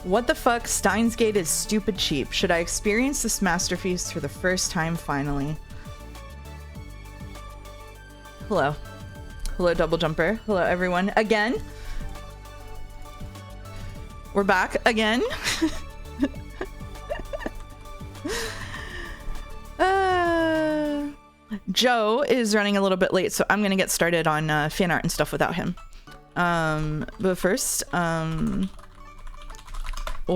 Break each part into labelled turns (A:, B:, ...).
A: What the fuck? Steins Gate is stupid cheap. Should I experience this masterpiece for the first time finally? Hello. Hello, Double Jumper. Hello, everyone. Again. We're back again. Joe is running a little bit late, so I'm gonna get started on fan art and stuff without him. But first, we'll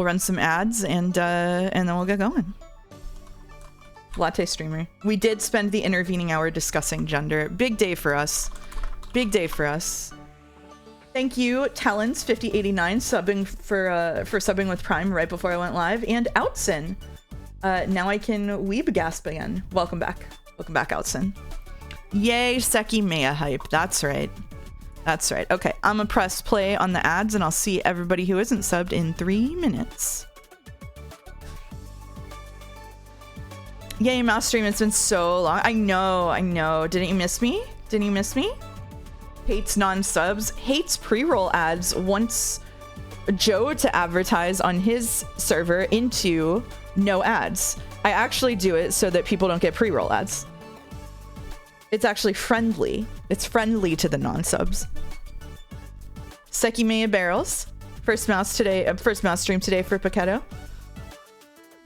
A: run some ads and then we'll get going. Latte streamer. We did spend the intervening hour discussing gender. Big day for us. Big day for us. Thank you, Talons5089, subbing for subbing with Prime right before I went live, and Outson. Now I can weeb gasp again. Welcome back. Welcome back, Outson. Yay, Sekimeiya hype. That's right. That's right. Okay, I'm gonna press play on the ads and I'll see everybody who isn't subbed in 3 minutes. Yay, Mouse Stream. It's been so long. I know. Didn't you miss me? Didn't you miss me? Hates non-subs. Hates pre-roll ads. Wants Joe to advertise on his server into no ads. I actually do it so that people don't get pre-roll ads. It's actually friendly. It's friendly to the non-subs. Sekimeiya barrels. First mouse stream today for Paquetto.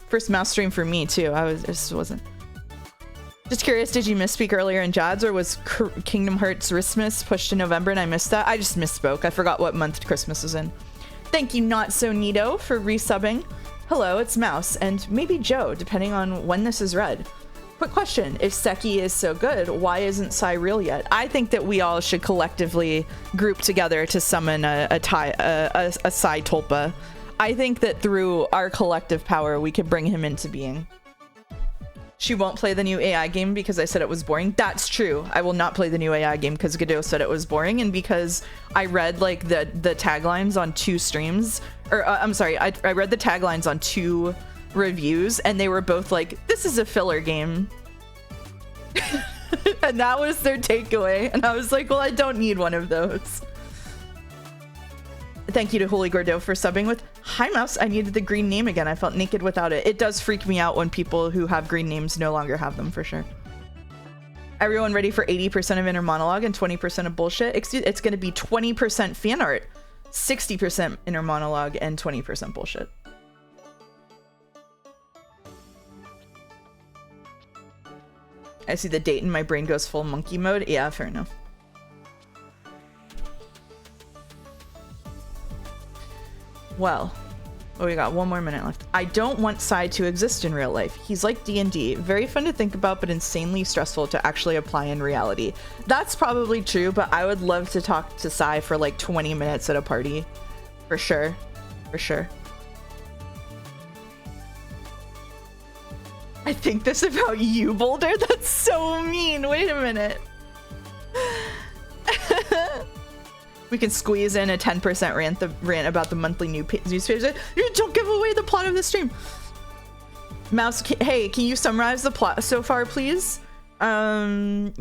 A: First mouse stream for me too. Just curious, did you misspeak earlier in Jads, or was Kingdom Hearts Christmas pushed to November and I missed that? I just misspoke. I forgot what month Christmas is in. Thank you, Not So Neato, for resubbing. Hello, it's Mouse, and maybe Joe, depending on when this is read. Quick question, if Seki is so good, why isn't Sai real yet? I think that we all should collectively group together to summon a Sai Tulpa. I think that through our collective power, we could bring him into being. She won't play the new AI game because I said it was boring. That's true. I will not play the new AI game because Godot said it was boring, and because I read like the taglines on 2 streams, or I'm sorry, I read the taglines on 2 reviews, and they were both like, this is a filler game. And that was their takeaway. And I was like, well, I don't need one of those. Thank you to Holy Gordo for subbing with Hi Mouse. I needed the green name again. I felt naked without it. It does freak me out when people who have green names no longer have them, for sure. Everyone ready for 80% of inner monologue and 20% of bullshit? It's going to be 20% fan art, 60% inner monologue, and 20% bullshit. I see the date and my brain goes full monkey mode. Yeah, fair enough. Well, we got 1 more minute left. I don't want Sai to exist in real life. He's like D&D. Very fun to think about, but insanely stressful to actually apply in reality. That's probably true, but I would love to talk to Sai for like 20 minutes at a party. For sure. For sure. I think this about you, Boulder? That's so mean. Wait a minute. We can squeeze in a 10% rant about the monthly newspaper. Don't give away the plot of the stream. Mouse, hey, can you summarize the plot so far, please? No.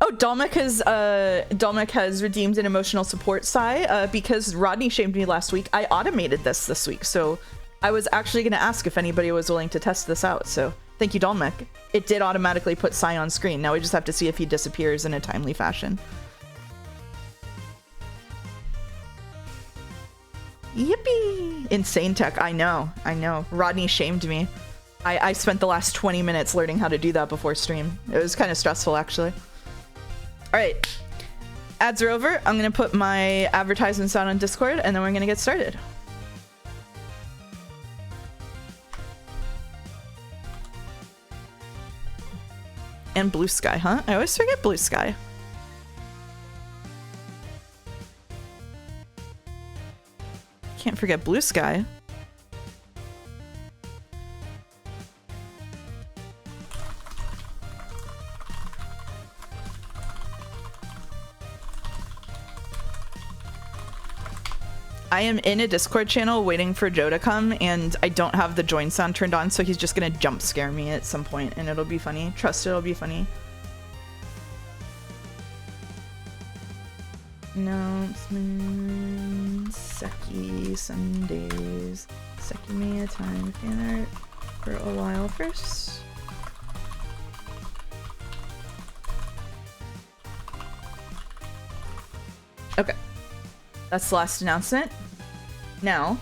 A: Oh, Dalmek has redeemed an emotional support Sai because Rodney shamed me last week. I automated this week, so I was actually going to ask if anybody was willing to test this out. So thank you, Dalmek. It did automatically put Sai on screen. Now we just have to see if he disappears in a timely fashion. Yippee! Insane tech. I know. Rodney shamed me. I spent the last 20 minutes learning how to do that before stream. It was kind of stressful, actually. All right. Ads are over. I'm going to put my advertisements out on Discord, and then we're going to get started. And Blue Sky, huh? I always forget Blue Sky. Can't forget Blue Sky. I am in a Discord channel waiting for Joe to come, and I don't have the join sound turned on, so he's just gonna jump scare me at some point, and it'll be funny. Trust it'll be funny. Announcements. Seki Sundays. Sekimeiya time fan art for a while first. Okay. That's the last announcement. Now,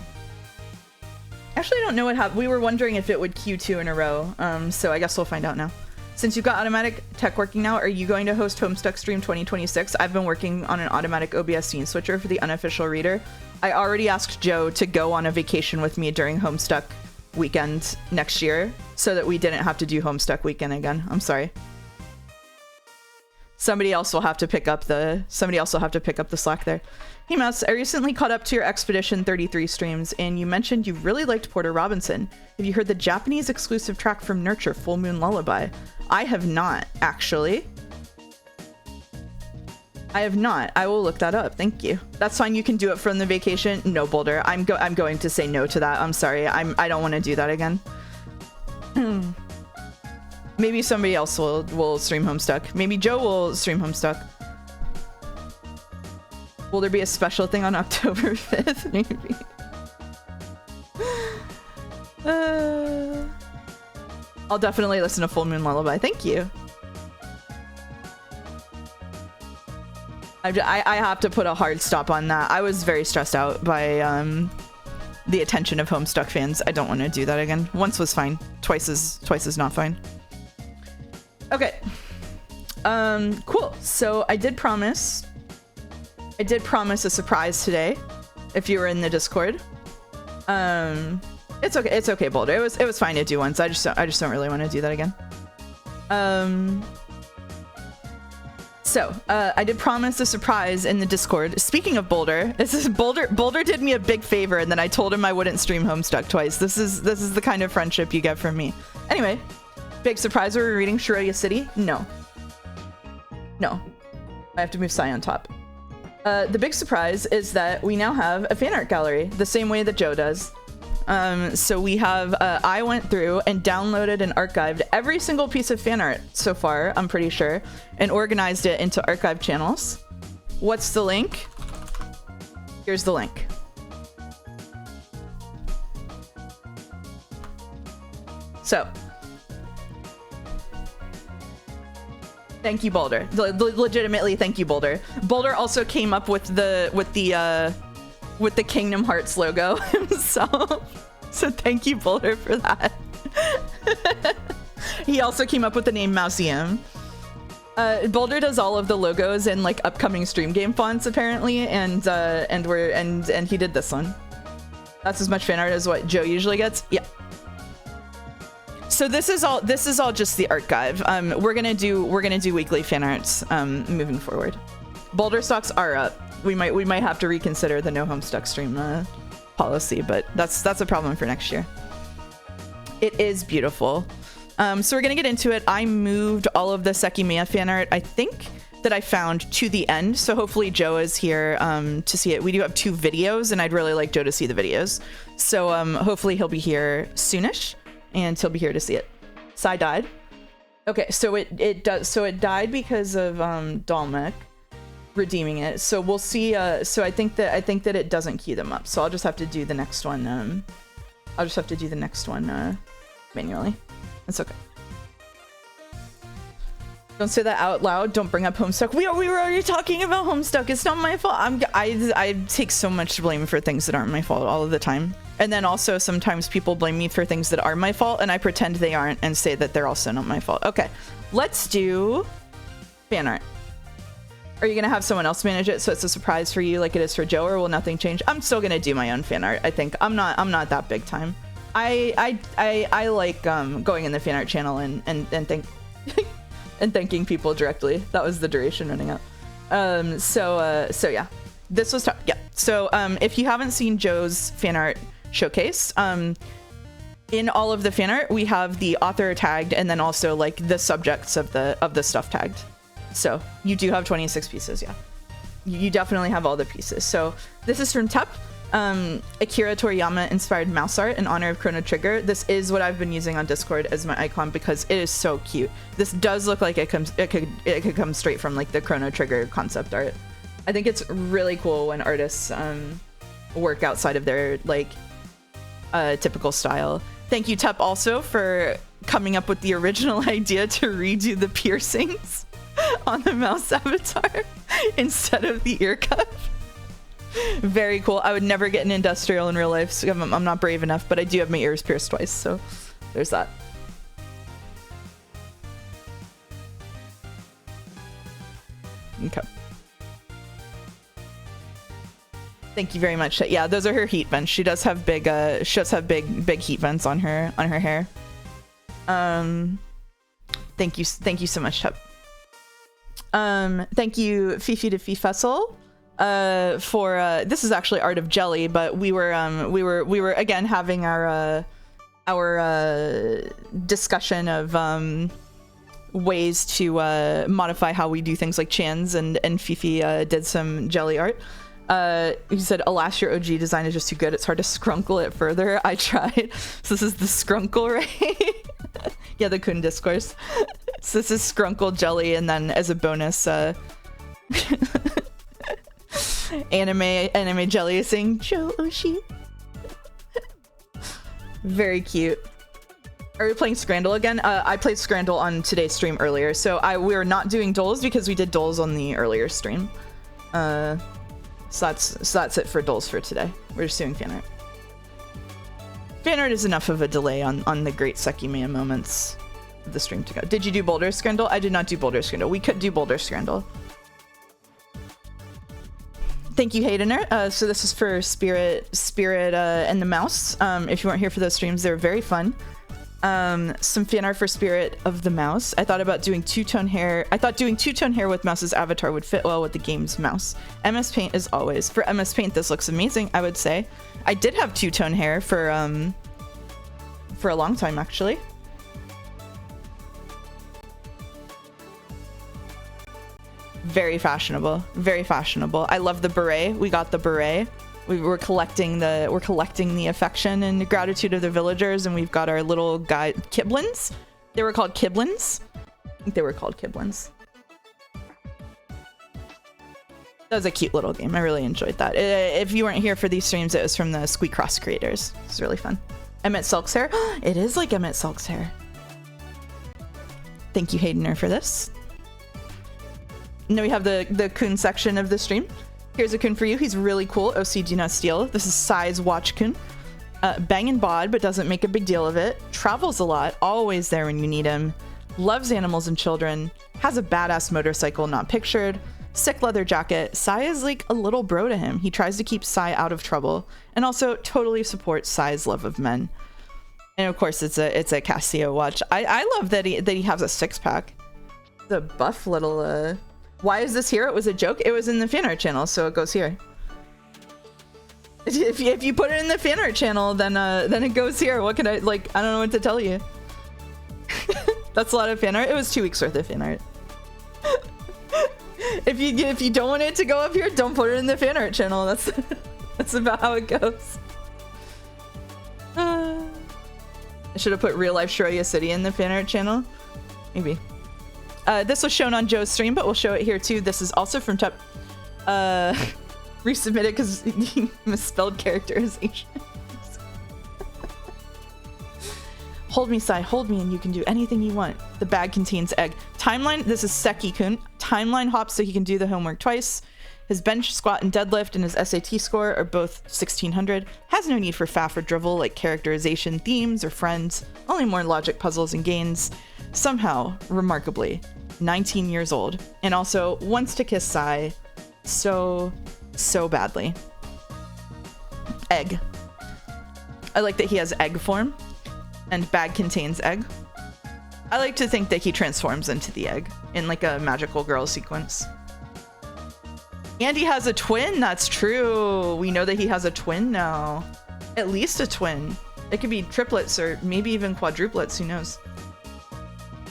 A: actually, I don't know what happened. We were wondering if it would queue 2 in a row, so I guess we'll find out now. Since you've got automatic tech working now, are you going to host Homestuck Stream 2026? I've been working on an automatic OBS scene switcher for the unofficial reader. I already asked Joe to go on a vacation with me during Homestuck weekend next year so that we didn't have to do Homestuck weekend again. I'm sorry. Somebody else will have to pick up the slack there. Hey Mouse, I recently caught up to your Expedition 33 streams and you mentioned you really liked Porter Robinson. Have you heard the Japanese exclusive track from Nurture, Full Moon Lullaby? I have not, actually. I have not. I will look that up. Thank you. That's fine. You can do it from the vacation. No, Boulder. I'm going to say no to that. I'm sorry. I don't want to do that again. Maybe somebody else will stream Homestuck. Maybe Joe will stream Homestuck. Will there be a special thing on October 5th? Maybe. I'll definitely listen to Full Moon Lullaby. Thank you. I have to put a hard stop on that. I was very stressed out by the attention of Homestuck fans. I don't want to do that again. Once was fine. Twice is not fine. Okay. Cool. So I did promise a surprise today. If you were in the Discord, it's okay. It's okay, Boulder. It was fine to do once. I just don't really want to do that again. So I did promise a surprise in the Discord. Speaking of Boulder, Boulder did me a big favor, and then I told him I wouldn't stream Homestuck twice. This is the kind of friendship you get from me. Anyway, big surprise. Are we reading Shiroya City? No. I have to move Sai on top. The big surprise is that we now have a fan art gallery, the same way that Joe does. So we have, I went through and downloaded and archived every single piece of fan art so far, I'm pretty sure, and organized it into archive channels. What's the link? Here's the link. So, thank you, Boulder. Legitimately, thank you, Boulder. Boulder also came up with the Kingdom Hearts logo himself. So thank you, Boulder, for that. He also came up with the name Mouseum. Boulder does all of the logos and like upcoming stream game fonts apparently, and he did this one. That's as much fan art as what Joe usually gets. Yeah. So this is all just the archive. We're gonna do weekly fan arts moving forward. Boulder stocks are up. We might have to reconsider the no Homestuck stream policy, but that's a problem for next year. It is beautiful. So we're gonna get into it. I moved all of the Sekimeiya fan art, I think, that I found to the end. So hopefully Joe is here to see it. We do have 2 videos, and I'd really like Joe to see the videos. So hopefully he'll be here soonish, and he'll be here to see it. Sai died. Okay, so it died because of Dalmek redeeming it. So we'll see. So I think that it doesn't queue them up. So I'll just have to do the next one. Manually. It's okay. Don't say that out loud. Don't bring up Homestuck. We were already talking about Homestuck. It's not my fault. I take so much blame for things that aren't my fault all of the time. And then also sometimes people blame me for things that are my fault, and I pretend they aren't and say that they're also not my fault. Okay, let's do fan art. Are you gonna have someone else manage it so it's a surprise for you like it is for Joe, or will nothing change? I'm still gonna do my own fan art. I think I'm not that big time. I like going in the fan art channel and thanking people directly. That was the duration running out. So yeah, this was tough. Yeah. So if you haven't seen Joe's fan art showcase, in all of the fan art we have the author tagged and then also like the subjects of the stuff tagged. So you do have 26 pieces. Yeah, you definitely have all the pieces. So this is from Tep. Akira Toriyama inspired mouse art in honor of Chrono Trigger. This is what I've been using on Discord as my icon because it is so cute. This does look like it could come straight from like the Chrono Trigger concept art. I think it's really cool when artists work outside of their like typical style. Thank you, Tup, also for coming up with the original idea to redo the piercings on the mouse avatar instead of the ear cuff. Very cool. I would never get an industrial in real life, so I'm not brave enough, but I do have my ears pierced twice, so there's that. Okay. Thank you very much. Yeah, those are her heat vents. She does have big big heat vents on her hair. Thank you so much, Tup. Thank you, Fifi to Fifessel, for this is actually art of jelly, but we were again having our discussion of ways to modify how we do things like chans, and Fifi did some jelly art. He said, alas, your OG design is just too good. It's hard to scrunkle it further. I tried. So this is the scrunkle, right? Yeah, the Kun discourse. So this is scrunkle jelly, and then as a bonus, anime jelly is saying Joe Oshi. Very cute. Are we playing Scrandle again? I played Scrandle on today's stream earlier, so we were not doing Doles because we did Doles on the earlier stream. So that's it for Doles for today. We're just doing fan art. Fan art is enough of a delay on the great Sekimeiya moments of the stream to go. Did you do Boulder Scrandle? I did not do Boulder Scrandle. We could do Boulder Scrandle. Thank you, Haydener. So this is for Spirit and the Mouse. If you weren't here for those streams, they're very fun. Some fan art for Spirit of the Mouse. I thought about doing two-tone hair. I thought doing two-tone hair with Mouse's avatar would fit well with the game's mouse. MS Paint as always. For MS Paint, this looks amazing, I would say. I did have two-tone hair for a long time, actually. Very fashionable. Very fashionable. I love the beret. We got the beret. We're collecting the affection and gratitude of the villagers, and we've got our little guy Kiblins. They were called Kiblins. I think they were called Kiblins. That was a cute little game. I really enjoyed that. If you weren't here for these streams, it was from the Squeak Cross creators. It's really fun. Emmett Silk's hair. It is like Emmett Silk's hair. Thank you, Haydener, for this. And then we have the Kun section of the stream. Here's a Kun for you. He's really cool. OC do not steal. This is Sai's Watch Kun. Bangin' bod, but doesn't make a big deal of it. Travels a lot. Always there when you need him. Loves animals and children. Has a badass motorcycle not pictured. Sick leather jacket. Sai is like a little bro to him. He tries to keep Sai out of trouble. And also totally supports Sai's love of men. And of course it's a Casio watch. I love that he has a six-pack. The buff little why is this here? It was a joke. It was in the fan art channel, so it goes here. If you put it in the fan art channel, then it goes here. What can I like? I don't know what to tell you. That's a lot of fan art. It was 2 weeks worth of fan art. If you don't want it to go up here, don't put it in the fan art channel. That's about how it goes. I should have put real life Shiroya City in the fan art channel. Maybe. This was shown on Joe's stream, but we'll show it here too. This is also from Tup. Resubmit it because he misspelled characterization. Hold me, Sai. Hold me and you can do anything you want. The bag contains egg. Timeline. This is Seki-kun. Timeline hops so he can do the homework twice. His bench, squat, and deadlift and his SAT score are both 1600. Has no need for faff or drivel like characterization, themes, or friends. Only more logic puzzles and gains. Somehow, remarkably, 19 years old. And also wants to kiss Sai so badly. Egg. I like that he has egg form. And bag contains egg. I like to think that he transforms into the egg in like a magical girl sequence. And he has a twin. That's true. We know that he has a twin now. At least a twin. It could be triplets or maybe even quadruplets. Who knows?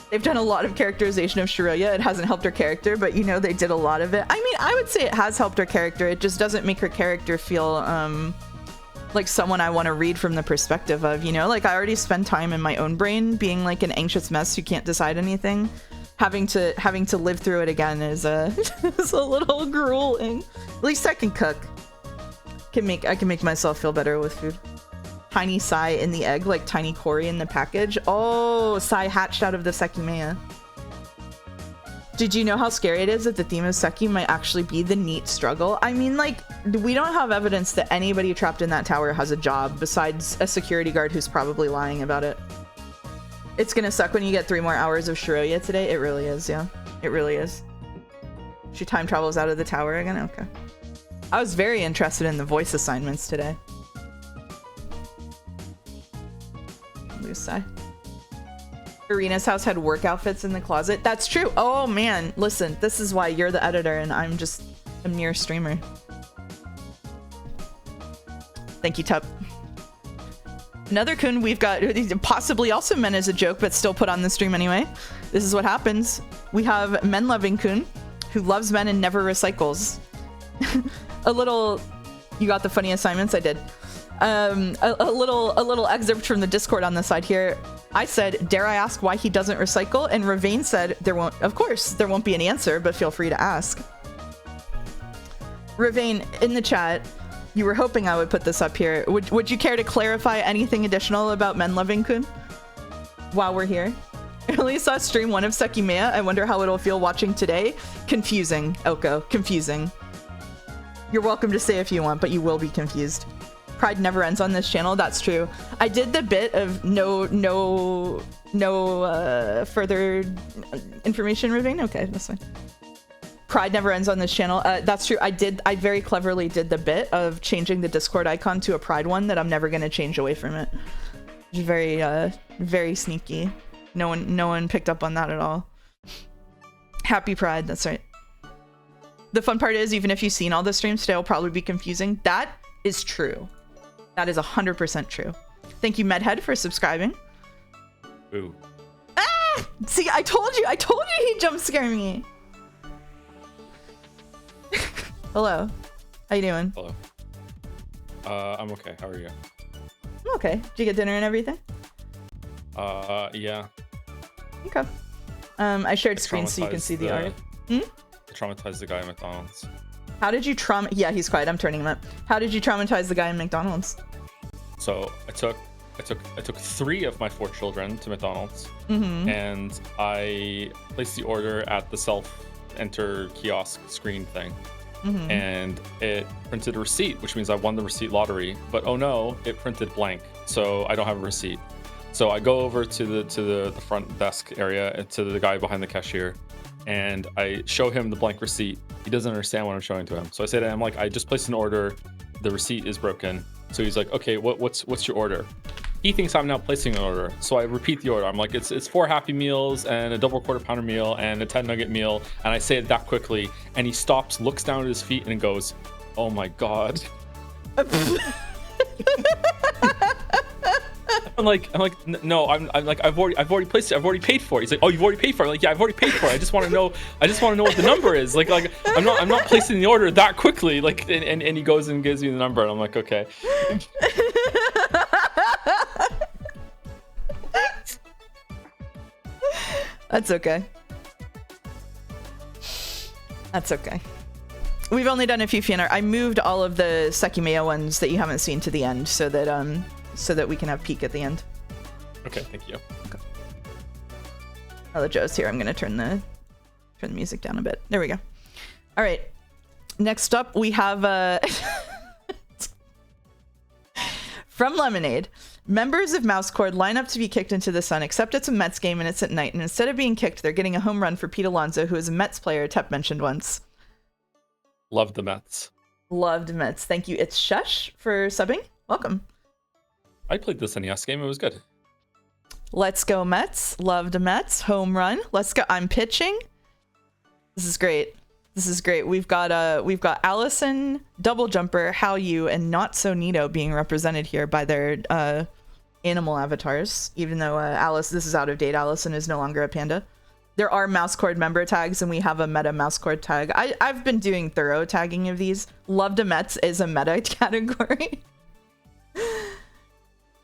A: They've done a lot of characterization of Shiroya. It hasn't helped her character, but you know they did a lot of it. I mean, I would say it has helped her character. It just doesn't make her character feel like someone I want to read from the perspective of, you know? Like I already spend time in my own brain being like an anxious mess who can't decide anything. Having to live through it again is a is a little grueling. At least I can cook. I can make myself feel better with food. Tiny Sai in the egg, like tiny Cory in the package. Oh, Sai hatched out of the Sekimeiya. Did you know how scary it is that the theme of Seki might actually be the NEET struggle? I mean, like, we don't have evidence that anybody trapped in that tower has a job besides a security guard who's probably lying about it. It's gonna suck when you get 3 more hours of Shiroya today. It really is, yeah. It really is. She time travels out of the tower again? Okay. I was very interested in the voice assignments today. Lose Sai. Arena's house had work outfits in the closet. That's true. Oh man, listen, this is why you're the editor and I'm just a mere streamer. Thank you, Tup. Another kun we've got, possibly also meant as a joke, but still put on the stream anyway. This is what happens. We have men-loving kun who loves men and never recycles. A little, you got the funny assignments? I did. A little excerpt from the Discord on the side here. I said, dare I ask why he doesn't recycle? And Ravane said, of course, there won't be an answer, but feel free to ask. Ravane, in the chat, you were hoping I would put this up here. Would you care to clarify anything additional about men-loving kun while we're here? I only saw stream 1 of Sekimeiya. I wonder how it'll feel watching today. Confusing, Oko, confusing. You're welcome to say if you want, but you will be confused. Pride never ends on this channel. That's true. I did the bit of no further information, Ravane. Okay, that's fine. Pride never ends on this channel. That's true. I very cleverly did the bit of changing the Discord icon to a Pride one that I'm never going to change away from it. Very sneaky. No one picked up on that at all. Happy Pride. That's right. The fun part is, even if you've seen all the streams today, it'll probably be confusing. That is true. That is 100% true. Thank you, Medhead, for subscribing.
B: Ooh.
A: Ah! See, I told you he'd jump scare me. Hello. How you doing?
B: Hello. I'm okay. How are you?
A: I'm okay. Did you get dinner and everything?
B: Yeah.
A: Okay. I shared screen so you can see the art.
B: Traumatized the guy at McDonald's.
A: How did you yeah, he's quiet. I'm turning him up. How did you traumatize the guy in McDonald's?
B: So I took 3 of my 4 children to McDonald's, and I placed the order at the self-enter kiosk screen thing, and it printed a receipt, which means I won the receipt lottery. But oh no, it printed blank, so I don't have a receipt. So I go over to the front desk area, to the guy behind the cashier, and I show him the blank receipt. He doesn't understand what I'm showing to him. So I say to him, like, I just placed an order. The receipt is broken. So he's like, okay, what's your order? He thinks I'm now placing an order. So I repeat the order. I'm like, it's 4 Happy Meals and a double quarter pounder meal and a 10 nugget meal. And I say it that quickly. And he stops, looks down at his feet and goes, oh my God. I'm like, no, I'm like, I've already placed it. I've already paid for it. He's like, oh, you've already paid for it. I'm like, yeah, I've already paid for it. I just want to know what the number is. Like I'm not placing the order that quickly. Like, and he goes and gives me the number, and I'm like, okay.
A: That's okay. That's okay. We've only done a few fan art. I moved all of the Sekimeiya ones that you haven't seen to the end, so that we can have peek at the end.
B: Okay, thank you.
A: Okay. Now that Joe's here, I'm gonna turn the music down a bit. There we go. All right. Next up, we have from Lemonade. Members of Mouse Cord line up to be kicked into the sun, except it's a Mets game and it's at night. And instead of being kicked, they're getting a home run for Pete Alonso, who is a Mets player Tep mentioned once.
B: Loved the Mets.
A: Loved Mets. Thank you. It's Shush for subbing. Welcome.
B: I played this NES game. It was good.
A: Let's go Mets. Loved Mets. Home run. Let's go. I'm pitching. This is great. This is great. We've got Allison, Double Jumper, How You, and Not So Neato being represented here by their animal avatars. Even though this is out of date. Allison is no longer a panda. There are Mouse Cord member tags, and we have a meta Mouse Cord tag. I've been doing thorough tagging of these. Loved Mets is a meta category.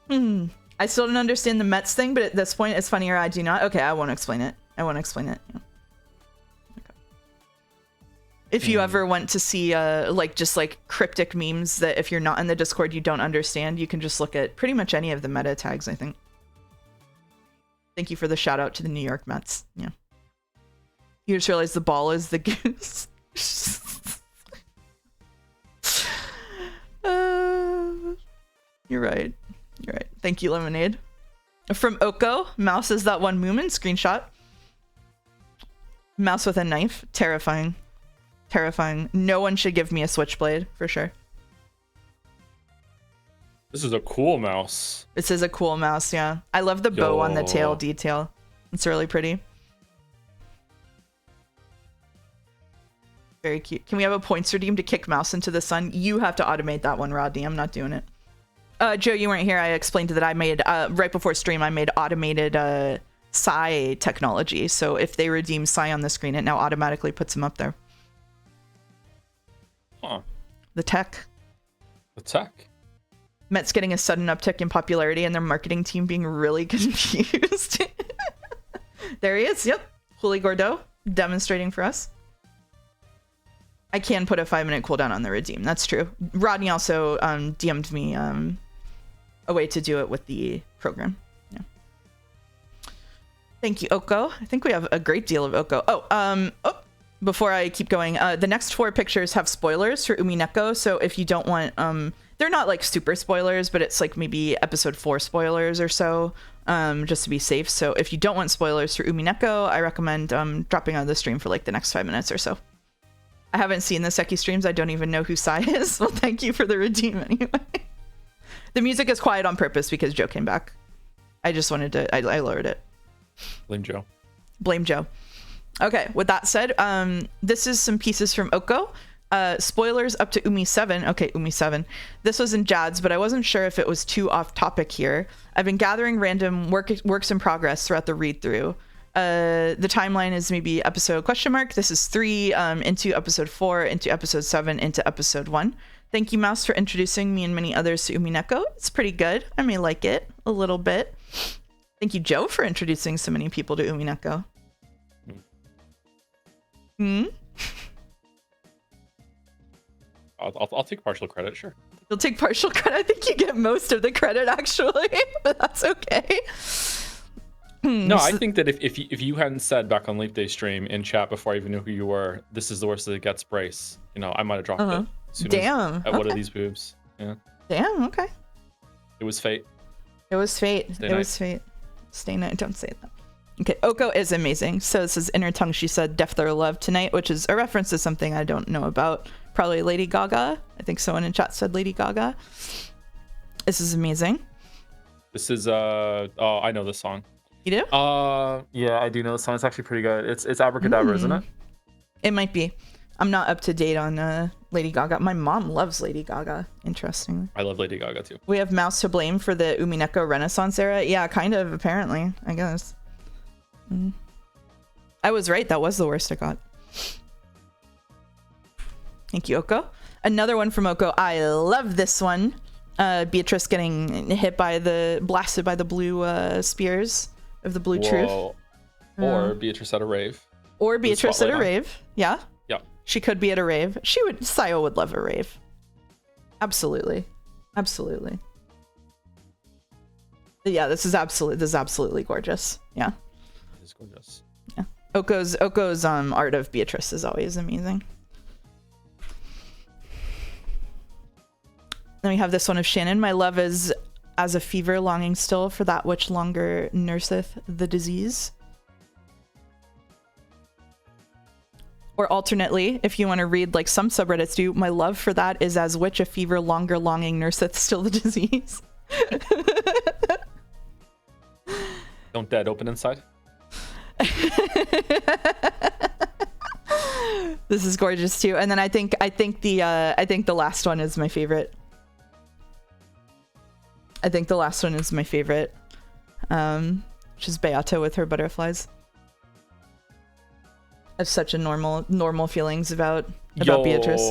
A: I still don't understand the Mets thing, but at this point, it's funnier I do not. Okay, I won't explain it. Yeah. Okay. If you ever want to see like just like cryptic memes that if you're not in the Discord you don't understand, you can just look at pretty much any of the meta tags, I think. Thank you for the shout out to the New York Mets. Yeah. You just realized the ball is the goose. You're right. You're right. Thank you, Lemonade. From Oko, Mouse is that one Moomin screenshot. Mouse with a knife. Terrifying. Terrifying. No one should give me a switchblade, for sure.
B: This is a cool mouse.
A: This is a cool mouse, yeah. I love the bow on the tail detail. It's really pretty. Very cute. Can we have a points redeem to kick Mouse into the sun? You have to automate that one, Rodney. I'm not doing it. Joe, you weren't here. I explained that I made, right before stream, I made automated Psy technology. So if they redeem Psy on the screen, it now automatically puts them up there.
B: Huh.
A: The tech.
B: The tech.
A: Met's getting a sudden uptick in popularity and their marketing team being really confused. There he is. Yep. Juli Gordeau demonstrating for us. I can put a 5-minute cooldown on the redeem. That's true. Rodney also DM'd me a way to do it with the program. Yeah. Thank you, Oko. I think we have a great deal of Oko. Before I keep going, the next 4 pictures have spoilers for Umineko. So if you don't want, they're not like super spoilers, but it's like maybe episode 4 spoilers or so, just to be safe. So if you don't want spoilers for Umineko, I recommend dropping out of the stream for like the next 5 minutes or so. I haven't seen the Seki streams. I don't even know who Sai is. Well, thank you for the redeem anyway. The music is quiet on purpose because Joe came back. I just wanted to, I lowered it.
B: Blame Joe.
A: Blame Joe. Okay, with that said, this is some pieces from Oko. Spoilers up to Umi 7. Okay, Umi 7. This was in Jad's, but I wasn't sure if it was too off topic here. I've been gathering random works in progress throughout the read through. The timeline is maybe episode ? This is 3 into episode 4 into episode 7 into episode 1. Thank you, Mouse, for introducing me and many others to Umineko. It's pretty good. I may like it a little bit. Thank you, Joe, for introducing so many people to Umineko.
B: I'll take partial credit, sure.
A: You'll take partial credit. I think you get most of the credit actually, but that's okay.
B: No, I think that if you hadn't said back on Leap Day stream in chat before I even knew who you were, this is the worst that it gets, brace. You know, I might have dropped it.
A: Damn.
B: At one of these boobs. Yeah.
A: Damn. Okay.
B: It was fate.
A: It was fate. It was fate. Stay night. Don't say that. Okay, Oko is amazing. So this is Inner Tongue. She said Death or Love Tonight, which is a reference to something I don't know about. Probably Lady Gaga. I think someone in chat said Lady Gaga. This is amazing.
B: This is oh, I know this song.
A: You do?
B: Yeah, I do know the song. It's actually pretty good. It's Abracadabra, isn't it?
A: It might be. I'm not up to date on Lady Gaga. My mom loves Lady Gaga, interestingly.
B: I love Lady Gaga too.
A: We have Mouse to blame for the Umineko Renaissance era. Yeah, kind of, apparently, I guess. I was right. That was the worst it got. Thank you, Oko. Another one from Oko. I love this one. Beatrice getting blasted by the blue spears of the blue truth.
B: Or Beatrice at a rave.
A: Or Beatrice at a rave. Yeah.
B: Yeah.
A: She could be at a rave. Sayo would love a rave. Absolutely. Absolutely. Yeah, this is absolutely gorgeous. Yeah.
B: It's gorgeous.
A: Yeah. Oko's art of Beatrice is always amazing. Then we have this one of Shannon. My love is as a fever longing still for that which longer nurseth the disease. Or alternately, if you want to read like some subreddits do, my love for that is as which a fever longer longing nurseth still the disease.
B: Don't dead open inside.
A: This is gorgeous too. And then I think the last one is my favorite. Which is Beata with her butterflies. I have such a normal feelings about Beatrice.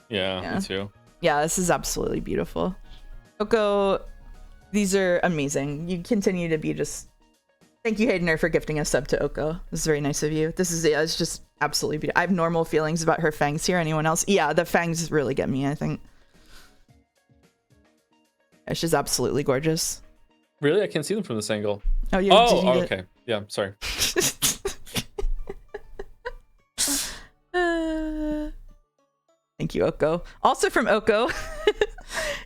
B: Yeah, me too.
A: Yeah, this is absolutely beautiful. Oko, these are amazing. You continue to be just Thank you, Haydener, for gifting a sub to Oko. This is very nice of you. This is, yeah, it's just absolutely beautiful. I have normal feelings about her fangs here. Anyone else? Yeah, the fangs really get me, I think. It's just absolutely gorgeous.
B: Really? I can't see them from this angle.
A: Oh,
B: okay. Yeah, sorry.
A: Thank you, Oko. Also from Oko,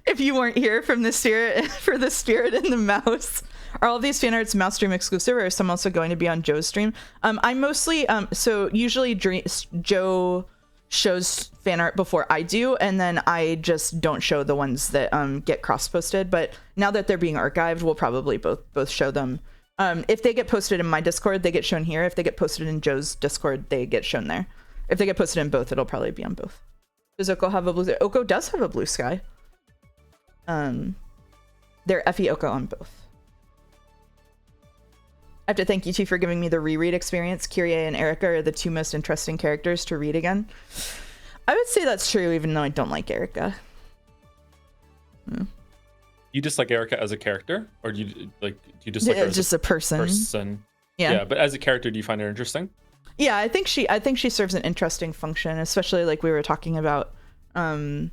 A: if you weren't here from the spirit for the spirit and the mouse, are all of these fan arts Mouse Stream exclusive, or is some also going to be on Joe's stream? I mostly so usually Joe shows fan art before I do, and then I just don't show the ones that get cross posted. But now that they're being archived, we'll probably both show them. If they get posted in my Discord, they get shown here. If they get posted in Joe's Discord, they get shown there. If they get posted in both, it'll probably be on both. Does Oko have a blue sky? Oko does have a blue sky. They're Effie Oko on both. I have to thank you two for giving me the reread experience. Kyrie and Erica are the two most interesting characters to read again. I would say that's true, even though I don't like Erica.
B: You just like Erica as a character, or do you just like her as
A: just a person?
B: Yeah, but as a character, do you find her interesting?
A: Yeah, I think she serves an interesting function, especially like we were talking about on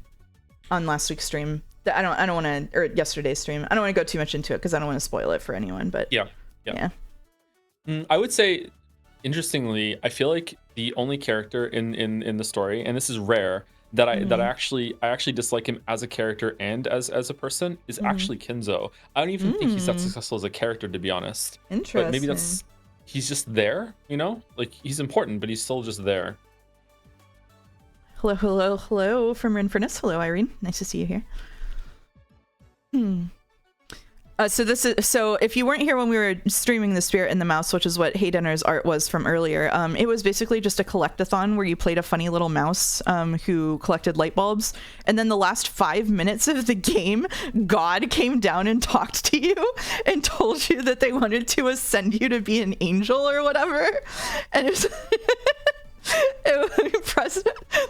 A: last week's stream. I don't want to, or yesterday's stream. I don't want to go too much into it because I don't want to spoil it for anyone. But yeah.
B: I would say, interestingly, I feel like the only character in the story, and this is rare, that I actually dislike him as a character and as a person is actually Kinzo. I don't even think he's that successful as a character, to be honest.
A: Interesting.
B: But maybe he's just there, you know? Like, he's important, but he's still just there.
A: Hello from Infernus. Hello, Irene. Nice to see you here. So if you weren't here when we were streaming The Spirit and the Mouse, which is what Haydener's art was from earlier, it was basically just a collectathon where you played a funny little mouse who collected light bulbs. And then the last 5 minutes of the game, God came down and talked to you and told you that they wanted to ascend you to be an angel or whatever. And it was...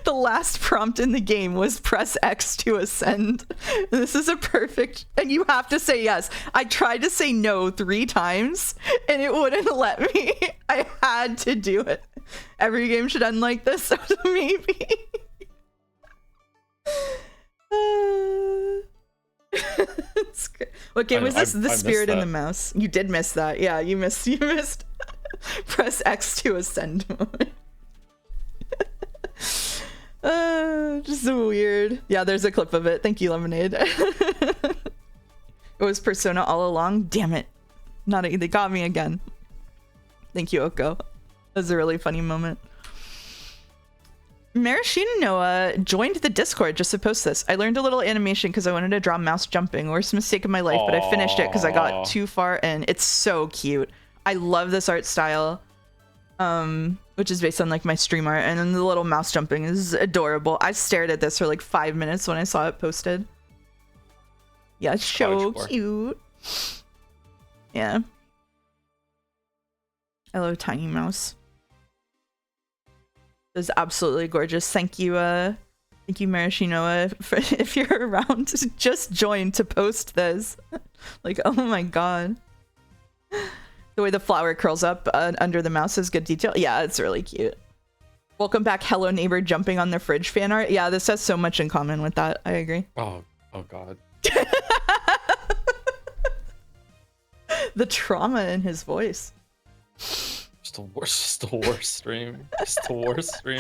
A: the last prompt in the game was press X to ascend. This is a perfect, and you have to say yes. I tried to say no 3 times and it wouldn't let me. I had to do it. Every game should end like this, so maybe. What game was this? The Spirit and the Mouse. You did miss that. Yeah, you missed press X to ascend mode. Just so weird. Yeah, there's a clip of it. Thank you, Lemonade. It was Persona all along. Damn it. They got me again. Thank you, Oko. That was a really funny moment. Marishina Noah joined the Discord just to post this. I learned a little animation because I wanted to draw mouse jumping. Worst mistake of my life, but I finished it because I got too far in. It's so cute. I love this art style. Which is based on like my stream art, and then the little mouse jumping is adorable. I stared at this for like 5 minutes when I saw it posted. Yeah, it's so cute. Yeah. I love Tiny Mouse. It was absolutely gorgeous. Thank you, Marishinoa, if you're around, just join to post this. Like, oh my god. The way the flower curls up under the mouse is good detail. Yeah, it's really cute. Welcome back, Hello Neighbor jumping on the fridge fan art. Yeah, this has so much in common with that. I agree.
B: Oh god.
A: The trauma in his voice.
B: Just the worst stream. Just the worst stream.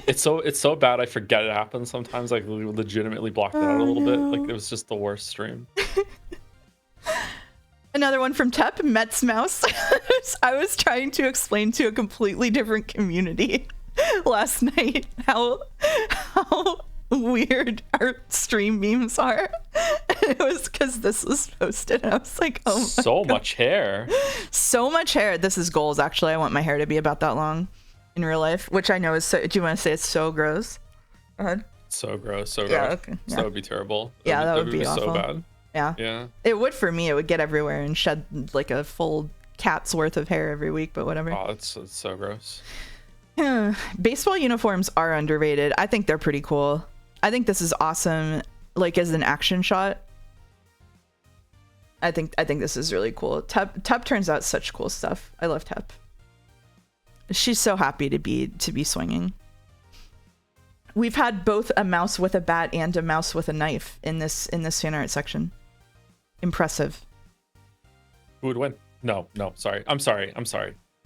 B: It's so bad I forget it happened sometimes. Like, legitimately blocked it out a little bit. Like, it was just the worst stream.
A: Another one from Tep, Met's Mouse. I was trying to explain to a completely different community last night how weird our stream memes are. And it was because this was posted, and I was like, oh my God.
B: Much hair.
A: So much hair. This is goals, actually. I want my hair to be about that long in real life, which I know is so... Do you want to say it's so gross? Go ahead.
B: So gross.
A: Yeah, okay. Yeah.
B: That would be terrible.
A: That would be awful.
B: So bad.
A: Yeah. It would for me. It would get everywhere and shed like a full cat's worth of hair every week, but whatever.
B: Oh, it's so gross.
A: Baseball uniforms are underrated. I think they're pretty cool. I think this is awesome, like as an action shot. I think this is really cool. Tep turns out such cool stuff. I love Tep. She's so happy to be swinging. We've had both a mouse with a bat and a mouse with a knife in this fan art section. Impressive. Who
B: would win? No, sorry. I'm sorry.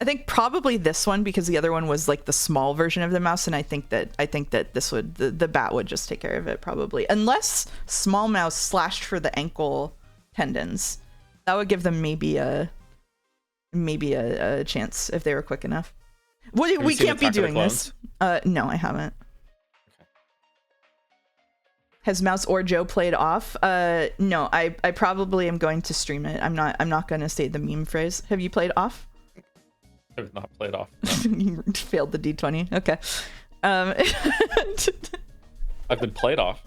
A: I think probably this one, because the other one was like the small version of the mouse, and I think that this would the bat would just take care of it probably, unless small mouse slashed for the ankle tendons. That would give them maybe a chance if they were quick enough. We can't be doing this. No, I haven't. Okay. Has Mouse or Joe played off? No, I probably am going to stream it. I'm not going to say the meme phrase. Have you played off?
B: I have not played off.
A: No. You failed the D20. Okay.
B: I've been played off,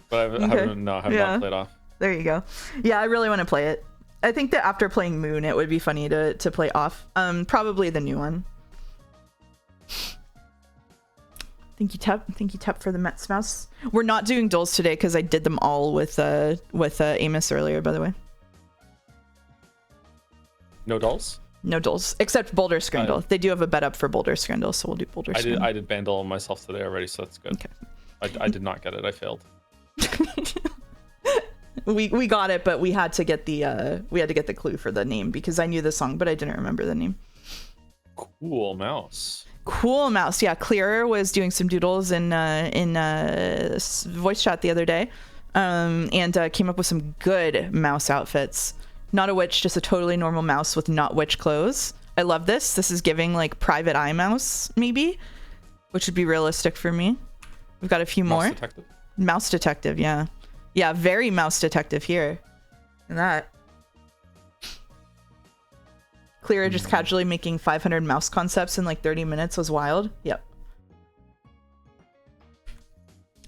B: but I have not played off.
A: There you go. Yeah, I really want to play it. I think that after playing Moon, it would be funny to play off. Probably the new one. Thank you, Tep, for the Mets mouse. We're not doing duels today because I did them all with Amos earlier, by the way.
B: No dolls?
A: No duels, except Boulder Scrindle. They do have a bet up for Boulder Scrindle, so we'll do Boulder Scrindle.
B: I did Bandle myself today already, so that's good. Okay. I did not get it. I failed.
A: we got it, but we had to get the clue for the name because I knew the song, but I didn't remember the name.
B: Cool mouse.
A: Cool mouse. Yeah, Clearer was doing some doodles in voice chat the other day, and came up with some good mouse outfits. Not a witch, just a totally normal mouse with not witch clothes. I love this. This is giving like private eye mouse, maybe, which would be realistic for me. We've got a few more.
B: Detective.
A: Mouse detective, yeah. Yeah, very mouse detective here. And that. Clearer just casually making 500 mouse concepts in like 30 minutes was wild. Yep.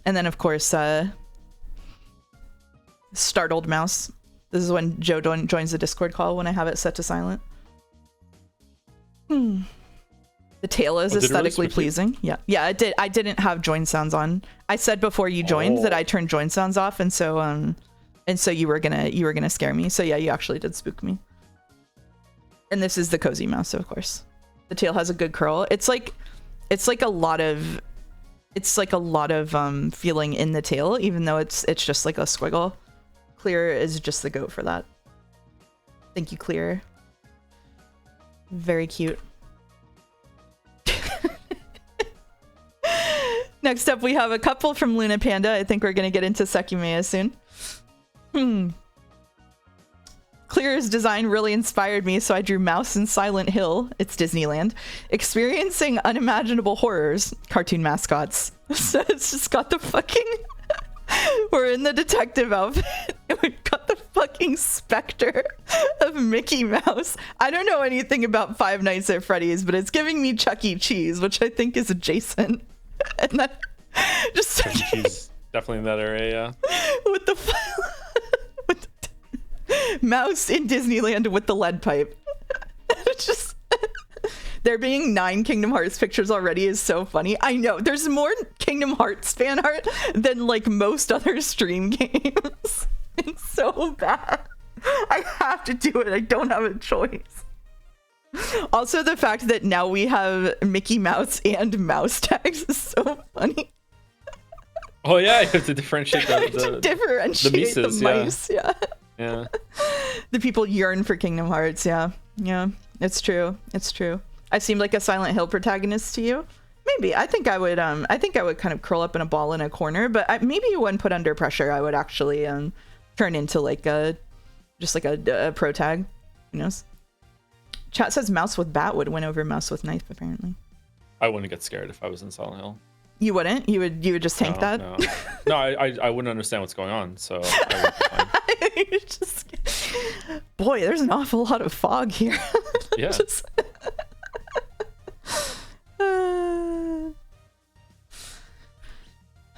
A: And then, of course, startled mouse. This is when Joe joins the Discord call when I have it set to silent. The tail is aesthetically pleasing. Yeah, I did. I didn't have join sounds on. I said before you joined that I turned join sounds off, and so you were gonna scare me. So yeah, you actually did spook me. And this is the cozy mouse, of course. The tail has a good curl. It's like a lot of feeling in the tail, even though it's just like a squiggle. Clear is just the goat for that. Thank you, Clear. Very cute. Next up, we have a couple from Luna Panda. I think we're going to get into Sekimeiya soon. Clear's design really inspired me, so I drew Mouse in Silent Hill. It's Disneyland. Experiencing unimaginable horrors. Cartoon mascots. So it's just got the fucking... We're in the detective outfit. We've got the fucking specter of Mickey Mouse. I don't know anything about Five Nights at Freddy's, but it's giving me Chuck E. Cheese, which I think is adjacent. And then just
B: Chuck E. Cheese, definitely in that area.
A: With the mouse in Disneyland with the lead pipe. Just there being 9 Kingdom Hearts pictures already is so funny. I know there's more Kingdom Hearts fan art than like most other stream games. It's so bad. I have to do it. I don't have a choice. Also, the fact that now we have Mickey Mouse and mouse tags is so funny.
B: Oh yeah, you have to differentiate the
A: mice. Yeah. The people yearn for Kingdom Hearts. Yeah. It's true. I seem like a Silent Hill protagonist to you. Maybe. I think I would kind of curl up in a ball in a corner, but maybe when put under pressure, I would actually turn into like a pro tag. Who knows? Chat says mouse with bat would win over mouse with knife, apparently.
B: I wouldn't get scared if I was in Silent Hill.
A: You wouldn't? You would just tank that?
B: No, I wouldn't understand what's going on, so I would be fine.
A: Boy, there's an awful lot of fog here.
B: Yeah.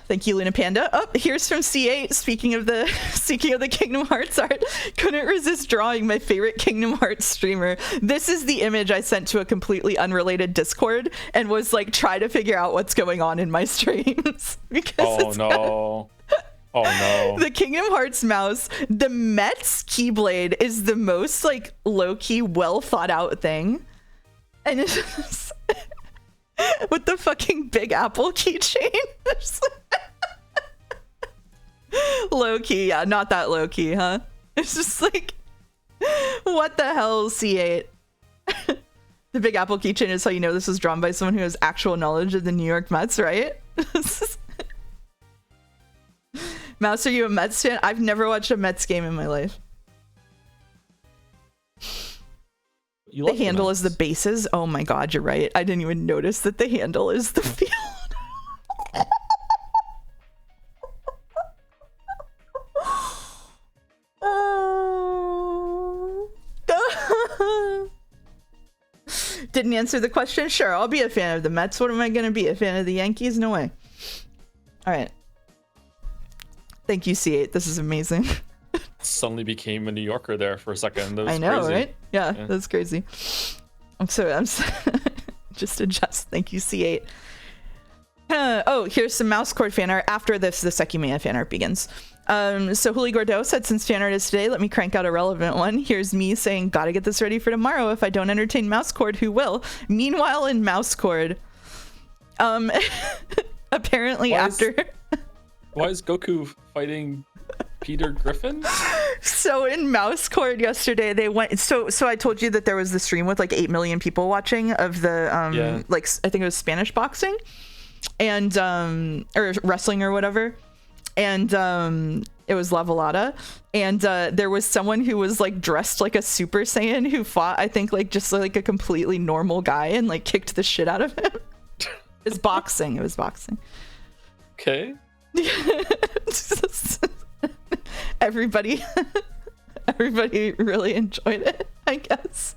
A: Thank you, Luna Panda. Oh, here's from C8. Speaking of the Kingdom Hearts art, couldn't resist drawing my favorite Kingdom Hearts streamer. This is the image I sent to a completely unrelated Discord and was like, try to figure out what's going on in my streams.
B: Because Oh no.
A: The Kingdom Hearts mouse, the Mets Keyblade is the most like low-key, well thought out thing. And it's just with the fucking Big Apple keychain. Low-key, yeah, not that low-key, huh? It's just like, what the hell, C8? The Big Apple keychain is how you know this was drawn by someone who has actual knowledge of the New York Mets, right? Mouse, are you a Mets fan? I've never watched a Mets game in my life. The handle is the bases. Oh my god, you're right. I didn't even notice that the handle is the field. Didn't answer the question? Sure, I'll be a fan of the Mets. What am I going to be? A fan of the Yankees? No way. All right. Thank you, C8. This is amazing.
B: Suddenly became a New Yorker there for a second. That was
A: I know,
B: crazy.
A: right? Yeah, that's crazy. I'm just adjust. Thank you, C8. Oh, here's some mouse cord fan art. After this, the Sekimeiya fan art begins. So Huli Gordeau said, since fan art is today, let me crank out a relevant one. Here's me saying, gotta get this ready for tomorrow. If I don't entertain mouse cord, who will? Meanwhile, in mouse cord, apparently why
B: is Goku fighting Peter Griffin?
A: So in mouse cord yesterday, they went. So I told you that there was the stream with like 8 million people watching of the like I think it was Spanish boxing, and or wrestling or whatever. And it was La Velada, and there was someone who was like dressed like a Super Saiyan who fought, I think, like just like a completely normal guy and like kicked the shit out of him. It was boxing.
B: Okay.
A: Everybody really enjoyed it, I guess.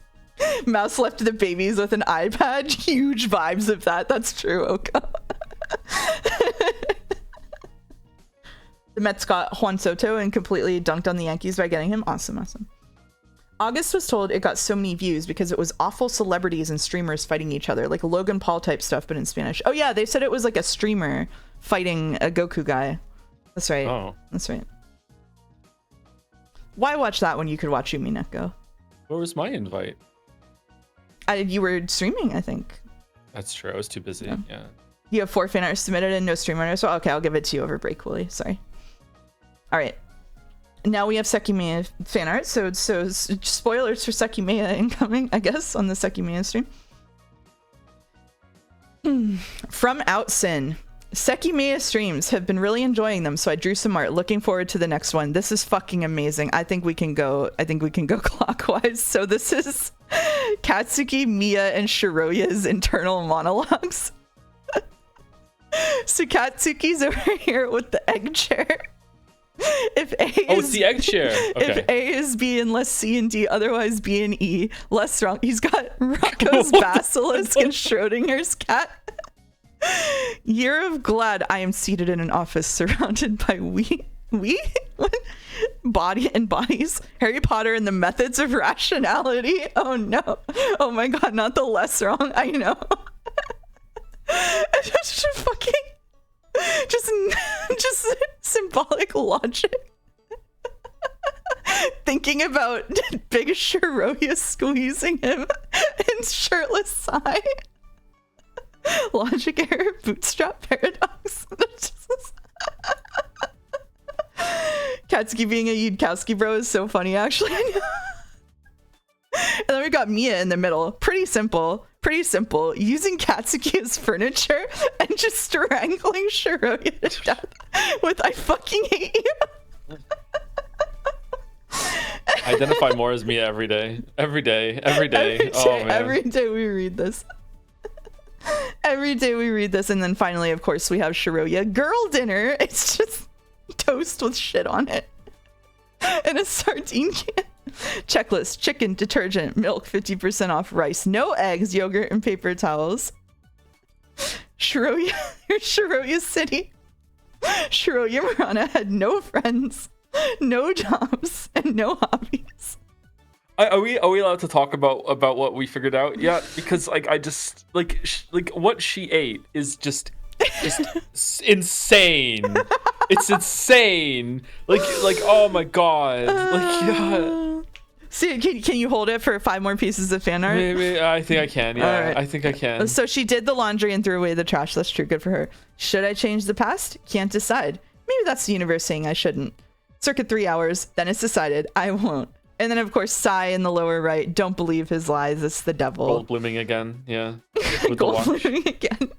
A: Mouse left the babies with an iPad. Huge vibes of that. That's true, Oka. The Mets got Juan Soto and completely dunked on the Yankees by getting him. Awesome. August was told it got so many views because it was awful celebrities and streamers fighting each other, like Logan Paul type stuff, but in Spanish. Oh yeah, they said it was like a streamer fighting a Goku guy. That's right.
B: Oh.
A: That's right. Why watch that when you could watch Yumi Neko?
B: Where was my invite?
A: You were streaming, I think.
B: That's true. I was too busy. Yeah.
A: You have 4 fan art submitted and no stream art. So okay, I'll give it to you over break, Wooly. Sorry. All right. Now we have Sekimeiya fan art. So spoilers for Sekimeiya incoming, I guess, on the Sekimeiya stream. From Outsin. Sekimeiya streams have been really enjoying them, so I drew some art. Looking forward to the next one. This is fucking amazing. I think we can go clockwise. So this is Katsuki, Mia, and Shiroya's internal monologues. So Katsuki's over here with the egg chair. If A
B: it's the egg chair. Okay.
A: If A is B unless C and D, otherwise B and E. Less wrong. He's got Rocco's basilisk and Schrodinger's cat. Year of glad I am seated in an office surrounded by bodies. Harry Potter and the methods of rationality. Oh no. Oh my god, not the less wrong. I know. Just fucking just symbolic logic. Thinking about Big Shiroya squeezing him in shirtless sigh. Logic error, bootstrap paradox. Katsuki being a Yudkowski bro is so funny, actually. And then we got Mia in the middle. Pretty simple. Using Katsuki as furniture and just strangling Shiroya to death with "I fucking hate you."
B: Identify more as Mia every day. Every day. Oh man.
A: Every day we read this. And then finally, of course, we have Shiroya girl dinner. It's just toast with shit on it. And a sardine can. Checklist: chicken, detergent, milk, 50% off, rice, no eggs, yogurt, and paper towels. Shiroya City. Shiroya Murana had no friends, no jobs, and no hobbies.
B: Are we allowed to talk about what we figured out yet? Because I just like what she ate is just insane. It's insane. Like oh my god. Like yeah.
A: See, can you hold it for 5 more pieces of fan art?
B: Maybe I think I can. Yeah,
A: right.
B: I think I can.
A: So she did the laundry and threw away the trash. That's true. Good for her. Should I change the past? Can't decide. Maybe that's the universe saying I shouldn't. Circa 3 hours. Then it's decided I won't. And then of course, Sai in the lower right. Don't believe his lies. It's the devil.
B: Gold blooming again. Yeah. With
A: Gold blooming again.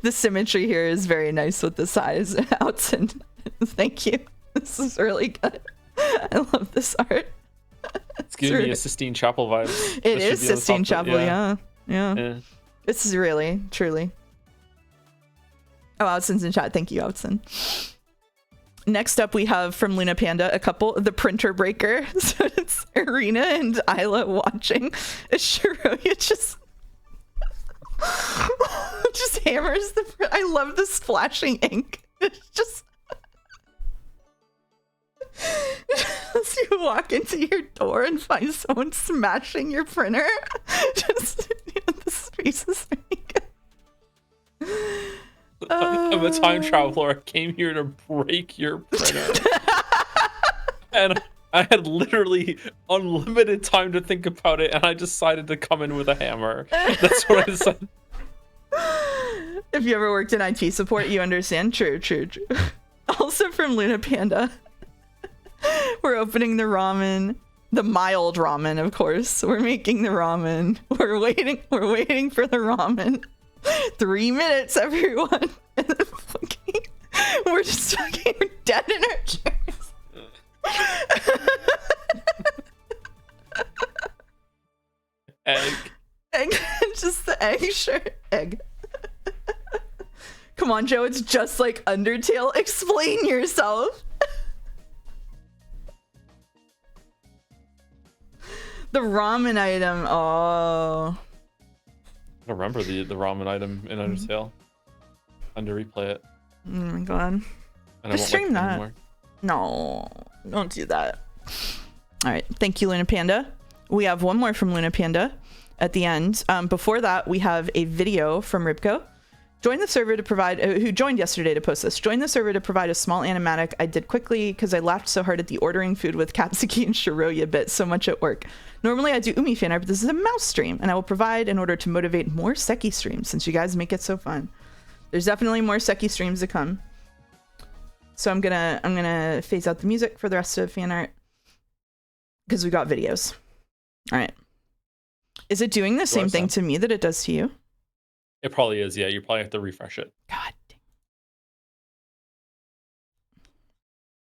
A: The symmetry here is very nice with the size. Outson. Thank you. This is really good. I love this art.
B: It's giving me a Sistine Chapel vibes.
A: It is Sistine Chapel, yeah. This is really, truly. Oh, Outson's in chat. Thank you, Outson. Next up, we have from Luna Panda a couple, the printer breaker. So it's Arena and Isla watching as Shiroya just hammers the. I love the splashing ink. It's just. As you walk into your door and find someone smashing your printer, just the space is really good.
B: I'm a time traveler. I came here to break your printer. And I had literally unlimited time to think about it, and I decided to come in with a hammer. That's what I decided.
A: If you ever worked in IT support, you understand. True. Also from Luna Panda. We're opening the ramen, the mild ramen, of course. We're making the ramen. We're waiting for the ramen. 3 minutes, everyone. And then we're just fucking dead in our chairs. Egg. Just the egg, sure. Egg. Come on, Joe, it's just like Undertale. Explain yourself. The ramen item. Oh.
B: I don't remember the ramen item in Undertale. Under replay it.
A: Oh my god.
B: And I won't
A: stream
B: like
A: that.
B: anymore.
A: No, don't do that. All right. Thank you, Luna Panda. We have one more from Luna Panda at the end. Before that, we have a video from Ribko. Join the server to provide, who joined yesterday to post this. Join the server to provide a small animatic I did quickly because I laughed so hard at the ordering food with Katsuki and Shiroya bit so much at work. Normally I do Umi fan art, but this is a mouse stream and I will provide in order to motivate more Seki streams since you guys make it so fun. There's definitely more Seki streams to come. So I'm gonna phase out the music for the rest of fan art because we got videos. All right. Is it doing the same thing to me that it does to you?
B: It probably is, yeah. You probably have to refresh it.
A: God dang.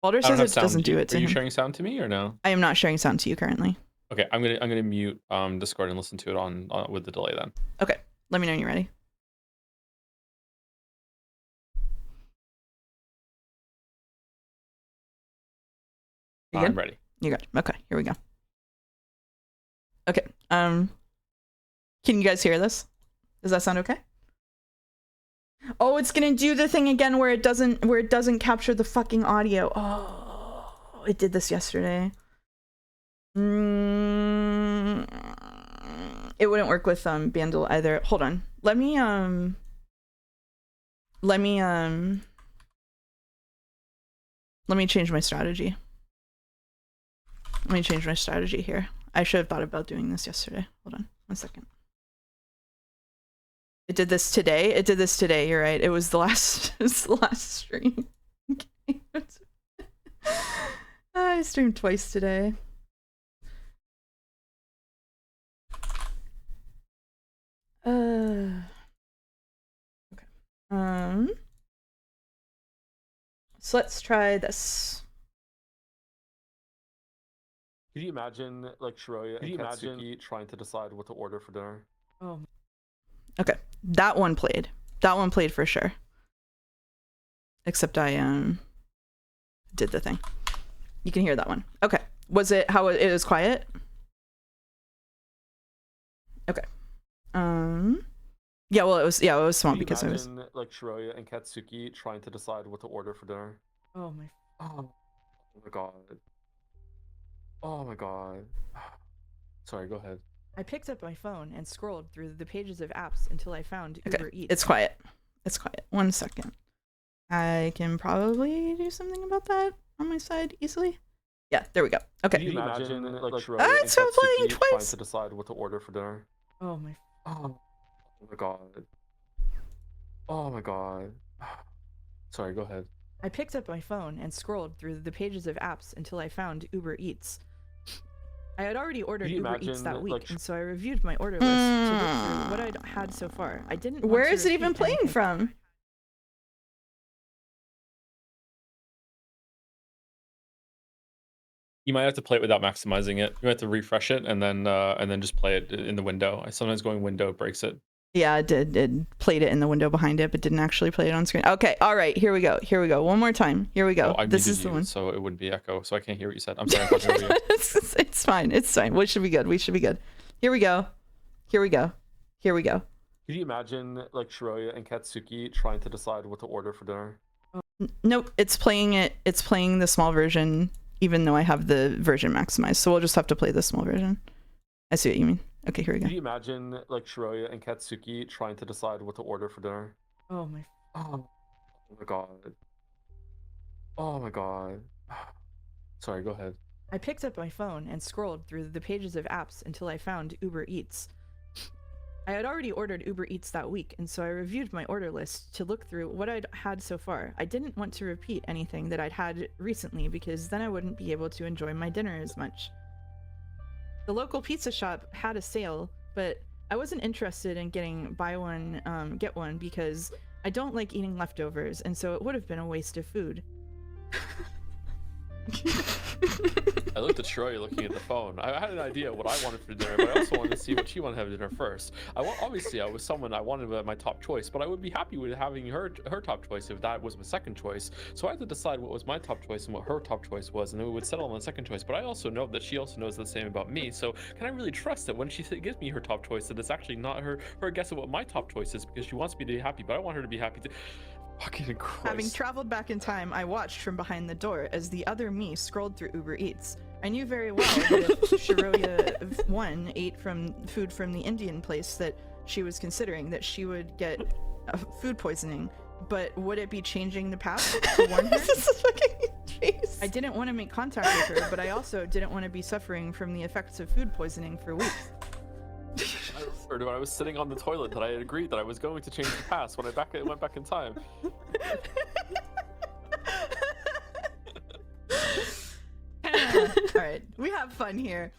A: Walter says it doesn't do it to him.
B: Are you sharing sound to me or no?
A: I am not sharing sound to you currently.
B: Okay, I'm gonna mute Discord and listen to it on with the delay then.
A: Okay, let me know when you're ready.
B: I'm ready.
A: You got it. Okay, here we go. Okay, can you guys hear this? Does that sound okay? Oh, it's gonna do the thing again where it doesn't capture the fucking audio. Oh, it did this yesterday. It wouldn't work with Bandle either. Hold on. Let me change my strategy. Let me change my strategy here. I should have thought about doing this yesterday. Hold on 1 second. It did this today. It did this today. You're right. It was the last. It was the last stream. Okay. I streamed twice today. Okay. So let's try this.
B: Could you imagine like Shiroya and Katsuki trying to decide what to order for dinner?
A: Oh. Okay, that one played. That one played for sure. Except I did the thing. You can hear that one. Okay. Was it how it was quiet? Okay. Yeah, well it was small because it was
B: like Shiroya and Katsuki trying to decide what to order for dinner.
A: Oh my
B: god. Oh my god. Sorry, go ahead.
A: I picked up my phone and scrolled through the pages of apps until I found Uber Eats. It's quiet. It's quiet. 1 second. I can probably do something about that on my side easily. Yeah, there we go. Okay.
B: Can you imagine like Shiroya
A: Ah,
B: and
A: it's been playing
B: Katsuki trying
A: twice.
B: to decide what to order for dinner?
A: Oh my.
B: Oh my god. Oh my god. Sorry, go ahead.
A: I picked up my phone and scrolled through the pages of apps until I found Uber Eats. I had already ordered Uber Eats that week, and so I reviewed my order list to look through what I'd had so far. I didn't. Where is it even playing from?
B: You might have to play it without maximizing it. You might have to refresh it and then just play it in the window. I sometimes going window breaks it.
A: Yeah, it did. It played it in the window behind it, but didn't actually play it on screen. Okay, all right, here we go. Here we go. One more time. Here we go.
B: Oh,
A: this is the one.
B: So it wouldn't be echo, so I can't hear what you said. I'm sorry. I'm talking over you.
A: It's fine. It's fine. We should be good. We should be good. Here we go. Here we go. Here we go.
B: Could you imagine like Shiroya and Katsuki trying to decide what to order for dinner?
A: Nope, it's playing it. It's playing the small version, even though I have the version maximized. So we'll just have to play the small version. I see what you mean. Okay, here we go.
B: Could you imagine like Shiroya and Katsuki trying to decide what to order for dinner?
A: Oh my.
B: Oh my god. Oh my god. Sorry, go ahead.
A: I picked up my phone and scrolled through the pages of apps until I found Uber Eats. I had already ordered Uber Eats that week, and so I reviewed my order list to look through what I'd had so far. I didn't want to repeat anything that I'd had recently because then I wouldn't be able to enjoy my dinner as much. The local pizza shop had a sale, but I wasn't interested in getting buy one, get one because I don't like eating leftovers, and so it would have been a waste of food.
B: I looked at Shiroya looking at the phone. I had an idea what I wanted for dinner, but I also wanted to see what she wanted to have for dinner first. Obviously, I was someone I wanted my top choice, but I would be happy with having her top choice if that was my second choice. So I had to decide what was my top choice and what her top choice was, and then we would settle on the second choice. But I also know that she also knows the same about me. So can I really trust that when she gives me her top choice, that it's actually not her guess of what my top choice is, because she wants me to be happy, but I want her to be happy too. Fucking Christ. Having
A: traveled back in time, I watched from behind the door as the other me scrolled through Uber Eats. I knew very well that if Shiroya 1 ate food from the Indian place that she was considering, that she would get food poisoning. But would it be changing the path to warn her? This is fucking jeez. I didn't want to make contact with her, but I also didn't want to be suffering from the effects of food poisoning for weeks.
B: I remembered when I was sitting on the toilet that I had agreed that I was going to change the past when I went back in time.
A: Alright, we have fun here.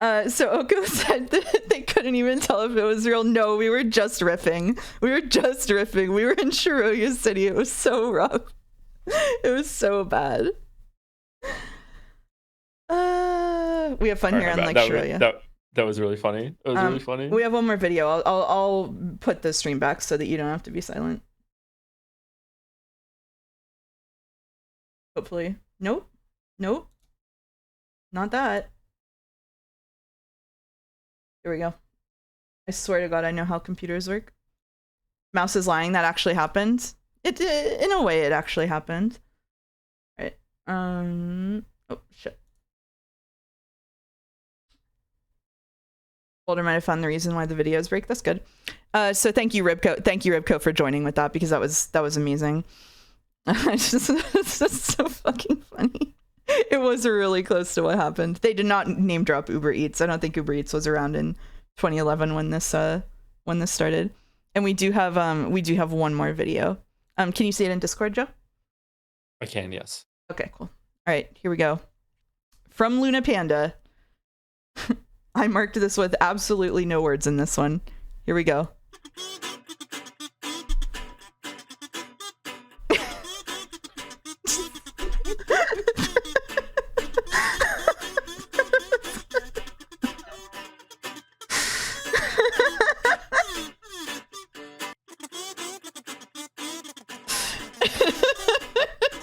A: So Oko said that they couldn't even tell if it was real. No, we were just riffing. We were in Shiroya City. It was so rough. It was so bad. We have fun here on like Shiroya.
B: That was really funny. It was really funny.
A: We have one more video. I'll put the stream back so that you don't have to be silent. Hopefully. Nope. Nope. Not that. Here we go. I swear to God, I know how computers work. Mouse is lying. That actually happened. In a way, it actually happened. All right. Oh shit. Boulder might have found the reason why the videos break. That's good. So thank you, Ribco. Thank you, Ribco, for joining with that, because that was amazing. It's just so fucking funny. It was really close to what happened. They did not name drop Uber Eats. I don't think Uber Eats was around in 2011 when this started. And we do have one more video. Can you see it in Discord, Joe?
B: I can, yes.
A: Okay, cool. All right, here we go. From Luna Panda. I marked this with absolutely no words in this one. Here we go.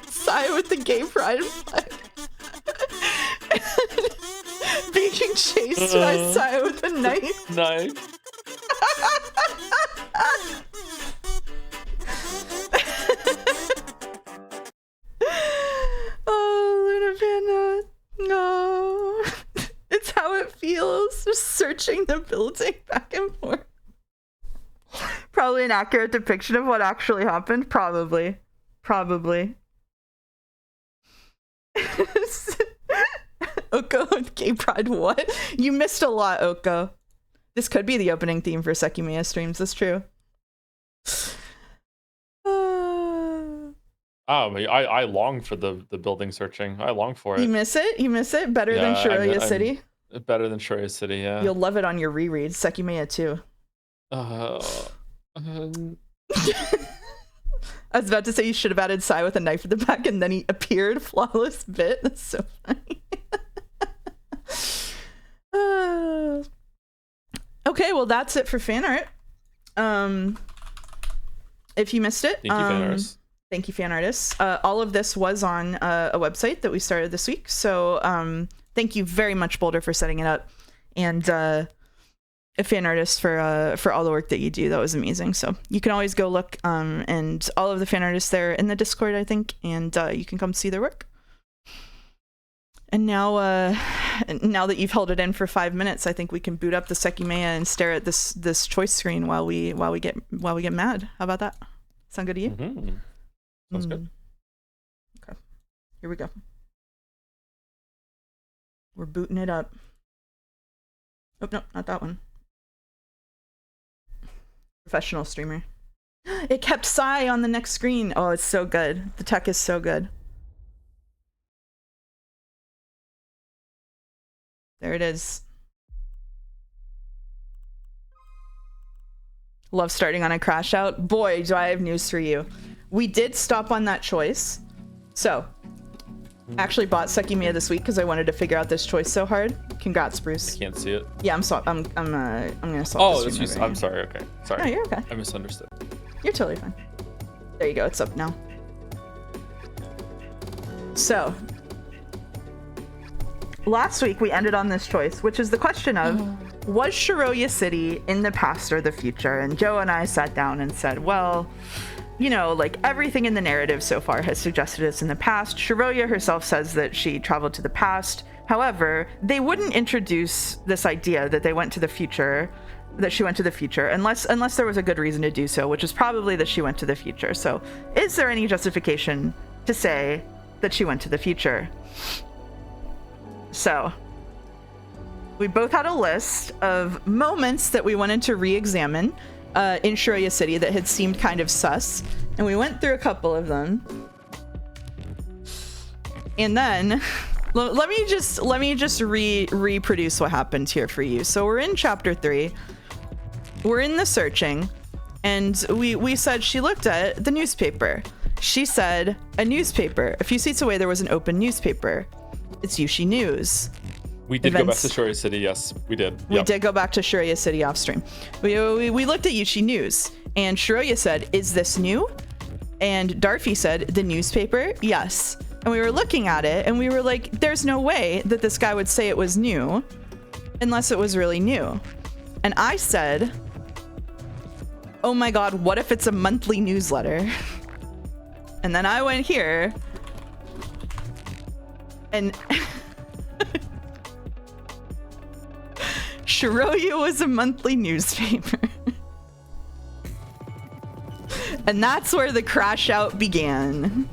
A: Sigh with the gay pride flag. Being chased by Sai with a knife.
B: Knife.
A: Oh, Luna Panda. No. It's how it feels. Just searching the building back and forth. Probably an accurate depiction of what actually happened. Probably. Oko with Gay Pride, what? You missed a lot, Oko. This could be the opening theme for Sekimeiya streams, that's true.
B: I long for the building searching. I long for it.
A: You miss it? You miss it? Better than Shiroya City?
B: Better than Shiroya City, yeah.
A: You'll love it on your reread. Sekimeiya 2. I was about to say you should have added Sai with a knife at the back and then he appeared. Flawless bit. That's so funny. Okay, well that's it for fan art. If you missed it,
B: thank you, fan artists.
A: Thank you, fan artists. All of this was on a website that we started this week. So thank you very much, Boulder, for setting it up, and fan artists for all the work that you do. That was amazing. So you can always go look, and all of the fan artists there in the Discord, I think, and you can come see their work. And now that you've held it in for 5 minutes, I think we can boot up the Sekimeiya and stare at this choice screen while we get mad. How about that? Sound good to you?
B: Mm-hmm. Sounds good.
A: Okay, here we go. We're booting it up. Oh no, not that one. Professional streamer. It kept Sai on the next screen. Oh, it's so good. The tech is so good. There it is. Love starting on a crash out. Boy, do I have news for you. We did stop on that choice. So, actually bought Sekimeiya this week because I wanted to figure out this choice so hard. Congrats, Bruce.
B: I can't see it.
A: Yeah, I'm gonna swap.
B: Oh, that's just, I'm sorry. Okay, sorry.
A: No, you're okay.
B: I misunderstood.
A: You're totally fine. There you go. It's up now. So, last week we ended on this choice, which is the question of, was Shiroya City in the past or the future? And Joe and I sat down and said, well, you know, like everything in the narrative so far has suggested it's in the past. Shiroya herself says that she traveled to the past. However, they wouldn't introduce this idea that they went to the future, that she went to the future, unless there was a good reason to do so, which is probably that she went to the future. So is there any justification to say that she went to the future? So we both had a list of moments that we wanted to re-examine in Shiroya City that had seemed kind of sus, and we went through a couple of them. And then let me just reproduce what happened here for you. So we're in chapter 3. We're in the searching, and we said she looked at the newspaper. She said a newspaper. A few seats away there was an open newspaper. It's Yushi News.
B: We did go back to Shiroya City, yes, we did. Yep.
A: We did go back to Shiroya City off stream. We looked at Yushi News, and Shiroya said, is this new? And Darfy said, the newspaper? Yes. And we were looking at it, and we were like, there's no way that this guy would say it was new unless it was really new. And I said, oh my god, what if it's a monthly newsletter? And then I went here, and Shiroya was a monthly newspaper. And that's where the crash out began.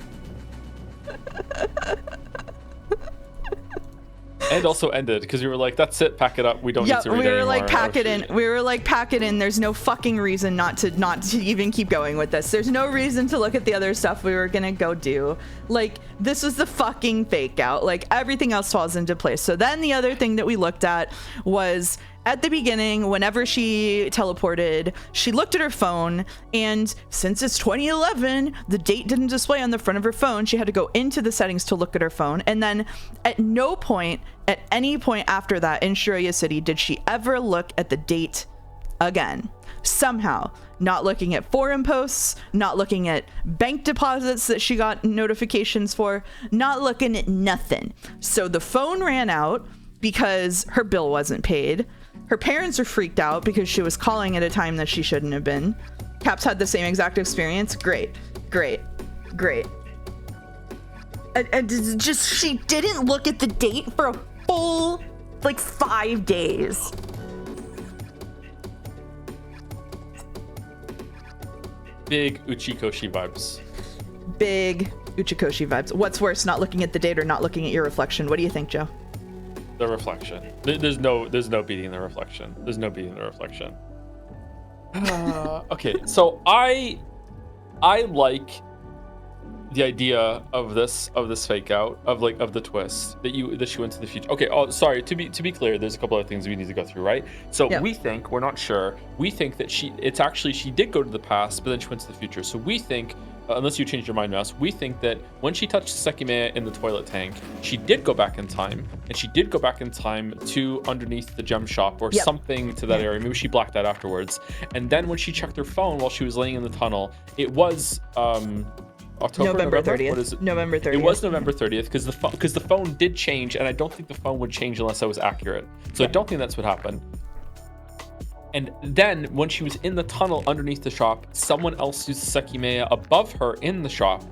B: And also ended because you were like, that's it, pack it up, we don't need to read
A: we were
B: anymore.
A: like, pack it in. We were like, pack it in. There's no fucking reason not to even keep going with this. There's no reason to look at the other stuff we were gonna go do. Like, this was the fucking fake out. Like, everything else falls into place. So then the other thing that we looked at was at the beginning, whenever she teleported, she looked at her phone, and since it's 2011, the date didn't display on the front of her phone. She had to go into the settings to look at her phone. And then at no point, at any point after that in Shiroya City, did she ever look at the date again. Somehow, not looking at forum posts, not looking at bank deposits that she got notifications for, not looking at nothing. So the phone ran out because her bill wasn't paid. Her parents are freaked out because she was calling at a time that she shouldn't have been. Caps had the same exact experience. Great. And just, she didn't look at the date for a full, like, 5 days.
B: big Uchikoshi vibes.
A: Big Uchikoshi vibes. What's worse, not looking at the date or not looking at your reflection? What do you think, Joe?
B: The reflection. There's no beating the reflection. There's no beating the reflection. Okay, so I like the idea of this fake out of the twist that she went to the future. Okay, oh sorry, to be clear, there's a couple other things we need to go through, right? So
A: yeah.
B: we're not sure, we think that she did go to the past, but then she went to the future. So we think, unless you changed your mind, Mouse, we think that when she touched Sekimeiya in the toilet tank, she did go back in time, and she did go back in time to underneath the gem shop or something to that area. Maybe she blacked that afterwards. And then when she checked her phone while she was laying in the tunnel, it was November
A: 30th.
B: What is it?
A: November 30th.
B: It was November 30th because the phone did change, and I don't think the phone would change unless I was accurate. So I don't think that's what happened. And then when she was in the tunnel underneath the shop, someone else used Sekimeiya above her in the shop,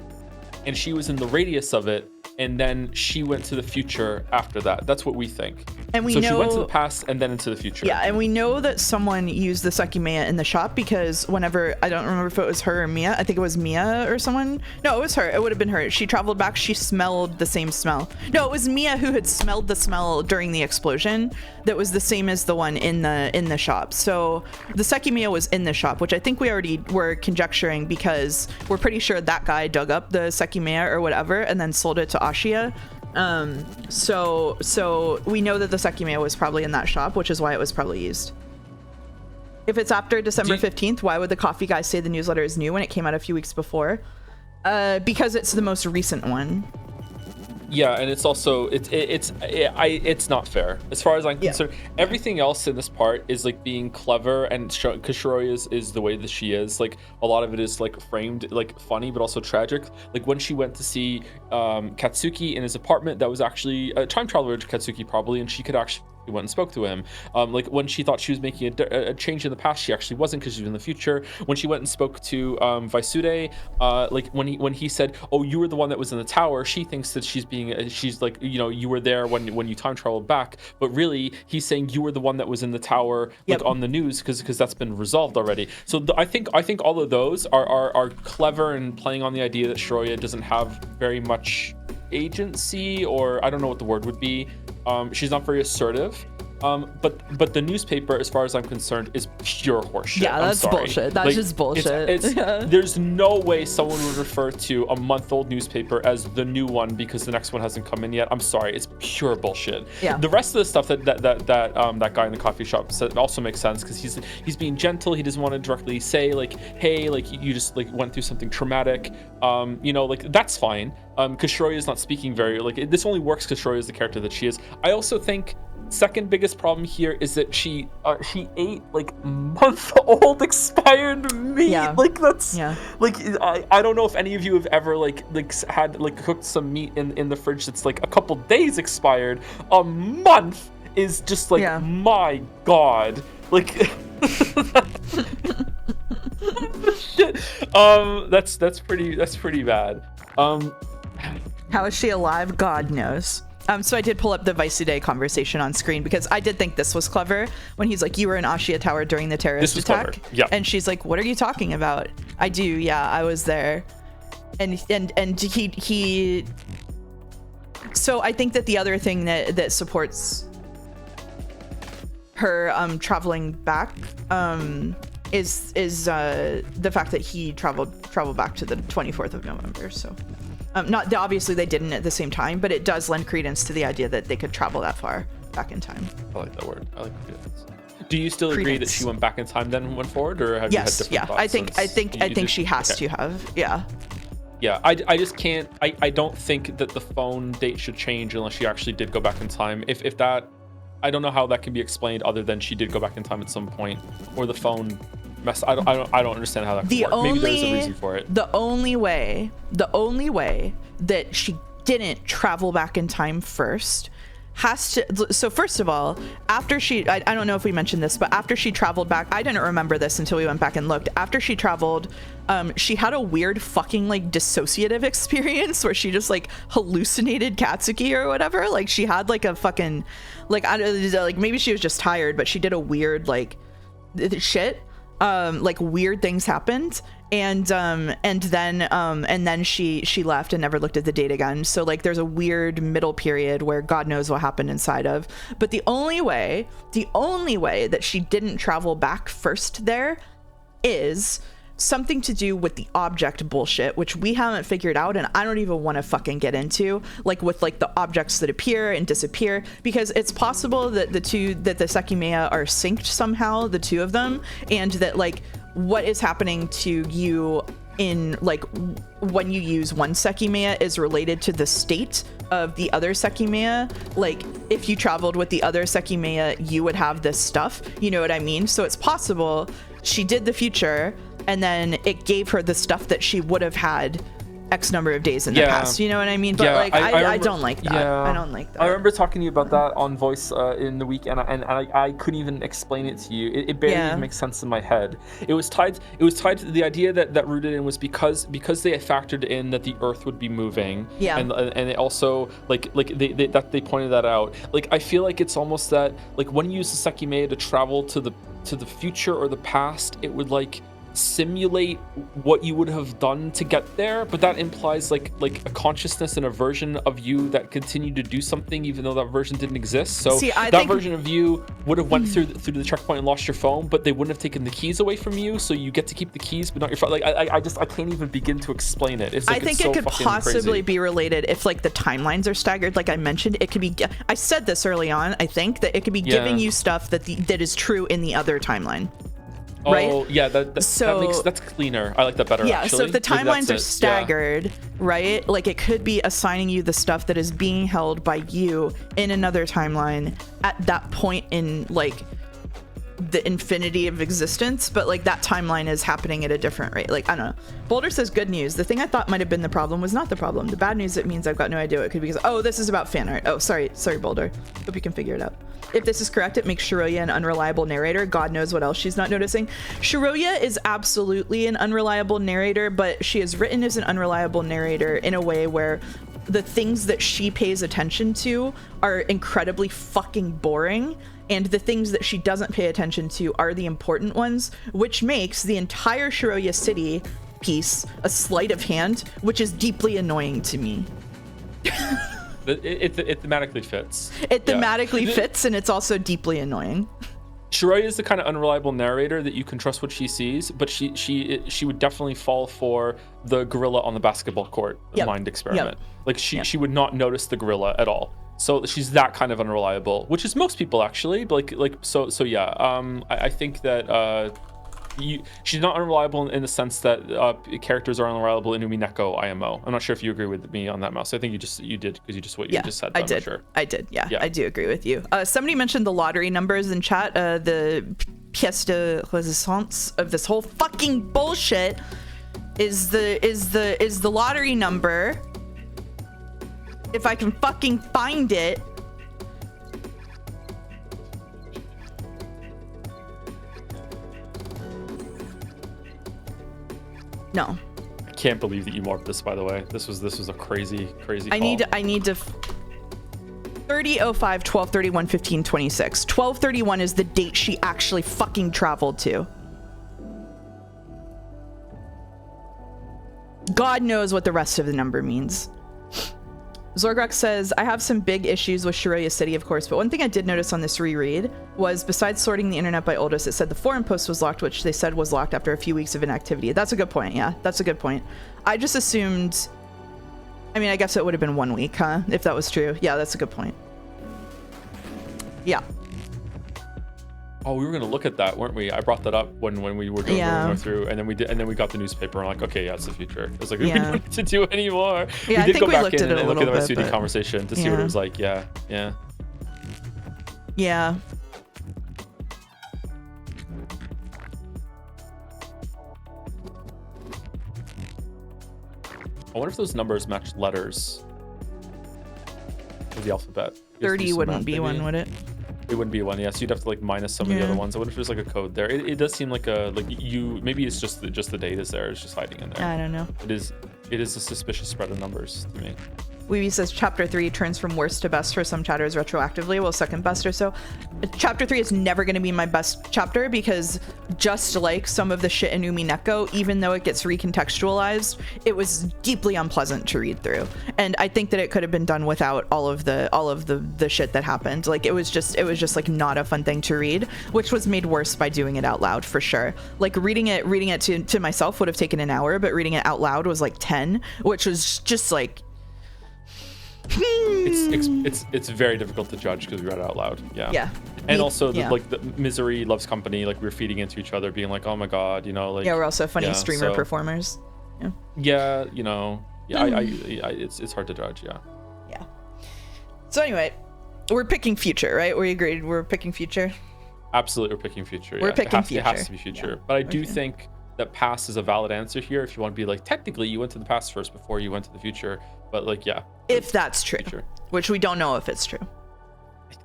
B: and she was in the radius of it, and then she went to the future after that. That's what we think.
A: And we
B: so
A: know,
B: she went to the past and then into the future.
A: Yeah, and we know that someone used the Sekimeiya in the shop because whenever, I don't remember if it was her or Mia, I think it was Mia or someone. No, it was her. It would have been her. She traveled back. She smelled the same smell. No, it was Mia who had smelled the smell during the explosion that was the same as the one in the shop. So the Sekimeiya was in the shop, which I think we already were conjecturing because we're pretty sure that guy dug up the Sekimeiya or whatever and then sold it to Ashia. So we know that the Sekimeiya was probably in that shop, which is why it was probably used. If it's after December 15th, why would the coffee guy say the newsletter is new when it came out a few weeks before? Because it's the most recent one.
B: Yeah, and it's also it's not fair as far as I'm concerned. Everything else in this part is like being clever, and because Shiroya is the way that she is. Like a lot of it is like framed like funny, but also tragic. Like when she went to see Katsuki in his apartment, that was actually a time traveler to Katsuki probably, and she could actually went and spoke to him. Like when she thought she was making a change in the past, she actually wasn't because she was in the future. When she went and spoke to Vaisude, like when he said, "Oh, you were the one that was in the tower," she thinks that she's like, you know, you were there when you time traveled back, but really he's saying you were the one that was in the tower, like on the news, because that's been resolved already. So I think all of those are clever and playing on the idea that Shiroya doesn't have very much agency, or I don't know what the word would be. She's not very assertive. But the newspaper, as far as I'm concerned, is pure horseshit.
A: Yeah, that's bullshit. That's just bullshit.
B: There's no way someone would refer to a month-old newspaper as the new one because the next one hasn't come in yet. I'm sorry, it's pure bullshit. Yeah. The rest of the stuff that guy in the coffee shop said also makes sense because he's being gentle. He doesn't want to directly say like, hey, like you just like went through something traumatic. You know, like that's fine. Because Shiroya is not speaking very like this only works because Shiroya is the character that she is. I also think second biggest problem here is that she ate like month-old expired meat. Yeah. Like that's like I don't know if any of you have ever like had like cooked some meat in the fridge that's like a couple days expired. A month is just like my god. Like shit. That's pretty bad.
A: How is she alive? God knows. So I did pull up the Vaisude conversation on screen because I did think this was clever when he's like, you were in Ashia Tower during the terrorist attack.
B: Clever. Yeah.
A: And she's like, what are you talking about? I do. Yeah, I was there. And he so I think that the other thing that supports her traveling back is the fact that he traveled back to the 24th of November. So not obviously they didn't at the same time, but it does lend credence to the idea that they could travel that far back in time.
B: I like that word. I like credence. Do you still agree that she went back in time then went forward, or have you had different thoughts?
A: I think she has to have.
B: Yeah, I just can't. I don't think that the phone date should change unless she actually did go back in time. If that, I don't know how that can be explained other than she did go back in time at some point, or the phone mess. I don't understand how that could work. Maybe there's a reason for it.
A: The only way that she didn't travel back in time first has to. So first of all, after she, I don't know if we mentioned this, but after she traveled back, I didn't remember this until we went back and looked. After she traveled, she had a weird fucking like dissociative experience where she just like hallucinated Katsuki or whatever. Like she had like a fucking like like maybe she was just tired, but she did a weird like shit. Like weird things happened, and then she left and never looked at the date again. So like there's a weird middle period where God knows what happened inside of. But the only way that she didn't travel back first there is something to do with the object bullshit, which we haven't figured out, and I don't even want to fucking get into, like with like the objects that appear and disappear, because it's possible that the Sekimeiya are synced somehow, the two of them, and that like what is happening to you in like when you use one Sekimeiya is related to the state of the other Sekimeiya. Like if you traveled with the other Sekimeiya, you would have this stuff, you know what I mean? So it's possible she did the future and then it gave her the stuff that she would have had X number of days in the past, you know what I mean? But like I don't like that. I don't like that.
C: I remember talking to you about that on voice in the week, and I couldn't even explain it to you. It barely even makes sense in my head. It was tied to the idea that rooted in was because they had factored in that the Earth would be moving, and it also like they pointed that out. Like I feel like it's almost that like when you use the Sekimeiya to travel to the future or the past, it would like simulate what you would have done to get there, but that implies like a consciousness and a version of you that continued to do something even though that version didn't exist. So that version of you would have went through the checkpoint and lost your phone, but they wouldn't have taken the keys away from you, so you get to keep the keys but not your phone. Like I can't even begin to explain it. It's like,
A: I think it could possibly be related if like the timelines are staggered. Like I mentioned, it could be, I said this early on, I think that it could be giving you stuff that is true in the other timeline. Right?
C: Oh yeah, that's cleaner. I like that better.
A: Yeah,
C: actually.
A: so if the timelines are staggered, right? Like it could be assigning you the stuff that is being held by you in another timeline at that point in like the infinity of existence, but like that timeline is happening at a different rate. Like I don't know. Boulder says good news. The thing I thought might have been the problem was not the problem. The bad news, it means I've got no idea what it could be, because oh, this is about fan art. Oh, sorry Boulder. Hope you can figure it out. If this is correct, it makes Shiroya an unreliable narrator. God knows what else she's not noticing. Shiroya is absolutely an unreliable narrator, but she is written as an unreliable narrator in a way where the things that she pays attention to are incredibly fucking boring, and the things that she doesn't pay attention to are the important ones, which makes the entire Shiroya City piece a sleight of hand, which is deeply annoying to me.
C: It thematically fits.
A: It thematically fits, and it's also deeply annoying.
C: Shiroya is the kind of unreliable narrator that you can trust what she sees, but she would definitely fall for the gorilla on the basketball court mind experiment. Like she would not notice the gorilla at all. So she's that kind of unreliable, which is most people actually. But so yeah. I think that she's not unreliable in the sense that characters are unreliable in Umineko IMO. I'm not sure if you agree with me on that, Mouse. I think you did because you just you just said that.
A: I did.
C: Sure.
A: I did. Yeah, I do agree with you. Somebody mentioned the lottery numbers in chat. The pièce de résistance of this whole fucking bullshit is the lottery number. If I can fucking find it. No.
C: I can't believe that you marked this, by the way. This was a crazy call.
A: I need to 30:05 12:31 15:26. 12:31 is the date she actually fucking traveled to. God knows what the rest of the number means. Zorgrok says, I have some big issues with Shiroya City, of course, but one thing I did notice on this reread was, besides sorting the internet by oldest, it said the forum post was locked, which they said was locked after a few weeks of inactivity. That's a good point. Yeah, that's a good point. I just assumed, I mean, I guess it would have been 1 week, huh? If that was true. Yeah, that's a good point. Yeah.
B: Oh, we were gonna look at that, weren't we? I brought that up when we were going through, and then we did, and then we got the newspaper. And I'm like, okay, yeah, it's the future. It's like we don't need to do anymore.
A: Yeah,
B: we did
A: I think
B: go
A: we
B: back
A: looked
B: in
A: at it
B: and
A: a
B: look at
A: little
B: the
A: bit,
B: SUD conversation to see what it was like. Yeah.
A: Yeah.
B: I wonder if those numbers match letters of the alphabet.
A: 30 wouldn't be one, would it?
B: It wouldn't be one, yeah. So you'd have to like minus some of the other ones. I wonder if there's like a code there. It does seem like maybe it's just the date is there. It's just hiding in there.
A: I don't know.
B: It is a suspicious spread of numbers to me.
A: Weeby says chapter 3 turns from worst to best for some chatters retroactively. Well, second best or so. Chapter 3 is never going to be my best chapter because just like some of the shit in Umineko, even though it gets recontextualized, it was deeply unpleasant to read through. And I think that it could have been done without all of the shit that happened. Like it was just like not a fun thing to read, which was made worse by doing it out loud for sure. Like reading it to myself would have taken an hour, but reading it out loud was like 10, which was just like
B: it's very difficult to judge because we read it out loud. Yeah. And also like the misery loves company, like we're feeding into each other, being like, oh my god, you know, like
A: we're also funny streamer performers.
B: You know, it's hard to judge. Yeah.
A: So anyway, we're picking future, right? We agreed we're picking future.
B: Absolutely, we're picking future.
A: We're picking future.
B: It has to be future. But I do think that past is a valid answer here if you want to be like, technically you went to the past first before you went to the future, but like
A: if that's true, which we don't know if it's true.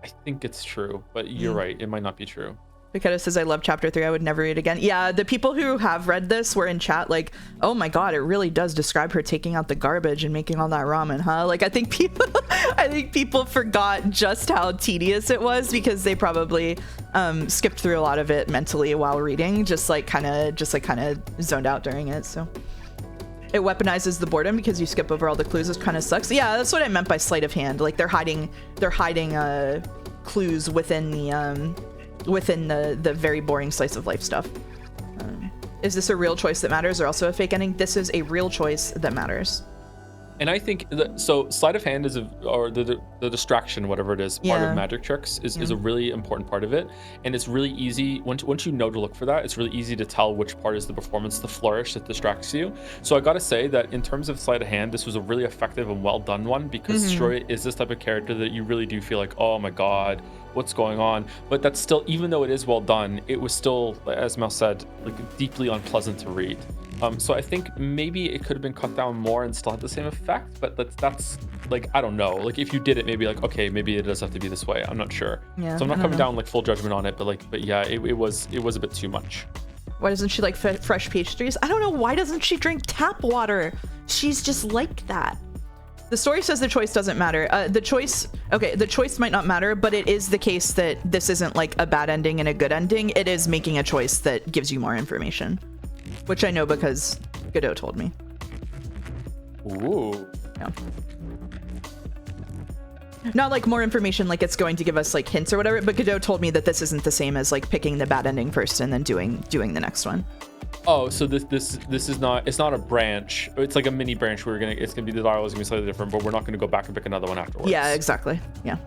B: I think it's true, but you're right, it might not be true.
A: Picado says, I love chapter 3, I would never read again. Yeah, the people who have read this were in chat like, oh my god, it really does describe her taking out the garbage and making all that ramen, huh? Like I think people forgot just how tedious it was because they probably skipped through a lot of it mentally while reading, just kind of zoned out during it. So it weaponizes the boredom because you skip over all the clues. It kind of sucks. Yeah, that's what I meant by sleight of hand. Like they're hiding clues within the very boring slice of life stuff. Is this a real choice that matters or also a fake ending? This is a real choice that matters.
B: And I think so sleight of hand is the distraction, whatever it is, part of magic tricks is a really important part of it. And it's really easy once you know to look for that, it's really easy to tell which part is the performance, the flourish that distracts you. So I gotta say that in terms of sleight of hand, this was a really effective and well done one because Shiroya is this type of character that you really do feel like, oh my god, what's going on? But that's still, even though it is well done, it was still, as Mel said, like deeply unpleasant to read. So I think maybe it could have been cut down more and still had the same effect, but that's like, I don't know. Like if you did it, maybe like, okay, maybe it does have to be this way. I'm not sure.
A: Yeah,
B: so I'm not coming down like full judgment on it, but yeah, it was a bit too much.
A: Why doesn't she like fresh peach trees? I don't know. Why doesn't she drink tap water? She's just like that. The story says the choice doesn't matter. The choice might not matter, but it is the case that this isn't like a bad ending and a good ending. It is making a choice that gives you more information, which I know because Godot told me.
B: Ooh.
A: Yeah. Not like more information, like it's going to give us like hints or whatever, but Godot told me that this isn't the same as like picking the bad ending first and then doing the next one.
B: Oh, so this is not, it's not a branch. It's like a mini branch where it's gonna be, the dialogue is gonna be slightly different, but we're not gonna go back and pick another one afterwards.
A: Yeah, exactly. Yeah.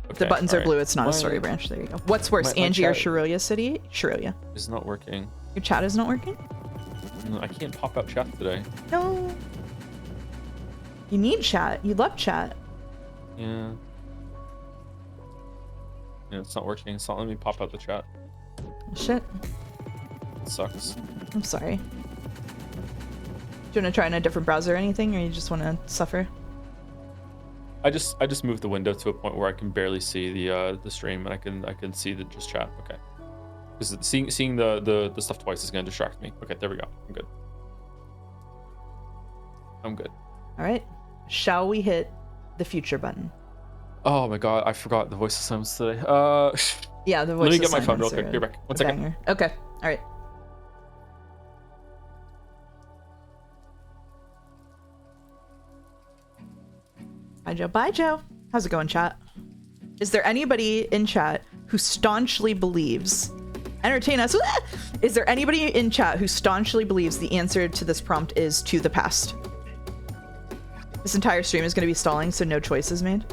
A: Okay, the buttons are blue. It's not a story branch. There you go. What's worse, Angie or Shiroya City? Shiroya.
B: It's not working.
A: Your chat is not working?
B: No, I can't pop out chat today.
A: No. You need chat. You love chat.
B: Yeah. Yeah, it's not working. It's not letting me pop out the chat.
A: Shit.
B: It sucks.
A: I'm sorry. Do you want to try in a different browser or anything, or you just want to suffer?
B: I just moved the window to a point where I can barely see the stream, and I can see the just chat. Okay. Because seeing the stuff twice is going to distract me. Okay, there we go. I'm good.
A: All right. Shall we hit the future button?
B: Oh my god, I forgot the voice assignments today.
A: Yeah, the voice.
B: Let me get my phone real quick. Be back. 1 second.
A: Banger. Okay. All right. Bye, Joe. Bye, Joe. How's it going, chat? Is there anybody in chat who staunchly believes... Entertain us. Is there anybody in chat who staunchly believes the answer to this prompt is to the past? This entire stream is going to be stalling, so no choice is made.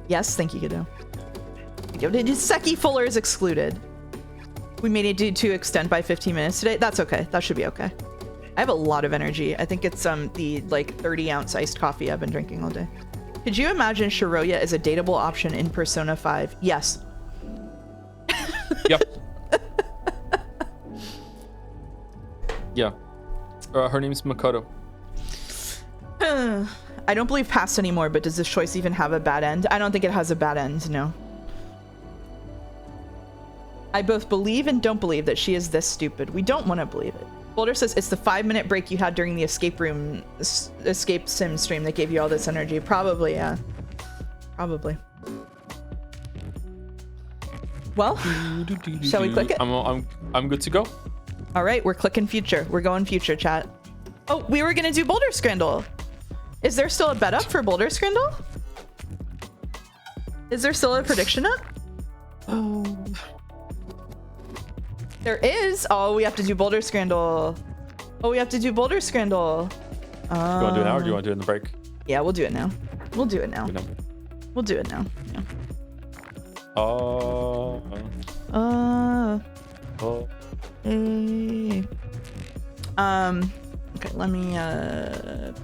A: Yes, thank you, Godot. Seki Fuller is excluded. We may need to extend by 15 minutes today. That's okay. That should be okay. I have a lot of energy. I think it's the like 30-ounce iced coffee I've been drinking all day. Could you imagine Shiroya as a dateable option in Persona 5? Yes.
B: Yep. Yeah. Her name's Makoto.
A: I don't believe past anymore, but does this choice even have a bad end? I don't think it has a bad end, no. I both believe and don't believe that she is this stupid. We don't want to believe it. Boulder says it's the 5-minute break you had during the escape sim stream that gave you all this energy. Probably, yeah. Probably. Well, shall we click it?
C: I'm good to go.
A: All right, we're clicking future. We're going future, chat. Oh, we were gonna do Boulder Scrandle. Is there still a bet up for Boulder Scrandle? Is there still a prediction up? There is. Oh, we have to do Boulder Scrandle. Oh, we have to do Boulder Scrandle.
C: Do you want to do it now, or do you want to do it in the break?
A: Yeah, we'll do it now. We'll do it now. We'll do it now. Yeah.
C: Oh.
A: Hey. Okay, let me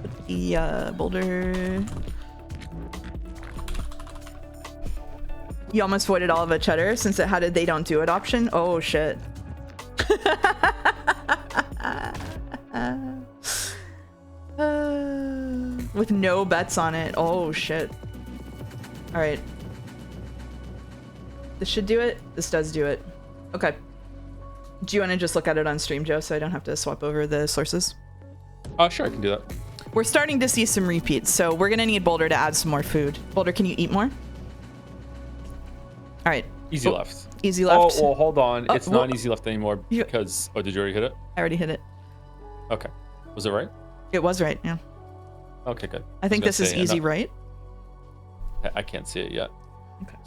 A: put the Boulder. You almost voided all of a cheddar since it had a they don't do it option. Oh shit. With no bets on it. Oh shit. All right. This should do it. This does do it. Okay. Do you want to just look at it on stream, Joe, so I don't have to swap over the sources?
C: Sure, I can do that.
A: We're starting to see some repeats, so we're gonna need Boulder to add some more food. Boulder, can you eat more? All right.
C: Easy left.
A: Easy left.
C: Oh, well, hold on. It's not easy left anymore because... Oh, did you already hit it?
A: I already hit it.
C: Okay. Was it right?
A: It was right, yeah.
C: Okay, good.
A: I think this is easy, right?
C: I can't see it yet.
A: Okay.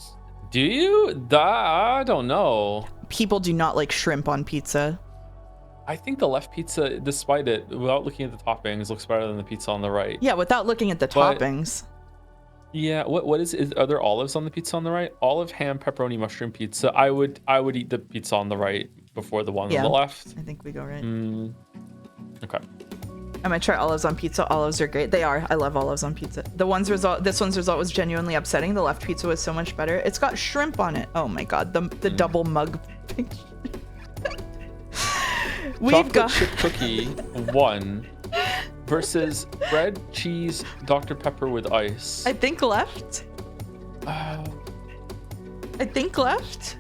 C: Do you? I don't know.
A: People do not like shrimp on pizza.
C: I think the left pizza, despite it, without looking at the toppings, looks better than the pizza on the right.
A: Yeah, without looking at the toppings.
C: Yeah, what is are there olives on the pizza on the right? Olive, ham, pepperoni, mushroom pizza. I would eat the pizza on the right before the one on the left.
A: I think we go right.
C: Okay.
A: I might try olives on pizza. Olives are great. They are. I love olives on pizza. This one's result was genuinely upsetting. The left pizza was so much better. It's got shrimp on it. Oh my god, the double mug. We've got
C: chip cookie 1 versus bread, cheese, Dr. Pepper with ice.
A: I think left. I think left.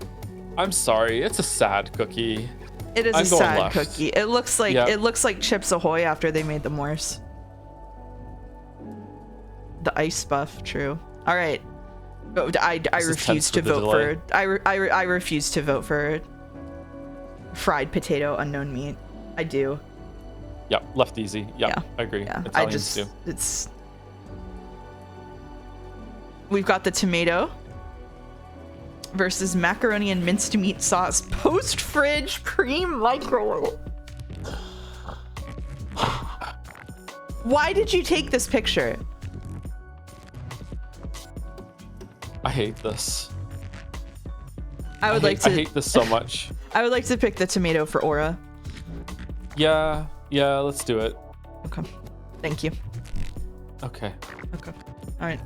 C: I'm sorry, it's a sad cookie.
A: It is a sad cookie. It looks like Chips Ahoy after they made them worse. The ice buff, true. All right. I refuse to vote for. I refuse to vote for fried potato unknown meat. I do.
C: Yeah, left easy. Yeah, I agree.
A: Yeah,
C: Italians
A: We've got the tomato versus macaroni and minced meat sauce post fridge pre-microwave. Why did you take this picture?
C: I hate this.
A: I
C: hate this so much.
A: I would like to pick the tomato for aura.
C: Yeah, let's do it.
A: Okay. Thank you.
C: Okay.
A: All right.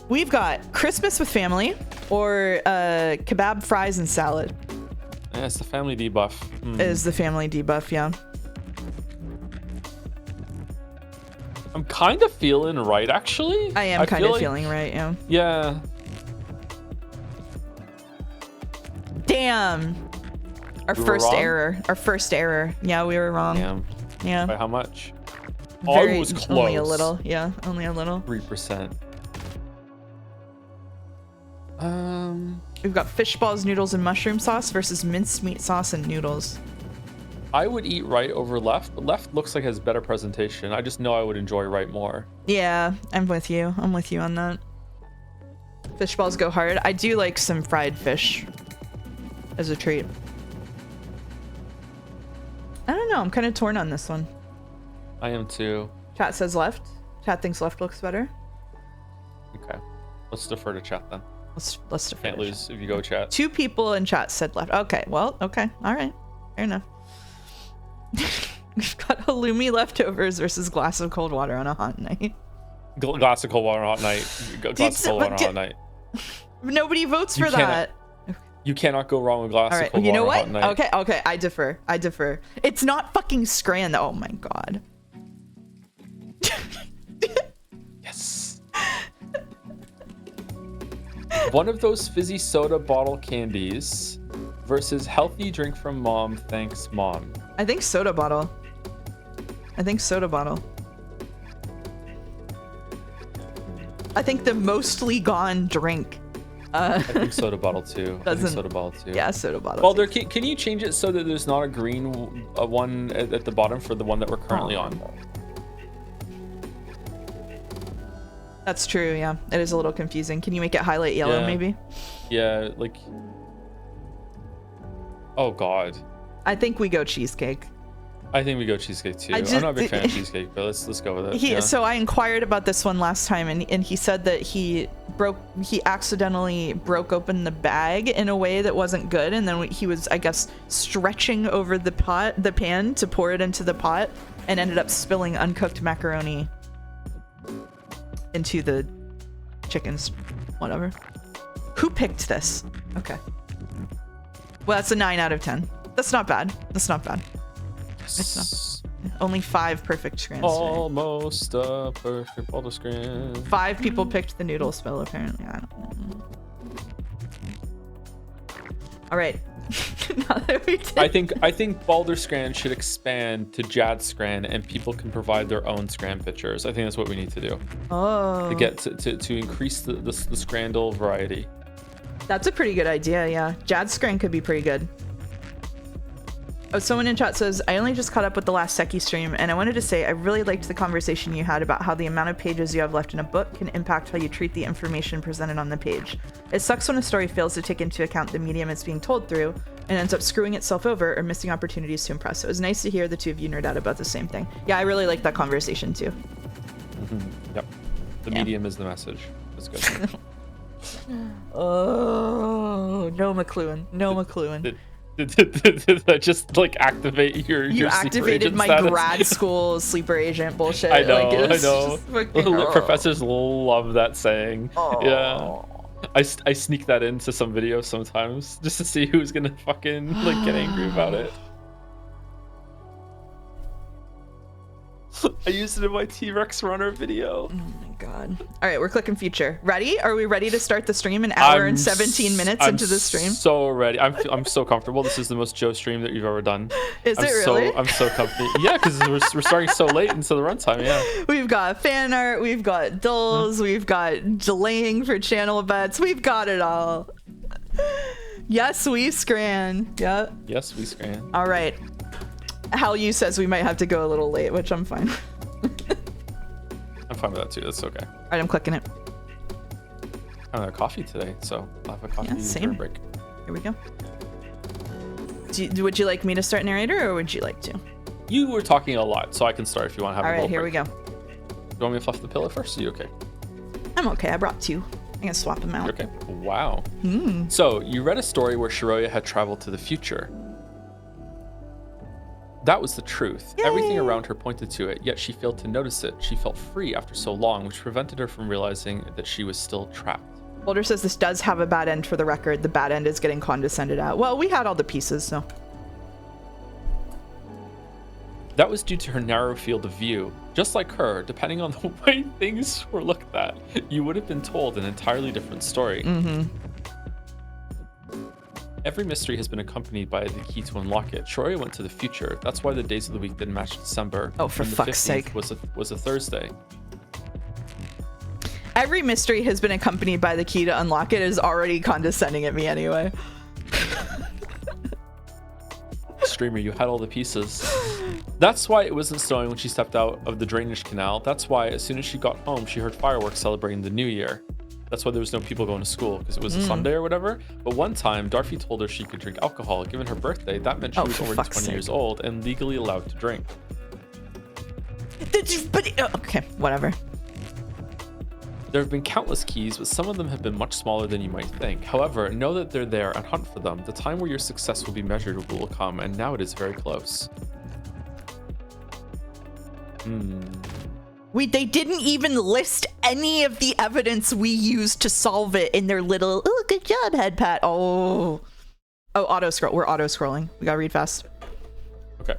A: We've got Christmas with family or kebab, fries, and salad.
C: Yeah, it's the family debuff.
A: It is the family debuff, yeah.
C: I'm kind of feeling right, actually.
A: I am kind of feeling right, yeah.
C: Yeah.
A: Damn. Our first error. Yeah, we were wrong.
C: Damn.
A: Yeah.
C: By how much?
A: Very,
C: it was close.
A: Only a little. Yeah, only a little.
C: 3%.
A: We've got fish balls, noodles, and mushroom sauce versus minced meat sauce and noodles.
C: I would eat right over left, but left looks like it has better presentation. I just know I would enjoy right more.
A: Yeah, I'm with you. I'm with you on that. Fish balls go hard. I do like some fried fish as a treat. I don't know. I'm kind of torn on this one.
C: I am too.
A: Chat says left. Chat thinks left looks better.
C: Okay. Let's defer to chat then.
A: Let's defer.
C: Can't lose if you go chat.
A: 2 people in chat said left. Okay. Well, okay. All right. Fair enough. We've got halloumi leftovers versus glass of cold water on a hot night.
C: Glass of cold water on a hot night. Glass of cold water on a hot night.
A: Nobody votes for that.
C: You cannot go wrong with glass of cold water on a hot night.
A: Okay. I defer. It's not fucking Scran. Oh my god.
C: Yes. One of those fizzy soda bottle candies versus healthy drink from mom. Thanks, mom.
A: I think soda bottle. I think soda bottle. I think the mostly gone drink.
B: I think soda bottle too. I think soda bottle too.
A: Yeah, soda bottle.
B: Well, can you change it so that there's not a green one at the bottom for the one that we're currently on?
A: That's true, yeah. It is a little confusing. Can you make it highlight yellow, maybe?
B: Yeah, like... Oh, God.
A: I think we go cheesecake.
B: I think we go cheesecake, too. I'm not a big fan of cheesecake, but let's go with it.
A: So I inquired about this one last time, and he said that he accidentally broke open the bag in a way that wasn't good, and then he was, I guess, stretching over the pan to pour it into the pot, and ended up spilling uncooked macaroni into the chickens, whatever. Who picked this? Okay. Well, that's a 9 out of 10. That's not bad. That's not bad. It's not. Only 5 perfect scrans.
B: Almost a perfect Boulder scran.
A: 5 people picked the noodle spell, apparently. I don't know. All right. Now that we did.
B: I think Baldur Scran should expand to Jad Scran, and people can provide their own Scran pictures. I think that's what we need to do.
A: Oh.
B: To get to increase the Scrandle variety.
A: That's a pretty good idea, yeah. Jad Scran could be pretty good. Oh, someone in chat says, I only just caught up with the last Seki stream, and I wanted to say I really liked the conversation you had about how the amount of pages you have left in a book can impact how you treat the information presented on the page. It sucks when a story fails to take into account the medium it's being told through and ends up screwing itself over or missing opportunities to impress. So it was nice to hear the two of you nerd out about the same thing. Yeah, I really liked that conversation too.
B: Yep. The medium is the message. That's good.
A: Oh, no McLuhan. No McLuhan.
B: Did I just like activate your
A: You activated my
B: status?
A: grad school sleeper agent bullshit.
B: I know,
A: like,
B: I know. Professors love that saying.
A: Oh.
B: Yeah. I sneak that into some videos sometimes just to see who's gonna fucking like get angry about it. I used it in my T-Rex runner video.
A: Oh my god. All right, we're clicking future. Ready? Are we ready to start the stream? An hour and 17 minutes into the stream?
B: I'm so ready. I'm so comfortable. This is the most Joe stream that you've ever done.
A: Is it really?
B: I'm so comfy. Yeah, because we're starting so late into the runtime. Yeah.
A: We've got fan art. We've got dulls. We've got delaying for channel bets. We've got it all. Yes, we scran. Yeah.
B: Yes, we scran.
A: All right. Hal Yu says we might have to go a little late, which I'm fine.
B: I'm fine with that too. That's okay.
A: All right, I'm clicking it.
B: I don't have coffee today, so I'll have a coffee
A: same.
B: break.
A: Here we go. Would you like me to start narrator, or would you like to?
B: You were talking a lot, so I can start if you want to have a little break.
A: All right, here we go.
B: You want me to fluff the pillow first? Are you okay?
A: I'm okay. I brought 2. I can swap them out.
B: You're okay. Wow. So you read a story where Shiroya had traveled to the future. That was the truth.
A: Yay.
B: Everything around her pointed to it, yet she failed to notice it. She felt free after so long, which prevented her from realizing that she was still trapped.
A: Boulder says this does have a bad end for the record. The bad end is getting condescended at. Well, we had all the pieces, so.
B: That was due to her narrow field of view. Just like her, depending on the way things were looked at, you would have been told an entirely different story. Every mystery has been accompanied by the key to unlock it. Shiroya went to the future. That's why the days of the week didn't match December.
A: Oh, for fuck's sake.
B: Was a Thursday.
A: Every mystery has been accompanied by the key to unlock it is already condescending at me anyway.
B: Streamer, you had all the pieces. That's why it wasn't snowing when she stepped out of the drainage canal. That's why as soon as she got home, she heard fireworks celebrating the new year. That's why there was no people going to school, because it was a Sunday or whatever. But one time, Darfy told her she could drink alcohol. Given her birthday, that meant she was over 20 years old and legally allowed to drink.
A: But, okay, whatever.
B: There have been countless keys, but some of them have been much smaller than you might think. However, know that they're there and hunt for them. The time where your success will be measured will come, and now it is very close.
A: They didn't even list any of the evidence we used to solve it in their little, oh, good job, head pat. Oh, auto scroll. We're auto scrolling. We gotta read fast.
B: Okay.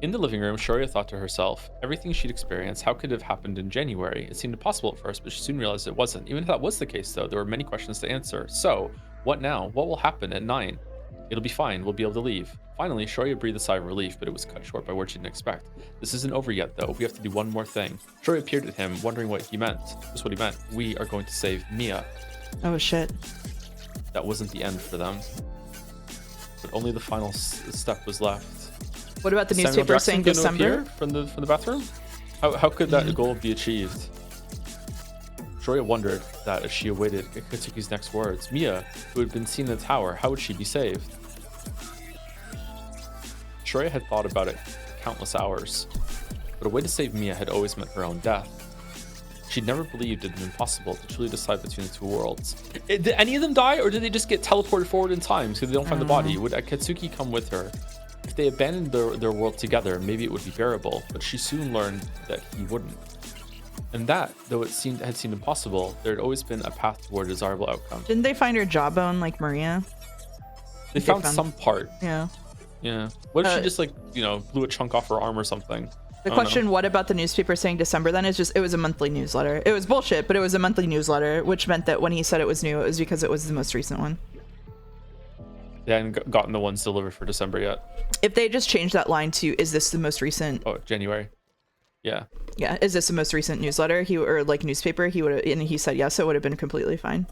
B: In the living room, Shiroya thought to herself, everything she'd experienced, how could it have happened in January? It seemed impossible at first, but she soon realized it wasn't. Even if that was the case, though, there were many questions to answer. So, what now? What will happen at 9? It'll be fine. We'll be able to leave.
C: Finally, Shoya breathed a sigh of relief, but it was cut short by what she didn't expect. This isn't over yet, though. We have to do one more thing. Shoya peered at him, wondering what he meant. Just what he meant. We are going to save Mia.
A: Oh, shit.
C: That wasn't the end for them. But only the final step was left.
A: What about the
C: Samuel
A: newspaper
C: Jackson
A: saying
C: gonna
A: December?
C: appear from the bathroom? How could that goal be achieved? Shoya wondered that as she awaited Katsuki's next words. Mia, who had been seen in the tower, how would she be saved? Shoya had thought about it countless hours, but a way to save Mia had always meant her own death. She'd never believed it had been possible to truly decide between the two worlds. Did any of them die, or did they just get teleported forward in time so they don't find the body? Would Katsuki come with her? If they abandoned their world together, maybe it would be bearable, but she soon learned that he wouldn't. And that, though it had seemed impossible, there had always been a path toward a desirable outcome.
A: Didn't they find her jawbone like Maria?
C: They found some part.
A: Yeah.
C: Yeah. What if she just blew a chunk off her arm or something?
A: The question, what about the newspaper saying December then, is just, it was a monthly newsletter. It was bullshit, but it was a monthly newsletter, which meant that when he said it was new, it was because it was the most recent one.
C: They hadn't gotten the ones delivered for December yet.
A: If they just changed that line to, is this the most recent?
C: Oh, January. Yeah.
A: Yeah. Is this the most recent newsletter? Newspaper? He would have, and he said yes, it would have been completely fine,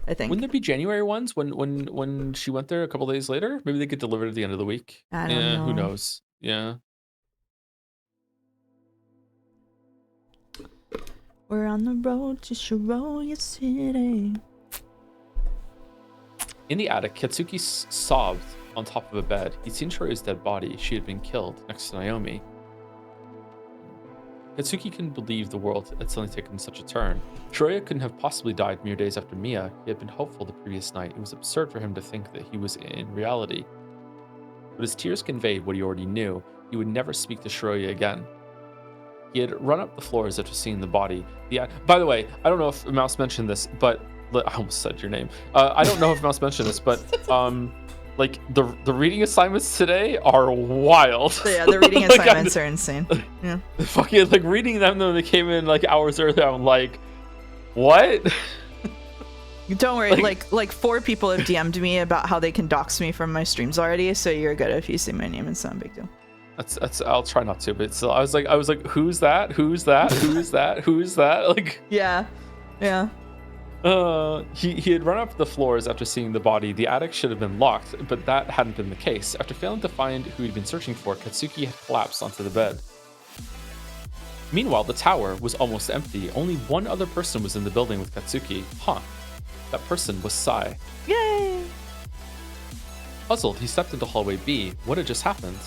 A: I think.
C: Wouldn't there be January ones when she went there a couple days later? Maybe they get delivered at the end of the week.
A: I don't know.
C: Who knows? Yeah.
A: We're on the road to Shiroya City.
C: In the attic, Katsuki sobbed on top of a bed. He'd seen Shirai's dead body. She had been killed next to Naomi. Katsuki couldn't believe the world had suddenly taken such a turn. Shiraya couldn't have possibly died mere days after Mia. He had been hopeful the previous night. It was absurd for him to think that he was in reality. But his tears conveyed what he already knew. He would never speak to Shiraya again. He had run up the floors after seeing the body. By the way, I don't know if Mouse mentioned this, but I almost said your name. I don't know if Mouse mentioned this, but like the reading assignments today are wild.
A: Yeah, the reading assignments are insane. Yeah.
C: Fucking like reading them when they came in like hours earlier. I'm like, what?
A: Don't worry, like 4 people have DM'd me about how they can dox me from my streams already, so you're good if you see my name. It's not a big deal.
C: That's I'll try not to, but still, I was like, who's that? Who's that? Who's that? Who's that? Like,
A: yeah.
C: He had run up the floors after seeing the body. The attic should have been locked, but that hadn't been the case. After failing to find who he'd been searching for, Katsuki had collapsed onto the bed. Meanwhile, the tower was almost empty. Only one other person was in the building with Katsuki. That person was Sai.
A: Yay!
C: Puzzled, he stepped into hallway B. What had just happened?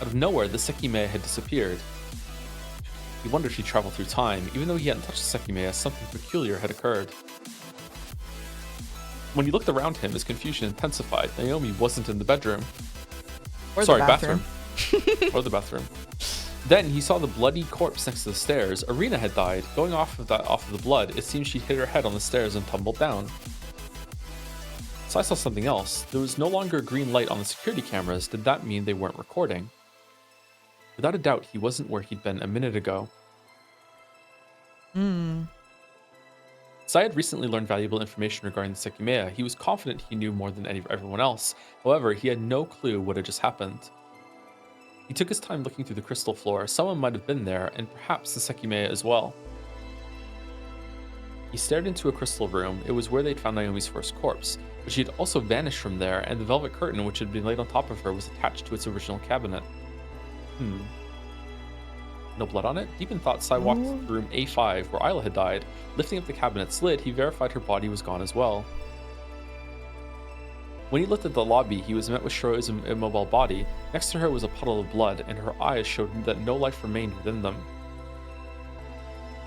C: Out of nowhere, the Sekimeiya had disappeared. He wondered if she traveled through time. Even though he hadn't touched the Sekimeiya, something peculiar had occurred. When he looked around him, his confusion intensified. Naomi wasn't in the bedroom. Bathroom. Or the bathroom. Then he saw the bloody corpse next to the stairs. Arena had died. Going off of the blood, it seemed she'd hit her head on the stairs and tumbled down. So I saw something else. There was no longer a green light on the security cameras. Did that mean they weren't recording? Without a doubt, he wasn't where he'd been a minute ago. Sai had recently learned valuable information regarding the Sekimeiya. He was confident he knew more than everyone else. However, he had no clue what had just happened. He took his time looking through the crystal floor. Someone might have been there, and perhaps the Sekimeiya as well. He stared into a crystal room. It was where they'd found Naomi's first corpse, but she had also vanished from there, and the velvet curtain which had been laid on top of her was attached to its original cabinet. No blood on it? Deep in thought, Sai walked to room A5, where Isla had died. Lifting up the cabinet's lid, he verified her body was gone as well. When he looked at the lobby, he was met with Shirai's immobile body. Next to her was a puddle of blood, and her eyes showed that no life remained within them.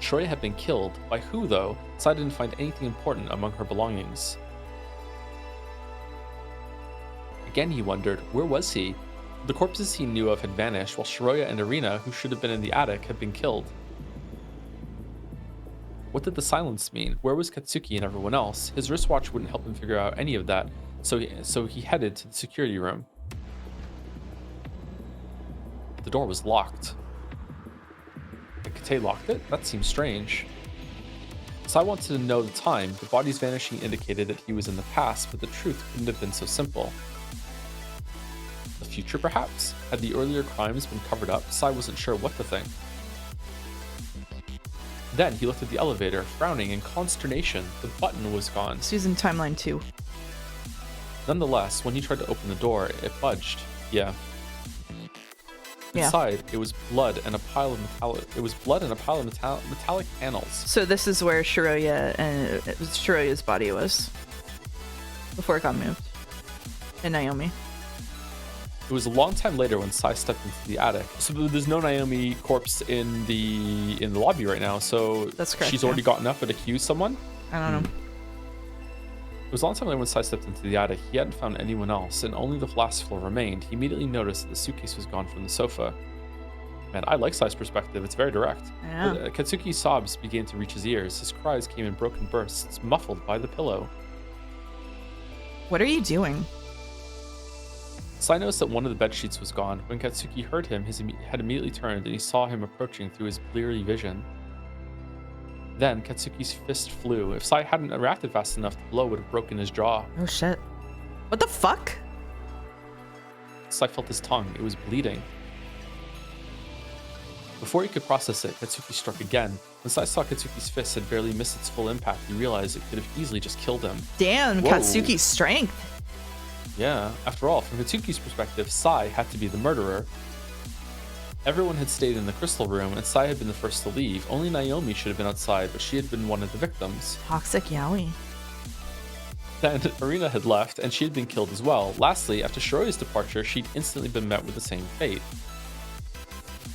C: Shiraya had been killed. By who, though? Sai didn't find anything important among her belongings. Again, he wondered, where was he? The corpses he knew of had vanished, while Shiraya and Arena, who should have been in the attic, had been killed. What did the silence mean? Where was Katsuki and everyone else? His wristwatch wouldn't help him figure out any of that, so he headed to the security room. The door was locked. Had Kate locked it? That seems strange. Sai wanted to know the time. The body's vanishing indicated that he was in the past, but the truth couldn't have been so simple. future, perhaps? Had the earlier crimes been covered up? Sai wasn't sure what to think. Then he looked at the elevator, frowning in consternation. The button was gone.
A: Susan timeline 2.
C: Nonetheless, when he tried to open the door, it budged. Yeah. Inside, it was blood and a pile of metallic panels.
A: So this is where Shiroya and it was Shiroya's body was before it got moved. And Naomi.
C: It was a long time later when Sai stepped into the attic. So there's no Naomi corpse in the lobby right now. So
A: that's correct.
C: She's already gotten up and accused someone.
A: I don't know.
C: It was a long time later when Sai stepped into the attic. He hadn't found anyone else, and only the last floor remained. He immediately noticed that the suitcase was gone from the sofa. Man, I like Sai's perspective. It's very direct.
A: Yeah.
C: Katsuki's sobs began to reach his ears. His cries came in broken bursts, muffled by the pillow.
A: What are you doing?
C: Sai noticed that one of the bed sheets was gone. When Katsuki heard him, his head immediately turned, and he saw him approaching through his bleary vision. Then Katsuki's fist flew. If Sai hadn't reacted fast enough, the blow would have broken his jaw.
A: Oh shit. What the fuck?
C: Sai felt his tongue. It was bleeding. Before he could process it, Katsuki struck again. When Sai saw Katsuki's fist had barely missed its full impact, he realized it could have easily just killed him.
A: Damn,
C: Whoa.
A: Katsuki's strength.
C: Yeah, after all, from Katsuki's perspective, Sai had to be the murderer. Everyone had stayed in the crystal room, and Sai had been the first to leave. Only Naomi should have been outside, but she had been one of the victims.
A: Toxic yaoi.
C: Then Arina had left, and she had been killed as well. Lastly, after Shiroya's departure, she'd instantly been met with the same fate.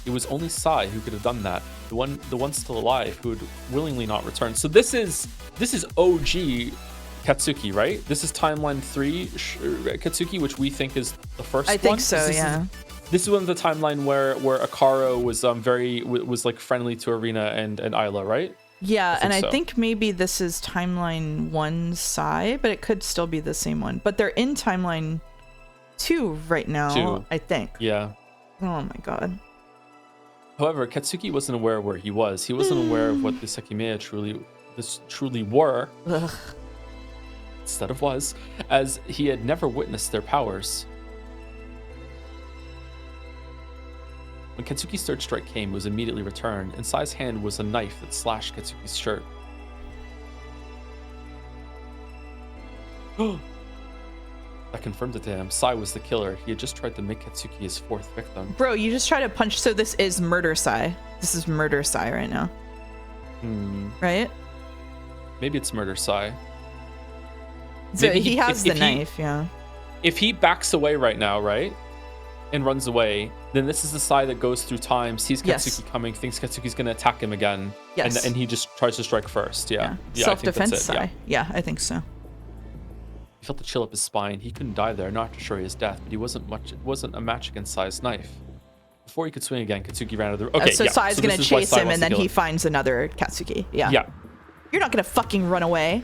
C: It was only Sai who could have done that. The one still alive who would willingly not return. So this is OG Katsuki, right? This is timeline 3 Katsuki, which we think is the first one.
A: I think so, yeah.
C: This is one of the timeline where Akaro was like friendly to Arina and Isla, right?
A: Yeah, I think maybe this is timeline 1 Sai, but it could still be the same one. But they're in timeline 2 right now, I think.
C: Yeah.
A: Oh my god.
C: However, Katsuki wasn't aware of where he was. He wasn't aware of what the Sekimeiya truly were.
A: Ugh.
C: Instead of was, as he had never witnessed their powers. When Katsuki's third strike came, it was immediately returned. In Sai's hand was a knife that slashed Katsuki's shirt. That confirmed it to him. Sai was the killer. He had just tried to make Katsuki his fourth victim.
A: Bro, you just try to punch. So this is murder Sai. This is murder Sai right now. Right?
C: Maybe it's murder Sai.
A: So he has the knife, yeah.
C: If he backs away right now, right? And runs away, then this is the Sai that goes through time, sees Katsuki coming, thinks Katsuki's going to attack him again.
A: Yes.
C: And he just tries to strike first. Yeah.
A: Self-defense Sai. Yeah, I think so.
C: He felt the chill up his spine. He couldn't die there, not to Shiroya's death, but he wasn't a match against Sai's knife. Before he could swing again, Katsuki ran out of the room. Okay,
A: so Sai's going to chase him, and then he finds another Katsuki. Yeah.
C: Yeah.
A: You're not going to fucking run away.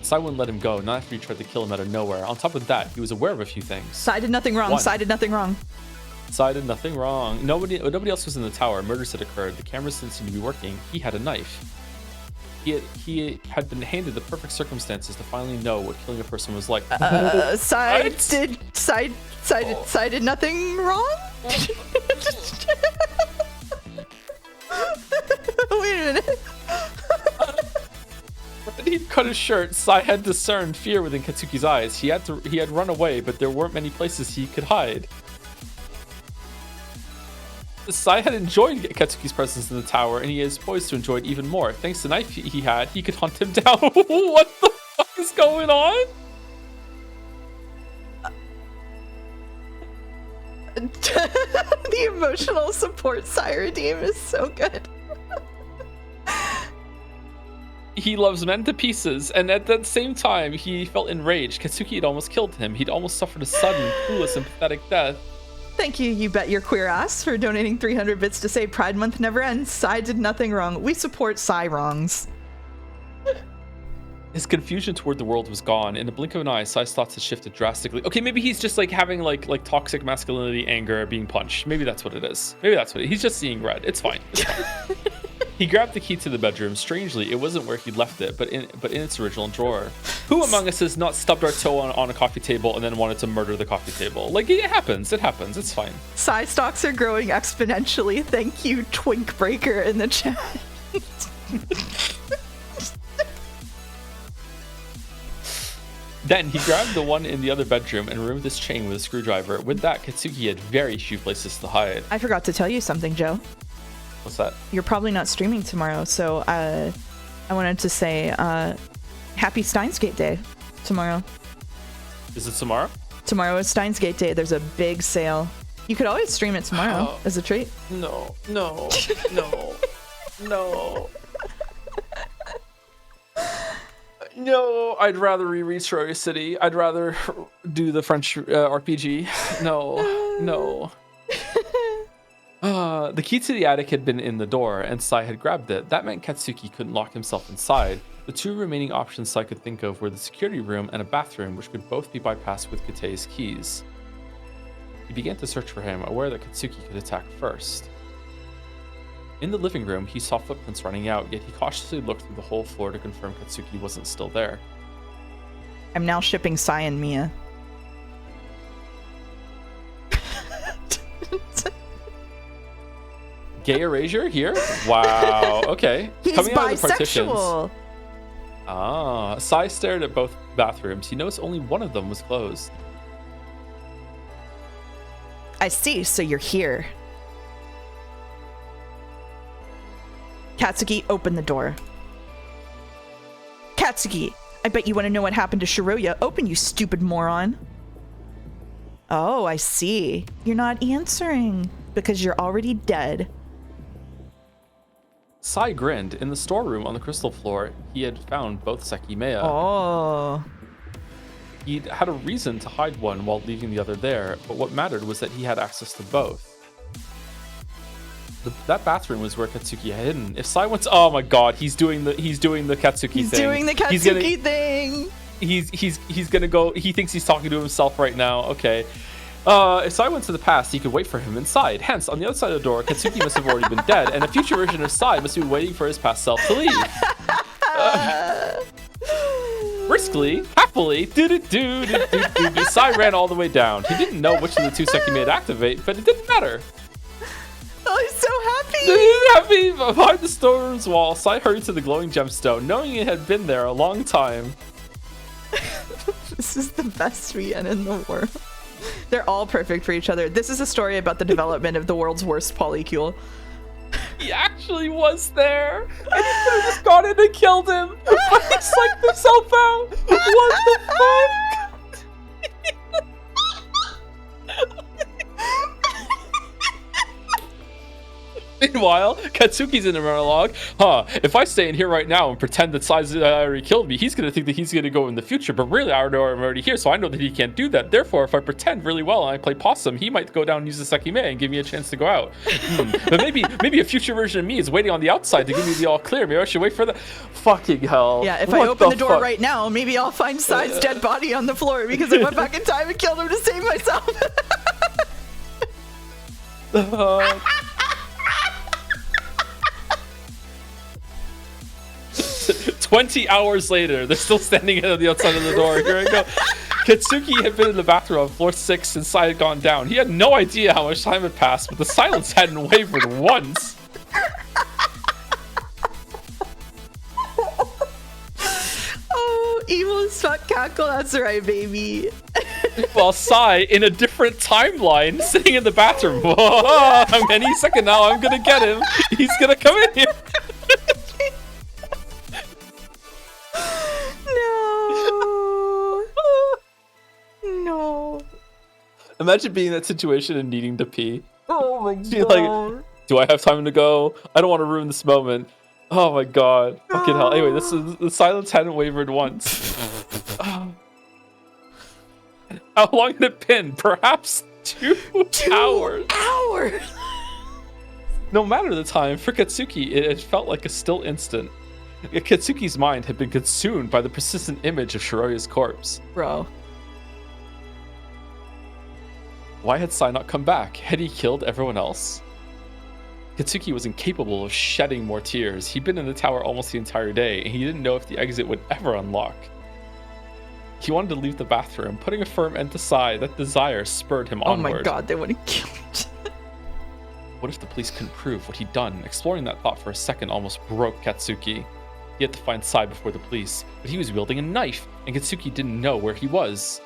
C: Sai wouldn't let him go, not after he tried to kill him out of nowhere. On top of that, he was aware of a few things.
A: Sai did nothing wrong. Sai did nothing wrong.
C: Sai did nothing wrong. Nobody else was in the tower. Murders had occurred. The cameras didn't seem to be working. He had a knife. He had been handed the perfect circumstances to finally know what killing a person was like.
A: Sai did nothing wrong? Wait a minute.
C: When he cut his shirt, Sai had discerned fear within Katsuki's eyes. He had run away, but there weren't many places he could hide. Sai had enjoyed Katsuki's presence in the tower, and he is poised to enjoy it even more. Thanks to the knife he had, he could hunt him down. What the fuck is going on?
A: The emotional support Sai redeem is so good.
C: He loves men to pieces, and at that same time, he felt enraged. Katsuki had almost killed him. He'd almost suffered a sudden, clueless, and pathetic death.
A: Thank you, you bet your queer ass, for donating 300 bits to say Pride Month never ends. Sai did nothing wrong. We support Sai wrongs.
C: His confusion toward the world was gone. In the blink of an eye, Sai's thoughts had shifted drastically. Okay, maybe he's just like having like toxic masculinity, anger, being punched. Maybe that's what it is. Maybe that's what he's just seeing red. It's fine. It's fine.
B: He grabbed the key to the bedroom. Strangely, it wasn't where he'd left it, but in its original drawer. Who among us has not stubbed our toe on a coffee table and then wanted to murder the coffee table? Like, it happens. It happens. It's fine.
A: Psy stocks are growing exponentially. Thank you, Twink Breaker, in the chat.
B: Then he grabbed the one in the other bedroom and removed his chain with a screwdriver. With that, Katsuki had very few places to hide.
A: I forgot to tell you something, Joe.
B: What's that?
A: You're probably not streaming tomorrow, so I wanted to say happy Steins Gate Day tomorrow.
B: Is it tomorrow?
A: Tomorrow is Steins Gate Day. There's a big sale. You could always stream it tomorrow as a treat.
C: No, no, no, no. No, I'd rather reread Shiroya City. I'd rather do the French RPG. No. The key to the attic had been in the door, and Sai had grabbed it. That meant Katsuki couldn't lock himself inside. The two remaining options Sai could think of were the security room and a bathroom, which could both be bypassed with Kitei's keys. He began to search for him, aware that Katsuki could attack first. In the living room, he saw footprints running out, yet he cautiously looked through the whole floor to confirm Katsuki wasn't still there.
A: I'm now shipping Sai and Mia.
B: Gay erasure here? Wow, okay.
A: He's
B: Coming out of the
A: bisexual.
B: partitions. Sai stared at both bathrooms. He noticed only one of them was closed.
A: I see, so you're here. Katsuki, open the door. Katsuki, I bet you want to know what happened to Shiroya. Open, you stupid moron. Oh, I see. You're not answering because you're already dead.
B: Sai grinned. In the storeroom on the crystal floor, he had found both Sekimeiya.
A: Oh.
B: He'd had a reason to hide one while leaving the other there, but what mattered was that he had access to both. That bathroom was where Katsuki had hidden. If Sai went to, oh my god, he's doing the Katsuki thing.
A: He's doing the Katsuki thing.
B: He's gonna go. He thinks he's talking to himself right now. Okay. If Sai went to the past, he could wait for him inside. Hence, on the other side of the door, Katsuki must have already been dead, and a future version of Sai must be waiting for his past self to leave. Briskly, happily, Sai ran all the way down. He didn't know which of the two Sekimeiya to activate, but it didn't matter.
A: Oh, he's so happy!
B: Happy behind the storeroom's wall, Sai hurried to the glowing gemstone, knowing it had been there a long time.
A: This is the best VN in the world. They're all perfect for each other. This is a story about the development of the world's worst polycule.
B: He actually was there, and he could have just gone in and killed him, but he psyched himself out. What the fuck? Meanwhile, Katsuki's in a monologue. If I stay in here right now and pretend that Sai already killed me, he's going to think that he's going to go in the future. But really, I know I'm already here, so I know that he can't do that. Therefore, if I pretend really well and I play possum, he might go down and use the Sekimeiya and give me a chance to go out. But maybe a future version of me is waiting on the outside to give me the all clear. Maybe I should wait for the fucking hell.
A: Yeah, if I open the door right now, maybe I'll find Sai's dead body on the floor because I went back in time and killed him to save myself.
B: 20 hours later, they're still standing at the outside of the door. Here I go. Katsuki had been in the bathroom on floor 6 since Sai had gone down. He had no idea how much time had passed, but the silence hadn't wavered once.
A: Oh, evil as fuck cackle, that's right, baby.
B: While Sai, in a different timeline, sitting in the bathroom. Any second now, I'm gonna get him. He's gonna come in here.
A: No.
B: Imagine being in that situation and needing to pee.
A: Oh my god.
B: Like, do I have time to go? I don't want to ruin this moment. Oh my god. Fucking hell. Anyway, the silence hadn't wavered once. How long had it been? Perhaps 2 hours.
A: 2 hours.
B: No matter the time, for Katsuki, it felt like a still instant. Katsuki's mind had been consumed by the persistent image of Shiroya's corpse.
A: Bro.
B: Why had Sai not come back? Had he killed everyone else? Katsuki was incapable of shedding more tears. He'd been in the tower almost the entire day, and he didn't know if the exit would ever unlock. He wanted to leave the bathroom, putting a firm end to sigh. That desire spurred him onward.
A: Oh my god, they would have killed.
B: What if the police couldn't prove what he'd done? Exploring that thought for a second almost broke Katsuki. He had to find Sai before the police, but he was wielding a knife, and Katsuki didn't know where he was.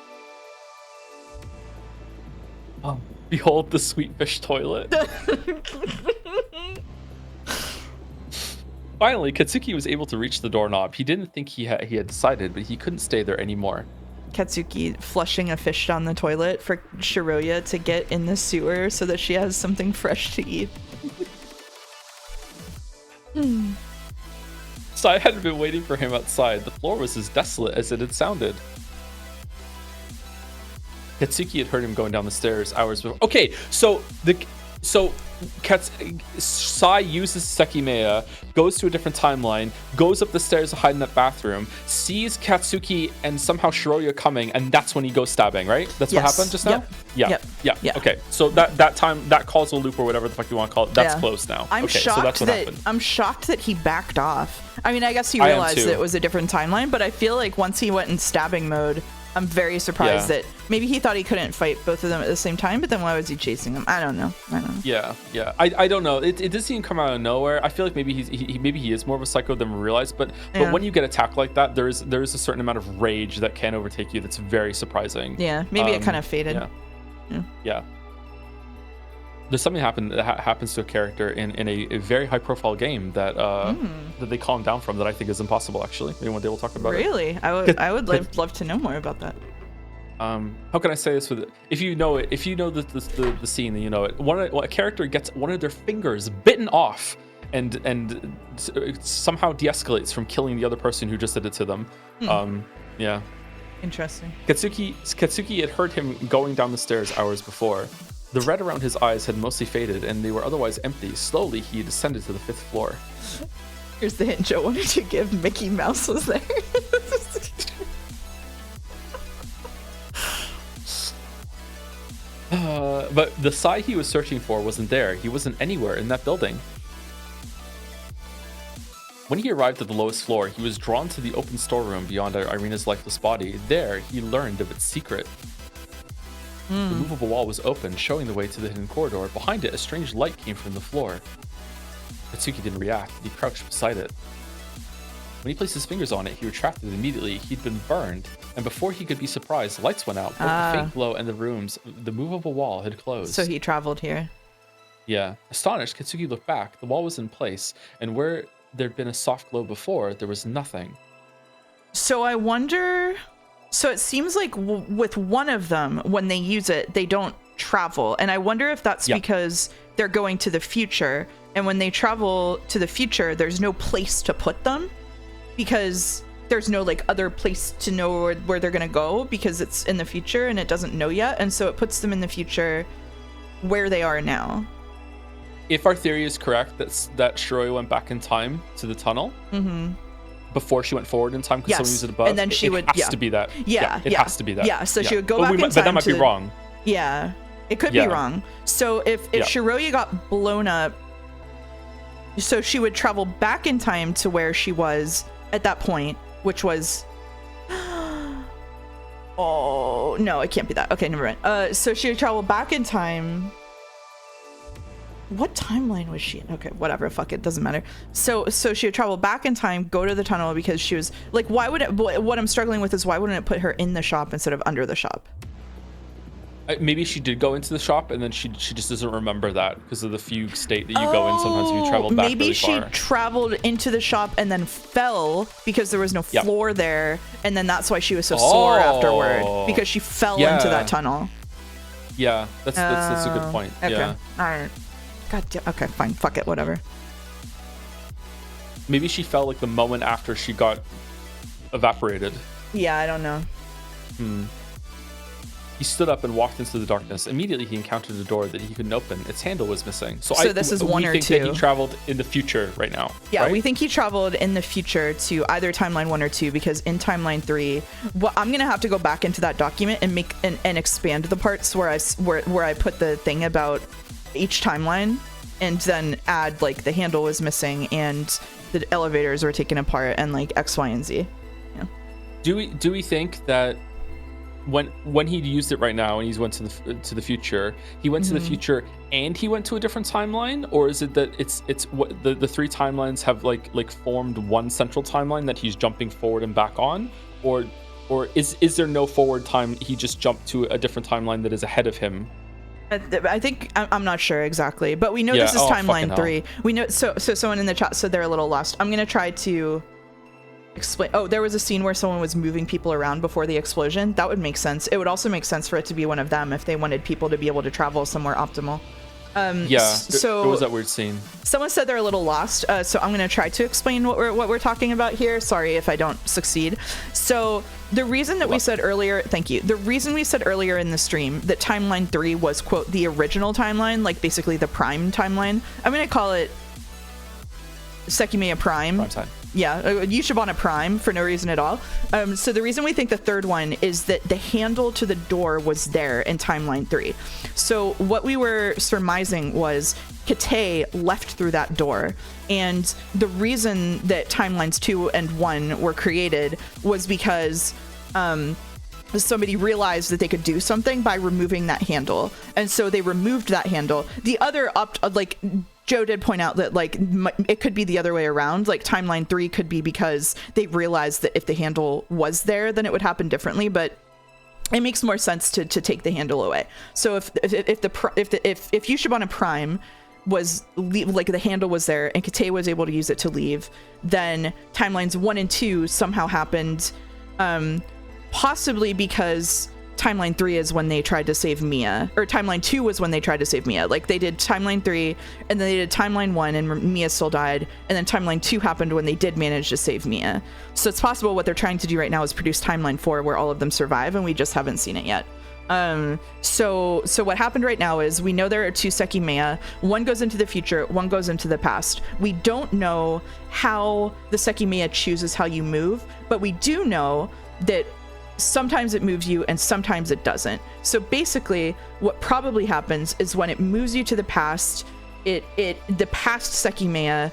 B: Oh, behold the sweet fish toilet. Finally, Katsuki was able to reach the doorknob. He didn't think he had decided, but he couldn't stay there anymore.
A: Katsuki flushing a fish down the toilet for Shiroya to get in the sewer so that she has something fresh to eat.
B: Sai had been waiting for him outside. The floor was as desolate as it had sounded. Katsuki had heard him going down the stairs hours before. Okay, so Sai uses Sekimeiya, goes to a different timeline, goes up the stairs to hide in that bathroom, sees Katsuki and somehow Shiroya coming, and that's when he goes stabbing, right? That's what happened just now?
A: Yep.
B: Yeah. Okay, so that time, that causal loop or whatever the fuck you want to call it, that's closed now.
A: I'm shocked that he backed off. I mean, I guess he realized that it was a different timeline, but I feel like once he went in stabbing mode, I'm very surprised that maybe he thought he couldn't fight both of them at the same time, but then why was he chasing them? I don't know.
B: Yeah. I don't know. It does seem to come out of nowhere. I feel like maybe he is more of a psycho than we realize, but when you get attacked like that, there is a certain amount of rage that can overtake you that's very surprising.
A: Yeah, maybe it kind of faded.
B: Yeah. There's something that happens to a character in a very high profile game that that they calm down from that I think is impossible, actually. Maybe one day we'll talk about it.
A: Really? I would love to know more about that.
B: How can I say this if you know the scene, then you know it. A character gets one of their fingers bitten off and somehow de-escalates from killing the other person who just did it to them. Yeah.
A: Interesting.
B: Katsuki had heard him going down the stairs hours before. The red around his eyes had mostly faded, and they were otherwise empty. Slowly, he descended to the 5th floor.
A: Here's the hint Joe wanted to give. Mickey Mouse was there.
B: But the Sai he was searching for wasn't there. He wasn't anywhere in that building. When he arrived at the lowest floor, he was drawn to the open storeroom beyond Irina's lifeless body. There, he learned of its secret. The movable wall was open, showing the way to the hidden corridor. Behind it, a strange light came from the floor. Katsuki didn't react. He crouched beside it. When he placed his fingers on it, he retracted immediately. He'd been burned, and before he could be surprised, lights went out. Both the faint glow and the movable wall had closed.
A: So he traveled here.
B: Yeah. Astonished, Katsuki looked back. The wall was in place, and where there'd been a soft glow before, there was nothing.
A: So I wonder... So it seems like with one of them, when they use it, they don't travel. And I wonder if that's because they're going to the future. And when they travel to the future, there's no place to put them because there's no like other place to know where they're going to go because it's in the future and it doesn't know yet. And so it puts them in the future where they are now.
B: If our theory is correct, that Shiroya went back in time to the tunnel. Before she went forward in time because someone used it above.
A: And then she
B: it has to be that. It has to be that.
A: Yeah, so she would go back in time.
B: But that might be wrong.
A: Yeah, it could be wrong. So if Shiroya got blown up, so she would travel back in time to where she was at that point, which was... Oh, no, it can't be that. Okay, never mind. So she would travel back in time... What timeline was she in? Okay, whatever, fuck it, doesn't matter. So she would travel back in time, go to the tunnel because she was like, why would it, what I'm struggling with is why wouldn't it put her in the shop instead of under the shop?
B: Maybe she did go into the shop and then she just doesn't remember that because of the fugue state that you go in sometimes if you travel back really far.
A: Maybe she traveled into the shop and then fell because there was no floor there, and then that's why she was so sore afterward because she fell into that tunnel.
B: Yeah, that's a good point.
A: Okay.
B: Yeah.
A: All right. God damn. Okay, fine. Fuck it. Whatever.
B: Maybe she fell like the moment after she got evaporated.
A: Yeah, I don't know.
B: He stood up and walked into the darkness. Immediately, he encountered a door that he couldn't open. Its handle was missing. So
A: this is one or two.
B: We think that he traveled in the future right now.
A: Yeah,
B: right?
A: We think he traveled in the future to either timeline 1 or 2 because in timeline 3, I'm gonna have to go back into that document and make and expand the parts where I put the thing about each timeline and then add like the handle was missing and the elevators were taken apart and like X, Y, and Z. Yeah.
C: Do we think that when he used it right now and he went to the future, he went to the future and he went to a different timeline, or is it that it's what the three timelines have like formed one central timeline that he's jumping forward and back on, or is there no forward time? He just jumped to a different timeline that is ahead of him.
A: I think I'm not sure exactly, but we know this is timeline 3. We know so someone in the chat said they're a little lost. I'm gonna try to explain. Oh, there was a scene where someone was moving people around before the explosion. That would make sense. It would also make sense for it to be one of them if they wanted people to be able to travel somewhere optimal.
C: So it was that weird scene.
A: Someone said they're a little lost, so I'm gonna try to explain what we're talking about here. Sorry if I don't succeed. So the reason that we said earlier, thank you. The reason we said earlier in the stream that timeline 3 was quote the original timeline, like basically the prime timeline. I'm gonna call it Sekimeiya Prime.
C: Prime time.
A: Yeah, Yushabana Prime for no reason at all. So the reason we think the third one is that the handle to the door was there in timeline 3. So what we were surmising was Kate left through that door, and the reason that timelines 2 and 1 were created was because somebody realized that they could do something by removing that handle, and so they removed that handle. The other like Joe did point out that like it could be the other way around. Like timeline 3 could be because they realized that if the handle was there, then it would happen differently. But it makes more sense to take the handle away. So if Yushabana Prime was like the handle was there and Kate was able to use it to leave, then timelines 1 and 2 somehow happened, possibly because timeline 3 is when they tried to save Mia, or timeline 2 was when they tried to save Mia. Like they did timeline 3 and then they did timeline 1 and Mia still died, and then timeline 2 happened when they did manage to save Mia. So it's possible what they're trying to do right now is produce timeline 4 where all of them survive, and we just haven't seen it yet. So what happened right now is we know there are 2 Sekimeiya. One goes into the future, one goes into the past. We don't know how the Sekimeiya chooses how you move, but we do know that sometimes it moves you and sometimes it doesn't. So basically what probably happens is when it moves you to the past, the past Sekimeiya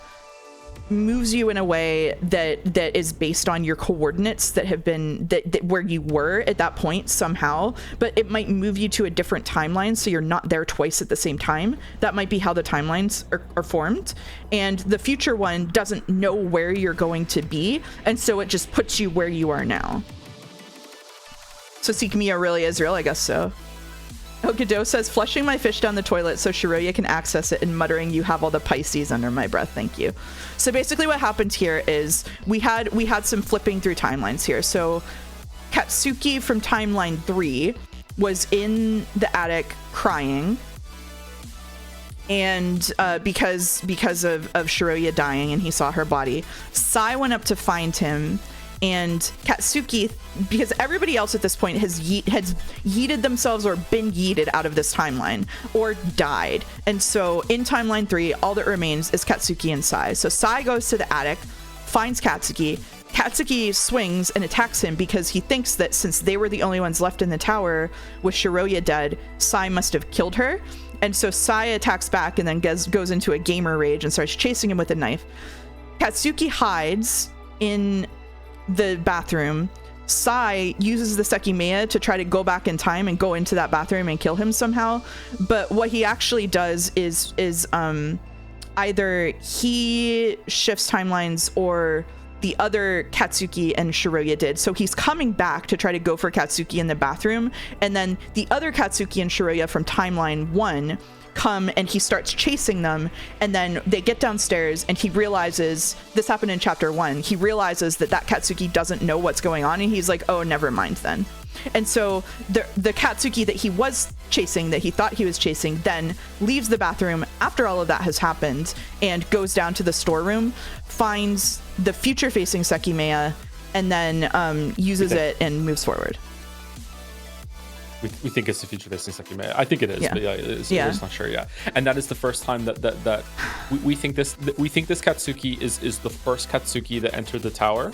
A: moves you in a way that is based on your coordinates that have been that where you were at that point somehow, but it might move you to a different timeline so you're not there twice at the same time. That might be how the timelines are formed, and the future one doesn't know where you're going to be, and so it just puts you where you are now. So Sekimeiya really is real? I guess so. Okado says, flushing my fish down the toilet so Shiroya can access it, and muttering, "You have all the Pisces," under my breath. Thank you. So basically what happened here is we had some flipping through timelines here. So Katsuki from timeline 3 was in the attic crying, and because of Shiroya dying and he saw her body, Sai went up to find him. And Katsuki, because everybody else at this point has yeeted themselves or been yeeted out of this timeline or died. And so in timeline 3, all that remains is Katsuki and Sai. So Sai goes to the attic, finds Katsuki. Katsuki swings and attacks him because he thinks that since they were the only ones left in the tower with Shiroya dead, Sai must have killed her. And so Sai attacks back and then goes into a gamer rage and starts chasing him with a knife. Katsuki hides in the bathroom. Sai uses the Sekimeiya to try to go back in time and go into that bathroom and kill him somehow. But what he actually does is either he shifts timelines or the other Katsuki and Shiroya did. So he's coming back to try to go for Katsuki in the bathroom, and then the other Katsuki and Shiroya from timeline 1 come and he starts chasing them, and then they get downstairs and he realizes, this happened in chapter 1, he realizes that Katsuki doesn't know what's going on, and he's like, oh, never mind then. And so the Katsuki that he was chasing, that he thought he was chasing, then leaves the bathroom after all of that has happened and goes down to the storeroom, finds the future facing Sekimeiya, and then uses it and moves forward.
C: We think it's the future facing Sekimeiya. I think it is, but we're just not sure yet. And that is the first time that we think this Katsuki is the first Katsuki that entered the tower.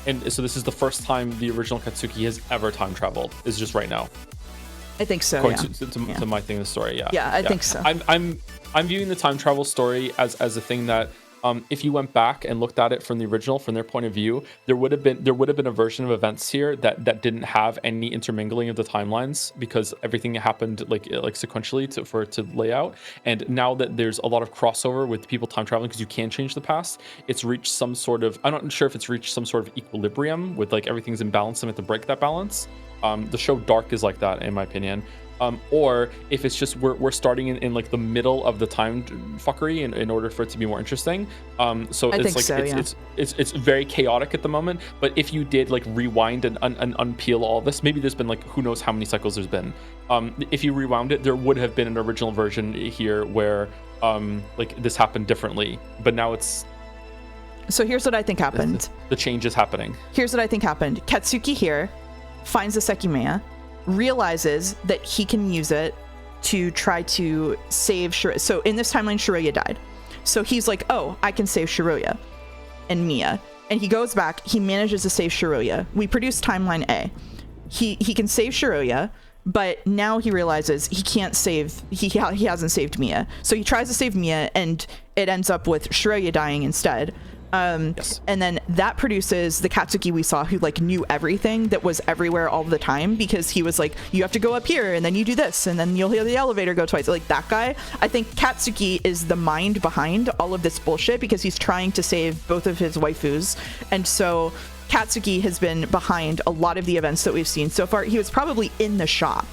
C: And so this is the first time the original Katsuki has ever time traveled, is just right now.
A: I think so.
B: According to my thing, the story. Yeah.
A: Yeah, I think so.
B: I'm viewing the time travel story as a thing that, if you went back and looked at it from the original, from their point of view, there would have been a version of events here that didn't have any intermingling of the timelines, because everything happened like sequentially for it to lay out. And now that there's a lot of crossover with people time traveling because you can change the past, it's reached some sort of, I'm not sure if it's reached some sort of equilibrium with like everything's in balance and we have to break that balance. The show Dark is like that, in my opinion. Or if it's just we're starting in like the middle of the time fuckery in order for it to be more interesting. So it's very chaotic at the moment. But if you did like rewind and unpeel all this, maybe there's been like who knows how many cycles there's been. If you rewound it, there would have been an original version here where like this happened differently. But now it's.
A: So here's what I think happened.
B: The change is happening.
A: Here's what I think happened. Katsuki here finds the Sekimeiya, realizes that he can use it to try to save Shiroya. So in this timeline, Shiroya died. So he's like, oh, I can save Shiroya and Miya. And he goes back, he manages to save Shiroya. We produce timeline A. He can save Shiroya, but now he realizes he can't save, he hasn't saved Miya. So he tries to save Miya and it ends up with Shiroya dying instead.
B: Yes.
A: And then that produces the Katsuki we saw who like knew everything, that was everywhere all the time, because he was like, you have to go up here and then you do this and then you'll hear the elevator go twice. Like that guy, I think Katsuki is the mind behind all of this bullshit because he's trying to save both of his waifus. And so Katsuki has been behind a lot of the events that we've seen so far. He was probably in the shop,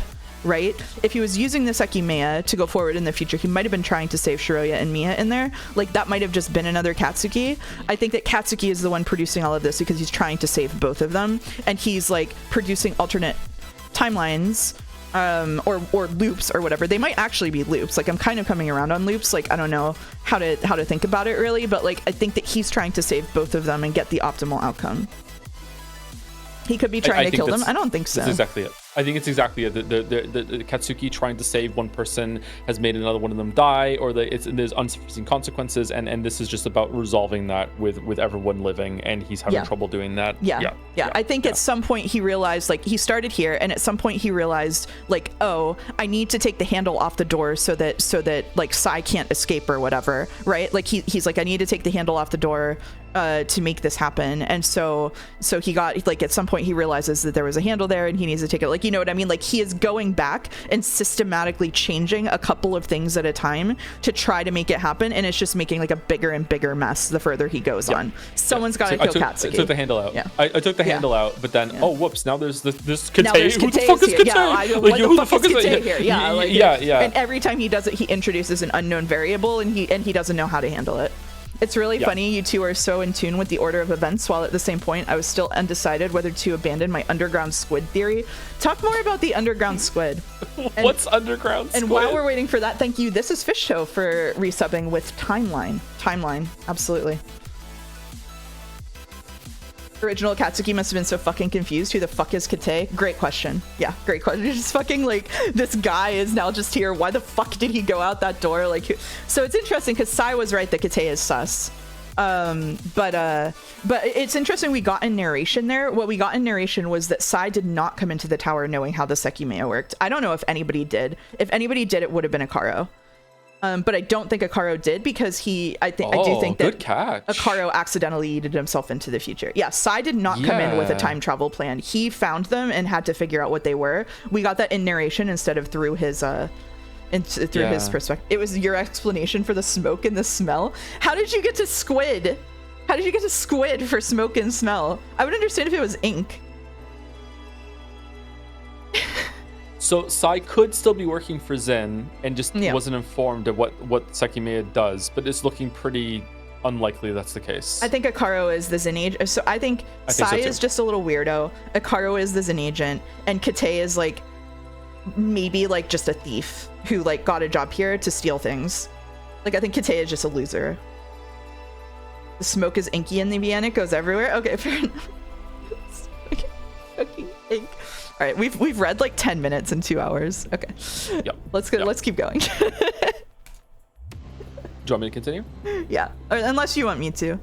A: right? If he was using the Sekimeiya to go forward in the future, he might have been trying to save Shiroya and Miya in there. Like that might have just been another Katsuki. I think that Katsuki is the one producing all of this because he's trying to save both of them, and he's like producing alternate timelines or loops or whatever. They might actually be loops. Like I'm kind of coming around on loops. Like I don't know how to think about it really, but like I think that he's trying to save both of them and get the optimal outcome. He could be trying to kill them. I don't think so.
B: That's exactly it. I think it's exactly it. The Katsuki trying to save one person has made another one of them die, or there's unforeseen consequences, and this is just about resolving that with everyone living, and he's having trouble doing that.
A: Yeah. I think at some point he realized, like he started here, and at some point he realized, like, oh, I need to take the handle off the door so that like Sai can't escape or whatever, right? Like he's like, I need to take the handle off the door to make this happen. And so he got, like, at some point he realizes that there was a handle there and he needs to take it, like, you know what I mean? Like he is going back and systematically changing a couple of things at a time to try to make it happen, and it's just making like a bigger and bigger mess the further he goes on. Someone's got to kill Katsuki.
B: I took the handle out. I took the handle out, but then oh whoops, now there's this Kate.
A: Now there's
B: Who the fuck is Kate?
A: Who the fuck is Kate here?
B: Yeah.
A: And every time he does it, he introduces an unknown variable, and he doesn't know how to handle it. It's really funny you two are so in tune with the order of events, while at the same point I was still undecided whether to abandon my underground squid theory. Talk more about the underground squid.
B: What's underground squid?
A: And while we're waiting for that, thank you. This is Fish Show for resubbing with Timeline. Timeline, absolutely. Original Katsuki must have been so fucking confused. Who the fuck is Kate? Great question. Yeah, great question. You're just fucking like, this guy is now just here. Why the fuck did he go out that door? Like, so it's interesting because Sai was right that Kate is sus. But it's interesting we got in narration there. What we got in narration was that Sai did not come into the tower knowing how the Sekimeiya worked. I don't know if anybody did. If anybody did, it would have been Akaro. But I don't think Akaro did, because I do think that Akaro accidentally yeeted himself into the future. Yeah, Sai did not come in with a time travel plan. He found them and had to figure out what they were. We got that in narration instead of through his his perspective. It was your explanation for the smoke and the smell. How did you get to squid? How did you get to squid for smoke and smell? I would understand if it was ink.
B: So Sai could still be working for Zen and just wasn't informed of what Sekimeiya does, but it's looking pretty unlikely that's the case.
A: I think Akaro is the Zen agent. So I think Sai is just a little weirdo. Akaro is the Zen agent, and Kate is like maybe like just a thief who like got a job here to steal things. Like I think Kate is just a loser. The smoke is inky in the Vienna, it goes everywhere. Okay, fair enough. Fucking ink. All right, we've read like 10 minutes in 2 hours. Okay.
B: Yep.
A: Let's keep going.
B: Do you want me to continue?
A: Yeah, unless you want me to.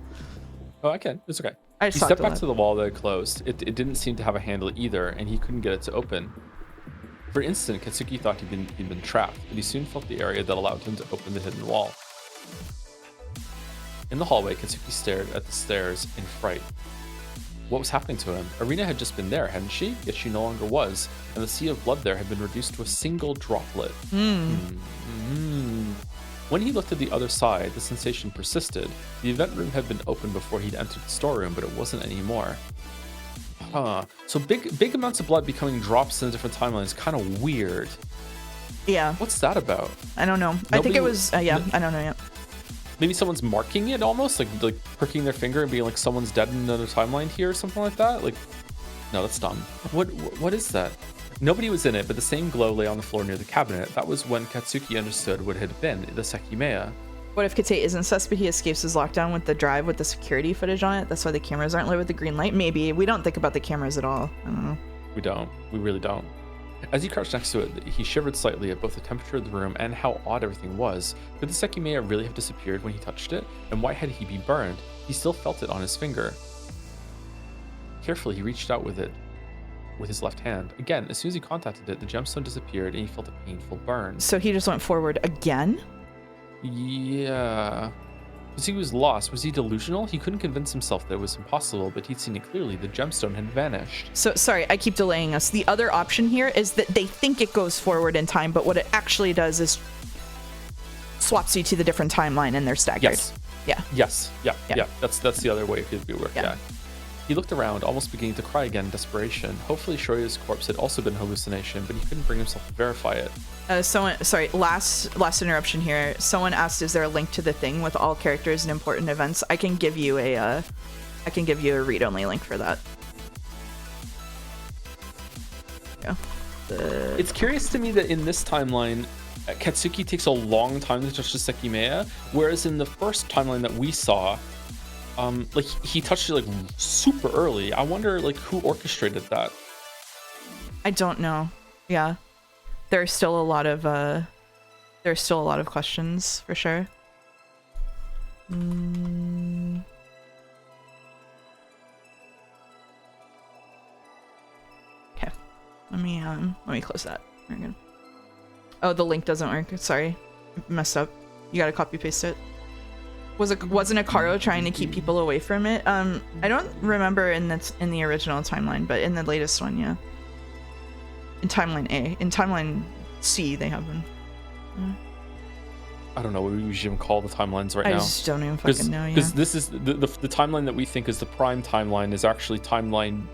B: Oh, I can. It's okay.
A: I
B: He stepped back to the wall that had closed. It didn't seem to have a handle either, and he couldn't get it to open.
C: For an instant, Katsuki thought he'd been trapped, but he soon felt the area that allowed him to open the hidden wall. In the hallway, Katsuki stared at the stairs in fright. What was happening to him? Irina had just been there, hadn't she? Yet she no longer was, and the sea of blood there had been reduced to a single droplet. When he looked at the other side, the sensation persisted. The event room had been opened before he'd entered the storeroom, but it wasn't anymore. So big amounts of blood becoming drops in different timelines, kind of weird.
A: Yeah.
C: What's that about?
A: I don't know. I think it was, I don't know yet.
C: Maybe someone's marking it almost, like pricking their finger and being like, someone's dead in another timeline here or something like that. Like, no, that's dumb. What is that? Nobody was in it, but the same glow lay on the floor near the cabinet. That was when Katsuki understood what it had been, the Sekimeiya.
A: What if Kate isn't sus, but he escapes his lockdown with the drive with the security footage on it? That's why the cameras aren't lit with the green light? Maybe. We don't think about the cameras at all. I don't know.
C: We don't. We really don't. As he crouched next to it, he shivered slightly at both the temperature of the room and how odd everything was. Could the Sekimeiya really have disappeared when he touched it? And why had he been burned? He still felt it on his finger. Carefully, he reached out with it with his left hand. Again, as soon as he contacted it, the gemstone disappeared and he felt a painful burn.
A: So he just went forward again?
C: Yeah. Because he was lost. Was he delusional? He couldn't convince himself that it was impossible, but he'd seen it clearly. The gemstone had vanished.
A: So, sorry, I keep delaying us. The other option here is that they think it goes forward in time, but what it actually does is swaps you to the different timeline and they're staggered.
C: Yes.
A: Yeah.
C: Yes. Yeah. That's the other way it could work. Yeah. He looked around, almost beginning to cry again in desperation. Hopefully Shorya's corpse had also been a hallucination, but he couldn't bring himself to verify it. Last interruption here. Someone asked, is there a link to the thing with all characters and important events? I can give you a read-only link for that. Yeah. It's curious to me that in this timeline, Katsuki takes a long time to touch the Sekimeiya, whereas in the first timeline that we saw, like he touched it like super early. I wonder like who orchestrated that.
A: I don't know. Yeah, there's still a lot of questions for sure. Okay, let me close that. We're good. Oh, the link doesn't work. Sorry, messed up. You gotta copy paste it. Wasn't Akaro trying to keep people away from it? I don't remember in the original timeline, but in the latest one, yeah. In timeline A, in timeline C, they have been.
C: I don't know what we usually call the timelines right now.
A: I just don't even fucking know.
C: Because this is the timeline that we think is the prime timeline is actually timeline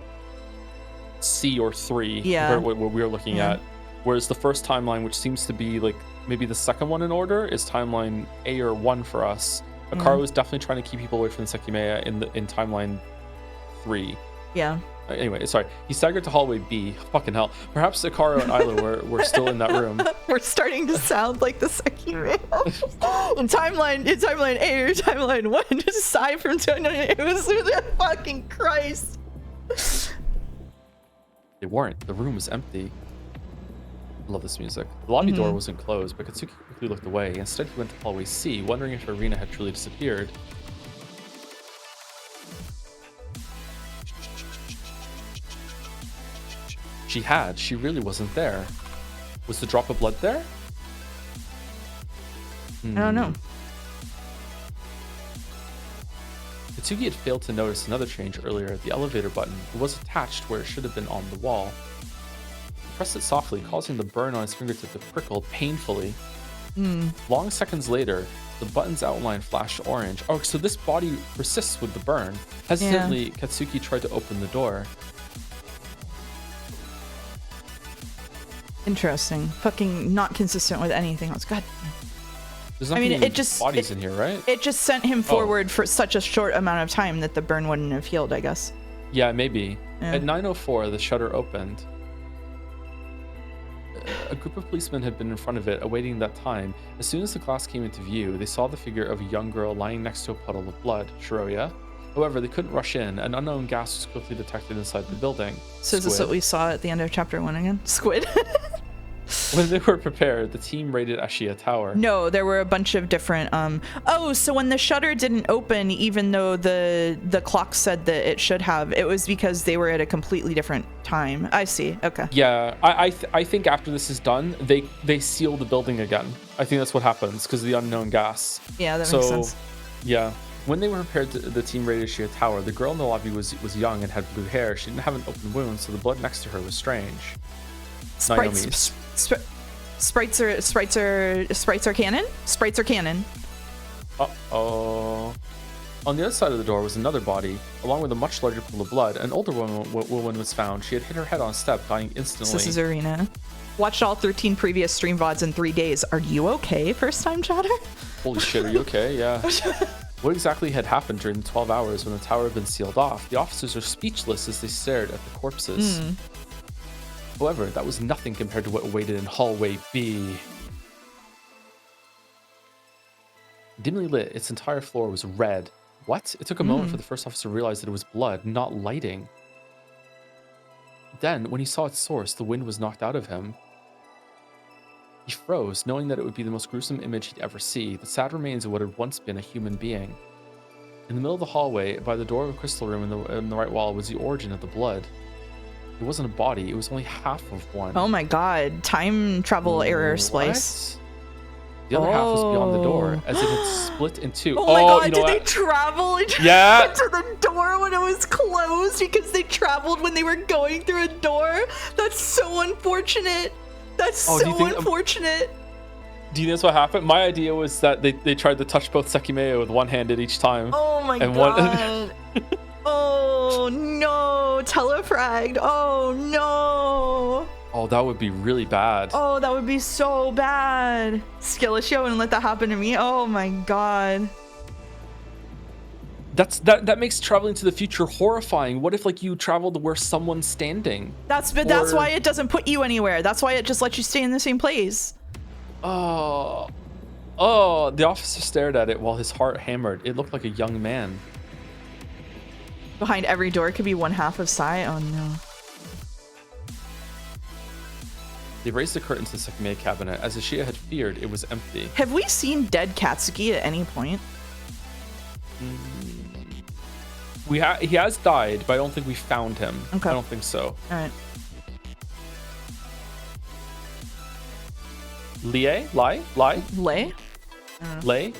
C: C or 3.
A: Yeah.
C: What we're looking at. Whereas the first timeline, which seems to be like maybe the second one in order, is timeline A or 1 for us. Akaro is definitely trying to keep people away from the Sekimeiya in timeline 3.
A: Yeah.
C: Anyway, sorry. He staggered to hallway B. Fucking hell. Perhaps Akaro and Isla were still in that room.
A: We're starting to sound like the Sekimeiya. in timeline A or timeline 1, just aside from timeline A. It was fucking Christ.
C: They weren't. The room was empty. I love this music. The lobby door wasn't closed, but Katsuki quickly looked away. Instead, he went to hallway C, wondering if Irina had truly disappeared. She had. She really wasn't there. Was the drop of blood there?
A: I don't know.
C: Katsuki had failed to notice another change earlier. The elevator button. It was attached where it should have been on the wall. He pressed it softly, causing the burn on his fingertip to prickle painfully. Long seconds later, the button's outline flashed orange. Oh, so this body persists with the burn. Hesitantly, Katsuki tried to open the door.
A: Interesting. Fucking not consistent with anything else. God.
C: There's nothing bodies in here, right?
A: It just sent him forward for such a short amount of time that the burn wouldn't have healed, I guess.
C: Yeah, maybe. Yeah. At 9:04, the shutter opened. A group of policemen had been in front of it, awaiting that time. As soon as the glass came into view, they saw the figure of a young girl lying next to a puddle of blood, Shiroya. However, they couldn't rush in. An unknown gas was quickly detected inside the building.
A: So is this what we saw at the end of chapter 1 again? Squid?
C: When they were prepared, the team raided Ashiya Tower.
A: No, there were a bunch of different oh, so when the shutter didn't open, even though the clock said that it should have, it was because they were at a completely different time. I see. Okay.
C: Yeah, I think after this is done, they seal the building again. I think that's what happens because of the unknown gas.
A: Yeah, that makes sense.
C: Yeah. When they were prepared, the team raided Ashiya Tower. The girl in the lobby was young and had blue hair. She didn't have an open wound, so the blood next to her was strange. Naomi's.
A: Sprites are canon? Sprites are canon.
C: Uh-oh. On the other side of the door was another body, along with a much larger pool of blood. An older woman was found. She had hit her head on a step, dying instantly.
A: This is Arena. Watched all 13 previous stream VODs in 3 days. Are you okay, first time chatter?
C: Holy shit, are you okay? Yeah. What exactly had happened during the 12 hours when the tower had been sealed off? The officers are speechless as they stared at the corpses. However, that was nothing compared to what awaited in hallway B. Dimly lit, its entire floor was red. What? It took a moment for the first officer to realize that it was blood, not lighting. Then, when he saw its source, the wind was knocked out of him. He froze, knowing that it would be the most gruesome image he'd ever see, the sad remains of what had once been a human being. In the middle of the hallway, by the door of a crystal room in the right wall, was the origin of the blood. It wasn't a body, it was only half of one.
A: Oh my god, time travel error splice.
C: The other half was beyond the door, as it had split in two.
A: Oh my god, did they travel into the door when it was closed because they traveled when they were going through a door? That's so unfortunate. That's so unfortunate.
C: Do you know that's what happened? My idea was that they tried to touch both Sekimeiya with one hand at each time.
A: Oh my god. Oh no, telefragged. Oh no.
C: Oh, that would be really bad.
A: Oh, that would be so bad. Skillishio wouldn't let that happen to me. Oh my god.
C: That makes traveling to the future horrifying. What if like you traveled where someone's standing?
A: That's why it doesn't put you anywhere. That's why it just lets you stay in the same place.
C: Oh, the officer stared at it while his heart hammered. It looked like a young man.
A: Behind every door could be one half of Sai. Oh no.
C: They raised the curtain to the Sekimeiya cabinet. As Ashiya had feared, it was empty.
A: Have we seen dead Katsuki at any point?
C: He has died, but I don't think we found him.
A: Okay.
C: I don't think so.
A: All right.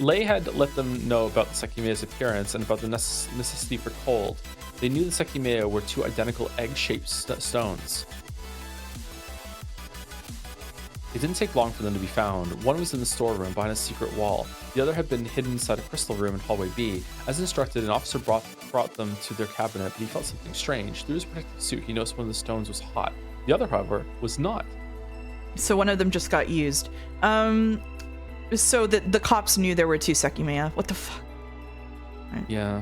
C: Lei had let them know about the Sekimeiya's appearance and about the necessity for cold. They knew the Sekimeiya were two identical egg-shaped stones. It didn't take long for them to be found. One was in the storeroom behind a secret wall. The other had been hidden inside a crystal room in hallway B. As instructed, an officer brought them to their cabinet, but he felt something strange. Through his protective suit, he noticed one of the stones was hot. The other, however, was not. So
A: one of them just got used. So the cops knew there were two Sekimeiya. What the fuck?
C: Right. Yeah.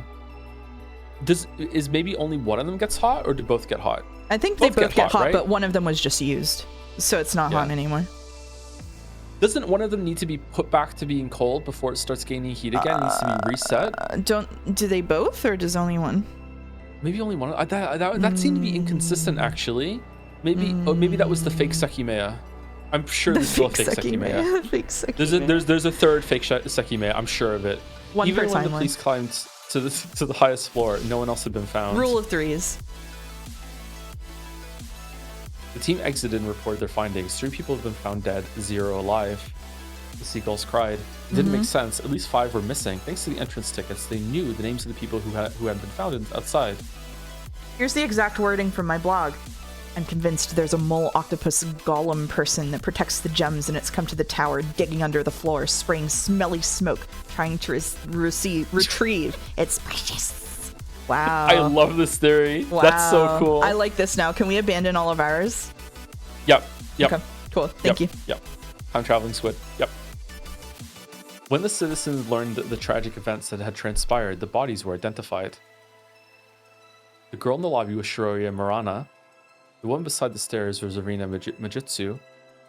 C: Is maybe only one of them gets hot, or do both get hot?
A: I think they both get hot,
C: right?
A: but one of them was just used. So it's not hot anymore.
C: Doesn't one of them need to be put back to being cold before it starts gaining heat again? It needs to be reset?
A: Do they both, or does only one?
C: Maybe only one. That seemed to be inconsistent, actually. Maybe that was the fake Sekimeiya. I'm sure there's still a fake Sekimeiya.
A: Fake Sekimeiya.
C: There's a third fake Sekimeiya. I'm sure of it. Even when the police climbed to the highest floor, no one else had been found.
A: Rule of threes.
C: The team exited and reported their findings. 3 people have been found dead, 0 alive. The seagulls cried. It didn't make sense. At least 5 were missing. Thanks to the entrance tickets, they knew the names of the people who had been found outside.
A: Here's the exact wording from my blog. I'm convinced there's a mole octopus golem person that protects the gems, and it's come to the tower, digging under the floor, spraying smelly smoke, trying to retrieve its precious. Wow.
C: I love this theory. Wow. That's so cool.
A: I like this now. Can we abandon all of ours?
C: Yep.
A: Okay, cool. Thank you.
C: Yep. Time traveling squid. Yep. When the citizens learned the tragic events that had transpired, the bodies were identified. The girl in the lobby was Shiroya Murana. The one beside the stairs was Arena Majutsu.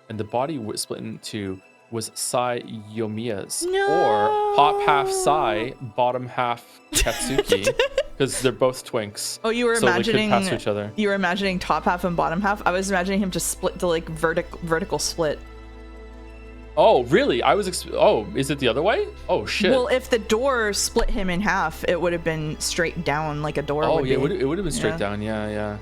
C: And the body split in two was Sai Yomiya's.
A: No.
C: Or top half Sai, bottom half Katsuki. Because they're both twinks.
A: Oh, you were imagining
C: pass each other.
A: You were imagining top half and bottom half. I was imagining him just split the like vertical split.
C: Oh, really? Oh, is it the other way? Oh, shit.
A: Well, if the door split him in half, it would have been straight down like a door would be.
C: Oh, yeah, it would have been straight down. Yeah.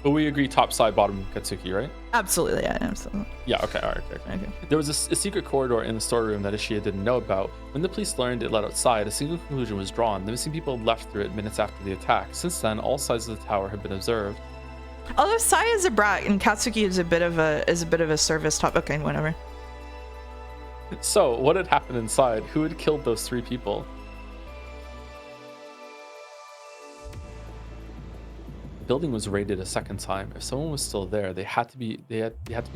C: But we agree top, side, bottom Katsuki, right?
A: Absolutely, yeah, absolutely.
C: Yeah, okay, all right, okay. There was a secret corridor in the storeroom that Ishida didn't know about. When the police learned it led outside, a single conclusion was drawn. The missing people left through it minutes after the attack. Since then, all sides of the tower have been observed.
A: Although Sai is a brat and Katsuki is a bit of a service top. Okay, whatever.
C: So, what had happened inside? Who had killed those 3 people? The building was raided a second time. If someone was still there, they had to be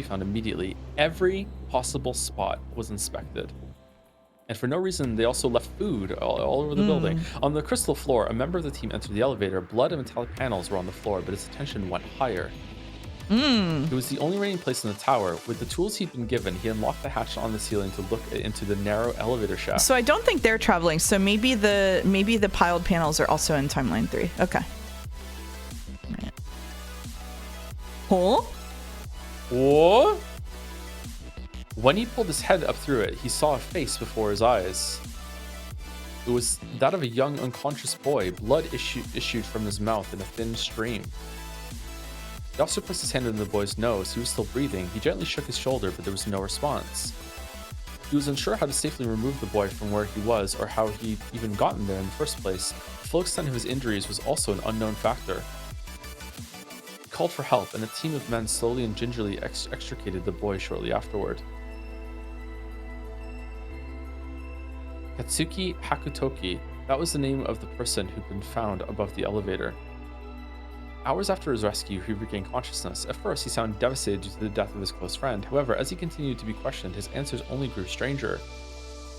C: found immediately. Every possible spot was inspected. And for no reason, they also left food all over the building. On the crystal floor, a member of the team entered the elevator. Blood and metallic panels were on the floor, but his attention went higher. It was the only remaining place in the tower. With the tools he'd been given, he unlocked the hatch on the ceiling to look into the narrow elevator shaft.
A: So I don't think they're traveling. So maybe the piled panels are also in timeline 3. Okay. Right. Huh?
C: What? When he pulled his head up through it, he saw a face before his eyes. It was that of a young, unconscious boy. Blood issued from his mouth in a thin stream. He also placed his hand on the boy's nose. He was still breathing. He gently shook his shoulder, but there was no response. He was unsure how to safely remove the boy from where he was or how he'd even gotten there in the first place. The full extent of his injuries was also an unknown factor. He called for help, and a team of men slowly and gingerly extricated the boy shortly afterward. Katsuki Hakutoki, that was the name of the person who'd been found above the elevator. Hours after his rescue, he regained consciousness. At first, he sounded devastated due to the death of his close friend. However, as he continued to be questioned, his answers only grew stranger.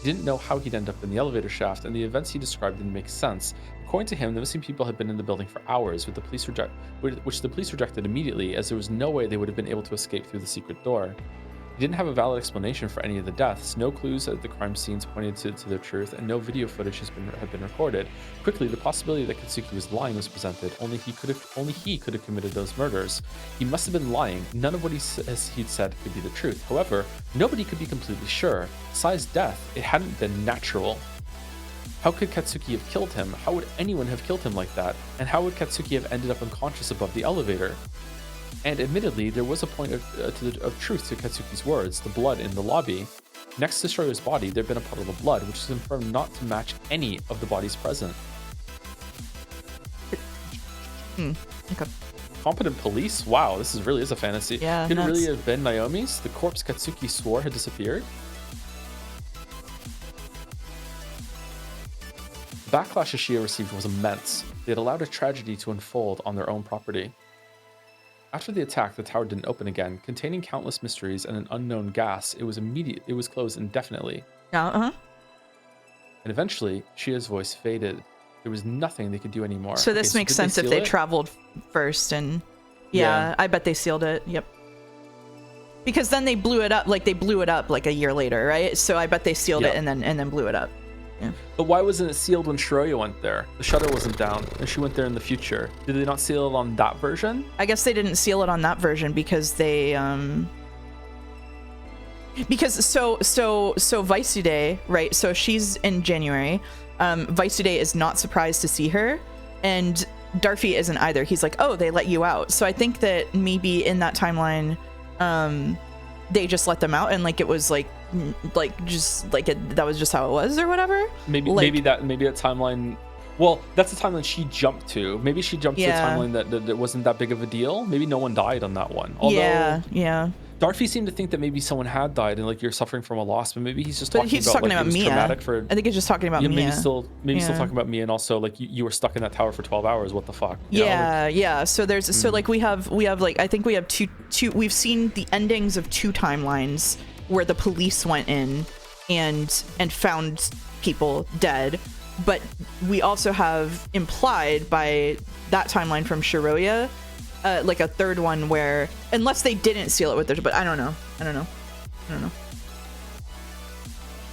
C: He didn't know how he'd end up in the elevator shaft, and the events he described didn't make sense. According to him, the missing people had been in the building for hours, which the police rejected immediately, as there was no way they would have been able to escape through the secret door. He didn't have a valid explanation for any of the deaths. No clues at the crime scenes pointed to their truth, and no video footage had been recorded. Quickly, the possibility that Katsuki was lying was presented. Only he could have committed those murders. He must have been lying. None of what he'd said could be the truth. However, nobody could be completely sure. Sai's death, it hadn't been natural. How could Katsuki have killed him? How would anyone have killed him like that? And how would Katsuki have ended up unconscious above the elevator? And admittedly, there was a point of truth to Katsuki's words, the blood in the lobby. Next to Shoyo's body, there'd been a puddle of blood, which was confirmed not to match any of the bodies present.
A: Okay.
C: Competent police? Wow, this really is a fantasy.
A: Yeah,
C: Could it really have been Naomi's? The corpse Katsuki swore had disappeared? The backlash Ishida received was immense. They had allowed a tragedy to unfold on their own property. After the attack, the tower didn't open again. Containing countless mysteries and an unknown gas, it was closed indefinitely.
A: Uh-huh.
C: And eventually, Shia's voice faded. There was nothing they could do anymore.
A: So this makes sense if they traveled first and... Yeah, I bet they sealed it. Yep. Because then they blew it up like a year later, right? So I bet they sealed it and then blew it up. Yeah.
C: But why wasn't it sealed when Shiroya went there? The shutter wasn't down, and she went there in the future. Did they not seal it on that version?
A: I guess they didn't seal it on that version because they because so Vaisude, right? So she's in January. Vaisude is not surprised to see her, and Darfy isn't either. He's like, oh, they let you out. So I think that maybe in that timeline, they just let them out, and like it was like that was just how it was or whatever.
C: Maybe that timeline. Well, that's the timeline she jumped to. Maybe she jumped to a timeline that wasn't that big of a deal. Maybe no one died on that one. Although,
A: yeah.
C: Darfy seemed to think that maybe someone had died and like you're suffering from a loss, but maybe he's just talking about
A: Mia.
C: Traumatic for.
A: I think he's just talking about Mia.
C: Maybe still talking about Mia, and also like you were stuck in that tower for 12 hours. What the fuck?
A: Yeah. So there's so like we have like I think we have two. We've seen the endings of 2 timelines where the police went in and found people dead, but we also have implied by that timeline from Shiroya like a third one where, unless they didn't seal it with their, but I don't know.
C: It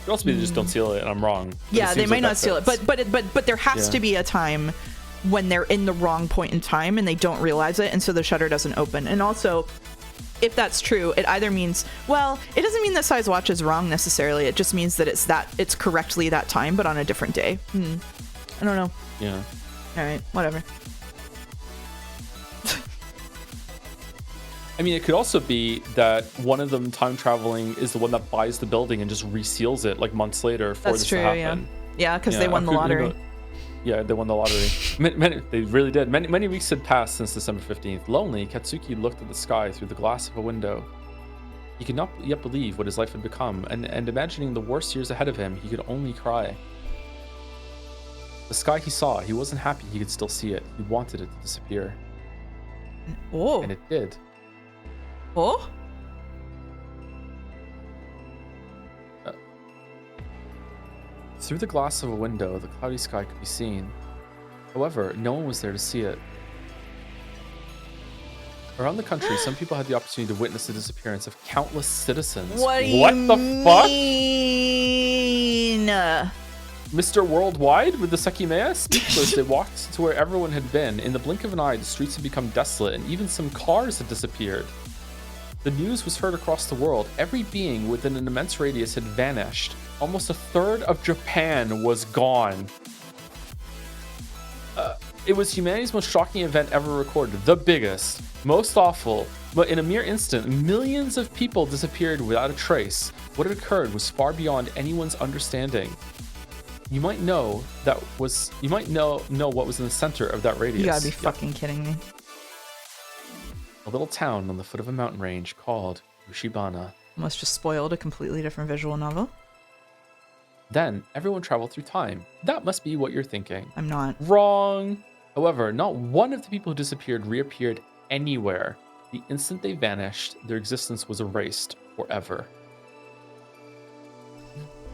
C: could also be they just don't seal it and I'm wrong.
A: Yeah, they might not seal it, but there has to be a time when they're in the wrong point in time and they don't realize it, and so the shutter doesn't open. And also if that's true, it either means, well, it doesn't mean that size watch is wrong necessarily. It just means that it's correctly that time, but on a different day. I don't know.
B: Yeah.
A: All right, whatever.
C: I mean, it could also be that one of them time traveling is the one that buys the building and just reseals it like months later for this to happen.
A: Yeah, because they won the lottery.
C: Yeah, they won the lottery. They really did. Many weeks had passed since December 15th. Lonely, Katsuki looked at the sky through the glass of a window. He could not yet believe what his life had become, and imagining the worst years ahead of him, he could only cry. The sky he saw, he wasn't happy he could still see it. He wanted it to disappear.
A: Oh.
C: And it did.
A: Oh?
C: Through the glass of a window, the cloudy sky could be seen. However, no one was there to see it. Around the country, some people had the opportunity to witness the disappearance of countless citizens.
A: What the
C: fuck? Mr. Worldwide with the Sekimeiya? Speechless, they walked to where everyone had been. In the blink of an eye, the streets had become desolate, and even some cars had disappeared. The news was heard across the world. Every being within an immense radius had vanished. Almost a third of Japan was gone. It was humanity's most shocking event ever recorded. The biggest, most awful, but in a mere instant, millions of people disappeared without a trace. What had occurred was far beyond anyone's understanding. You might know what was in the center of that radius.
A: You gotta be fucking kidding me.
C: A little town on the foot of a mountain range called Ushibana.
A: Almost just spoiled a completely different visual novel.
C: Then everyone traveled through time. That must be what you're thinking.
A: I'm not.
C: Wrong. However, not one of the people who disappeared reappeared anywhere. The instant they vanished, their existence was erased forever.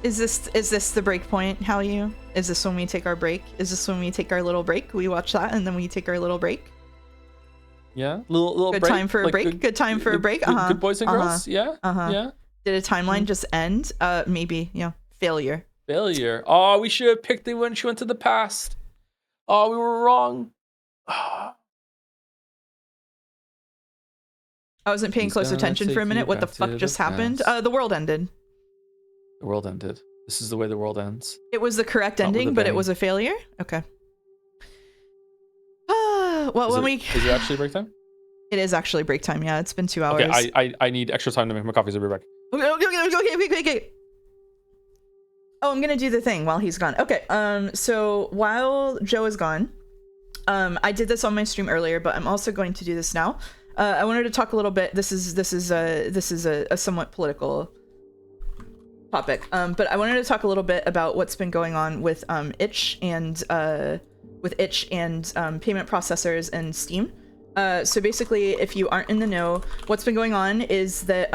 A: Is this the break point, Hallyu? Is this when we take our break? Is this when we take our little break? We watch that and then we take our little break?
C: Yeah, little
A: good
C: break.
A: Time for a break. Good time for a break.
C: Good boys and girls. Yeah. Yeah.
A: Did a timeline just end? Maybe. Yeah. Failure.
C: Oh, we should have picked it when she went to the past. Oh, we were wrong.
A: I wasn't paying close attention for a minute. What the fuck just happened? The world ended.
C: The world ended. This is the way the world ends.
A: It was the correct ending, but it was a failure? Okay. Well,
C: is it actually break time?
A: It is actually break time, yeah. It's been 2 hours.
C: Okay, I need extra time to make my coffee, so I'll be back.
A: Okay. Oh, I'm gonna do the thing while he's gone. Okay, so while Joe is gone, I did this on my stream earlier, but I'm also going to do this now. I wanted to talk a little bit. This is a somewhat political topic, but I wanted to talk a little bit about what's been going on with itch and payment processors and Steam. So basically, if you aren't in the know, what's been going on is that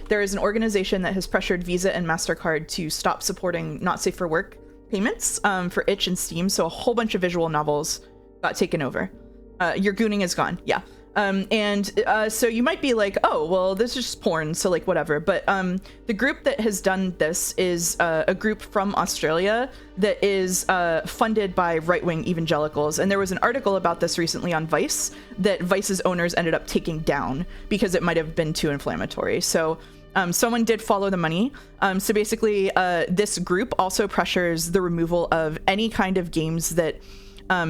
A: there is an organization that has pressured Visa and MasterCard to stop supporting not safe for work payments for itch and Steam. So a whole bunch of visual novels got taken over. Your gooning is gone. Yeah. So you might be like, oh, well, this is just porn, so like whatever. But the group that has done this is a group from Australia that is funded by right-wing evangelicals. And there was an article about this recently on Vice that Vice's owners ended up taking down because it might have been too inflammatory. So someone did follow the money. So basically, this group also pressures the removal of any kind of games that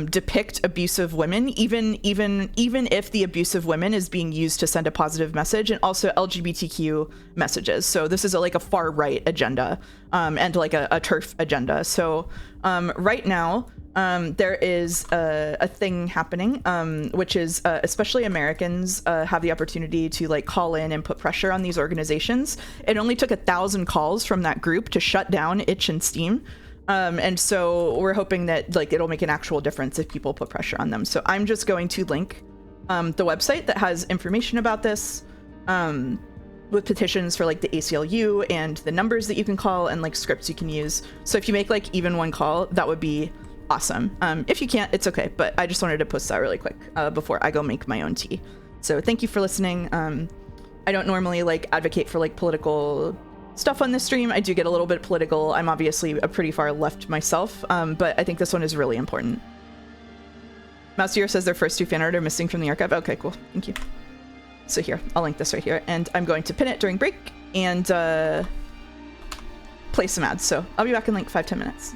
A: depict abusive women, even if the abusive women is being used to send a positive message, and also LGBTQ messages. So this is like a far right agenda, and like a TERF agenda. So right now there is a thing happening, which is especially Americans have the opportunity to like call in and put pressure on these organizations. It only took 1,000 calls from that group to shut down itch and Steam. And so we're hoping that like it'll make an actual difference if people put pressure on them. So I'm just going to link the website that has information about this, with petitions for like the ACLU and the numbers that you can call and like scripts you can use. So if you make like even one call, that would be awesome. If you can't, it's okay. But I just wanted to post that really quick before I go make my own tea. So thank you for listening. I don't normally like advocate for like political stuff on this stream. I do get a little bit political. I'm obviously a pretty far left myself, but I think this one is really important. Mouse says their first 2 fan art are missing from the archive. Okay, cool. Thank you. So here, I'll link this right here, and I'm going to pin it during break and play some ads. So I'll be back in like 5-10 minutes.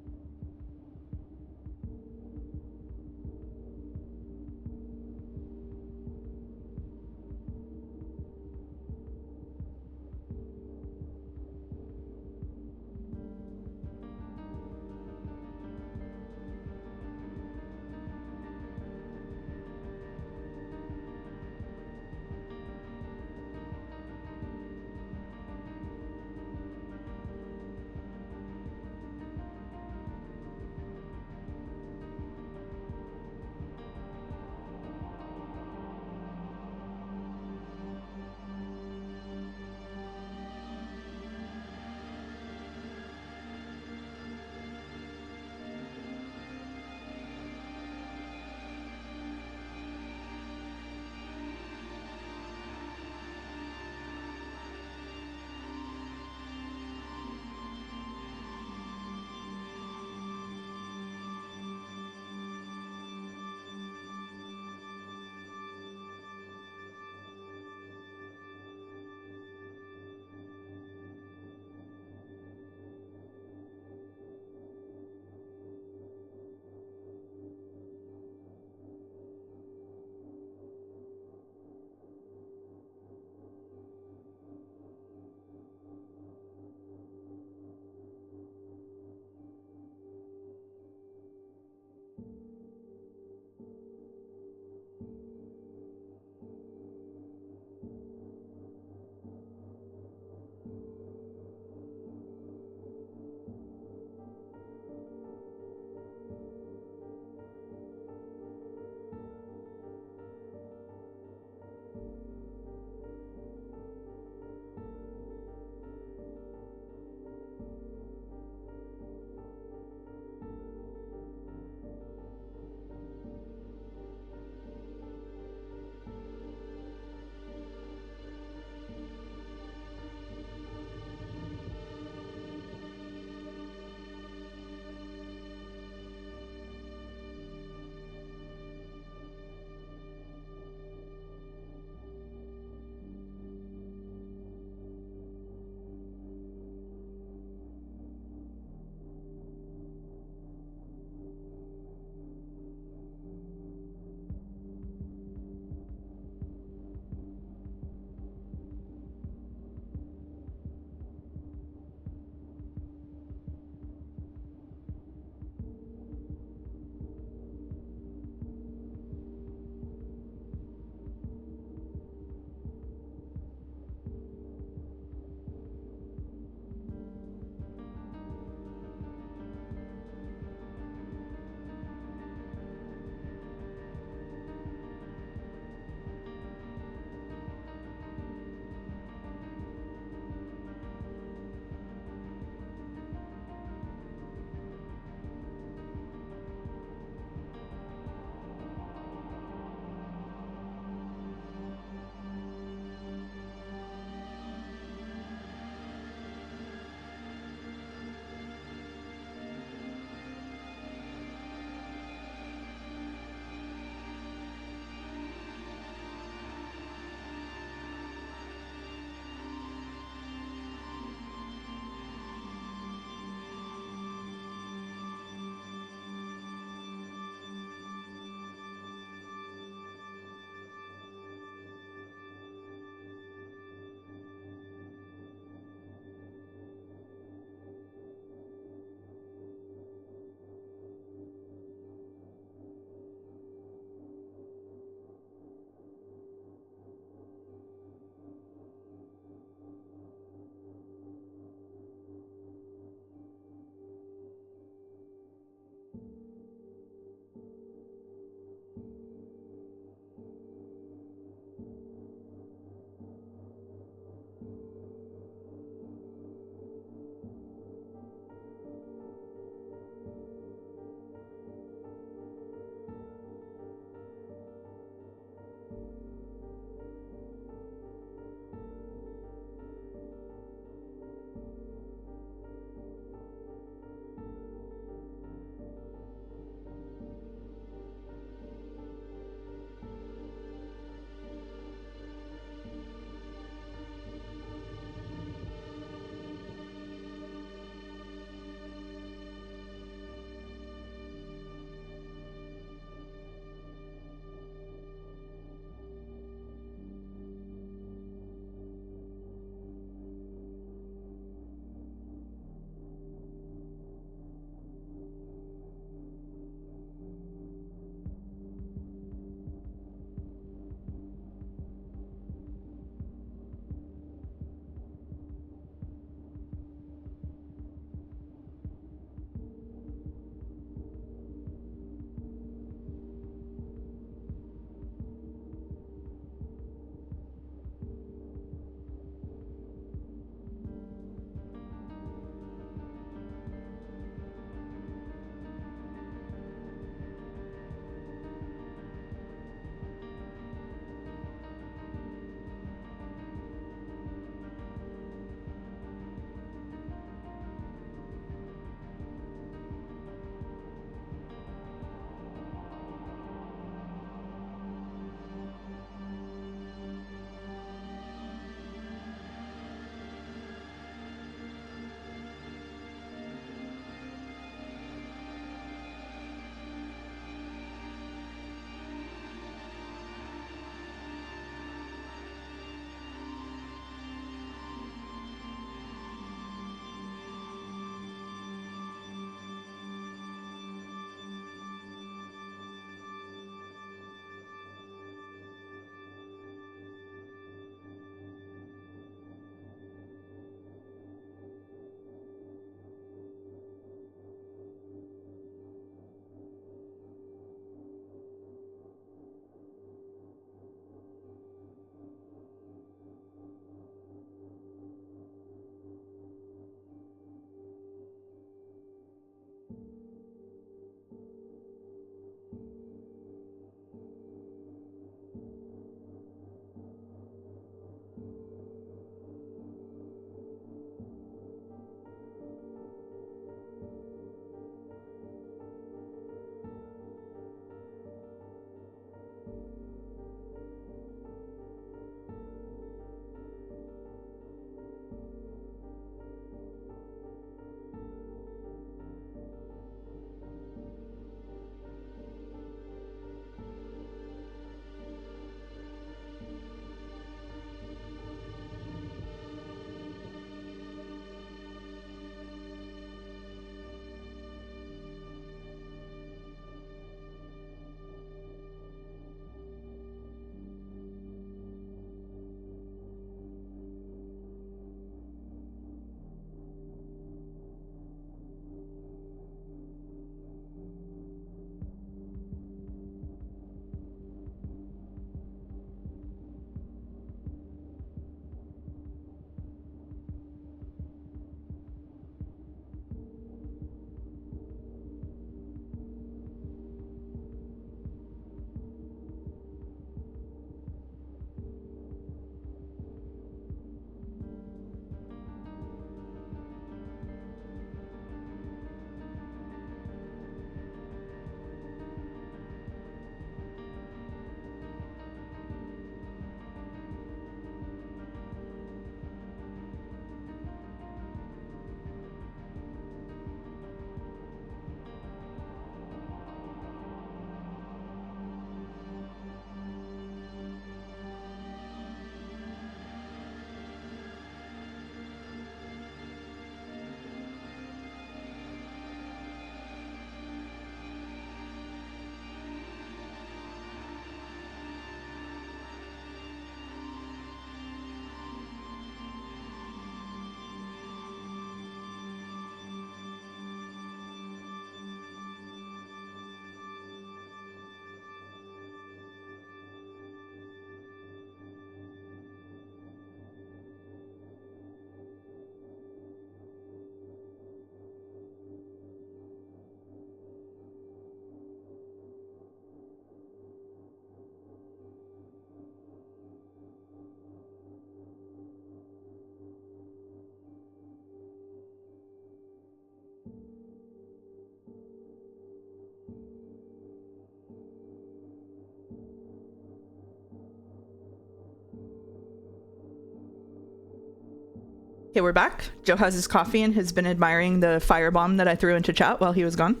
A: Okay, we're back. Joe has his coffee and has been admiring the firebomb that I threw into chat while he was gone.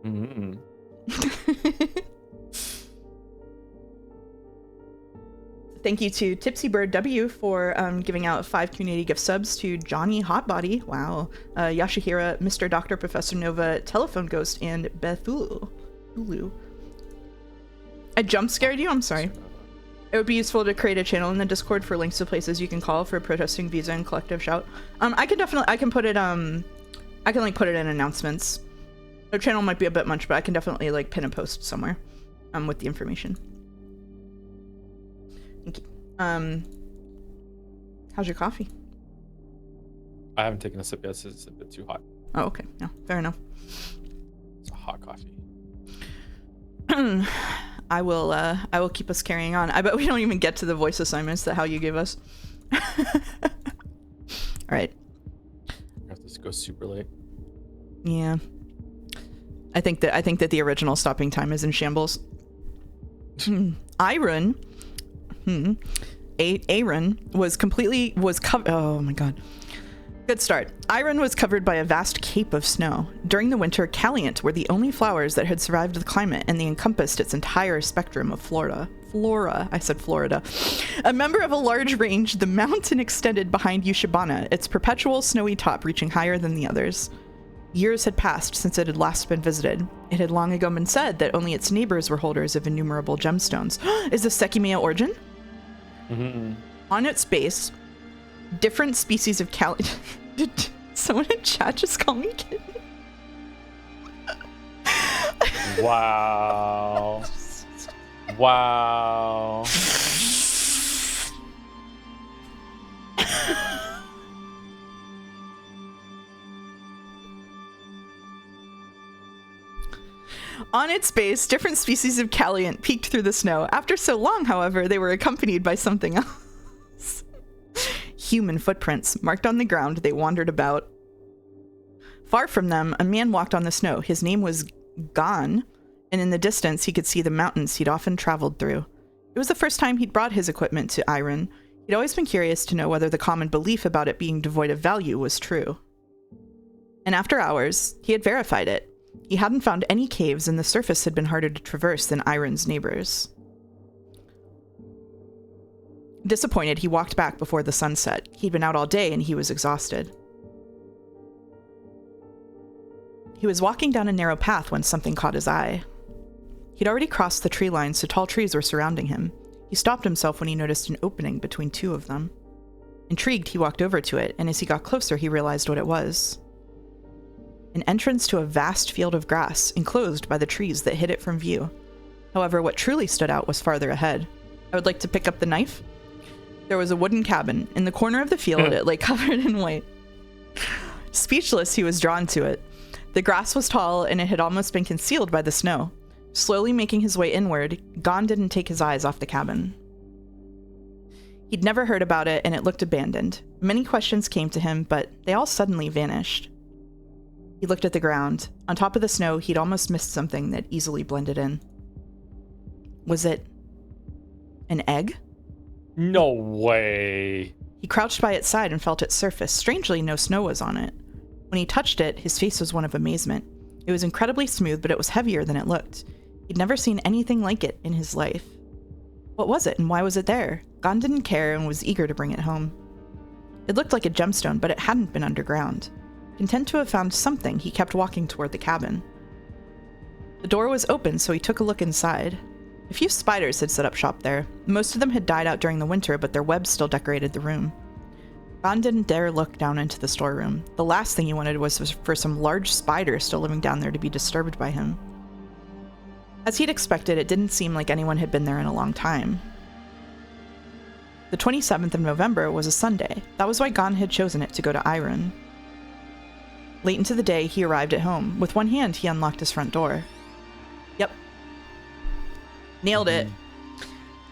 B: Mm-hmm.
A: Thank you to Tipsy Bird W for giving out 5 community gift subs to Johnny Hotbody. Wow. Yashihira, Mr. Dr. Professor Nova, Telephone Ghost, and Bethulu. I jump scared you? I'm sorry. It would be useful to create a channel in the Discord for links to places you can call for protesting visa and collective shout. I can put it like put it in announcements. The channel might be a bit much, but I can definitely like pin a post somewhere with the information. Thank you. How's your coffee?
B: I haven't taken a sip yet. It's a bit too hot.
A: Oh, okay. No, fair enough.
B: It's a hot coffee.
A: I will keep us carrying on. I bet we don't even get to the voice assignments that how you gave us. All right.
B: I have to go super late.
A: Yeah. I think that the original stopping time is in shambles. Aaron was covered. Oh my god. Good start. Iron was covered by a vast cape of snow. During the winter, Caliant were the only flowers that had survived the climate, and they encompassed its entire spectrum of flora. I said Florida. A member of a large range, the mountain extended behind Yushibana, its perpetual snowy top reaching higher than the others. Years had passed since it had last been visited. It had long ago been said that only its neighbors were holders of innumerable gemstones. Is the Sekimeiya origin?
B: Mm-hmm.
A: On its base, different species of Did someone in chat just call me kitten?
B: Wow. Wow.
A: On its base, different species of Caliant peeked through the snow. After so long, however, they were accompanied by something else. Human footprints marked on the ground. They wandered about. Far from them, a man walked on the snow. His name was Gon, and in the distance he could see the mountains he'd often traveled through. It was the first time he'd brought his equipment to Iron. He'd always been curious to know whether the common belief about it being devoid of value was true. And after hours, he had verified it. He hadn't found any caves, and the surface had been harder to traverse than Iron's neighbors. Disappointed, he walked back before the sun set. He'd been out all day and he was exhausted. He was walking down a narrow path when something caught his eye. He'd already crossed the tree line, so tall trees were surrounding him. He stopped himself when he noticed an opening between two of them. Intrigued, he walked over to it, and as he got closer, he realized what it was. An entrance to a vast field of grass, enclosed by the trees that hid it from view. However, what truly stood out was farther ahead. I would like to pick up the knife. There was a wooden cabin. In the corner of the field, it lay covered in white. Speechless, he was drawn to it. The grass was tall, and it had almost been concealed by the snow. Slowly making his way inward, Gon didn't take his eyes off the cabin. He'd never heard about it, and it looked abandoned. Many questions came to him, but they all suddenly vanished. He looked at the ground. On top of the snow, he'd almost missed something that easily blended in. Was it an egg?
B: No way.
A: He crouched by its side and felt its surface. Strangely, no snow was on it. When he touched it, his face was one of amazement. It was incredibly smooth, but it was heavier than it looked. He'd never seen anything like it in his life. What was it, and why was it there? Gon didn't care and was eager to bring it home. It looked like a gemstone, but it hadn't been underground. Content to have found something, he kept walking toward the cabin. The door was open, so he took a look inside. A few spiders had set up shop there. Most of them had died out during the winter, but their webs still decorated the room. Gon didn't dare look down into the storeroom. The last thing he wanted was for some large spider still living down there to be disturbed by him. As he'd expected, it didn't seem like anyone had been there in a long time. The 27th of November was a Sunday. That was why Gon had chosen it to go to Iron. Late into the day, he arrived at home. With one hand, he unlocked his front door. Yep. Nailed it.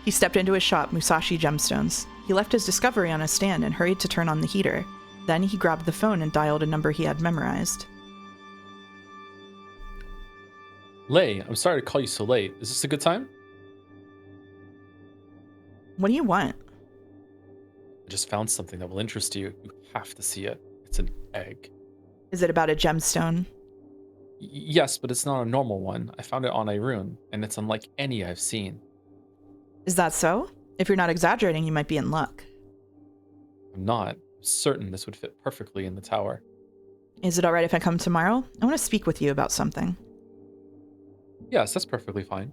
A: He stepped into his shop, Musashi Gemstones. He left his discovery on a stand and hurried to turn on the heater. Then he grabbed the phone and dialed a number he had memorized.
B: Lei, I'm sorry to call you so late. Is this a good time?
A: What do you want?
B: I just found something that will interest you. You have to see it. It's an egg.
A: Is it about a gemstone?
B: Yes, but it's not a normal one. I found it on a rune, and it's unlike any I've seen.
A: Is that so? If you're not exaggerating, you might be in luck.
B: I'm not certain this would fit perfectly in the tower.
A: Is it all right if I come tomorrow? I want to speak with you about something.
B: Yes, that's perfectly fine.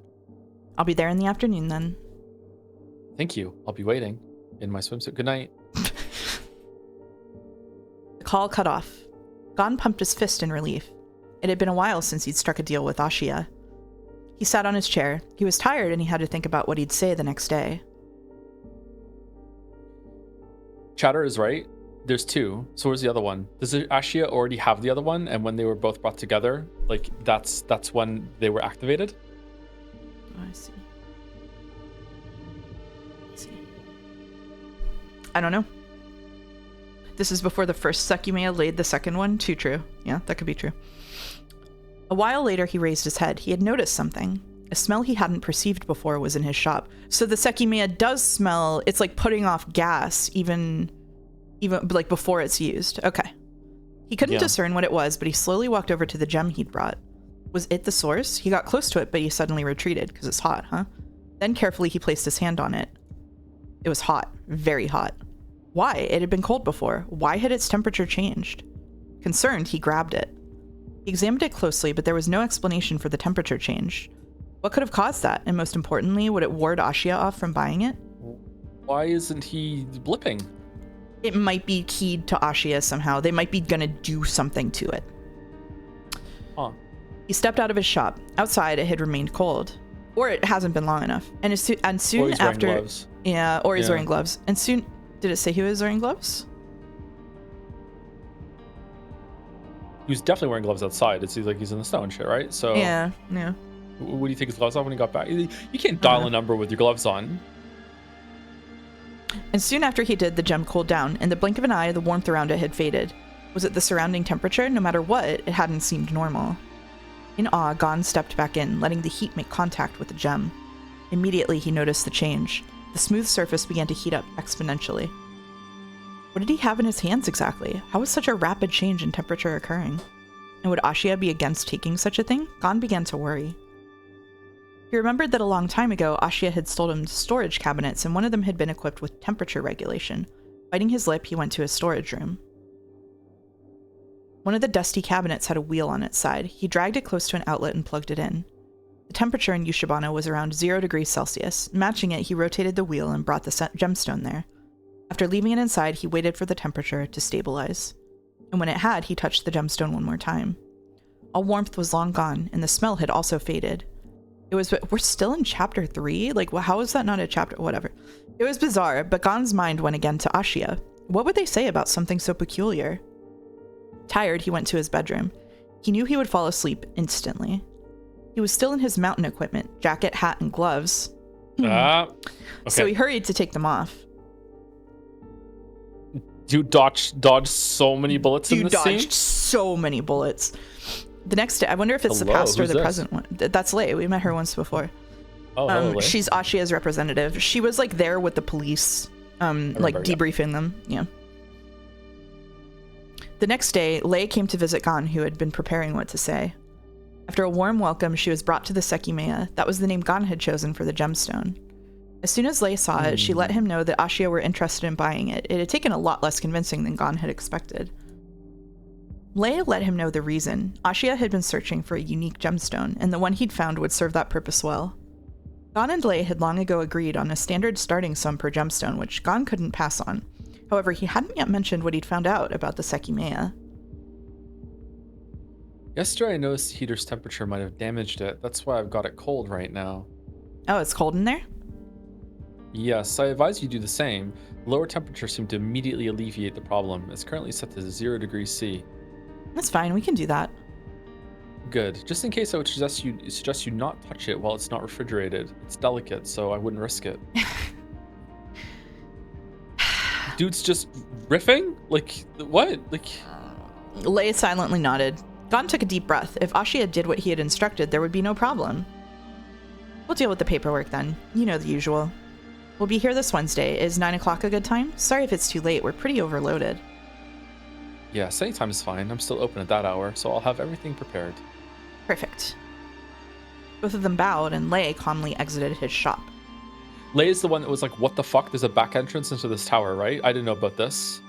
A: I'll be there in the afternoon then.
B: Thank you. I'll be waiting in my swimsuit. Good night.
A: The call cut off. Gon pumped his fist in relief. It had been a while since he'd struck a deal with Ashia. He sat on his chair. He was tired and he had to think about what he'd say the next day.
B: Chatter is right. There's two. So where's the other one? Does Ashia already have the other one? And when they were both brought together, like that's when they were activated?
A: Oh, I see. I don't know. This is before the first Sekimeiya laid the second one. Too true. Yeah, that could be true. A while later, he raised his head. He had noticed something. A smell he hadn't perceived before was in his shop. So the Sekimeiya does smell. It's like putting off gas, even like before it's used. Okay. He couldn't discern what it was, but he slowly walked over to the gem he'd brought. Was it the source? He got close to it, but he suddenly retreated because it's hot, huh? Then carefully he placed his hand on it. It was hot, very hot. Why? It had been cold before. Why had its temperature changed? Concerned, he grabbed it. He examined it closely, but there was no explanation for the temperature change. What could have caused that? And most importantly, would it ward Ashia off from buying it?
B: Why isn't he blipping?
A: It might be keyed to Ashia somehow. They might be gonna do something to it.
B: Huh.
A: He stepped out of his shop. Outside, it had remained cold. Or it hasn't been long enough. And soon
B: or he's
A: after...
B: wearing gloves.
A: Yeah, or he's wearing gloves. And soon... Did it say he was wearing gloves?
B: He was definitely wearing gloves outside. It seems like he's in the snow and shit, right? So
A: Yeah.
B: Would he take his gloves off when he got back? You can't dial a number with your gloves on.
A: And soon after he did, the gem cooled down. In the blink of an eye, the warmth around it had faded. Was it the surrounding temperature? No matter what, it hadn't seemed normal. In awe, Gon stepped back in, letting the heat make contact with the gem. Immediately, he noticed the change. The smooth surface began to heat up exponentially. What did he have in his hands exactly? How was such a rapid change in temperature occurring? And would Ashia be against taking such a thing? Gon began to worry. He remembered that a long time ago, Ashia had stolen him storage cabinets, and one of them had been equipped with temperature regulation. Biting his lip, he went to his storage room. One of the dusty cabinets had a wheel on its side. He dragged it close to an outlet and plugged it in. The temperature in Yushibana was around 0 degrees Celsius. Matching it, he rotated the wheel and brought the gemstone there. After leaving it inside, he waited for the temperature to stabilize. And when it had, he touched the gemstone one more time. All warmth was long gone, and the smell had also faded. We're still in chapter 3? Like, how is that not a chapter? Whatever. It was bizarre, but Gon's mind went again to Ashia. What would they say about something so peculiar? Tired, he went to his bedroom. He knew he would fall asleep instantly. He was still in his mountain equipment, jacket, hat, and gloves.
B: Okay.
A: So he hurried to take them off.
B: You dodged so many bullets in this scene?
A: You dodged so many bullets. The next day, I wonder if it's the past or the present one. That's Lei. We met her once before.
B: Oh, Lei.
A: She's Ashia's representative. She was like there with the police, debriefing them. Yeah. The next day, Lei came to visit Gon, who had been preparing what to say. After a warm welcome, she was brought to the Sekimeiya. That was the name Gon had chosen for the gemstone. As soon as Lei saw it, she let him know that Ashia were interested in buying it. It had taken a lot less convincing than Gon had expected. Lei let him know the reason. Ashia had been searching for a unique gemstone, and the one he'd found would serve that purpose well. Gon and Lei had long ago agreed on a standard starting sum per gemstone, which Gon couldn't pass on. However, he hadn't yet mentioned what he'd found out about the Sekimeiya.
B: Yesterday I noticed the heater's temperature might have damaged it. That's why I've got it cold right now.
A: Oh, it's cold in there?
B: Yes, I advise you do the same. The lower temperature seemed to immediately alleviate the problem. It's currently set to 0 degrees C.
A: That's fine, we can do that.
B: Good. Just in case, I would suggest you not touch it while it's not refrigerated. It's delicate, so I wouldn't risk it. Dude's just riffing? Like, what? Like...
A: Lei silently nodded. Gon took a deep breath. If Ashia did what he had instructed, there would be no problem. We'll deal with the paperwork then. You know the usual. We'll be here this Wednesday. Is 9 o'clock a good time? Sorry if it's too late. We're pretty overloaded.
C: Yes, anytime is fine. I'm still open at that hour, so I'll have everything prepared.
A: Perfect. Both of them bowed, and Lei calmly exited his shop.
C: Lei is the one that was like, what the fuck? There's a back entrance into this tower, right? I didn't know about this.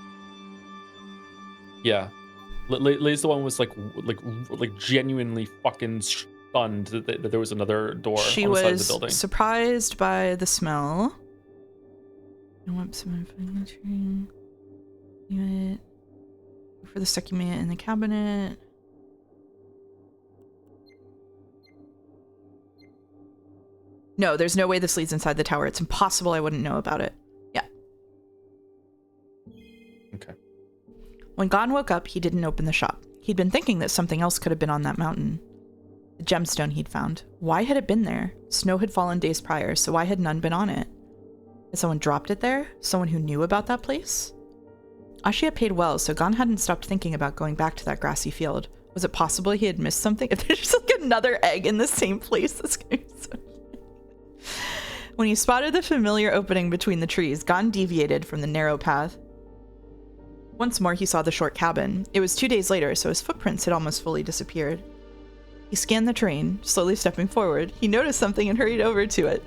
C: Yeah. Lei's the one who was like genuinely fucking stunned that there was another door on the side of the building.
A: She was surprised by the smell. For the Sekimeiya in the cabinet. No, there's no way this leads inside the tower. It's impossible I wouldn't know about it. Yeah.
C: Okay.
A: When Gon woke up, he didn't open the shop. He'd been thinking that something else could have been on that mountain. The gemstone he'd found. Why had it been there? Snow had fallen days prior, so why had none been on it? Had someone dropped it there? Someone who knew about that place? Ashiya paid well, so Gon hadn't stopped thinking about going back to that grassy field. Was it possible he had missed something? If there's just like another egg in the same place, this game is so... When he spotted the familiar opening between the trees, Gon deviated from the narrow path. Once more, he saw the short cabin. It was 2 days later, so his footprints had almost fully disappeared. He scanned the terrain, slowly stepping forward. He noticed something and hurried over to it.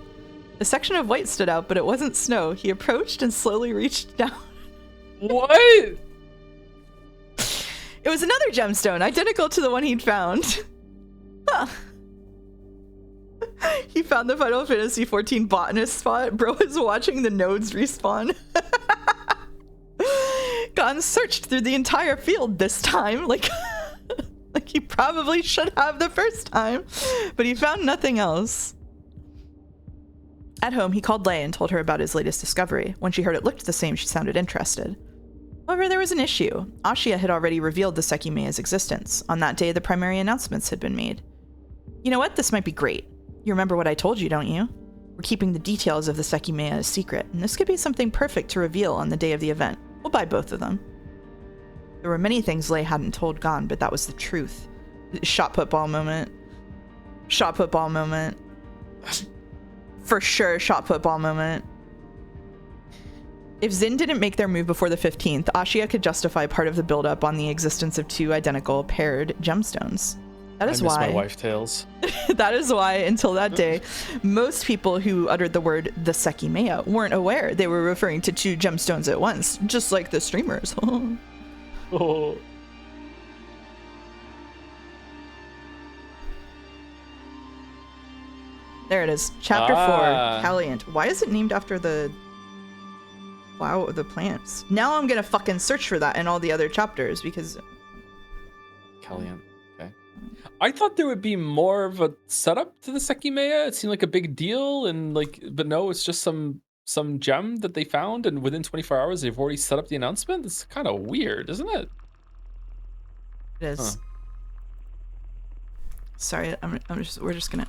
A: A section of white stood out, but it wasn't snow. He approached and slowly reached down.
C: What?
A: It was another gemstone, identical to the one he'd found. Huh. He found the Final Fantasy XIV botanist spot. Bro is watching the nodes respawn. Gon searched through the entire field this time, like he probably should have the first time, but he found nothing else. At home, he called Lei and told her about his latest discovery. When she heard it looked the same, she sounded interested. However, there was an issue. Ashiya had already revealed the Sekimeiya's existence. On that day, the primary announcements had been made. You know what? This might be great. You remember what I told you, don't you? We're keeping the details of the Sekimeiya a secret, and this could be something perfect to reveal on the day of the event. We'll buy both of them. There were many things Lei hadn't told Gon, but that was the truth. Shot put ball moment. Shot put ball moment. For sure, shot put ball moment. If Xin didn't make their move before the 15th, Ashiya could justify part of the buildup on the existence of two identical paired gemstones. That is why.
C: I miss my wife tales.
A: That is why, until that day, most people who uttered the word the Sekimeiya weren't aware they were referring to two gemstones at once, just like the streamers.
C: Oh.
A: There it is. Chapter 4, Caliant. Why is it named after the flower, the plants? Now I'm gonna fucking search for that in all the other chapters because...
C: Caliant. Okay. I thought there would be more of a setup to the Sekimeiya. It seemed like a big deal, and like, but no, it's just some gem that they found, and within 24 hours they've already set up the announcement. It's kind of weird, isn't it?
A: It is.
C: Huh.
A: Sorry, we're just gonna...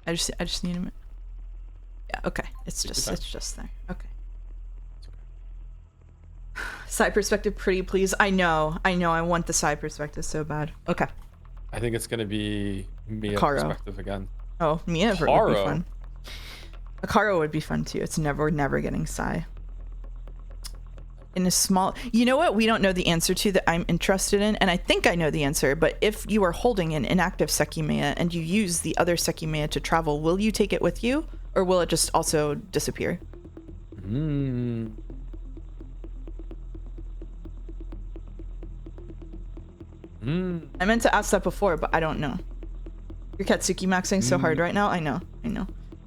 A: I just need a minute. Yeah, okay. It's just there. Okay. Side perspective pretty, please. I know. I want the side perspective so bad. Okay.
C: I think it's gonna be Mia
A: Akaro.
C: perspective again.
A: Oh, Mia would be fun. Akaro would be fun too. It's never getting Sai. In a small... You know what we don't know the answer to that I'm interested in? And I think I know the answer, but if you are holding an inactive Sekimeiya and you use the other Sekimeiya to travel, will you take it with you? Or will it just also disappear? I meant to ask that before, but I don't know. You're Katsuki maxing so hard right now? I know.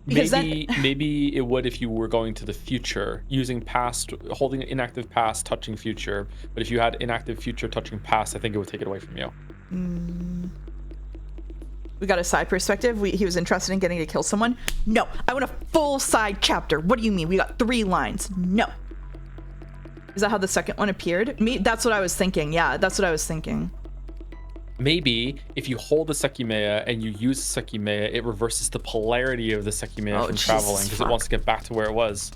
A: Because
C: maybe it would if you were going to the future, using past, holding inactive past, touching future. But if you had inactive future touching past, I think it would take it away from you.
A: We got a side perspective. He was interested in getting to kill someone. No, I want a full side chapter. What do you mean? We got 3 lines. No. Is that how the second one appeared? That's what I was thinking. Yeah, that's what I was thinking.
C: Maybe if you hold the Sekimeiya and you use the Sekimeiya, it reverses the polarity of the Sekimeiya from traveling because it wants to get back to where it was.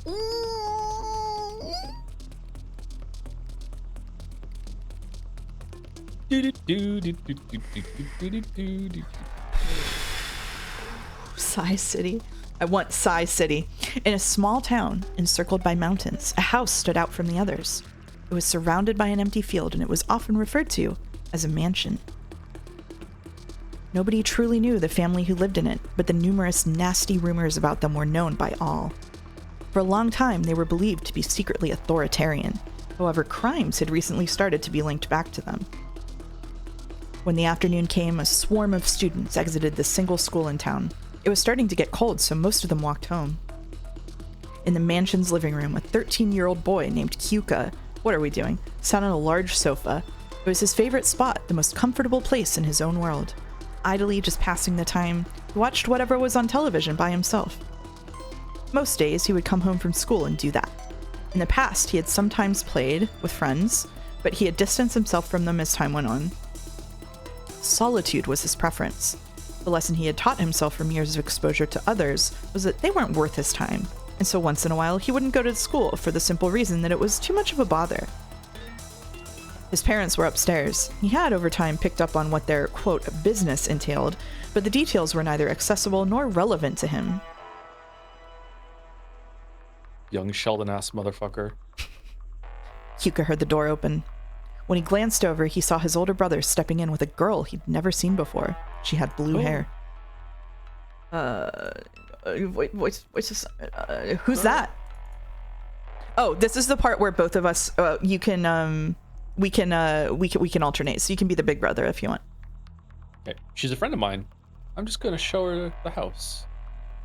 A: Sai City. I want Sai City. In a small town encircled by mountains, a house stood out from the others. It was surrounded by an empty field, and it was often referred to as a mansion. Nobody truly knew the family who lived in it, but the numerous nasty rumors about them were known by all. For a long time, they were believed to be secretly authoritarian. However, crimes had recently started to be linked back to them. When the afternoon came, a swarm of students exited the single school in town. It was starting to get cold, so most of them walked home. In the mansion's living room, a 13-year-old boy named Kyuka, what are we doing, sat on a large sofa. It was his favorite spot, the most comfortable place in his own world. Idly just passing the time, he watched whatever was on television by himself. Most days, he would come home from school and do that. In the past, he had sometimes played with friends, but he had distanced himself from them as time went on. Solitude was his preference. The lesson he had taught himself from years of exposure to others was that they weren't worth his time, and so once in a while he wouldn't go to school for the simple reason that it was too much of a bother. His parents were upstairs. He had over time picked up on what their, quote, business entailed, but the details were neither accessible nor relevant to him.
B: Young Sheldon-ass motherfucker.
A: Kyuka heard the door open. When he glanced over, he saw his older brother stepping in with a girl he'd never seen before. She had blue hair. What's this? Who's that? Oh, this is the part where both of us, we can alternate. So you can be the big brother if you want.
B: Okay. She's a friend of mine. I'm just gonna show her the house.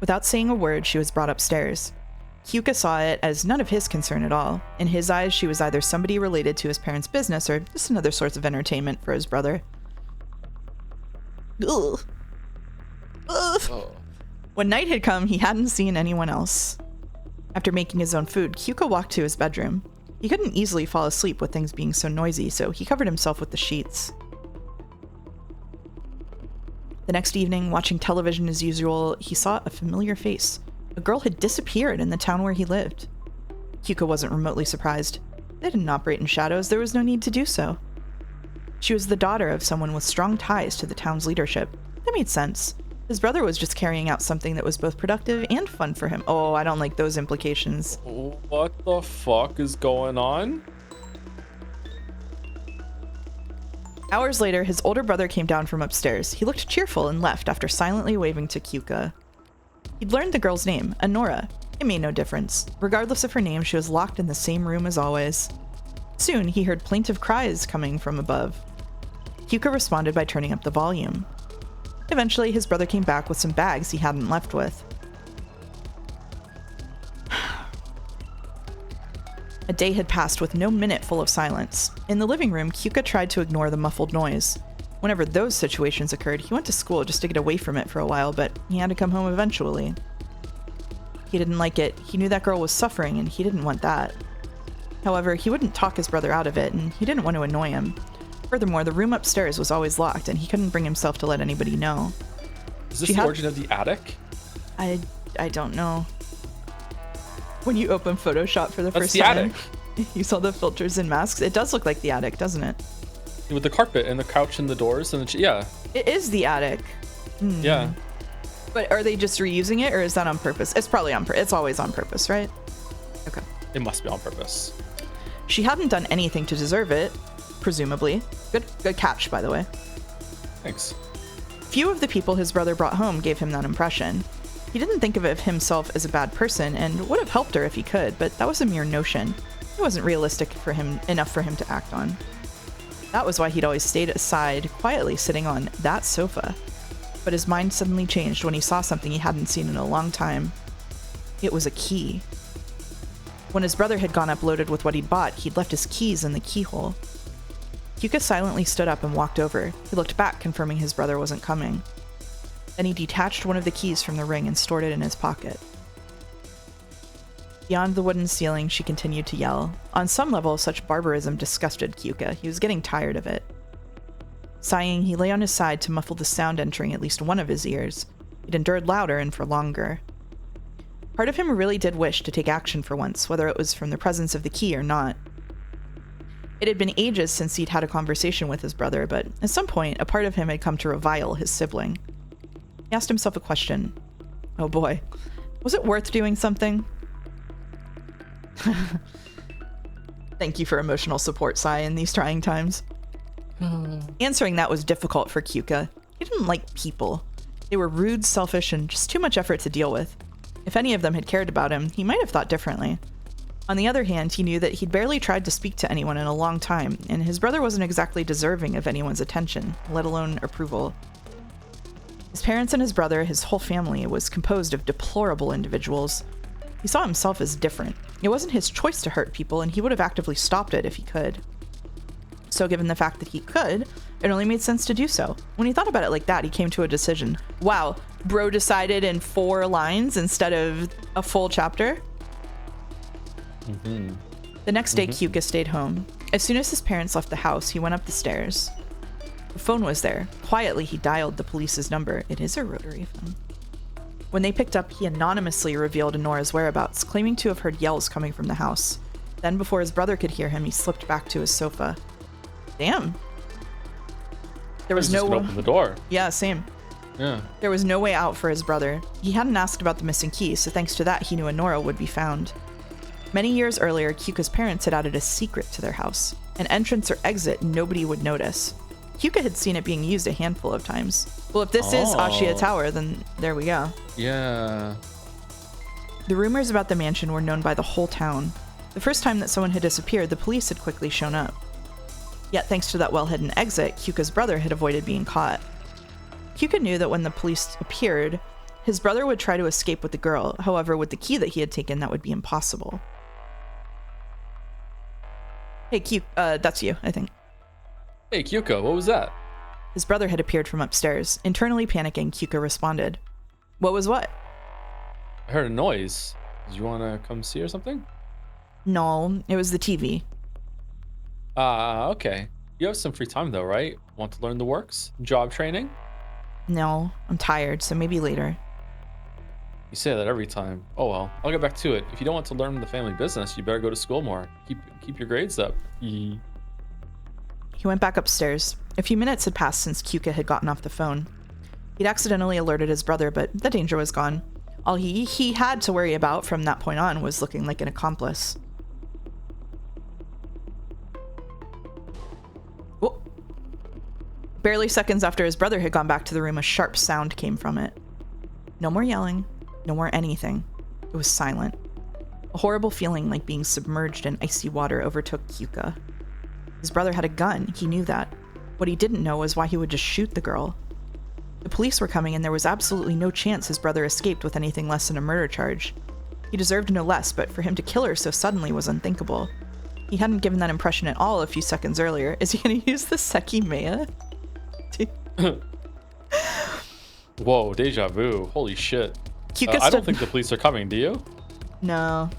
A: Without saying a word, she was brought upstairs. Kyuka saw it as none of his concern at all. In his eyes, she was either somebody related to his parents' business or just another source of entertainment for his brother. Ugh. Ugh. Oh. When night had come, he hadn't seen anyone else. After making his own food, Kyuka walked to his bedroom. He couldn't easily fall asleep with things being so noisy, so he covered himself with the sheets. The next evening, watching television as usual, he saw a familiar face. A girl had disappeared in the town where he lived. Kyuka wasn't remotely surprised. They didn't operate in shadows. There was no need to do so. She was the daughter of someone with strong ties to the town's leadership. That made sense. His brother was just carrying out something that was both productive and fun for him. Oh, I don't like those implications.
B: What the fuck is going on?
A: Hours later, his older brother came down from upstairs. He looked cheerful and left after silently waving to Kyuka. He'd learned the girl's name, Anora. It made no difference. Regardless of her name, she was locked in the same room as always. Soon, he heard plaintive cries coming from above. Kyuka responded by turning up the volume. Eventually, his brother came back with some bags he hadn't left with. A day had passed with no minute full of silence. In the living room, Kyuka tried to ignore the muffled noise. Whenever those situations occurred, he went to school just to get away from it for a while, but he had to come home eventually. He didn't like it. He knew that girl was suffering, and he didn't want that. However, he wouldn't talk his brother out of it, and he didn't want to annoy him. Furthermore, the room upstairs was always locked, and he couldn't bring himself to let anybody know.
B: Is this the origin of the attic?
A: I don't know. When you open Photoshop for the first
B: the
A: time,
B: attic.
A: You saw the filters and masks. It does look like the attic, doesn't it?
B: With the carpet and the couch and the doors and yeah.
A: It is the attic.
B: Yeah.
A: But are they just reusing it, or is that on purpose? It's probably on purpose. It's always on purpose, right? Okay.
B: It must be on purpose.
A: She hadn't done anything to deserve it, presumably. Good catch, by the way.
B: Thanks.
A: Few of the people his brother brought home gave him that impression. He didn't think of himself as a bad person and would have helped her if he could, but that was a mere notion. It wasn't realistic enough for him to act on. That was why he'd always stayed aside, quietly sitting on that sofa. But his mind suddenly changed when he saw something he hadn't seen in a long time. It was a key. When his brother had gone up loaded with what he'd bought, he'd left his keys in the keyhole. Kyuka silently stood up and walked over. He looked back, confirming his brother wasn't coming. Then he detached one of the keys from the ring and stored it in his pocket. Beyond the wooden ceiling, she continued to yell. On some level, such barbarism disgusted Kyuka. He was getting tired of it. Sighing, he lay on his side to muffle the sound entering at least one of his ears. It endured louder and for longer. Part of him really did wish to take action for once, whether it was from the presence of the key or not. It had been ages since he'd had a conversation with his brother, but at some point, a part of him had come to revile his sibling. He asked himself a question. Oh boy. Was it worth doing something? Thank you for emotional support, Sai, in these trying times. Answering that was difficult for Kyuka. He didn't like people. They were rude, selfish, and just too much effort to deal with. If any of them had cared about him, he might have thought differently. On the other hand, he knew that he'd barely tried to speak to anyone in a long time, and his brother wasn't exactly deserving of anyone's attention, let alone approval. His parents and his brother, his whole family, was composed of deplorable individuals. He saw himself as different. It wasn't his choice to hurt people, and he would have actively stopped it if he could. So given the fact that he could, it only made sense to do so. When he thought about it like that, he came to a decision. Wow, bro decided in 4 lines instead of a full chapter? The next day, Kyuka stayed home. As soon as his parents left the house, he went up the stairs. The phone was there. Quietly, he dialed the police's number. It is a rotary phone. When they picked up, he anonymously revealed Nora's whereabouts, claiming to have heard yells coming from the house. Then, before his brother could hear him, he slipped back to his sofa. Damn. There was no way.
B: Open the door.
A: Yeah, same.
B: Yeah.
A: There was no way out for his brother. He hadn't asked about the missing key, so thanks to that, he knew a Nora would be found. Many years earlier, Kyuka's parents had added a secret to their house. An entrance or exit nobody would notice. Kyuka had seen it being used a handful of times. Well, if this is Ashiya Tower, then there we go.
B: Yeah.
A: The rumors about the mansion were known by the whole town. The first time that someone had disappeared, the police had quickly shown up. Yet thanks to that well-hidden exit, Kyuka's brother had avoided being caught. Kyuka knew that when the police appeared, his brother would try to escape with the girl. However, with the key that he had taken, that would be impossible. Hey, Kyuka, that's you, I think.
B: Hey, Kyuka, what was that?
A: His brother had appeared from upstairs. Internally panicking, Kyuka responded. What was what?
B: I heard a noise. Did you want to come see or something?
A: No, it was the TV.
B: Okay. You have some free time though, right? Want to learn the works? Job training?
A: No, I'm tired, so maybe later.
B: You say that every time. Oh well, I'll get back to it. If you don't want to learn the family business, you better go to school more. Keep your grades up.
A: He went back upstairs. A few minutes had passed since Kyuka had gotten off the phone. He'd accidentally alerted his brother, but the danger was gone. All he had to worry about from that point on was looking like an accomplice. Whoa. Barely seconds after his brother had gone back to the room, a sharp sound came from it. No more yelling, no more anything. It was silent. A horrible feeling like being submerged in icy water overtook Kyuka. His brother had a gun, he knew that. What he didn't know was why he would just shoot the girl. The police were coming and there was absolutely no chance his brother escaped with anything less than a murder charge. He deserved no less, but for him to kill her so suddenly was unthinkable. He hadn't given that impression at all a few seconds earlier. Is he gonna use the Sekimeiya?
B: Whoa, deja vu. Holy shit.
A: I
B: don't think the police are coming, do you?
A: No.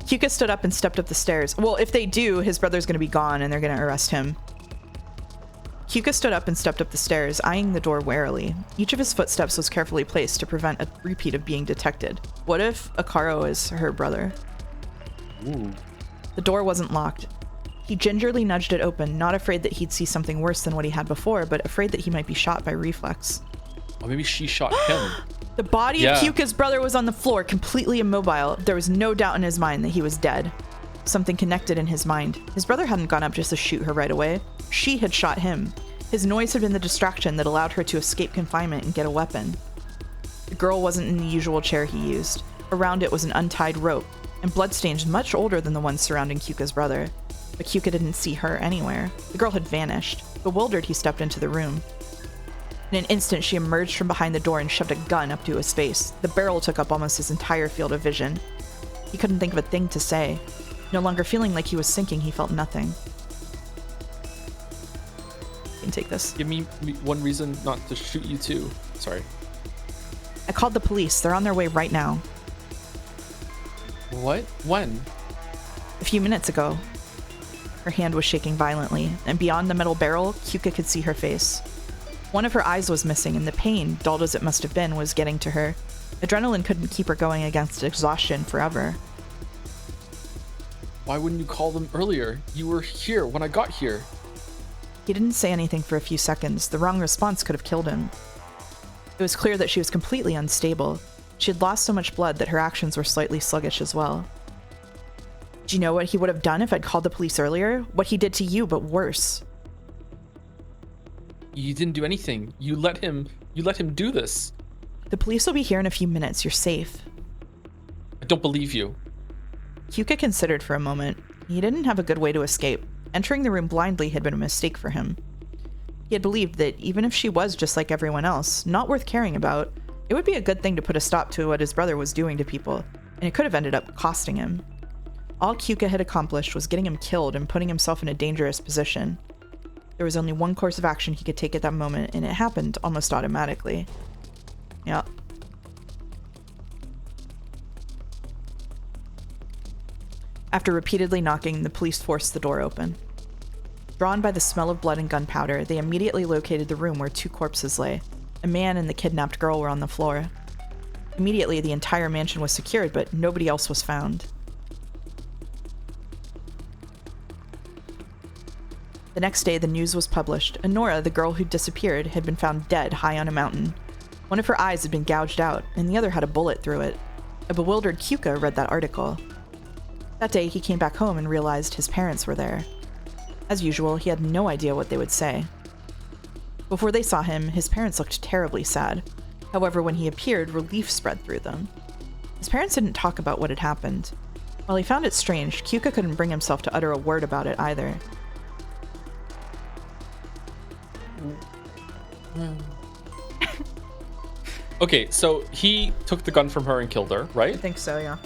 A: Kyuka stood up and stepped up the stairs. Well, if they do, his brother's gonna be gone and they're gonna arrest him. Kyuka stood up and stepped up the stairs, eyeing the door warily. Each of his footsteps was carefully placed to prevent a repeat of being detected. What if Akaro is her brother?
B: Ooh.
A: The door wasn't locked. He gingerly nudged it open, not afraid that he'd see something worse than what he had before, but afraid that he might be shot by reflex.
B: Oh, maybe she shot him.
A: The body of Kyuka's brother was on the floor, completely immobile. There was no doubt in his mind that he was dead. Something connected in his mind. His brother hadn't gone up just to shoot her right away. She had shot him. His noise had been the distraction that allowed her to escape confinement and get a weapon. The girl wasn't in the usual chair he used. Around it was an untied rope, and bloodstains much older than the ones surrounding Kyuka's brother. But Kyuka didn't see her anywhere. The girl had vanished. Bewildered, he stepped into the room. In an instant, she emerged from behind the door and shoved a gun up to his face. The barrel took up almost his entire field of vision. He couldn't think of a thing to say. No longer feeling like he was sinking, he felt nothing. You can take this.
B: Give me one reason not to shoot you too. Sorry.
A: I called the police. They're on their way right now.
B: What? When?
A: A few minutes ago. Her hand was shaking violently, and beyond the metal barrel, Kyuka could see her face. One of her eyes was missing, and the pain, dulled as it must have been, was getting to her. Adrenaline couldn't keep her going against exhaustion forever.
B: Why wouldn't you call them earlier? You were here when I got here.
A: He didn't say anything for a few seconds. The wrong response could have killed him. It was clear that she was completely unstable. She had lost so much blood that her actions were slightly sluggish as well. Do you know what he would have done if I'd called the police earlier? What he did to you, but worse.
C: You didn't do anything. You let him do this.
A: The police will be here in a few minutes. You're safe.
C: I don't believe you.
A: Kyuka considered for a moment. He didn't have a good way to escape. Entering the room blindly had been a mistake for him. He had believed that even if she was just like everyone else, not worth caring about, it would be a good thing to put a stop to what his brother was doing to people, and it could have ended up costing him. All Kyuka had accomplished was getting him killed and putting himself in a dangerous position. There was only one course of action he could take at that moment, and it happened almost automatically. Yeah. After repeatedly knocking, the police forced the door open. Drawn by the smell of blood and gunpowder, they immediately located the room where 2 corpses lay. A man and the kidnapped girl were on the floor. Immediately, the entire mansion was secured, but nobody else was found. The next day, the news was published. Honora, the girl who disappeared, had been found dead high on a mountain. One of her eyes had been gouged out, and the other had a bullet through it. A bewildered Kyuka read that article. That day, he came back home and realized his parents were there. As usual, he had no idea what they would say. Before they saw him, his parents looked terribly sad. However, when he appeared, relief spread through them. His parents didn't talk about what had happened. While he found it strange, Kyuka couldn't bring himself to utter a word about it either.
C: Okay, so he took the gun from her and killed her, right?
A: I think so, yeah.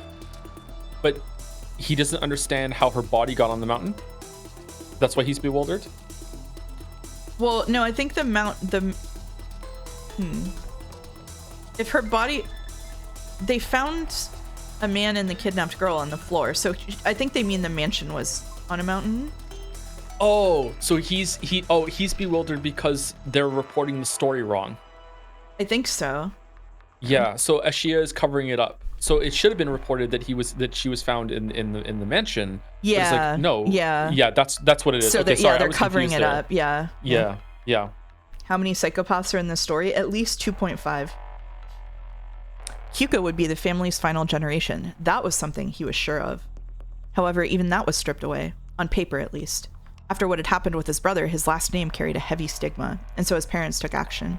C: But he doesn't understand how her body got on the mountain? That's why he's bewildered?
A: Well, no, I think if her body... They found a man and the kidnapped girl on the floor, so I think they mean the mansion was on a mountain.
C: Oh, so he's bewildered because they're reporting the story wrong.
A: I think so.
C: Yeah, so Ashia is covering it up. So it should have been reported that she was found in the mansion.
A: Yeah.
C: It's like, no.
A: Yeah.
C: That's what it is.
A: So
C: okay, sorry,
A: they're covering it up. Yeah.
C: Yeah.
A: How many psychopaths are in this story? At least 2.5. Kyuka would be the family's final generation. That was something he was sure of. However, even that was stripped away, on paper at least. After what had happened with his brother, his last name carried a heavy stigma, and so his parents took action.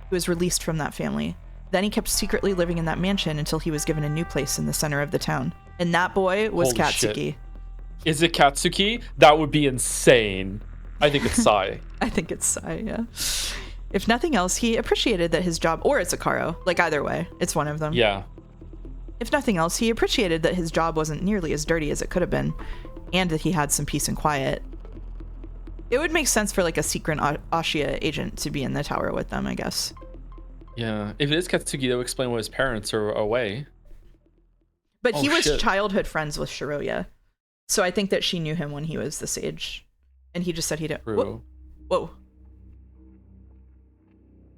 A: He was released from that family. Then he kept secretly living in that mansion until he was given a new place in the center of the town. And that boy was
C: Holy
A: Katsuki.
C: Shit. Is it Katsuki? That would be insane. I think it's Sai.
A: I think it's Sai, yeah. If nothing else, he appreciated that his job, or it's Akaro, like either way, it's one of them.
C: Yeah.
A: If nothing else, he appreciated that his job wasn't nearly as dirty as it could have been, and that he had some peace and quiet. It would make sense for like a secret Ashia agent to be in the tower with them, I guess.
C: Yeah, if it is Katsuki, that would explain why his parents are away.
A: But he was childhood friends with Shiroya, so I think that she knew him when he was this age, and he just said he didn't. Whoa.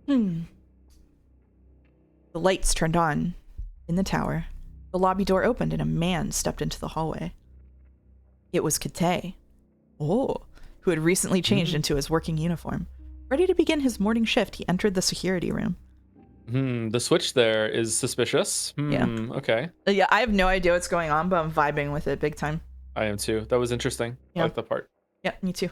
A: The lights turned on in the tower. The lobby door opened and a man stepped into the hallway. It was Kate, who had recently changed into his working uniform. Ready to begin his morning shift, he entered the security room.
C: The switch there is suspicious.
A: Yeah.
C: Okay.
A: Yeah, I have no idea what's going on, but I'm vibing with it big time.
C: I am too. That was interesting.
A: Yeah.
C: I like that part.
A: Yeah, me too.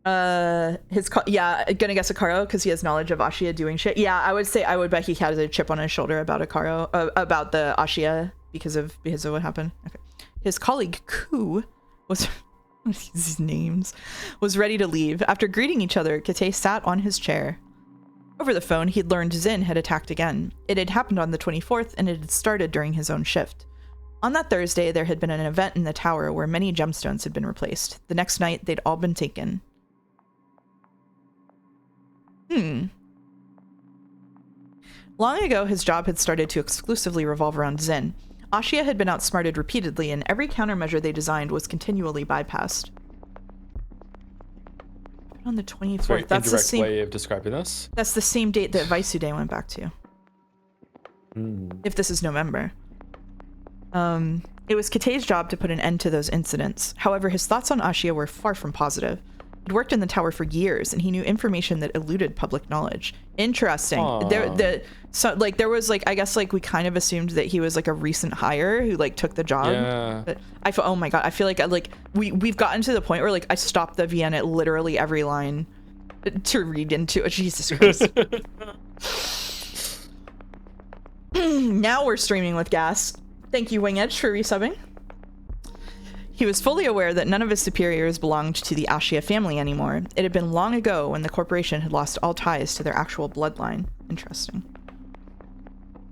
A: Gonna guess Akaro because he has knowledge of Ashia doing shit. Yeah, I would bet he has a chip on his shoulder about Akaro, about the Ashia because of what happened. Okay. His colleague Ku was these names was ready to leave. After greeting each other, Kate sat on his chair. Over the phone, he'd learned Zin had attacked again. It had happened on the 24th, and it had started during his own shift. On that Thursday, there had been an event in the tower where many gemstones had been replaced. The next night, they'd all been taken. Long ago, his job had started to exclusively revolve around Zin. Ashia had been outsmarted repeatedly, and every countermeasure they designed was continually bypassed. On the 24th.
C: Very
A: that's the same
C: way of describing this.
A: That's the same date that Vaisude went back to. If this is November. It was Kate's job to put an end to those incidents. However, his thoughts on Ashia were far from positive. He'd worked in the tower for years, and he knew information that eluded public knowledge. Interesting. There was like, I guess like we kind of assumed that he was like a recent hire who like took the job.
B: Yeah.
A: But I feel, oh my god, I feel like we've gotten to the point where like I stopped the VN at literally every line to read into it. Jesus Christ. Now we're streaming with gas. Thank you, Wing Edge, for resubbing. He was fully aware that none of his superiors belonged to the Ashia family anymore. It had been long ago when the corporation had lost all ties to their actual bloodline. Interesting.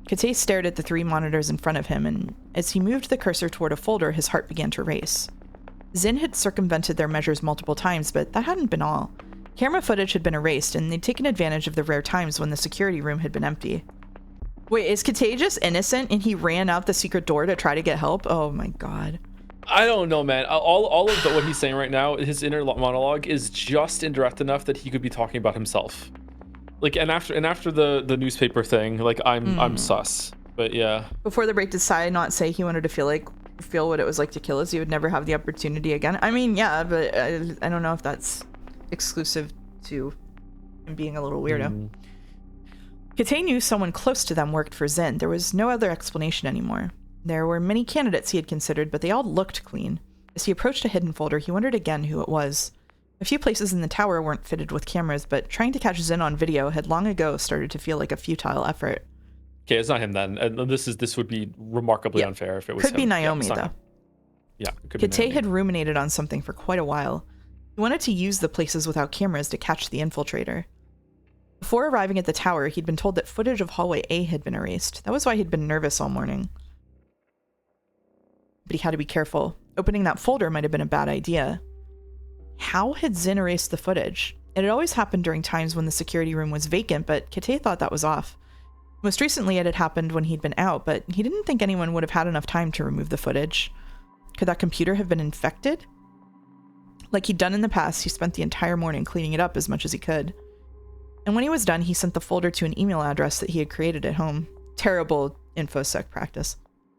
A: Kate stared at the 3 monitors in front of him, and as he moved the cursor toward a folder, his heart began to race. Zin had circumvented their measures multiple times, but that hadn't been all. Camera footage had been erased, and they'd taken advantage of the rare times when the security room had been empty. Wait, is Kate just innocent and he ran out the secret door to try to get help? Oh my god.
C: I don't know, man. All of what he's saying right now, his inner monologue is just indirect enough that he could be talking about himself. Like, and after the newspaper thing, like I'm sus. But yeah. Before
A: the break, decided not say he wanted to feel what it was like to kill us. He would never have the opportunity again. I mean, yeah, but I don't know if that's exclusive to him being a little weirdo. Kate knew someone close to them worked for Zin. There was no other explanation anymore. There were many candidates he had considered, but they all looked clean. As he approached a hidden folder, he wondered again who it was. A few places in the tower weren't fitted with cameras, but trying to catch Zin on video had long ago started to feel like a futile effort.
C: Okay, it's not him then. This would be remarkably unfair if it was him.
A: Could be Naomi, though.
C: Yeah, it could be
A: Kate had ruminated on something for quite a while. He wanted to use the places without cameras to catch the infiltrator. Before arriving at the tower, he'd been told that footage of hallway A had been erased. That was why he'd been nervous all morning. But he had to be careful. Opening that folder might have been a bad idea. How had Zin erased the footage? It had always happened during times when the security room was vacant, but Kate thought that was off. Most recently it had happened when he'd been out, but he didn't think anyone would have had enough time to remove the footage. Could that computer have been infected? Like he'd done in the past, he spent the entire morning cleaning it up as much as he could. And when he was done, he sent the folder to an email address that he had created at home. Terrible InfoSec practice.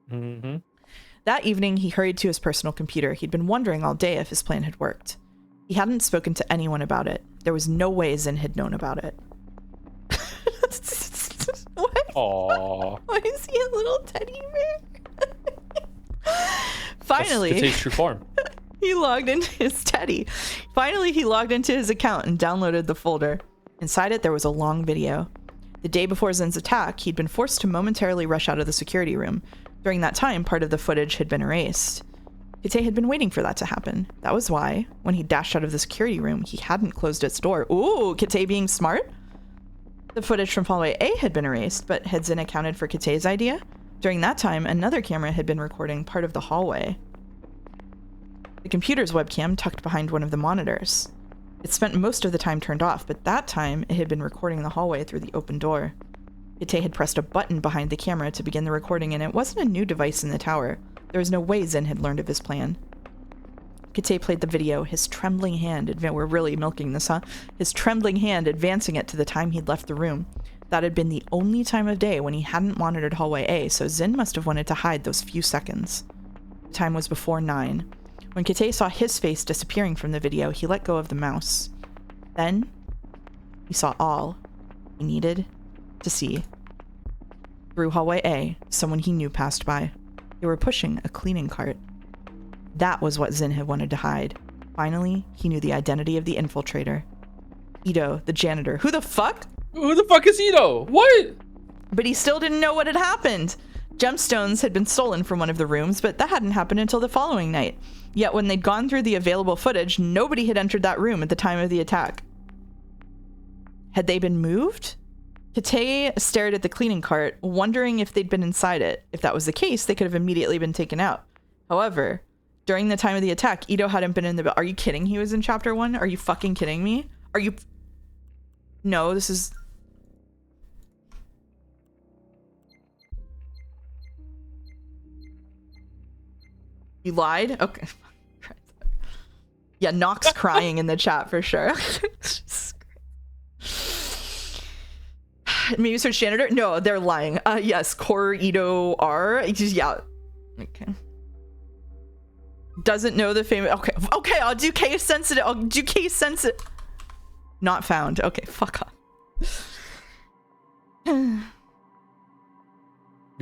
C: Mm-hmm.
A: That evening, he hurried to his personal computer. He'd been wondering all day if his plan had worked. He hadn't spoken to anyone about it. There was no way Zin had known about it. What?
C: Aww.
A: Why is he a little teddy bear? Finally,
C: that's Kate's true form.
A: He logged into his teddy. Finally, he logged into his account and downloaded the folder. Inside it, there was a long video. The day before Zin's attack, he'd been forced to momentarily rush out of the security room. During that time, part of the footage had been erased. Kate had been waiting for that to happen. That was why, when he dashed out of the security room, he hadn't closed its door. Ooh, Kate being smart? The footage from hallway A had been erased, but had Zin accounted for Kate's idea? During that time, another camera had been recording part of the hallway. The computer's webcam tucked behind one of the monitors. It spent most of the time turned off, but that time it had been recording the hallway through the open door. Kate had pressed a button behind the camera to begin the recording, and it wasn't a new device in the tower. There was no way Zin had learned of his plan. Kate played the video, his trembling hand, we're really milking this, huh? His trembling hand advancing it to the time he'd left the room. That had been the only time of day when he hadn't monitored hallway A, so Zin must have wanted to hide those few seconds. The time was before 9. When Kate saw his face disappearing from the video, he let go of the mouse. Then, he saw all he needed to see. Through hallway A, someone he knew passed by. They were pushing a cleaning cart. That was what Zin had wanted to hide. Finally, he knew the identity of the infiltrator. Ito, the janitor. Who the fuck?
C: Who the fuck is Ito? What?
A: But he still didn't know what had happened. Gemstones had been stolen from one of the rooms, but that hadn't happened until the following night. Yet when they'd gone through the available footage, nobody had entered that room at the time of the attack. Had they been moved? Kate stared at the cleaning cart, wondering if they'd been inside it. If that was the case, they could have immediately been taken out. However, during the time of the attack, Ito hadn't been in the... Are you kidding? He was in chapter 1? Are you fucking kidding me? Are you... No, this is... You lied? Okay. Yeah, Nox crying in the chat for sure. Maybe search janitor? No, they're lying. Yes, Core Ito R. Yeah. Okay. Doesn't know the famous. Okay, I'll do case sensitive. Not found. Okay, fuck off.
B: You're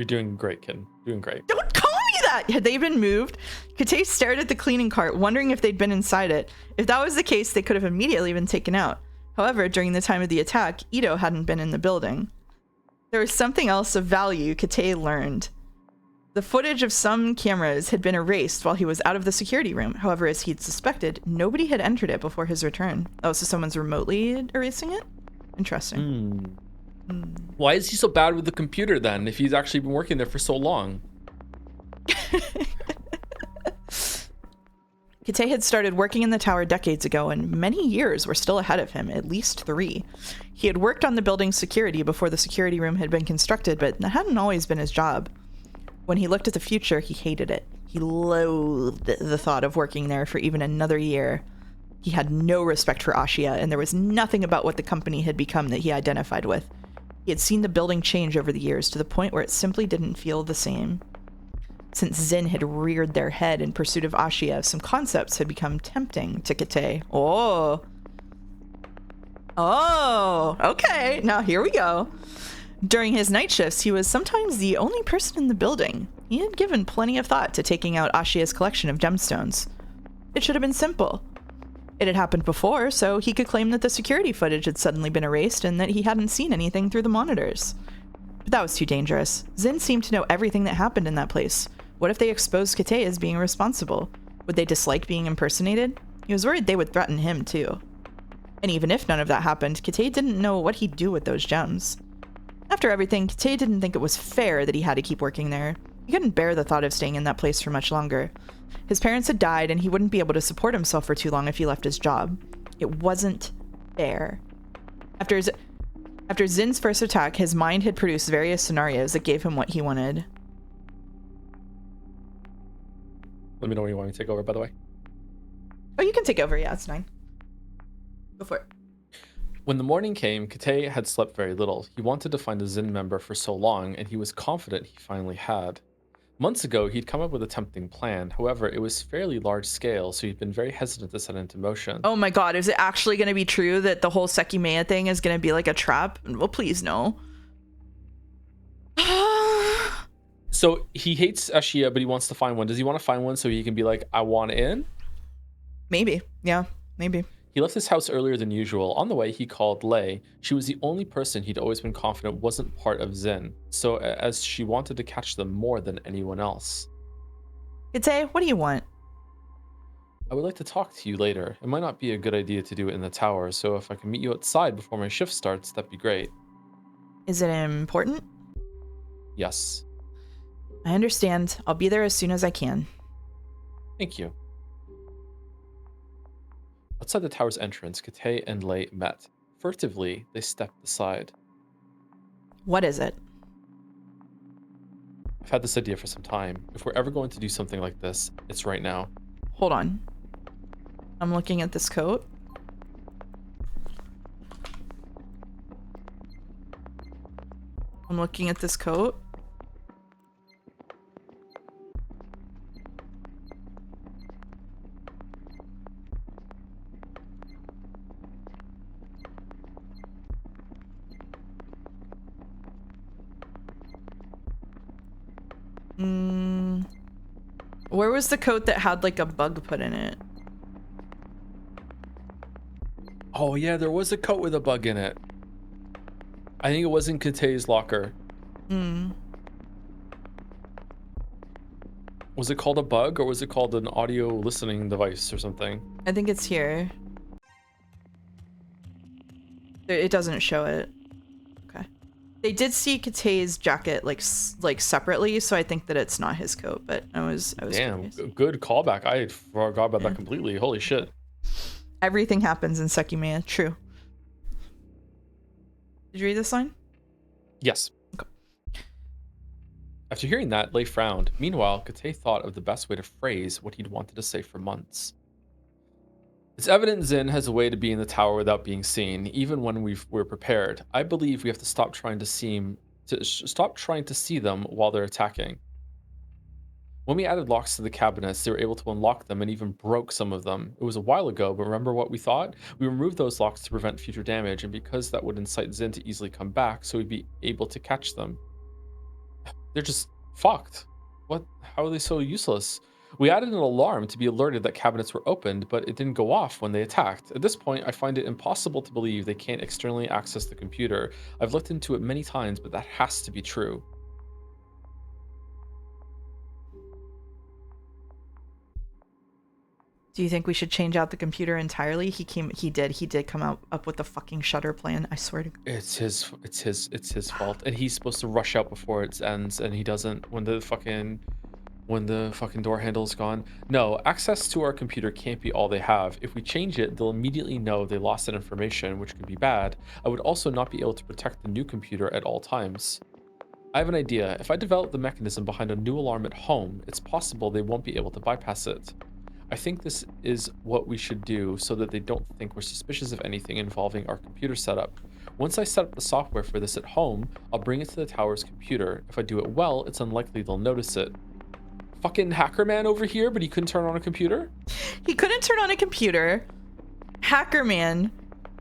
B: doing great, kid. Doing great.
A: Don't call me that! Had they been moved? Kate stared at the cleaning cart, wondering if they'd been inside it. If that was the case, they could have immediately been taken out. However, during the time of the attack, Ito hadn't been in the building. There was something else of value Kate learned. The footage of some cameras had been erased while he was out of the security room. However, as he'd suspected, nobody had entered it before his return. Oh, so someone's remotely erasing it? Interesting.
C: Why is he so bad with the computer then, if he's actually been working there for so long?
A: Kate had started working in the tower decades ago, and many years were still ahead of him, at least 3. He had worked on the building's security before the security room had been constructed, but that hadn't always been his job. When he looked at the future, he hated it. He loathed the thought of working there for even another year. He had no respect for Ashia, and there was nothing about what the company had become that he identified with. He had seen the building change over the years to the point where it simply didn't feel the same. Since Zin had reared their head in pursuit of Ashia, some concepts had become tempting to Kate. Oh, okay. Now here we go. During his night shifts, he was sometimes the only person in the building. He had given plenty of thought to taking out Ashia's collection of gemstones. It should have been simple. It had happened before, so he could claim that the security footage had suddenly been erased and that he hadn't seen anything through the monitors. But that was too dangerous. Zin seemed to know everything that happened in that place. What if they exposed Kate as being responsible? Would they dislike being impersonated? He was worried they would threaten him, too. And even if none of that happened, Kate didn't know what he'd do with those gems. After everything, Kate didn't think it was fair that he had to keep working there. He couldn't bear the thought of staying in that place for much longer. His parents had died, and he wouldn't be able to support himself for too long if he left his job. It wasn't fair. After Zin's first attack, his mind had produced various scenarios that gave him what he wanted.
B: Let me know when you want me to take over, by the way.
A: Oh, you can take over. Yeah, it's fine. Go for it.
C: When the morning came, Kate had slept very little. He wanted to find a Zin member for so long, and he was confident he finally had. Months ago, he'd come up with a tempting plan. However, it was fairly large scale, so he'd been very hesitant to set it into motion.
A: Oh my god, is it actually going to be true that the whole Sekimeiya thing is going to be like a trap? Well, please, no.
C: So he hates Ashia, but he wants to find one. Does he want to find one so he can be like, I want in?
A: Maybe. Yeah, maybe.
C: He left his house earlier than usual. On the way, he called Lei. She was the only person he'd always been confident wasn't part of Zin, so as she wanted to catch them more than anyone else.
A: Kate, what do you want?
C: I would like to talk to you later. It might not be a good idea to do it in the tower, so if I can meet you outside before my shift starts, that'd be great.
A: Is it important?
C: Yes.
A: I understand. I'll be there as soon as I can.
C: Thank you. Outside the tower's entrance, Kate and Lei met. Furtively, they stepped aside.
A: What is it?
C: I've had this idea for some time. If we're ever going to do something like this, it's right now.
A: Hold on. I'm looking at this coat. I'm looking at this coat. Where was the coat that had like a bug put in it?
C: Oh yeah, there was a coat with a bug in it. I think it was in Kate's locker. Was it called a bug or was it called an audio listening device or something?
A: I think it's here. It doesn't show it. Okay. They did see Kate's jacket like separately, so I think that it's not his coat, but I was
C: Damn,
A: curious.
C: good callback. I forgot about that completely. Holy shit.
A: Everything happens in Sekimeiya. True. Did you read this line?
C: Yes.
A: Okay.
C: After hearing that, Lei frowned. Meanwhile, Kate thought of the best way to phrase what he'd wanted to say for months. It's evident Zin has a way to be in the tower without being seen, even when we're prepared. I believe we have to stop trying to see them while they're attacking. When we added locks to the cabinets, they were able to unlock them and even broke some of them. It was a while ago, but remember what we thought? We removed those locks to prevent future damage, and because that would incite Zin to easily come back, so we'd be able to catch them. They're just fucked. What? How are they so useless? We added an alarm to be alerted that cabinets were opened, but it didn't go off when they attacked. At this point, I find it impossible to believe they can't externally access the computer. I've looked into it many times, but that has to be true.
A: Do you think we should change out the computer entirely? He did come up with the fucking shutter plan. I swear to God.
C: It's his fault, and he's supposed to rush out before it ends, and he doesn't when the fucking door handle's gone. No, access to our computer can't be all they have. If we change it, they'll immediately know they lost that information, which could be bad. I would also not be able to protect the new computer at all times. I have an idea. If I develop the mechanism behind a new alarm at home, it's possible they won't be able to bypass it. I think this is what we should do so that they don't think we're suspicious of anything involving our computer setup. Once I set up the software for this at home, I'll bring it to the tower's computer. If I do it well, it's unlikely they'll notice it. Fucking hacker man over here, but he couldn't turn on a computer?
A: He couldn't turn on a computer. Hacker man,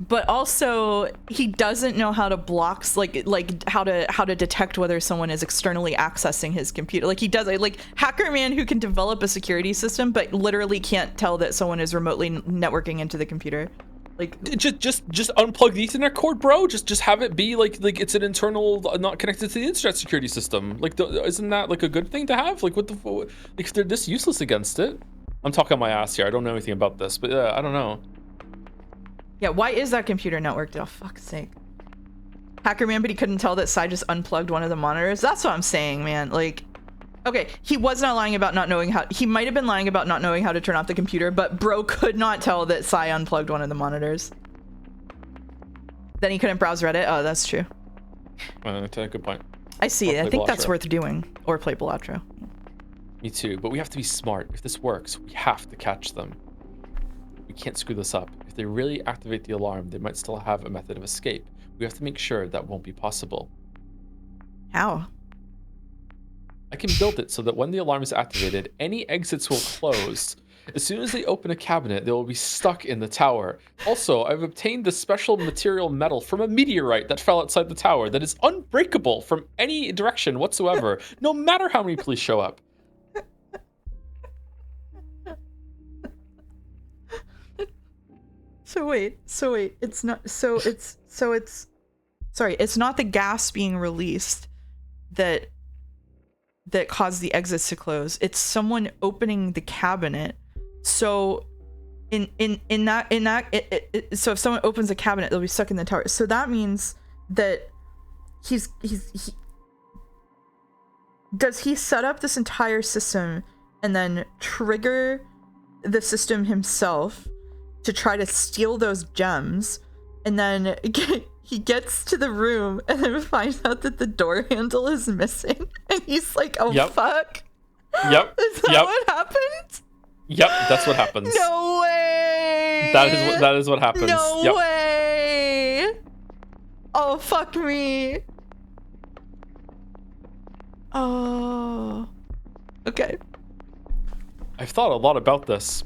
A: but also he doesn't know how to block, like how to detect whether someone is externally accessing his computer. Like he does, like hacker man who can develop a security system, but literally can't tell that someone is remotely networking into the computer. Like
C: just unplug the Ethernet cord, bro. Just have it be like it's an internal, not connected to the internet security system. Like, isn't that like a good thing to have? Like, what the? Like, if they're this useless against it, I'm talking my ass here. I don't know anything about this, but I don't know.
A: Yeah, why is that computer networked? Oh, fuck's sake. Hacker man, but he couldn't tell that Sai just unplugged one of the monitors. That's what I'm saying, man. Like, okay, he was not lying about not knowing how. He might have been lying about not knowing how to turn off the computer, but bro could not tell that Sai unplugged one of the monitors. Then he couldn't browse Reddit. Oh, that's true.
C: That's a good point.
A: I see. I think that's worth doing. Or play Balatro.
C: Me too, but we have to be smart. If this works, we have to catch them. We can't screw this up. If they really activate the alarm, they might still have a method of escape. We have to make sure that won't be possible.
A: How?
C: I can build it so that when the alarm is activated, any exits will close. As soon as they open a cabinet, they will be stuck in the tower. Also, I've obtained the special material metal from a meteorite that fell outside the tower that is unbreakable from any direction whatsoever, no matter how many police show up.
A: So wait, it's not the gas being released that caused the exits to close. It's someone opening the cabinet. So so if someone opens a cabinet, they'll be stuck in the tower. So that means that does he set up this entire system and then trigger the system himself to try to steal those gems, and then he gets to the room and then finds out that the door handle is missing, and he's like, oh, yep. Fuck.
C: Yep.
A: Is that what happened?
C: Yep, that's what happens.
A: No way.
C: That is what happens.
A: No way. Oh, fuck me. Oh. Okay.
C: I've thought a lot about this.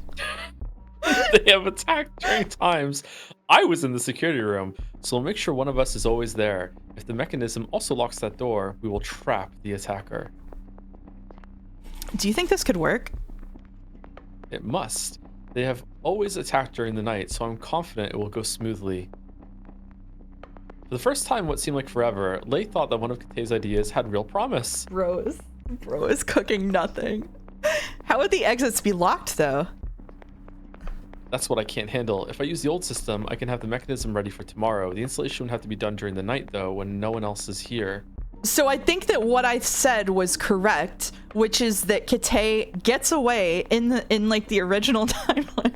C: They have attacked during times I was in the security room, so we'll make sure one of us is always there. If the mechanism also locks that door, we will trap the attacker.
A: Do you think this could work?
C: It must. They have always attacked during the night, so I'm confident it will go smoothly. For the first time what seemed like forever, Lei thought that one of Kate's ideas had real promise.
A: Bro is cooking nothing. How would the exits be locked, though?
C: That's what I can't handle. If I use the old system, I can have the mechanism ready for tomorrow. The installation would have to be done during the night, though, when no one else is here.
A: So I think that what I said was correct, which is that Kate gets away in the original timeline,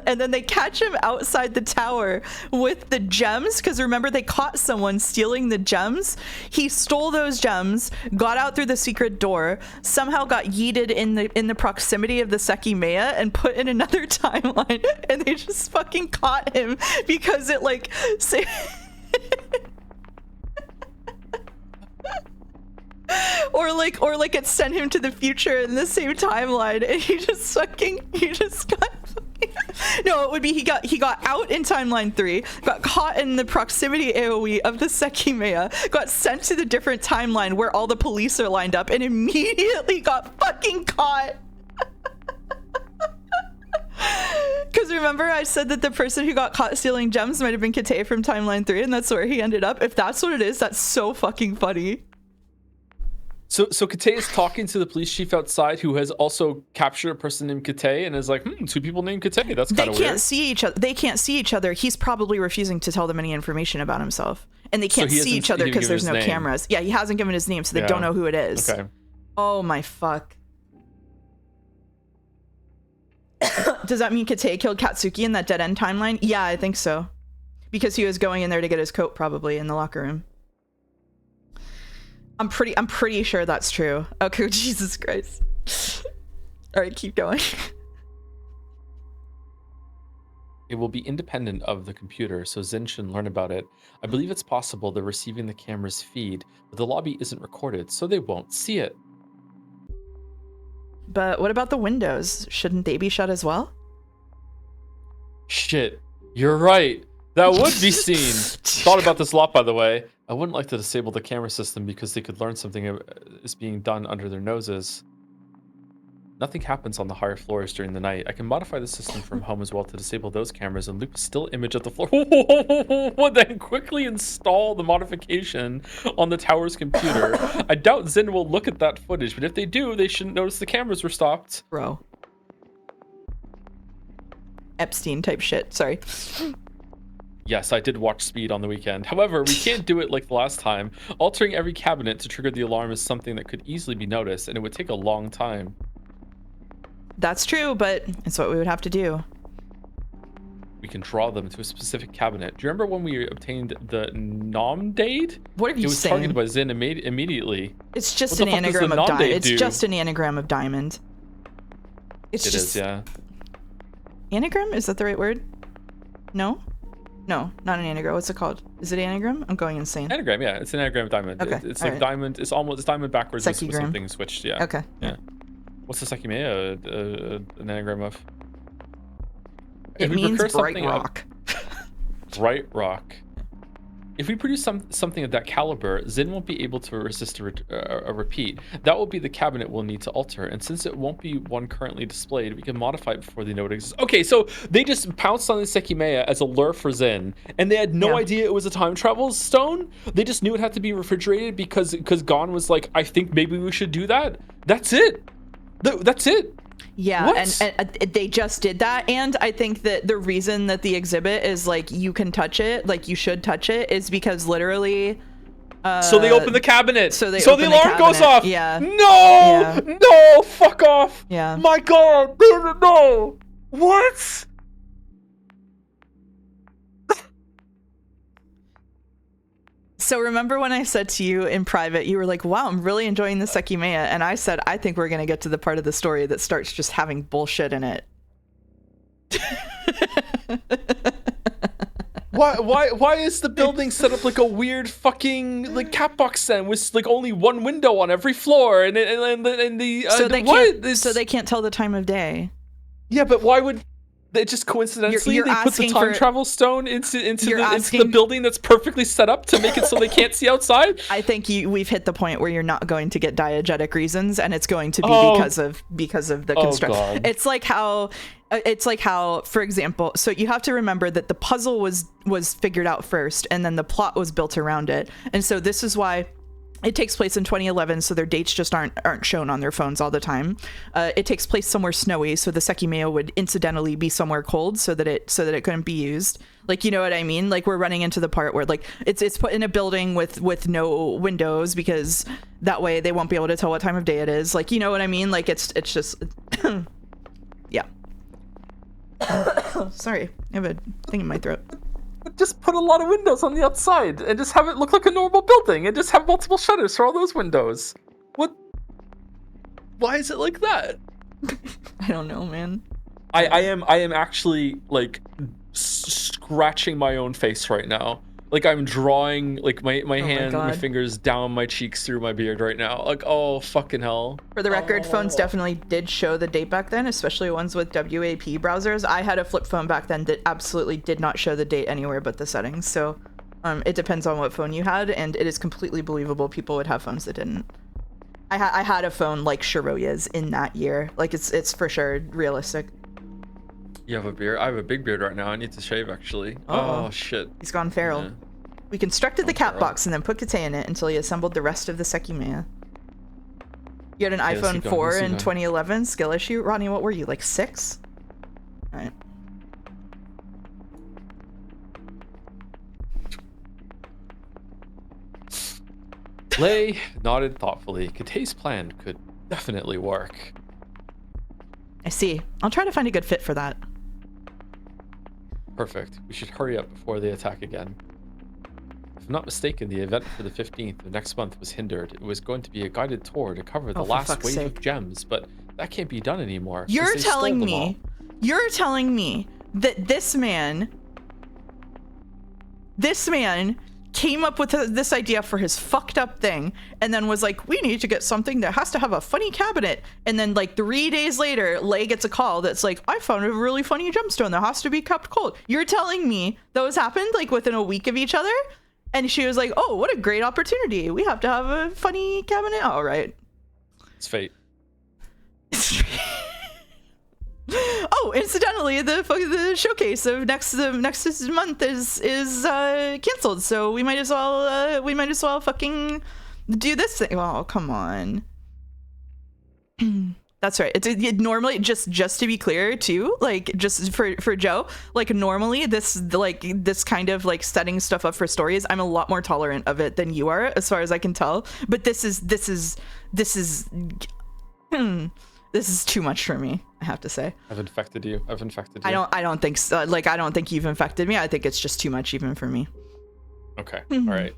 A: and then they catch him outside the tower with the gems, because remember they caught someone stealing the gems. He stole those gems, got out through the secret door, somehow got yeeted in the proximity of the Sekimeiya and put in another timeline, and they just fucking caught him because it or like it sent him to the future in the same timeline, and he just got no, it would be he got out in timeline 3, got caught in the proximity AoE of the Sekimeiya, got sent to the different timeline where all the police are lined up, and immediately got fucking caught. Because remember I said that the person who got caught stealing gems might have been Kate from timeline 3, and that's where he ended up. If that's what it is, that's so fucking funny.
C: So Kate is talking to the police chief outside, who has also captured a person named Kate, and is like, 2 people named Kate. That's kind of weird.
A: They can't see each other. They can't see each other. He's probably refusing to tell them any information about himself, and they can't see each other because there's no cameras. Yeah, he hasn't given his name, so they don't know who it is.
C: Okay.
A: Oh my fuck. Does that mean Kate killed Katsuki in that dead end timeline? Yeah, I think so, because he was going in there to get his coat, probably in the locker room. I'm pretty sure that's true. Okay, Jesus Christ. All right, keep going.
C: It will be independent of the computer, so Zin should learn about it. I believe it's possible they're receiving the camera's feed, but the lobby isn't recorded, so they won't see it.
A: But what about the windows? Shouldn't they be shut as well?
C: Shit, you're right. That would be seen. Thought about this a lot, by the way. I wouldn't like to disable the camera system because they could learn something is being done under their noses. Nothing happens on the higher floors during the night. I can modify the system from home as well to disable those cameras and loop a still image of the floor. Then quickly install the modification on the tower's computer. I doubt Zin will look at that footage, but if they do, they shouldn't notice the cameras were stopped.
A: Bro. Epstein type shit, sorry.
C: Yes, I did watch Speed on the weekend. However, we can't do it like the last time. Altering every cabinet to trigger the alarm is something that could easily be noticed, and it would take a long time.
A: That's true, but it's what we would have to do.
C: We can draw them to a specific cabinet. Do you remember when we obtained the Nom Dade?
A: What are you saying?
C: It was targeted by Zin immediately.
A: It's just an anagram of diamond. It's just an anagram of diamond.
C: It is, yeah.
A: Anagram? Is that the right word? No? No, not an anagram. What's it called? Is it anagram? I'm going insane.
C: Anagram, yeah. It's an anagram of diamond.
A: Okay.
C: It's like diamond. It's diamond backwards with something switched. Yeah.
A: Okay.
C: Yeah. What's the Sekimeiya an anagram of?
A: It means bright rock.
C: Bright rock. If we produce something of that caliber, Zin won't be able to resist a repeat. That will be the cabinet we'll need to alter, and since it won't be one currently displayed, we can modify it before they know it exists. Okay, so they just pounced on the Sekimeiya as a lure for Zin, and they had no idea it was a time travel stone? They just knew it had to be refrigerated because Gon was like, I think maybe we should do that? That's it. That's it.
A: Yeah, and they just did that, and I think that the reason that the exhibit is like you can touch it, like you should touch it, is because literally
C: so they open the cabinet, so the alarm goes off. No, fuck off. My god, no. What?
A: So remember when I said to you in private, you were like, wow, I'm really enjoying the Sekimeiya. And I said, I think we're going to get to the part of the story that starts just having bullshit in it.
C: Why is the building set up like a weird fucking like cat box then with like only one window on every floor and
A: so they can't tell the time of day.
C: Yeah, but why would they just coincidentally they put the time travel stone into the building that's perfectly set up to make it so they can't see outside?
A: I think we've hit the point where you're not going to get diegetic reasons, and it's going to be because of the construction. It's like how, for example, so you have to remember that the puzzle was figured out first, and then the plot was built around it, and so this is why. It takes place in 2011, so their dates just aren't shown on their phones all the time. It takes place somewhere snowy, so the Sekimeiya would incidentally be somewhere cold, so that it couldn't be used. Like, you know what I mean? Like, we're running into the part where like it's put in a building with no windows because that way they won't be able to tell what time of day it is. Like, you know what I mean? Like, it's just yeah. Sorry, I have a thing in my throat.
C: Just put a lot of windows on the outside and just have it look like a normal building and just have multiple shutters for all those windows. What? Why is it like that?
A: I don't know, man.
C: I am actually like scratching my own face right now Like I'm drawing like my
A: my
C: hand, my
A: God.
C: fingers down my cheeks through my beard right now. Like, oh fucking hell.
A: For the record, phones
C: Oh.
A: definitely did show the date back then, especially ones with WAP browsers. I had a flip phone back then that absolutely did not show the date anywhere but the settings. So it depends on what phone you had, and it is completely believable people would have phones that didn't. I had a phone like Shiroya's in that year. Like it's for sure realistic.
C: You have a beard? I have a big beard right now. I need to shave actually.
A: Uh-oh.
C: Oh shit.
A: He's gone feral.
C: Yeah.
A: We constructed the
C: Gone
A: cat
C: feral.
A: box and then put Kate in it until he assembled the rest of the Sekimeiya. You had an
C: let's
A: iPhone
C: keep going,
A: 4
C: let's keep
A: in
C: going.
A: 2011. Skill issue. Rodney, what were you, like 6? All right.
C: Lay nodded thoughtfully. Kate's plan could definitely work.
A: I see. I'll try to find a good fit for that.
C: Perfect. We should hurry up before they attack again. If I'm not mistaken, the event for the 15th of next month was hindered. It was going to be a guided tour to cover the
A: Oh, for
C: last
A: fuck's
C: wave
A: sake.
C: of gems, but that can't be done anymore. since
A: You're
C: they stole
A: telling
C: them all.
A: me that this man came up with this idea for his fucked up thing and then was like, we need to get something that has to have a funny cabinet. And then like 3 days later, Lay gets a call that's like, I found a really funny gemstone that has to be kept cold. You're telling me those happened like within a week of each other? And she was like, oh, what a great opportunity. We have to have a funny cabinet. All right.
C: It's fate.
A: Oh, incidentally, the showcase of next month is canceled, so we might as well fucking do this thing. Oh, come on. That's right. It normally just to be clear too, like just for Joe, like normally this kind of like setting stuff up for stories, I'm a lot more tolerant of it than you are, as far as I can tell. But this is too much for me, I have to say.
C: I've infected you.
A: I don't think so. Like, I don't think you've infected me. I think it's just too much even for me.
C: Okay. All right.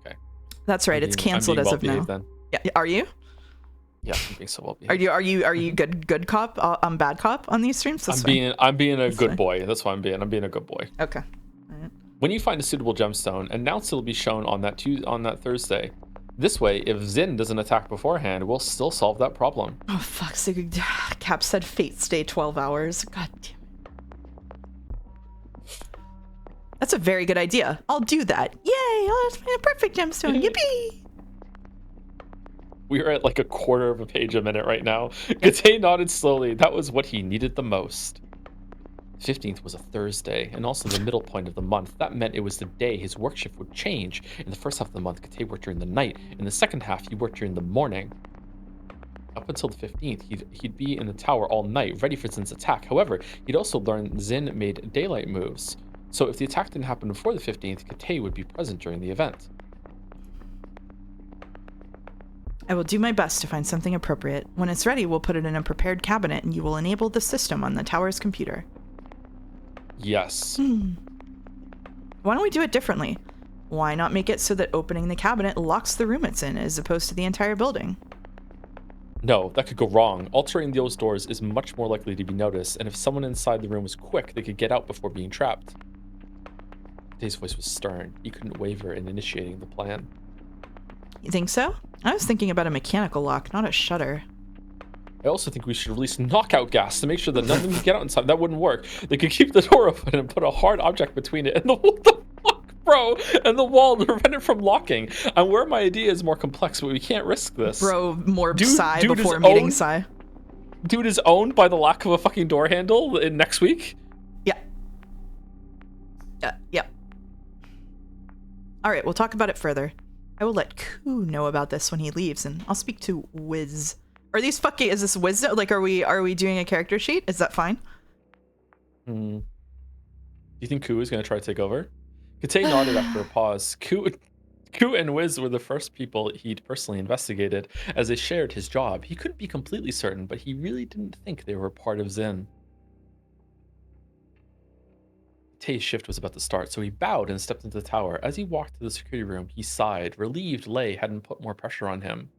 C: Okay.
A: That's right. It's canceled as of now.
C: Then.
A: Yeah. Are you?
C: Yeah, I'm being so well behaved.
A: Are you good cop? Bad cop on these streams? That's
C: I'm being a
A: That's
C: good
A: fine.
C: boy. That's why I'm being a good boy.
A: Okay.
C: When you find a suitable gemstone, announce it'll be shown on that Thursday. This way, if Zin doesn't attack beforehand, we'll still solve that problem.
A: Oh fuck! Cap said fate stay 12 hours. God damn it. That's a very good idea. I'll do that. Yay! Oh, that's a perfect gemstone. Yippee!
C: We are at like a quarter of a page a minute right now. Gate nodded slowly. That was what he needed the most. 15th was a Thursday, and also the middle point of the month. That meant it was the day his work shift would change. In the first half of the month, Kate worked during the night. In the second half, he worked during the morning. Up until the 15th, he'd be in the tower all night, ready for Zin's attack. However, he'd also learned Zin made daylight moves. So if the attack didn't happen before the 15th, Kate would be present during the event.
A: I will do my best to find something appropriate. When it's ready, we'll put it in a prepared cabinet, and you will enable the system on the tower's computer.
C: Yes.
A: Why don't we do it differently? Why not make it so that opening the cabinet locks the room it's in as opposed to the entire building?
C: No, that could go wrong. Altering those doors is much more likely to be noticed, and if someone inside the room was quick, they could get out before being trapped. Dave's voice was stern. He couldn't waver in initiating the plan.
A: You think so? I was thinking about a mechanical lock, not a shutter.
C: I also think we should release knockout gas to make sure that nothing can get out inside. That wouldn't work. They could keep the door open and put a hard object between it and what the fuck, bro? And the wall to prevent it from locking. I'm aware my idea is more complex, but we can't risk this.
A: Bro, more
C: Dude
A: Psy
C: is
A: before meeting
C: owned-
A: Psy.
C: Dude is owned by the lack of a fucking door handle in next week?
A: Yeah. Yep. All right, we'll talk about it further. I will let Koo know about this when he leaves, and I'll speak to Wiz. Are these fucking? Is this wisdom? Like, are we doing a character sheet? Is that fine?
C: Do you think Ku is going to try to take over? Kate nodded after a pause. Ku and Wiz were the first people he'd personally investigated, as they shared his job. He couldn't be completely certain, but he really didn't think they were part of Zin. Tay's shift was about to start, so he bowed and stepped into the tower. As he walked to the security room, he sighed, relieved Lay hadn't put more pressure on him.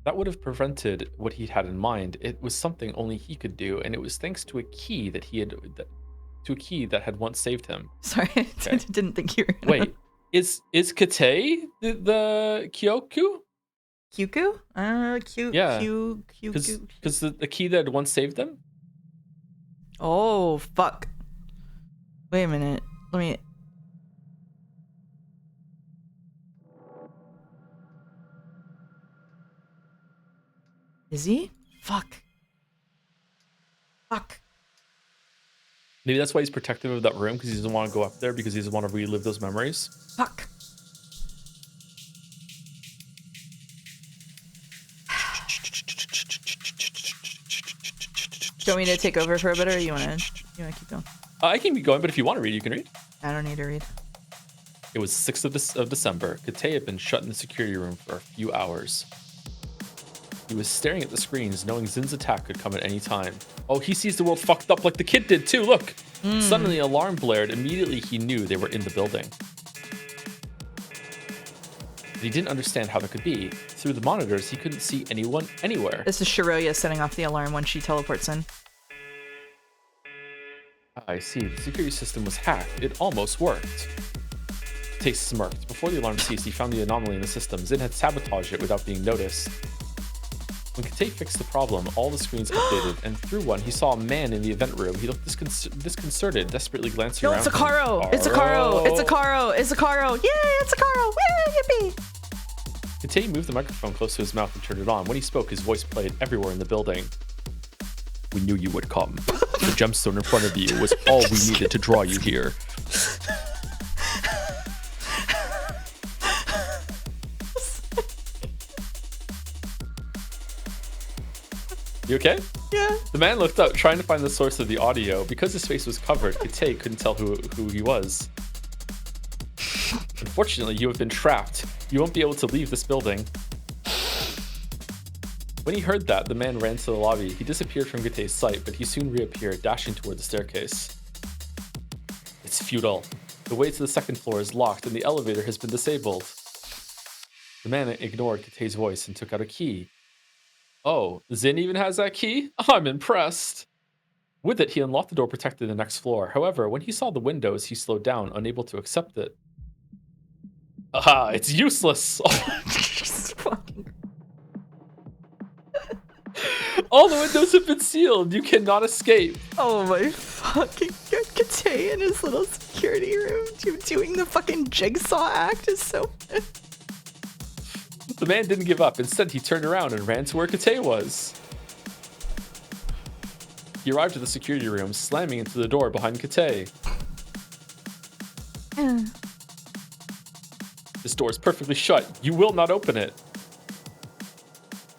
C: That would have prevented what he had in mind. It was something only he could do, and it was thanks to a key that to a key that had once saved him.
A: Sorry, I didn't think you were.
C: Wait, is Kate the Kyoku?
A: Kyuku?
C: Yeah.
A: Kyuku.
C: Because the key that had once saved them?
A: Oh, fuck. Wait a minute. Let me... Is he? Fuck. Fuck.
C: Maybe that's why he's protective of that room, because he doesn't want to go up there, because he doesn't want to relive those memories.
A: Fuck. Do you want me to take over for a bit, or you wanna keep going?
C: I can be going, but if you want to read, you can read.
A: I don't need to read.
C: It was 6th of December. Kate had been shut in the security room for a few hours. He was staring at the screens, knowing Zin's attack could come at any time. Oh, he sees the world fucked up like the kid did too, look! Suddenly, an alarm blared. Immediately, he knew they were in the building. But he didn't understand how that could be. Through the monitors, he couldn't see anyone anywhere.
A: This is Shiroya setting off the alarm when she teleports in.
C: I see. The security system was hacked. It almost worked. Kate smirked. Before the alarm ceased, he found the anomaly in the system. Zin had sabotaged it without being noticed. When Kate fixed the problem, all the screens updated, and through one, he saw a man in the event room. He looked disconcerted, desperately glancing around.
A: No, it's Akaro! It's Akaro! It's Akaro! It's Akaro! Yay, it's Akaro! Yay, yippee!
C: Kate moved the microphone close to his mouth and turned it on. When he spoke, his voice played everywhere in the building. We knew you would come. The gemstone in front of you was all we needed to draw you here. You okay?
A: Yeah.
C: The man looked up, trying to find the source of the audio. Because his face was covered, Kate couldn't tell who he was. Unfortunately, you have been trapped. You won't be able to leave this building. When he heard that, the man ran to the lobby. He disappeared from Kate's sight, but he soon reappeared, dashing toward the staircase. It's futile. The way to the second floor is locked, and the elevator has been disabled. The man ignored Kate's voice and took out a key. Oh, Zin even has that key? I'm impressed. With it, he unlocked the door protecting the next floor. However, when he saw the windows, he slowed down, unable to accept it. Aha, it's useless. All the windows have been sealed. You cannot escape.
A: Oh my fucking god. Kate in his little security room doing the fucking jigsaw act is so...
C: The man didn't give up. Instead, he turned around and ran to where Kate was. He arrived at the security room, slamming into the door behind Kate. This door is perfectly shut. You will not open it.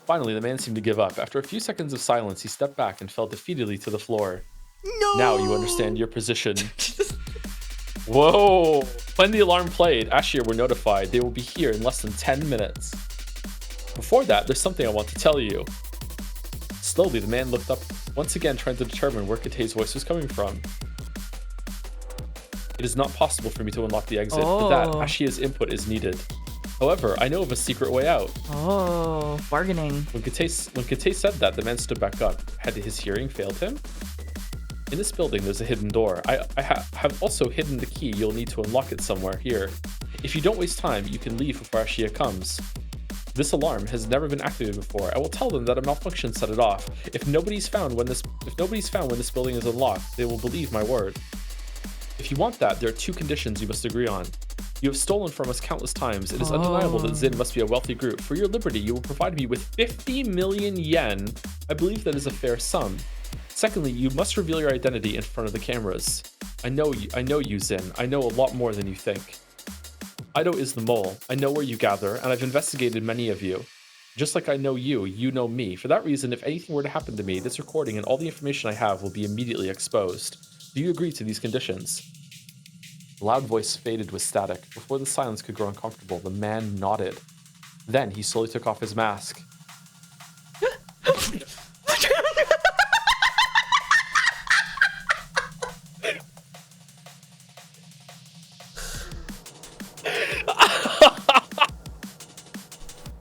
C: Finally, the man seemed to give up. After a few seconds of silence, he stepped back and fell defeatedly to the floor.
A: No!
C: Now you understand your position. Whoa! When the alarm played, Ashir were notified. They will be here in less than 10 minutes. Before that, there's something I want to tell you. Slowly, the man looked up, once again trying to determine where Kate's voice was coming from. It is not possible for me to unlock the exit. For that, Ashir's input is needed. However, I know of a secret way out.
A: Oh, bargaining.
C: When Kate said that, the man stood back up. Had his hearing failed him? In this building, there's a hidden door. I have also hidden the key. You'll need to unlock it somewhere here. If you don't waste time, you can leave before Ashia comes. This alarm has never been activated before. I will tell them that a malfunction set it off. If nobody's found when this building is unlocked, they will believe my word. If you want that, there are two conditions you must agree on. You have stolen from us countless times. It is undeniable that Zin must be a wealthy group. For your liberty, you will provide me with 50 million yen. I believe that is a fair sum. Secondly, you must reveal your identity in front of the cameras. I know you, Zin. I know a lot more than you think. Ido is the mole. I know where you gather, and I've investigated many of you. Just like I know you, you know me. For that reason, if anything were to happen to me, this recording and all the information I have will be immediately exposed. Do you agree to these conditions? The loud voice faded with static. Before the silence could grow uncomfortable, the man nodded. Then he slowly took off his mask.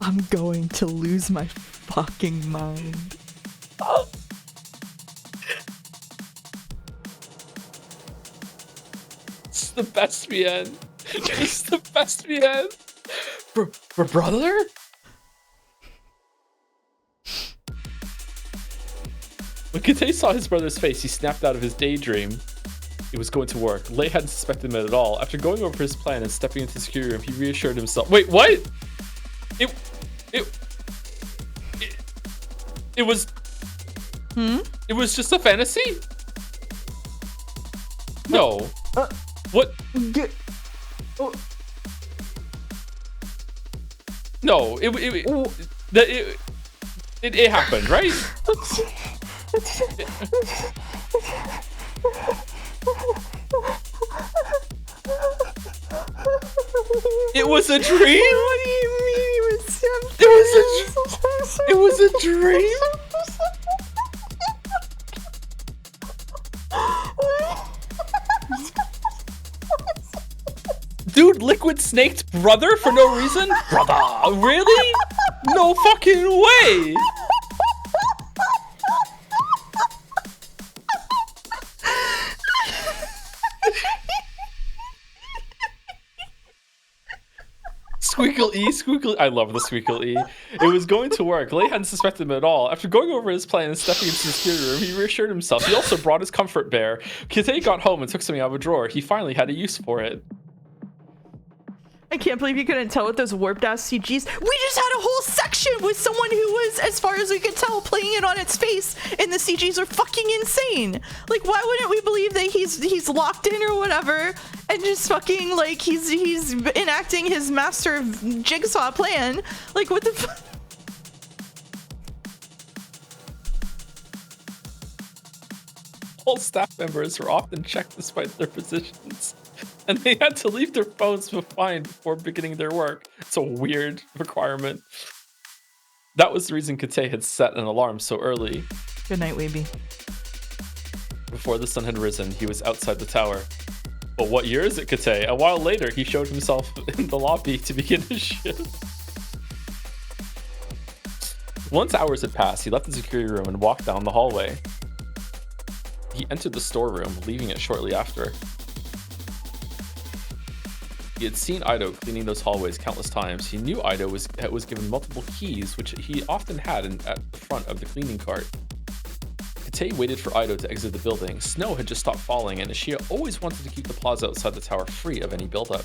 A: I'm going to lose my fucking mind.
C: the best, man. It's the best, man. Brother? When Kate saw his brother's face, he snapped out of his daydream. It was going to work. Lei hadn't suspected him at all. After going over his plan and stepping into the security room, he reassured himself. Wait, what? It was... It was just a fantasy? No. What? No, it happened, right? It was a dream?
A: What do you mean it was something?
C: It was a dream? Dude, Liquid snaked brother for no reason? Brother, really? No fucking way! Squeakle E. I love the Squeakle E. It was going to work. Lei hadn't suspected him at all. After going over his plan and stepping into the security room, he reassured himself. He also brought his comfort bear. Kite got home and took something out of a drawer. He finally had a use for it.
A: I can't believe you couldn't tell with those warped ass CGs. We just had a whole section with someone who was, as far as we could tell, playing it on its face, and the CGs are fucking insane. Like, why wouldn't we believe that he's locked in or whatever, and just fucking like he's enacting his master jigsaw plan? Like, what the fuck?
C: All staff members were often checked despite their positions, and they had to leave their phones behind before beginning their work. It's a weird requirement. That was the reason Kate had set an alarm so early.
A: Good night, Weeby.
C: Before the sun had risen, he was outside the tower. But what year is it, Kate? A while later, he showed himself in the lobby to begin his shift. Once hours had passed, he left the security room and walked down the hallway. He entered the storeroom, leaving it shortly after. He had seen Ido cleaning those hallways countless times. He knew Ido was given multiple keys, which he often had at the front of the cleaning cart. Kate waited for Ido to exit the building. Snow had just stopped falling, and Ashia always wanted to keep the plaza outside the tower free of any buildup.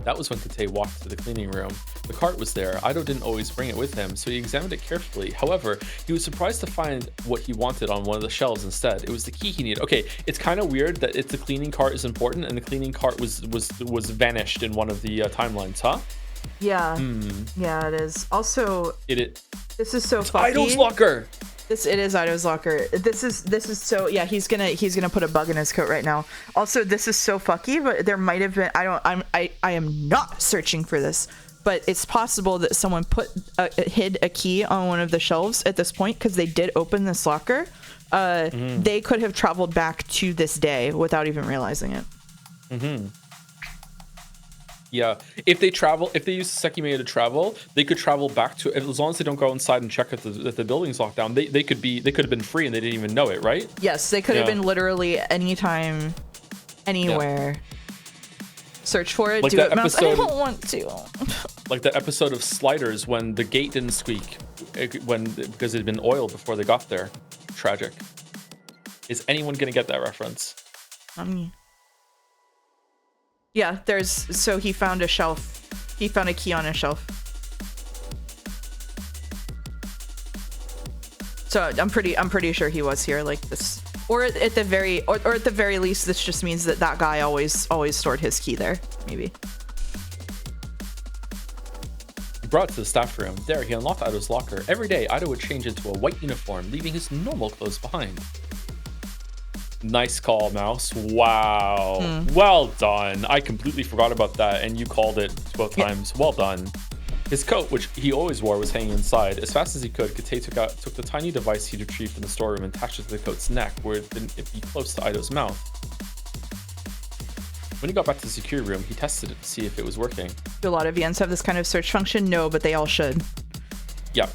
C: That was when Kate walked to the cleaning room. The cart was there. Ido didn't always bring it with him, so he examined it carefully. However, he was surprised to find what he wanted on one of the shelves instead. It was the key he needed. Okay, it's kind of weird that the cleaning cart is important, and the cleaning cart was vanished in one of the timelines, huh?
A: Yeah. Yeah, it is. Also, this is so fucky.
C: Ido's locker.
A: It is Ido's locker. This is so, yeah, he's gonna put a bug in his coat right now. Also, this is so fucky, but there might have been, I am not searching for this, but it's possible that someone hid a key on one of the shelves at this point, because they did open this locker. They could have traveled back to this day without even realizing it.
C: Yeah, if they use the Sekimeiya to travel, they could travel back to, as long as they don't go inside and check if the building's locked down. They could have been free and they didn't even know it, right?
A: Yes, they could have been literally anytime, anywhere. Yeah. Search for it, like do it, mouse. I don't want to.
C: Like that episode of Sliders when the gate didn't squeak because it had been oiled before they got there. Tragic. Is anyone gonna get that reference?
A: Yeah, so he found a shelf. He found a key on a shelf. So I'm pretty sure he was here like this. Or at the very least, this just means that guy always stored his key there, maybe.
C: He brought it to the staff room. There, he unlocked Ido's locker. Every day, Ido would change into a white uniform, leaving his normal clothes behind. Nice call, Mouse. Wow. Well done. I completely forgot about that, and you called it both times. Well done. His coat, which he always wore, was hanging inside. As fast as he could, Kate took the tiny device he'd retrieved from the storeroom and attached it to the coat's neck, where it'd be close to Ido's mouth. When he got back to the security room, he tested it to see if it was working.
A: Do a lot of VNs have this kind of search function? No, but they all should.
C: Yeah.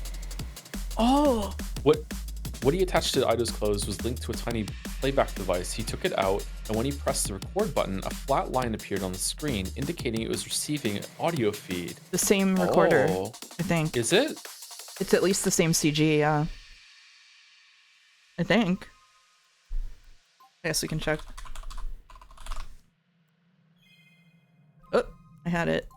A: Oh.
C: What he attached to Ido's clothes was linked to a tiny playback device. He took it out And when he pressed the record button, a flat line appeared on the screen, indicating it was receiving an audio feed.
A: The same recorder,
C: Oh,
A: I think.
C: is it?
A: It's at least the same CG, yeah. I think. I guess we can check. Oh, I had it.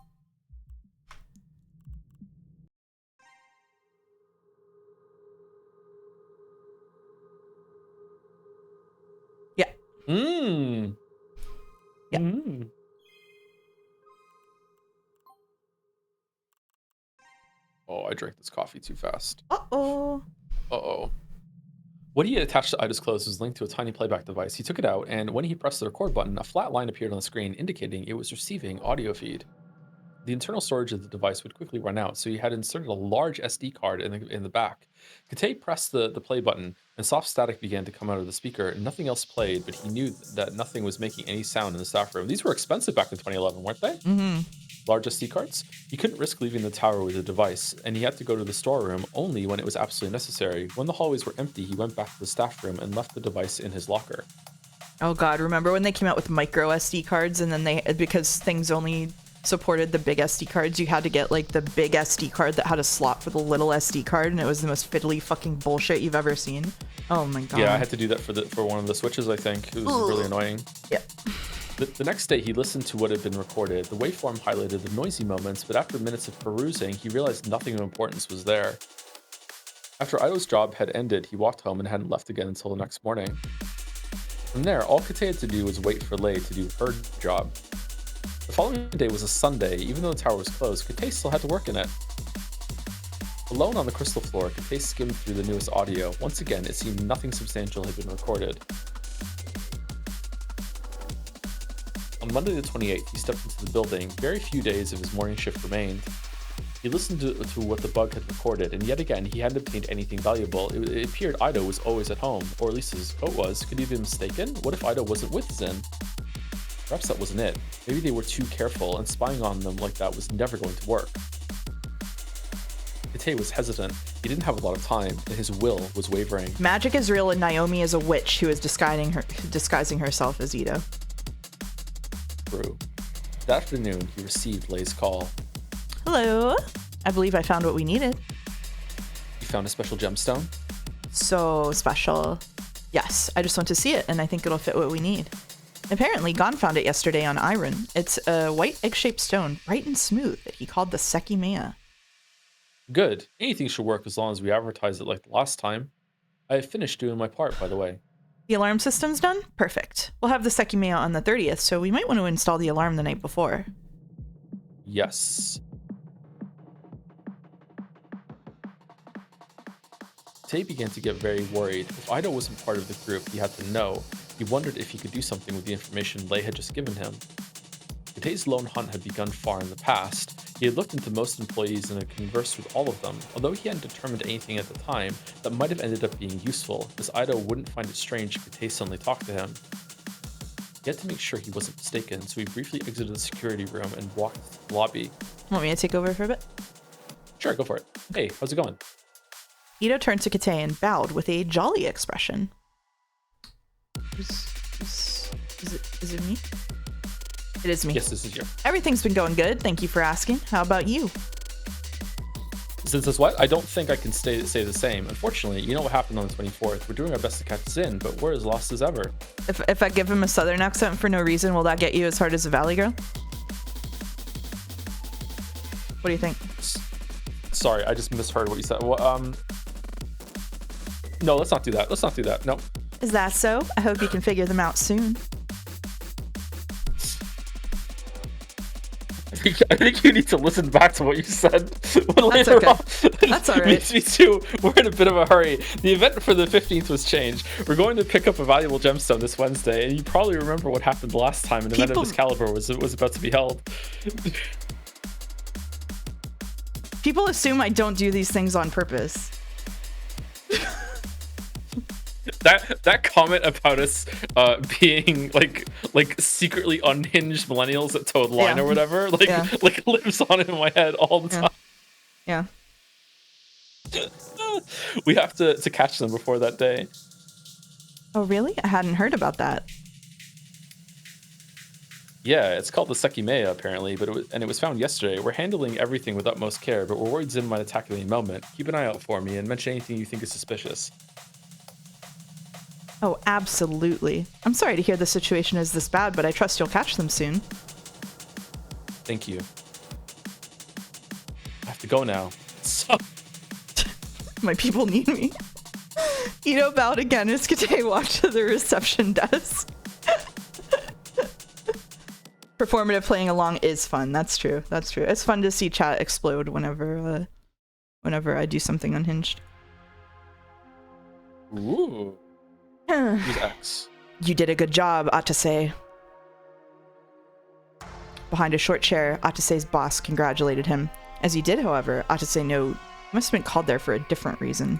A: Yeah.
C: Mmm.
A: Yeah.
C: Mm. Oh, I drank this coffee too fast.
A: Uh-oh.
C: Uh-oh. What he had attached to Ida's clothes was linked to a tiny playback device. He took it out, and when he pressed the record button, a flat line appeared on the screen indicating it was receiving audio feed. The internal storage of the device would quickly run out, so he had inserted a large SD card in the back. Kate pressed the play button, and soft static began to come out of the speaker. Nothing else played, but he knew that nothing was making any sound in the staff room. These were expensive back in 2011, weren't they?
A: Mm-hmm.
C: Large SD cards? He couldn't risk leaving the tower with the device, and he had to go to the storeroom only when it was absolutely necessary. When the hallways were empty, he went back to the staff room and left the device in his locker.
A: Oh god, remember when they came out with micro SD cards and then because things only supported the big SD cards, you had to get like the big SD card that had a slot for the little SD card, and it was the most fiddly fucking bullshit you've ever seen. Oh my god.
C: Yeah, I had to do that for one of the switches, I think. It was really annoying.
A: Yeah.
C: The next day, he listened to what had been recorded. The waveform highlighted the noisy moments, but after minutes of perusing, he realized nothing of importance was there. After Ido's job had ended, he walked home and hadn't left again until the next morning. From there, all Kate had to do was wait for Lei to do her job. The following day was a Sunday. Even though the tower was closed, Kate still had to work in it. Alone on the crystal floor, Kate skimmed through the newest audio. Once again, it seemed nothing substantial had been recorded. On Monday the 28th, he stepped into the building. Very few days of his morning shift remained. He listened to what the bug had recorded, and yet again, he hadn't obtained anything valuable. It appeared Ido was always at home, or at least his coat was. Could he have been mistaken? What if Ido wasn't with Zin? Perhaps that wasn't it. Maybe they were too careful, and spying on them like that was never going to work. Kate was hesitant. He didn't have a lot of time, and his will was wavering.
A: Magic is real, and Naomi is a witch who is disguising herself as Ida.
C: True. That afternoon, he received Lei's call.
A: Hello. I believe I found what we needed.
C: You found a special gemstone?
A: So special. Yes, I just went to see it, and I think it'll fit what we need. Apparently, Gon found it yesterday on Iron. It's a white egg-shaped stone, bright and smooth, that he called the Sekimeiya.
C: Good. Anything should work as long as we advertise it like the last time. I have finished doing my part, by the way.
A: The alarm system's done? Perfect. We'll have the Sekimeiya on the 30th, so we might want to install the alarm the night before.
C: Yes. Tay began to get very worried. If Ido wasn't part of the group, he had to know. He wondered if he could do something with the information Lei had just given him. Tay's lone hunt had begun far in the past. He had looked into most employees and had conversed with all of them. Although he hadn't determined anything at the time, that might have ended up being useful, as Ido wouldn't find it strange if Tay suddenly talked to him. He had to make sure he wasn't mistaken, so he briefly exited the security room and walked to the lobby.
A: Want me to take over for a bit?
C: Sure, go for it. Hey, how's it going?
A: Ito turned to Kate and bowed with a jolly expression. Is it me? It is me.
C: Yes, this is you.
A: Everything's been going good. Thank you for asking. How about you?
C: Since it's what? I don't think I can say the same. Unfortunately, you know what happened on the 24th. We're doing our best to catch Zin, but we're as lost as ever.
A: If I give him a southern accent for no reason, will that get you as hard as a valley girl? What do you think?
C: Sorry, I just misheard what you said. Well, no, let's not do that. Let's not do that. No.
A: Is that so? I hope you can figure them out soon.
C: I think you need to listen back to what you said.
A: That's okay. That's all right.
C: Me too. We're in a bit of a hurry. The event for the 15th was changed. We're going to pick up a valuable gemstone this Wednesday, and you probably remember what happened last time an event of this caliber was about to be held.
A: People assume I don't do these things on purpose.
C: That comment about us being like secretly unhinged millennials at Toad Line or whatever, like lives on in my head all the time.
A: Yeah.
C: We have to catch them before that day.
A: Oh really? I hadn't heard about that.
C: Yeah, it's called the Sekimeiya apparently, but it was found yesterday. We're handling everything with utmost care, but we're worried Zin might attack at any moment. Keep an eye out for me and mention anything you think is suspicious.
A: Oh, absolutely. I'm sorry to hear the situation is this bad, but I trust you'll catch them soon.
C: Thank you. I have to go now. So
A: My people need me. Ito bowed again as Kate walked to the reception desk. Performative playing along is fun. That's true. That's true. It's fun to see chat explode whenever I do something unhinged.
C: Ooh. Who's X?
A: You did a good job, Atase. Behind a short chair, Atase's boss congratulated him. As he did, however, Atase knew he must have been called there for a different reason.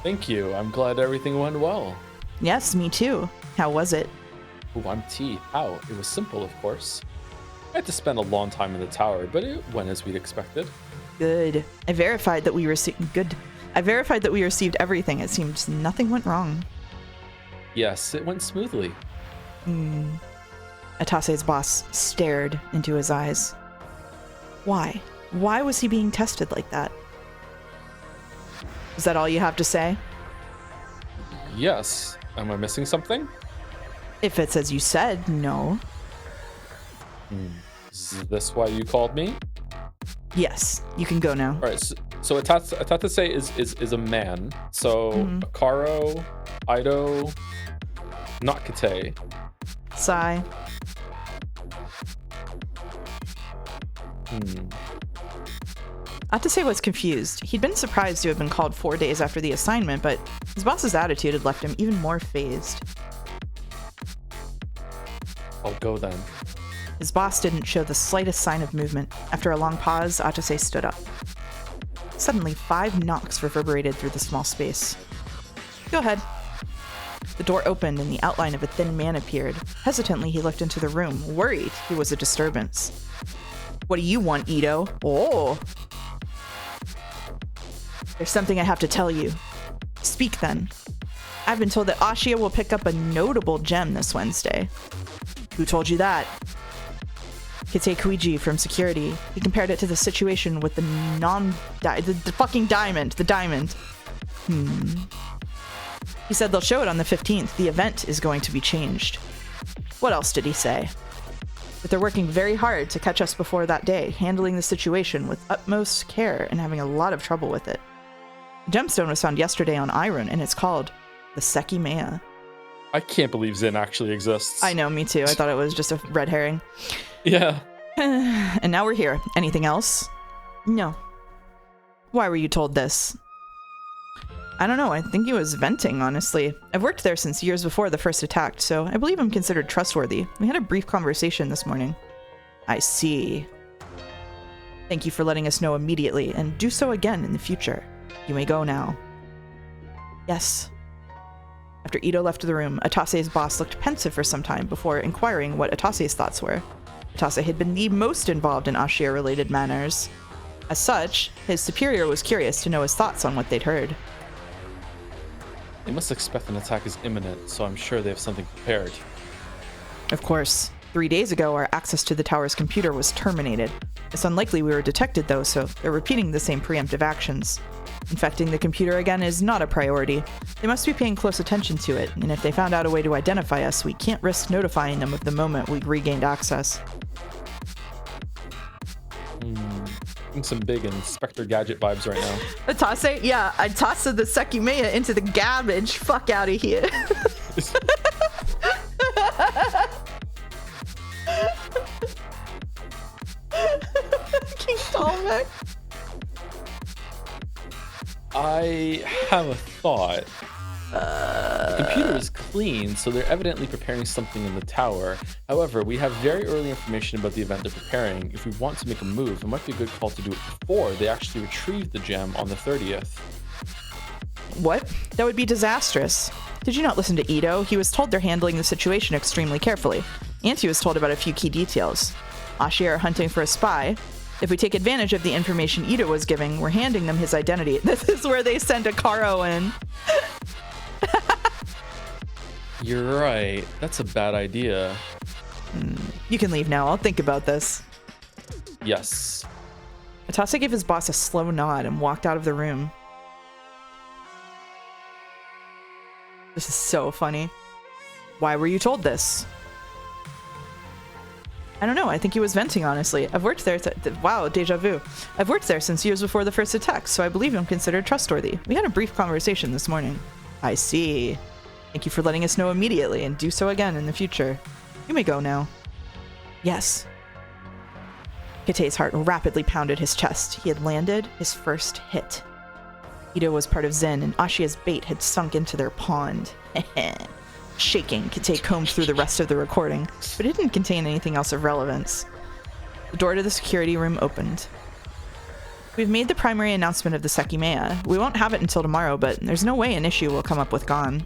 C: Thank you. I'm glad everything went well.
A: Yes, me too. How was it?
C: Ooh, I'm T. How? It was simple, of course. I had to spend a long time in the tower, but it went as we'd expected.
A: Good. I verified that we received everything. It seemed nothing went wrong.
C: Yes, it went smoothly.
A: Atase's boss stared into his eyes. Why? Why was he being tested like that? Is that all you have to say?
C: Yes. Am I missing something?
A: If it's as you said, no.
C: Is this why you called me?
A: Yes, you can go now.
C: All right, so Atatase is a man. So Akaro, Ido, not Kate.
A: Sigh. Atase was confused. He'd been surprised to have been called 4 days after the assignment, but his boss's attitude had left him even more phased.
C: I'll go then.
A: His boss didn't show the slightest sign of movement. After a long pause, Atase stood up. Suddenly, 5 knocks reverberated through the small space. Go ahead. The door opened and the outline of a thin man appeared. Hesitantly, he looked into the room, worried he was a disturbance. What do you want, Ito? Oh. There's something I have to tell you. Speak then. I've been told that Ashia will pick up a notable gem this Wednesday. Who told you that? Kite Kuiji from security. He compared it to the situation with the fucking diamond. The diamond. He said they'll show it on the 15th. The event is going to be changed. What else did he say? That they're working very hard to catch us before that day, handling the situation with utmost care and having a lot of trouble with it. The gemstone was found yesterday on Irun, and it's called the Sekimeiya.
C: I can't believe Zin actually exists.
A: I know, me too. I thought it was just a red herring.
C: Yeah.
A: And now we're here. Anything else? No. Why were you told this? I don't know. I think he was venting, honestly. I've worked there since years before the first attack, so I believe I'm considered trustworthy. We had a brief conversation this morning. I see. Thank you for letting us know immediately, and do so again in the future. You may go now. Yes. After Ito left the room, Atase's boss looked pensive for some time before inquiring what Atase's thoughts were. Atase had been the most involved in Ashia-related matters. As such, his superior was curious to know his thoughts on what they'd heard.
C: They must expect an attack is imminent, so I'm sure they have something prepared.
A: Of course. 3 days ago, our access to the tower's computer was terminated. It's unlikely we were detected, though, so they're repeating the same preemptive actions. Infecting the computer again is not a priority. They must be paying close attention to it, and if they found out a way to identify us, we can't risk notifying them of the moment we regained access.
C: Some big Inspector Gadget vibes right now.
A: Atase? Yeah, I tossed the Sekimeiya into the garbage. Fuck out of here. King Tallneck.
C: I have a thought. The computer is clean, so they're evidently preparing something in the tower. However, we have very early information about the event they're preparing. If we want to make a move, it might be a good call to do it before they actually retrieve the gem on the 30th.
A: What? That would be disastrous. Did you not listen to Ito? He was told they're handling the situation extremely carefully. And he was told about a few key details. Ashia are hunting for a spy. If we take advantage of the information Ito was giving, we're handing them his identity. This is where they send Akaro in.
B: You're right. That's a bad idea.
A: You can leave now. I'll think about this.
B: Yes.
A: Atase gave his boss a slow nod and walked out of the room. This is so funny. Why were you told this? I don't know. I think he was venting, honestly. I've worked there. Wow, deja vu. I've worked there since years before the first attack, so I believe I'm considered trustworthy. We had a brief conversation this morning. I see. Thank you for letting us know immediately, and do so again in the future. You may go now. Yes. Kite's heart rapidly pounded his chest. He had landed his first hit. Ito was part of Zen, and Ashia's bait had sunk into their pond. Shaking, Kite combed through the rest of the recording, but it didn't contain anything else of relevance. The door to the security room opened. We've made the primary announcement of the Sekimeiya. We won't have it until tomorrow, but there's no way an issue will come up with Gon.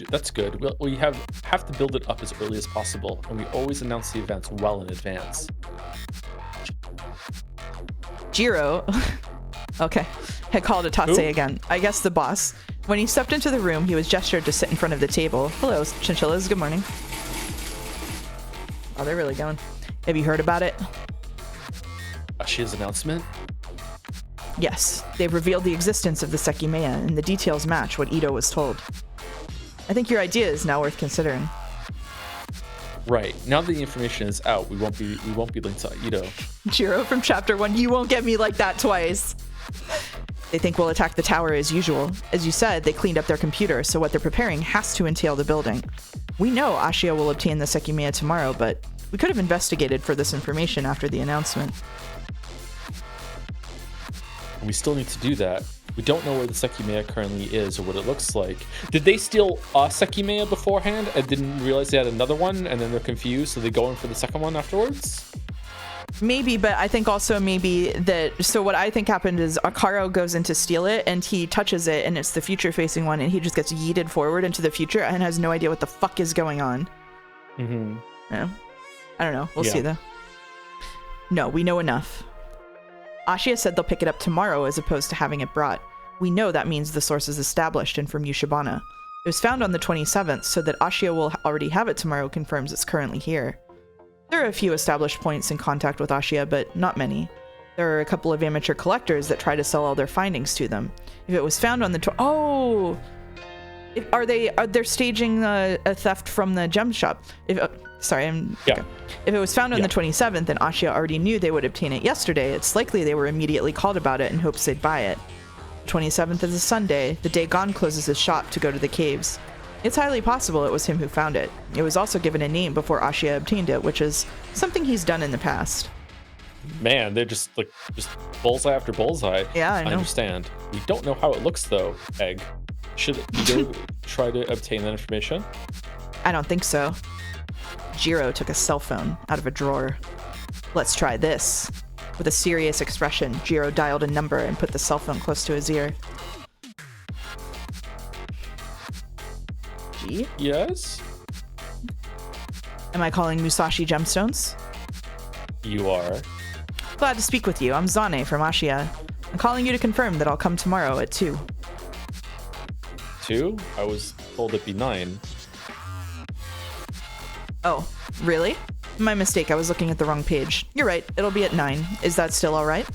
B: That's good. We have to build it up as early as possible, and we always announce the events well in advance.
A: Jiro, okay, had called Atase again. I guess the boss. When he stepped into the room, he was gestured to sit in front of the table. Hello, chinchillas. Good morning. Oh, they're really going. Have you heard about it?
B: Ashia's announcement?
A: Yes, they've revealed the existence of the Sekimeiya, and the details match what Ito was told. I think your idea is now worth considering.
B: Right. Now that the information is out, we won't be linked to Ito.
A: Jiro from chapter 1, you won't get me like that twice. They think we'll attack the tower as usual. As you said, they cleaned up their computer, so what they're preparing has to entail the building. We know Ashia will obtain the Sekimeiya tomorrow, but we could have investigated for this information after the announcement.
B: We still need to do that. We don't know where the Sekimeiya currently is or what it looks like. Did they steal a Sekimeiya beforehand and didn't realize they had another one, and then they're confused, so they go in for the second one afterwards?
A: Maybe, but I think also maybe that... So what I think happened is Akaro goes in to steal it, and he touches it, and it's the future-facing one, and he just gets yeeted forward into the future and has no idea what the fuck is going on.
B: Mm-hmm.
A: Yeah. I don't know. We'll see, though. No, we know enough. Ashia said they'll pick it up tomorrow as opposed to having it brought. We know that means the source is established and from Yushibana. It was found on the 27th, so that Ashia will already have it tomorrow confirms it's currently here. There are a few established points in contact with Ashia, but not many. There are a couple of amateur collectors that try to sell all their findings to them. If it was found on the... Oh! They're staging a theft from the gem shop. Sorry, okay. If it was found on the 27th and Ashia already knew they would obtain it yesterday, it's likely they were immediately called about it in hopes they'd buy it. The 27th is a Sunday, the day Gon closes his shop to go to the caves. It's highly possible it was him who found it. It was also given a name before Ashia obtained it, which is something he's done in the past.
B: Man, they're just bullseye after bullseye.
A: Yeah, I know.
B: I understand. We don't know how it looks, though, Egg. Should you try to obtain that information?
A: I don't think so. Jiro took a cell phone out of a drawer. Let's try this. With a serious expression, Jiro dialed a number and put the cell phone close to his ear. G?
B: Yes?
A: Am I calling Musashi Gemstones?
B: You are.
A: Glad to speak with you. I'm Zane from Ashia. I'm calling you to confirm that I'll come tomorrow at 2.
B: 2? I was told it'd be 9.
A: Oh, really? My mistake. I was looking at the wrong page. You're right. It'll be at 9. Is that still all right?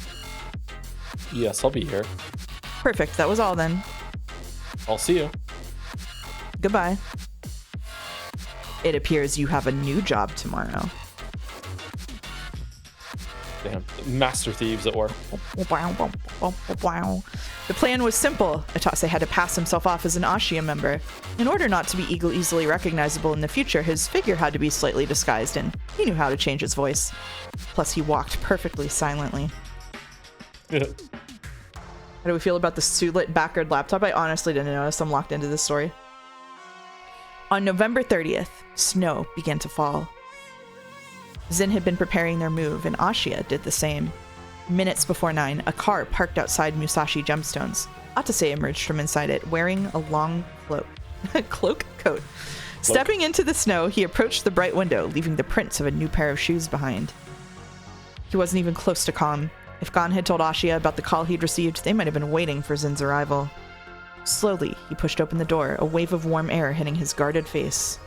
B: Yes, I'll be here.
A: Perfect. That was all then.
B: I'll see you.
A: Goodbye. It appears you have a new job tomorrow.
B: Damn. Master thieves at work.
A: The plan was simple. Atase had to pass himself off as an Ashia member. In order not to be easily recognizable in the future, his figure had to be slightly disguised, and he knew how to change his voice. Plus, he walked perfectly silently. How do we feel about the Sulit Backard laptop? I honestly didn't notice. I'm locked into this story. On November 30th, snow began to fall. Zin had been preparing their move, and Ashia did the same. Minutes before 9, a car parked outside Musashi Gemstones. Atase emerged from inside it, wearing a long coat. Stepping into the snow, he approached the bright window, leaving the prints of a new pair of shoes behind. He wasn't even close to calm. If Gon had told Ashia about the call he'd received, they might have been waiting for Zin's arrival. Slowly, he pushed open the door, a wave of warm air hitting his guarded face.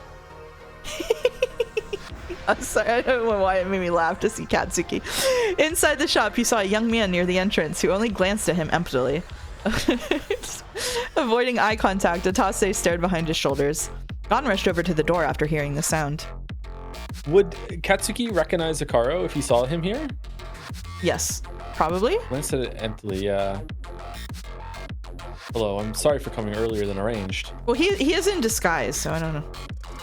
A: I'm sorry, I don't know why it made me laugh to see Katsuki. Inside the shop, he saw a young man near the entrance who only glanced at him emptily. Avoiding eye contact, Atase stared behind his shoulders. Gon rushed over to the door after hearing the sound.
C: Would Katsuki recognize Akaro if he saw him here?
A: Yes, probably.
C: Glanced at it emptily, yeah. Hello, I'm sorry for coming earlier than arranged.
A: Well, he is in disguise, so I don't know.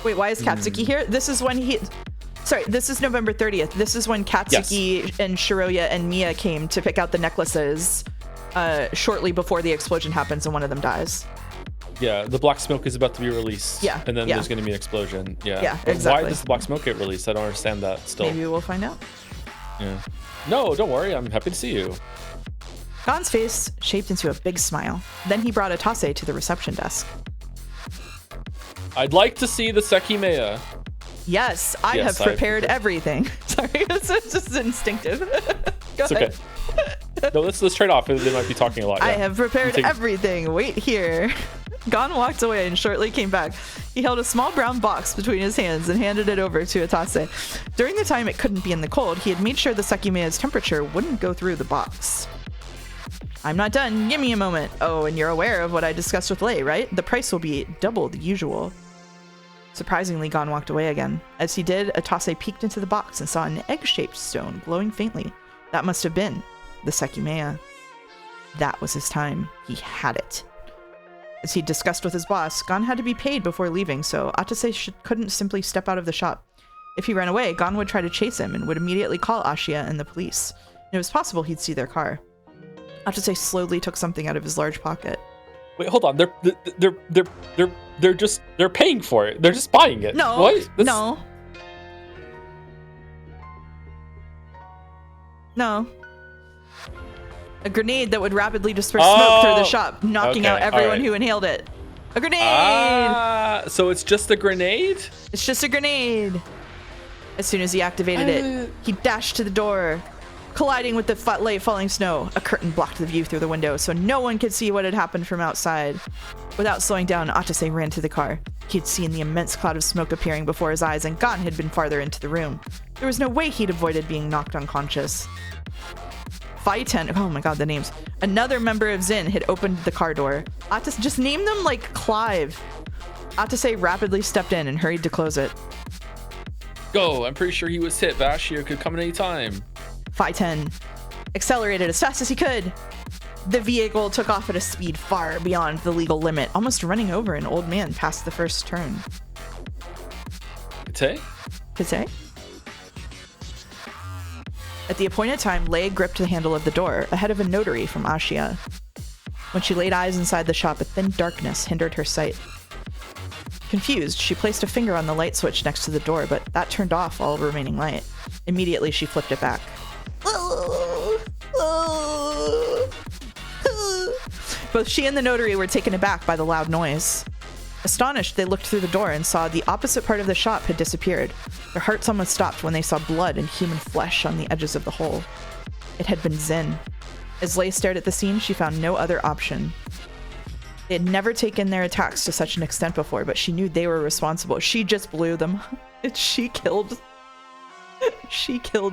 A: Wait, why is Katsuki here? This is when he... Sorry, this is November 30th. This is when Katsuki and Shiroya and Mia came to pick out the necklaces shortly before the explosion happens and one of them dies.
C: Yeah, the black smoke is about to be released.
A: Yeah,
C: and then there's going to be an explosion. Yeah,
A: yeah,
C: but
A: exactly.
C: why does the black smoke get released? I don't understand that still.
A: Maybe we'll find out.
C: Yeah. No, don't worry. I'm happy to see you.
A: Gon's face shaped into a big smile. Then he brought Atase to the reception desk.
C: I'd like to see the Sekimeiya.
A: Yes, I have prepared everything. Sorry, it's just instinctive. Go
C: it's
A: ahead.
C: Okay. No, let's trade off. They might be talking a lot. Yeah.
A: I have prepared everything. Wait here. Gon walked away and shortly came back. He held a small brown box between his hands and handed it over to Atase. During the time it couldn't be in the cold, he had made sure the Sekimeiya's temperature wouldn't go through the box. I'm not done. Give me a moment. Oh, and you're aware of what I discussed with Lei, right? The price will be double the usual. Surprisingly, Gon walked away again. As he did, Atase peeked into the box and saw an egg-shaped stone glowing faintly. That must have been the Sekimeiya. That was his time. He had it. As he discussed with his boss, Gon had to be paid before leaving, so Atase couldn't simply step out of the shop. If he ran away, Gon would try to chase him and would immediately call Ashiya and the police. And it was possible he'd see their car. Atase slowly took something out of his large pocket.
C: Wait, hold on. They're paying for it. They're just buying it.
A: No,
C: what?
A: No. A grenade that would rapidly disperse smoke through the shop, knocking out everyone who inhaled it. A grenade!
C: So it's just a grenade?
A: It's just a grenade. As soon as he activated it, he dashed to the door, colliding with the late falling snow. A curtain blocked the view through the window, so no one could see what had happened from outside. Without slowing down, Atase ran to the car. He'd seen the immense cloud of smoke appearing before his eyes, and Gon had been farther into the room. There was no way he'd avoided being knocked unconscious. Faiten, oh my god, the names. Another member of Zin had opened the car door. Atase, just name them like Clive. Atase rapidly stepped in and hurried to close it.
C: Go, I'm pretty sure he was hit, but Ashiya could come at any time.
A: Faiten accelerated as fast as he could. The vehicle took off at a speed far beyond the legal limit, almost running over an old man past the first turn.
C: Kate?
A: At the appointed time, Lei gripped the handle of the door, ahead of a notary from Ashiya. When she laid eyes inside the shop, a thin darkness hindered her sight. Confused, she placed a finger on the light switch next to the door, but that turned off all remaining light. Immediately, she flipped it back. Both she and the notary were taken aback by the loud noise. Astonished, they looked through the door and saw the opposite part of the shop had disappeared. Their hearts almost stopped when they saw blood and human flesh on the edges of the hole. It had been Zin. As Lei stared at the scene, she found no other option. They had never taken their attacks to such an extent before, but she knew they were responsible. She just blew them. She killed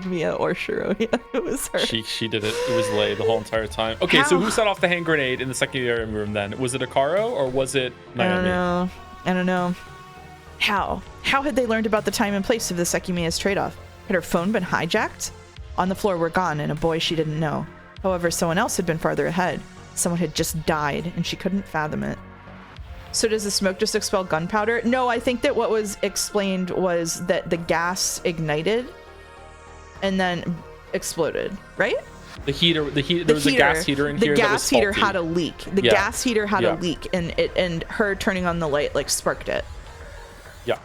A: Mia or Shiroya. It was her.
C: She did it. It was Lei the whole entire time. Okay, so who set off the hand grenade in the secondary room then? Was it Akaro or was it Naomi?
A: I don't know. How had they learned about the time and place of the Sekimeiya's trade-off? Had her phone been hijacked? On the floor were Gon and a boy she didn't know. However, someone else had been farther ahead. Someone had just died, and she couldn't fathom it. So does the smoke just expel gunpowder? No, I think that what was explained was that the gas ignited and then exploded, right?
C: There was a gas heater in here.
A: The gas heater had a leak. The gas heater had a leak, and her turning on the light like sparked it.
C: Yeah.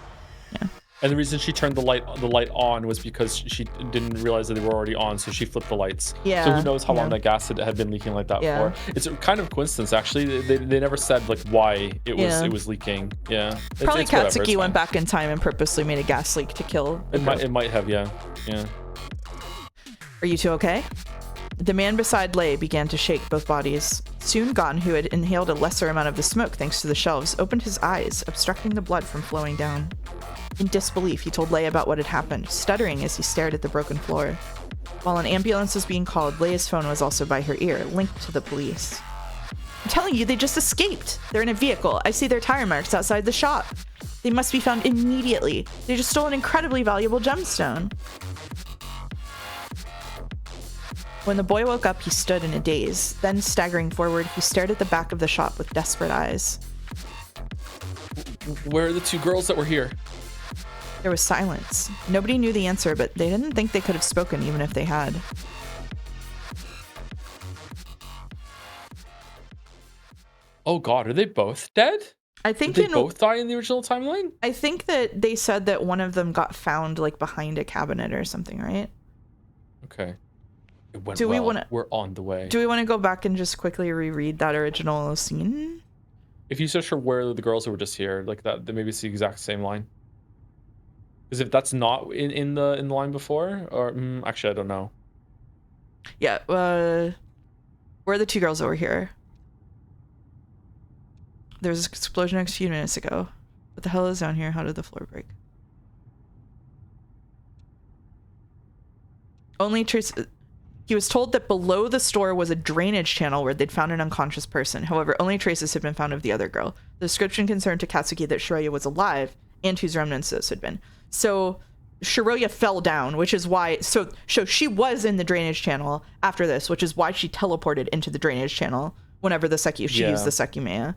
C: And the reason she turned the light on was because she didn't realize that they were already on, so she flipped the lights. Yeah. So who knows how long that gas had been leaking like that for? It's a kind of coincidence, actually. They never said like why it was leaking. Yeah.
A: Probably Katsuki went back in time and purposely made a gas leak to kill.
C: It might have, yeah.
A: Are you two okay? The man beside Lei began to shake both bodies. Soon Gon, who had inhaled a lesser amount of the smoke thanks to the shelves, opened his eyes, obstructing the blood from flowing down. In disbelief, he told Leia about what had happened, stuttering as he stared at the broken floor. While an ambulance was being called, Leia's phone was also by her ear, linked to the police. I'm telling you, they just escaped. They're in a vehicle. I see their tire marks outside the shop. They must be found immediately. They just stole an incredibly valuable gemstone. When the boy woke up, he stood in a daze. Then, staggering forward, he stared at the back of the shop with desperate eyes.
B: Where are the 2 girls that were here?
A: There was silence. Nobody knew the answer, but they didn't think they could have spoken even if they had.
B: Oh god, are they both dead?
A: I think
B: Did they both die in the original timeline?
A: I think that they said that one of them got found like behind a cabinet or something, right?
B: Okay. It went
A: Do we
B: well.
A: wanna-
B: We're on the way.
A: Do we want to go back and just quickly reread that original scene?
B: If you search for where are the girls who were just here, like that, then maybe it's the exact same line. Because if that's not in the line before, or actually I don't know.
A: Yeah. Where are the 2 girls that were here? There was an explosion a few minutes ago. What the hell is down here? How did the floor break? Only trace. He was told that below the store was a drainage channel where they'd found an unconscious person. However, only traces had been found of the other girl. The description concerned to Katsuki that Shiroya was alive and whose remnants those had been. So Shiroya fell down, which is why. So she was in the drainage channel after this, which is why she teleported into the drainage channel whenever she used the Sekimeiya.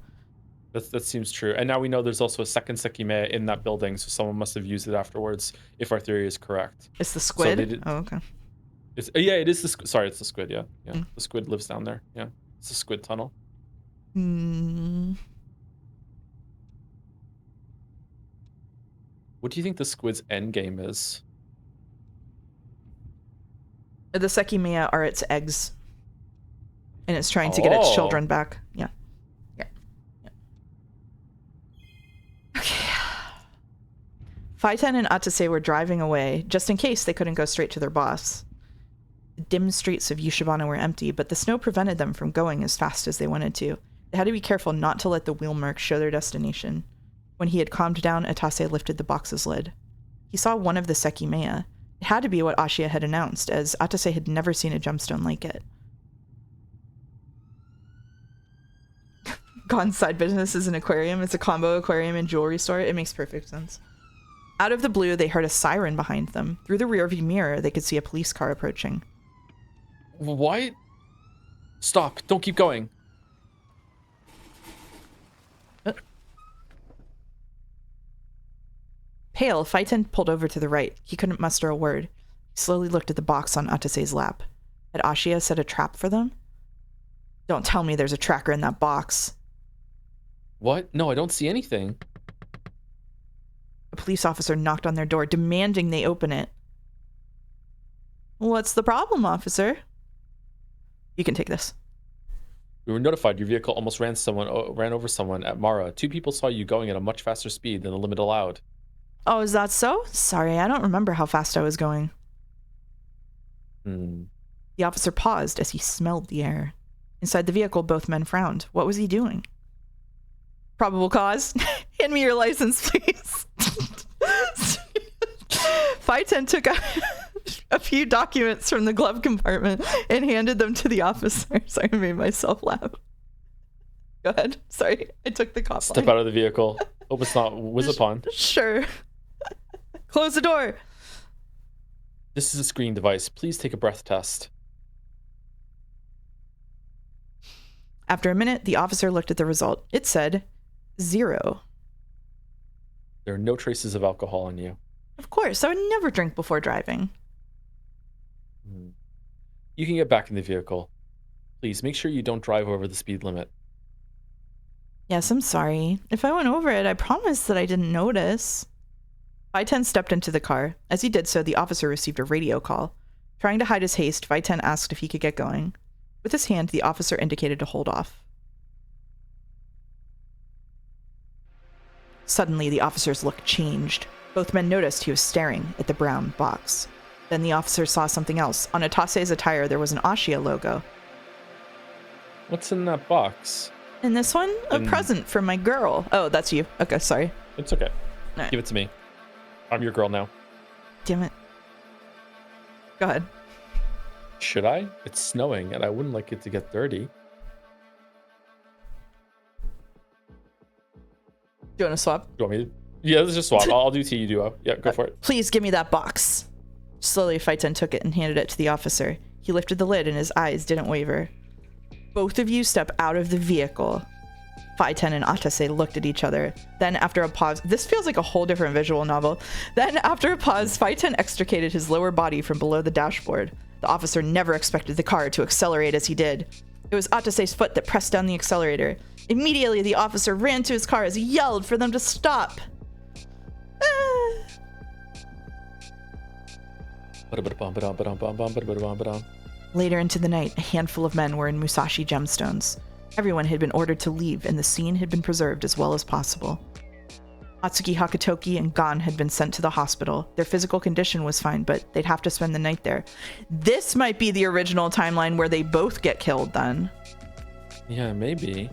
B: That seems true. And now we know there's also a second Sekimeiya in that building, so someone must have used it afterwards, if our theory is correct.
A: It's the squid? Oh, okay.
B: Yeah, it is the sorry, it's the squid, yeah. The squid lives down there. Yeah. It's the squid tunnel. What do you think the squid's end game is?
A: The Sekimeiya are its eggs. And it's trying to get its children back. Yeah. Okay. Faiten and Atase were driving away, just in case they couldn't go straight to their boss. The dim streets of Yushibana were empty, but the snow prevented them from going as fast as they wanted to. They had to be careful not to let the wheel marks show their destination. When he had calmed down, Atase lifted the box's lid. He saw one of the Sekimeiya. It had to be what Ashia had announced, as Atase had never seen a gemstone like it. Gon's side business is an aquarium. It's a combo aquarium and jewelry store. It makes perfect sense. Out of the blue, they heard a siren behind them. Through the rearview mirror, they could see a police car approaching.
B: Why? Stop. Don't keep going.
A: Pale, Faiten pulled over to the right. He couldn't muster a word. He slowly looked at the box on Atase's lap. Had Ashia set a trap for them? Don't tell me there's a tracker in that box.
B: What? No, I don't see anything.
A: A police officer knocked on their door, demanding they open it. What's the problem, officer? You can take this.
B: We were notified your vehicle almost ran over someone at Mara. 2 people saw you going at a much faster speed than the limit allowed.
A: Oh, is that so? Sorry, I don't remember how fast I was going. The officer paused as he smelled the air. Inside the vehicle, both men frowned. What was he doing? Probable cause. Hand me your license, please. Faiten took a few documents from the glove compartment and handed them to the officer. Sorry, I made myself laugh. Go ahead. Sorry, I took the cop
B: Step out of the vehicle. Hope it's not whiz upon.
A: Sure. Close the door.
B: This is a screening device. Please take a breath test.
A: After a minute, the officer looked at the result. It said 0.
B: There are no traces of alcohol on you.
A: Of course, I would never drink before driving.
B: You can get back in the vehicle. Please make sure you don't drive over the speed limit.
A: Yes, I'm sorry. If I went over it, I promised that I didn't notice. Faiten stepped into the car. As he did so, the officer received a radio call. Trying to hide his haste, Faiten asked if he could get going. With his hand, the officer indicated to hold off. Suddenly, the officer's look changed. Both men noticed he was staring at the brown box. Then the officer saw something else. On Atase's attire, there was an Ashia logo.
B: What's in that box?
A: In this one, a present from my girl. Oh, that's you. Okay, sorry.
B: It's okay.
A: Right.
B: Give it to me. I'm your girl now.
A: Damn it. Go ahead.
B: Should I? It's snowing, and I wouldn't like it to get dirty.
A: Do you want to swap?
B: Do you want me to? Yeah, let's just swap. I'll do T, you do O. Yeah, go for it.
A: Please give me that box. Slowly, Phaeton took it and handed it to the officer. He lifted the lid and his eyes didn't waver. Both of you step out of the vehicle. Phaeton and Atase looked at each other. Then, after a pause, this feels like a whole different visual novel. Then, after a pause, Phaeton extricated his lower body from below the dashboard. The officer never expected the car to accelerate as he did. It was Atase's foot that pressed down the accelerator. Immediately, the officer ran to his car as he yelled for them to stop. Later into the night, a handful of men were in Musashi Gemstones. Everyone had been ordered to leave, and the scene had been preserved as well as possible. Atsuki Hakatoki and Gon had been sent to the hospital. Their physical condition was fine, but they'd have to spend the night there. This might be the original timeline where they both get killed then.
B: Yeah, maybe.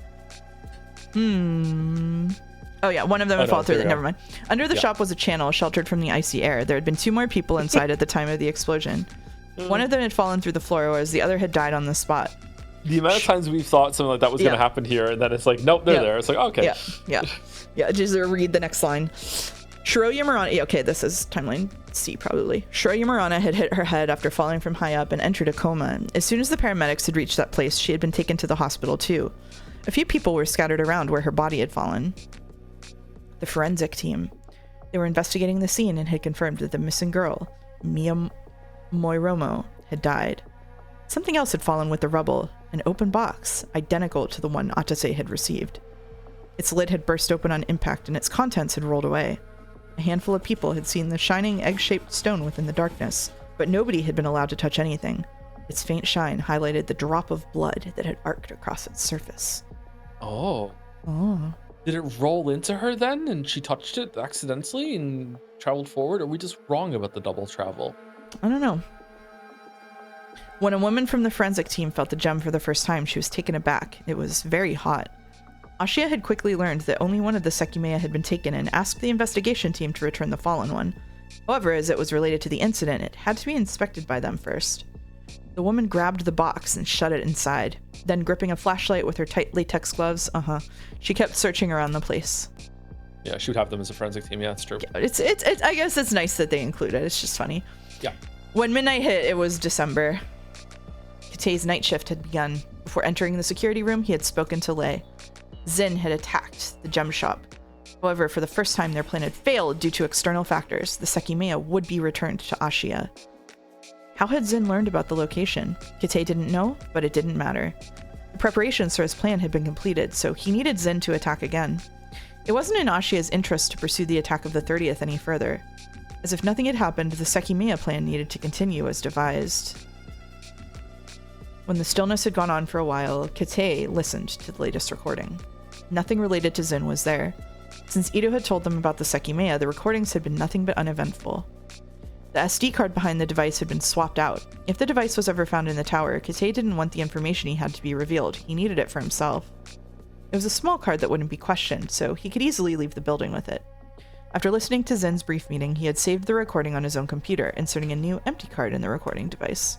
A: Oh yeah, one of them would fall through. Never mind. Under the shop was a channel sheltered from the icy air. There had been 2 more people inside at the time of the explosion. One of them had fallen through the floor, whereas the other had died on the spot.
C: The amount of times we've thought something like that was going to happen here, and then it's like, nope, they're there. It's like, okay.
A: Yeah. Just read the next line. Shiroya Murana. Okay, this is timeline C probably. Shiroya Murana had hit her head after falling from high up and entered a coma. As soon as the paramedics had reached that place, she had been taken to the hospital too. A few people were scattered around where her body had fallen. The forensic team. They were investigating the scene and had confirmed that the missing girl, Mia Moiromo, had died. Something else had fallen with the rubble, an open box, identical to the one Atase had received. Its lid had burst open on impact and its contents had rolled away. A handful of people had seen the shining egg-shaped stone within the darkness, but nobody had been allowed to touch anything. Its faint shine highlighted the drop of blood that had arced across its surface.
C: Oh. Did it roll into her then, and she touched it accidentally and traveled forward? Or are we just wrong about the double travel?
A: I don't know. When a woman from the forensic team felt the gem for the first time, she was taken aback. It was very hot. Ashia had quickly learned that only one of the Sekimeiya had been taken and asked the investigation team to return the fallen one. However, as it was related to the incident, it had to be inspected by them first. The woman grabbed the box and shut it inside. Then, gripping a flashlight with her tight latex gloves, she kept searching around the place.
C: Yeah, she would have them as a forensic team. Yeah, that's true.
A: Yeah, it's. I guess it's nice that they include it. It's just funny.
C: Yeah.
A: When midnight hit, it was December. Kate's night shift had begun. Before entering the security room, he had spoken to Lei. Zin had attacked the gem shop. However, for the first time, their plan had failed due to external factors. The Sekimeiya would be returned to Ashia. How had Zin learned about the location? Kate didn't know, but it didn't matter. The preparations for his plan had been completed, so he needed Zin to attack again. It wasn't in Ashia's interest to pursue the attack of the 30th any further. As if nothing had happened, the Sekimeiya plan needed to continue as devised. When the stillness had gone on for a while, Kate listened to the latest recording. Nothing related to Zin was there. Since Ito had told them about the Sekimeiya, the recordings had been nothing but uneventful. The SD card behind the device had been swapped out. If the device was ever found in the tower, Kate didn't want the information he had to be revealed. He needed it for himself. It was a small card that wouldn't be questioned, so he could easily leave the building with it. After listening to Zin's brief meeting, he had saved the recording on his own computer, inserting a new empty card in the recording device.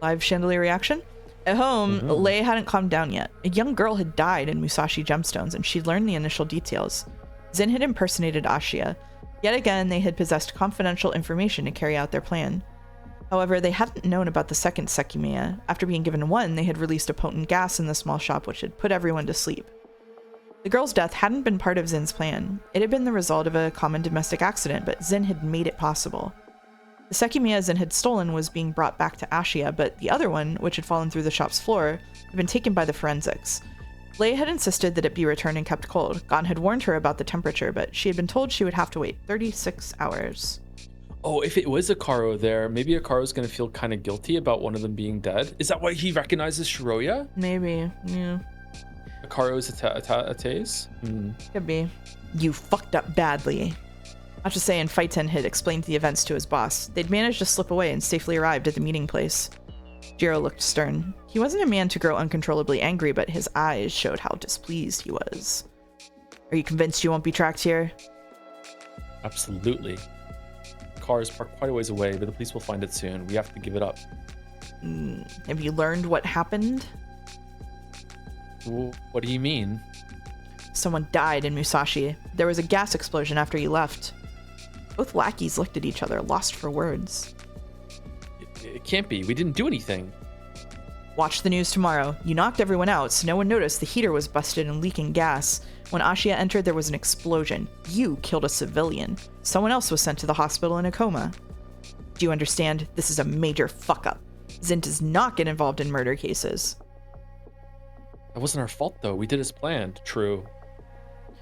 A: Live chandelier reaction? At home, Lei hadn't calmed down yet. A young girl had died in Musashi Gemstones, and she'd learned the initial details. Zin had impersonated Ashia. Yet again, they had possessed confidential information to carry out their plan. However, they hadn't known about the second Sekimeiya. After being given one, they had released a potent gas in the small shop which had put everyone to sleep. The girl's death hadn't been part of Zin's plan. It had been the result of a common domestic accident, but Zin had made it possible. The Sekimeiya Zin had stolen was being brought back to Ashia, but the other one, which had fallen through the shop's floor, had been taken by the forensics. Lei had insisted that it be returned and kept cold. Gon had warned her about the temperature, but she had been told she would have to wait 36 hours.
C: Oh, if it was Akaro there, maybe Akaro's going to feel kind of guilty about one of them being dead. Is that why he recognizes Shiroya?
A: Maybe, yeah.
C: Akaro's Ataze?
A: Could be. You fucked up badly. Atase and Phaeton had explained the events to his boss. They'd managed to slip away and safely arrived at the meeting place. Jiro looked stern. He wasn't a man to grow uncontrollably angry, but his eyes showed how displeased he was. Are you convinced you won't be tracked here?
B: Absolutely. The car is parked quite a ways away, but the police will find it soon. We have to give it up.
A: Have you learned what happened?
B: What do you mean?
A: Someone died in Musashi. There was a gas explosion after you left. Both lackeys looked at each other, lost for words.
B: It can't be. We didn't do anything.
A: Watch the news tomorrow. You knocked everyone out, so no one noticed the heater was busted and leaking gas. When Ashiya entered, there was an explosion. You killed a civilian. Someone else was sent to the hospital in a coma. Do you understand? This is a major fuck-up. Zin does not get involved in murder cases.
B: That wasn't our fault, though. We did as planned. True.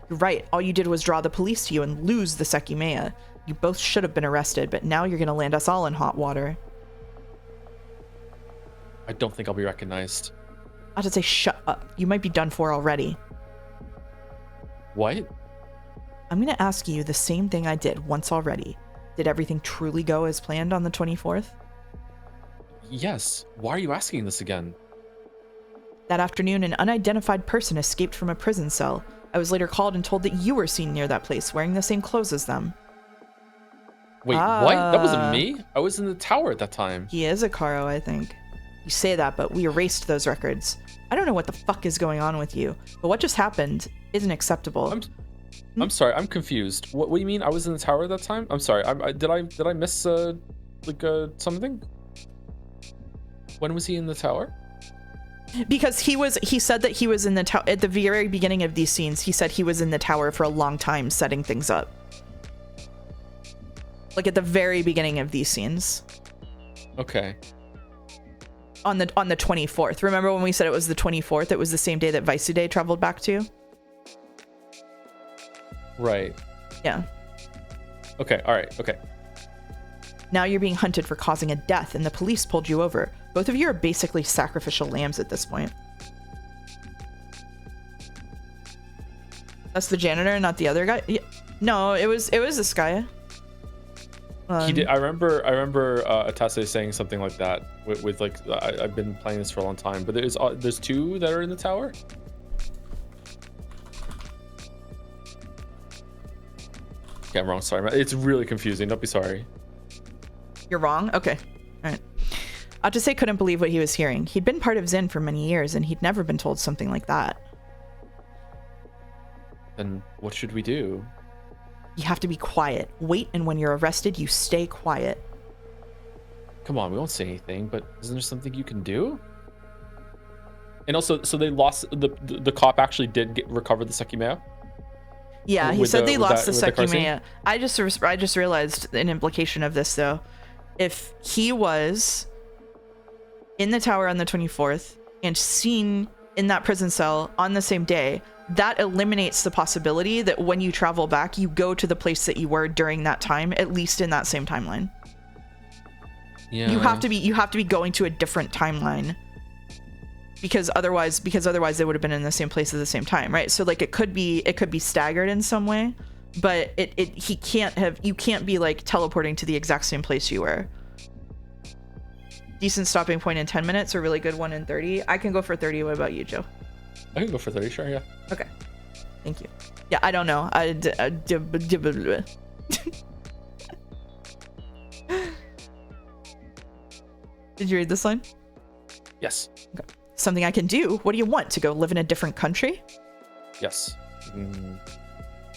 A: You're right. All you did was draw the police to you and lose the Sekimeiya. You both should have been arrested, but now you're going to land us all in hot water.
B: I don't think I'll be recognized.
A: I have to say, shut up. You might be done for already.
B: What?
A: I'm going to ask you the same thing I did once already. Did everything truly go as planned on the 24th?
B: Yes. Why are you asking this again?
A: That afternoon, an unidentified person escaped from a prison cell. I was later called and told that you were seen near that place wearing the same clothes as them.
B: Wait, what? That wasn't me? I was in the tower at that time.
A: He is a Karo, I think. You say that, but we erased those records. I don't know what the fuck is going on with you, but what just happened isn't acceptable.
B: I'm sorry, I'm confused. What do you mean I was in the tower at that time? I'm sorry, did I miss something? When was he in the tower?
A: Because he said that he was in the tower at the very beginning of these scenes. He said he was in the tower for a long time setting things up. Like at the very beginning of these scenes.
B: Okay.
A: On the 24th. Remember when we said it was the 24th? It was the same day that Vaisude traveled back to?
B: Right.
A: Yeah.
B: Okay, alright, okay.
A: Now you're being hunted for causing a death, and the police pulled you over. Both of you are basically sacrificial lambs at this point. That's the janitor, not the other guy? Yeah. No, it was this guy.
B: He did. I remember Atase saying something like that with like I've been playing this for a long time, but there's two that are in the tower. Okay, I'm wrong. Sorry, it's really confusing. Don't be sorry.
A: You're wrong? Okay. All right. Atase couldn't believe what he was hearing. He'd been part of Zen for many years, and he'd never been told something like that.
B: Then what should we do?
A: You have to be quiet. Wait, and when you're arrested, you stay quiet.
B: Come on, we won't say anything, but isn't there something you can do? And also, so they lost the cop actually did recover the Sekimeiya?
A: Yeah, he said they lost the Sekimeiya. I just realized an implication of this though. If he was in the tower on the 24th and seen in that prison cell on the same day, that eliminates the possibility that when you travel back, you go to the place that you were during that time, at least in that same timeline.
B: Yeah.
A: You have to be going to a different timeline. Because otherwise they would have been in the same place at the same time, right? So like it could be staggered in some way, but you can't be like teleporting to the exact same place you were. Decent stopping point in 10 minutes, a really good one in 30. I can go for 30. What about you, Joe?
B: I can go for 30, sure, yeah.
A: Okay. Thank you. Yeah, I don't know. Did you read this line?
B: Yes.
A: Okay. Something I can do? What do you want? To go live in a different country?
B: Yes.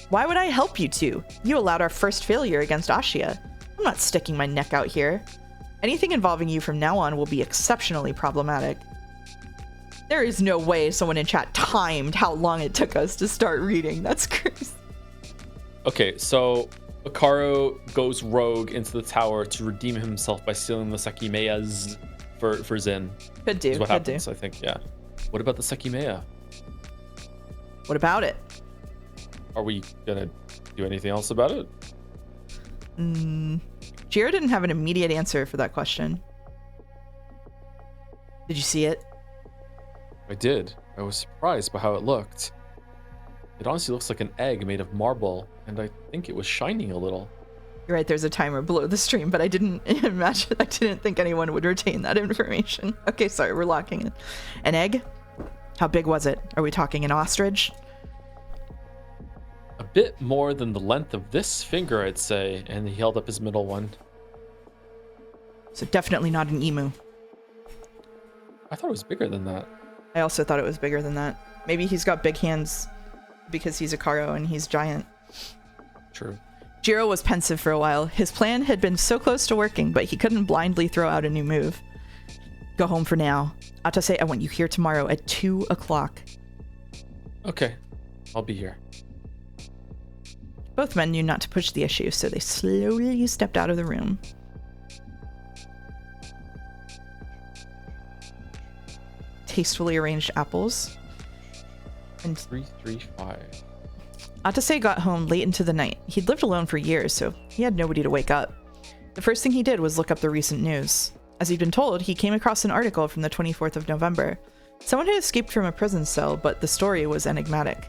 A: Why would I help you two? You allowed our first failure against Ashiya. I'm not sticking my neck out here. Anything involving you from now on will be exceptionally problematic. There is no way someone in chat timed how long it took us to start reading. That's crazy. Okay,
B: so Akaro goes rogue into the tower to redeem himself by stealing the Sekimeiyas for Zin.
A: Could do.
B: Is what
A: could
B: happens,
A: do.
B: I think, yeah. What about the Sekimeiya?
A: What about it?
B: Are we gonna do anything else about it?
A: Jiro didn't have an immediate answer for that question. Did you see it?
B: I did. I was surprised by how it looked. It honestly looks like an egg made of marble, and I think it was shining a little.
A: You're right, there's a timer below the stream, but I didn't think anyone would retain that information. Okay, sorry, we're locking it. An egg? How big was it? Are we talking an ostrich?
C: A bit more than the length of this finger, I'd say. And he held up his middle one.
A: So definitely not an emu.
C: I thought it was bigger than that.
A: I also thought it was bigger than that. Maybe he's got big hands because he's a Karo and he's giant.
C: True.
A: Jiro was pensive for a while. His plan had been so close to working, but he couldn't blindly throw out a new move. Go home for now. Atase, I want you here tomorrow at 2 o'clock.
C: Okay, I'll be here.
A: Both men knew not to push the issue, so they slowly stepped out of the room. Tastefully arranged apples. And
C: 335.
A: Atase got home late into the night. He'd lived alone for years, so he had nobody to wake up. The first thing he did was look up the recent news. As he'd been told, he came across an article from the 24th of November. Someone had escaped from a prison cell, but the story was enigmatic.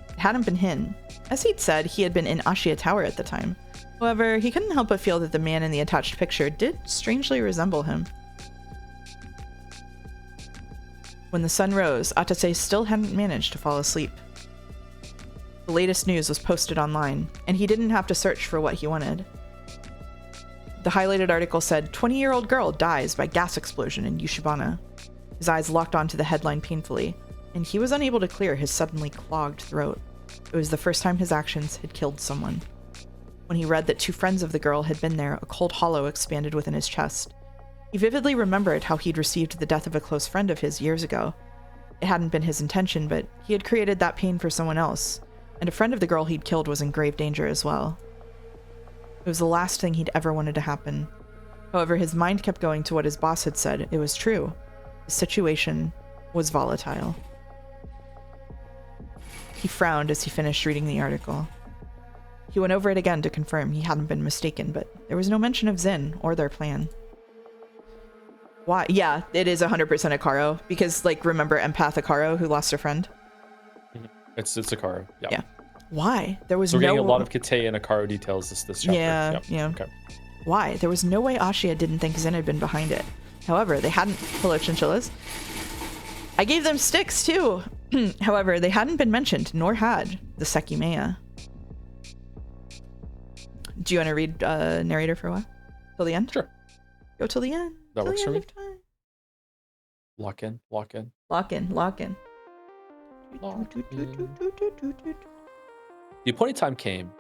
A: It hadn't been hidden. As he'd said, he had been in Ashia Tower at the time. However, he couldn't help but feel that the man in the attached picture did strangely resemble him. When the sun rose, Atase still hadn't managed to fall asleep. The latest news was posted online, and he didn't have to search for what he wanted. The highlighted article said, 20-year-old girl dies by gas explosion in Yushibana. His eyes locked onto the headline painfully, and he was unable to clear his suddenly clogged throat. It was the first time his actions had killed someone. When he read that 2 friends of the girl had been there, a cold hollow expanded within his chest. He vividly remembered how he'd received the death of a close friend of his years ago. It hadn't been his intention, but he had created that pain for someone else, and a friend of the girl he'd killed was in grave danger as well. It was the last thing he'd ever wanted to happen. However, his mind kept going to what his boss had said. It was true. The situation was volatile. He frowned as he finished reading the article. He went over it again to confirm he hadn't been mistaken, but there was no mention of Zin or their plan. Why? Yeah, it is 100% a Karo, because, like, remember Empath Akaro who lost a friend?
C: It's a Karo. Yeah.
A: Why? There was
C: so we're
A: no...
C: getting a lot of Kate and Akaro details this chapter.
A: Yeah.
C: Okay.
A: Why? There was no way Ashia didn't think Zin had been behind it. However, they hadn't... Hello, chinchillas. I gave them sticks, too. However, they hadn't been mentioned, nor had the Sekimeiya. Do you want to read narrator for a while? Till the end?
C: Sure.
A: Go till the end.
C: That
A: till
C: works
A: the
C: for
A: end
C: me.
A: of time.
C: Lock in.
A: Lock in.
C: The appointed time came.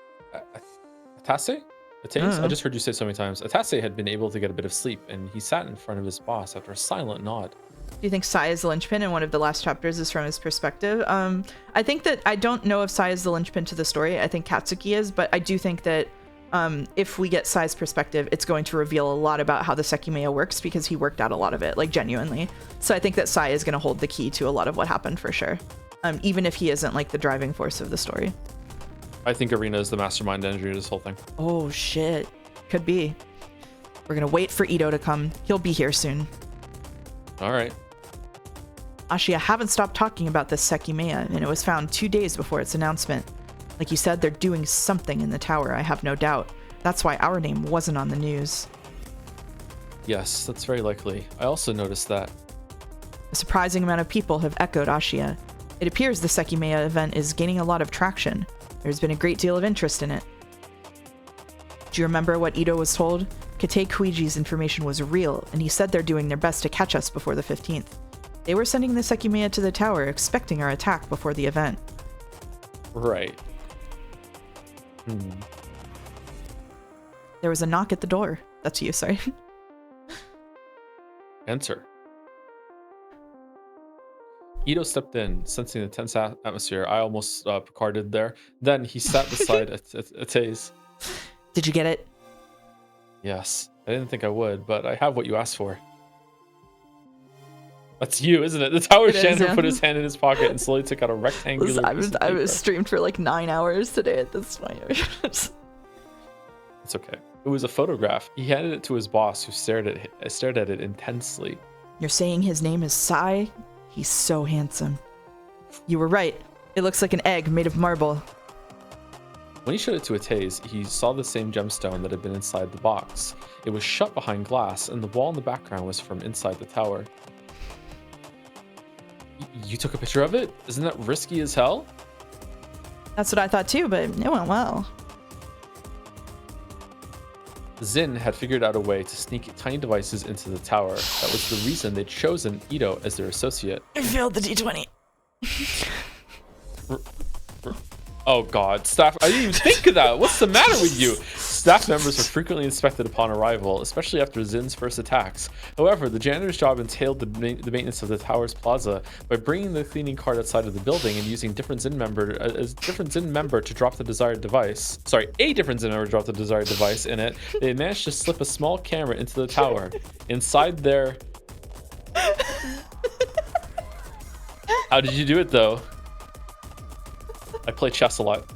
C: Atase? I just heard you say so many times. Atase had been able to get a bit of sleep, and he sat in front of his boss after a silent nod.
A: Do you think Sai is the linchpin in one of the last chapters is from his perspective? I think that I don't know if Sai is the linchpin to the story. I think Katsuki is, but I do think that if we get Sai's perspective, it's going to reveal a lot about how the Sekimeiya works because he worked out a lot of it, like genuinely. So I think that Sai is going to hold the key to a lot of what happened for sure, even if he isn't like the driving force of the story.
C: I think Arena is the mastermind energy of this whole thing.
A: Oh shit, could be. We're gonna wait for Ito to come. He'll be here soon.
C: All right.
A: Ashia haven't stopped talking about this Sekimeiya, and it was found 2 days before its announcement. Like you said, they're doing something in the tower, I have no doubt. That's why our name wasn't on the news.
C: Yes, that's very likely. I also noticed that.
A: A surprising amount of people have echoed Ashia. It appears the Sekimeiya event is gaining a lot of traction. There's been a great deal of interest in it. Do you remember what Ito was told? Kate Kuiji's information was real, and he said they're doing their best to catch us before the 15th. They were sending the Sekimeiya to the tower, expecting our attack before the event.
C: Right.
A: There was a knock at the door. That's you, sorry.
C: Enter. Ito stepped in, sensing the tense atmosphere. I almost Picarded there. Then he sat beside Atase.
A: Did you get it?
C: Yes. I didn't think I would, but I have what you asked for. That's you, isn't it? The tower Chandra put his hand in his pocket and slowly took out a rectangular
A: I was streamed for like 9 hours today at this point.
C: It's okay. It was a photograph. He handed it to his boss, who stared at it intensely.
A: You're saying his name is Sai? He's so handsome. You were right. It looks like an egg made of marble.
C: When he showed it to Ataze, he saw the same gemstone that had been inside the box. It was shut behind glass, and the wall in the background was from inside the tower. You took a picture of it? Isn't that risky as hell?
A: That's what I thought too, but it went well.
C: Zin had figured out a way to sneak tiny devices into the tower. That was the reason they'd chosen Ito as their associate.
A: I failed the D20.
C: Oh god, staff, I didn't even think of that. What's the matter with you? Staff members were frequently inspected upon arrival, especially after Zin's first attacks. However, the janitor's job entailed the maintenance of the tower's plaza. By bringing the cleaning cart outside of the building and using a different Zin member to drop the desired device. Sorry, a different Zin member to drop the desired device in it. They managed to slip a small camera into the tower. Inside there. How did you do it though? I play chess a lot.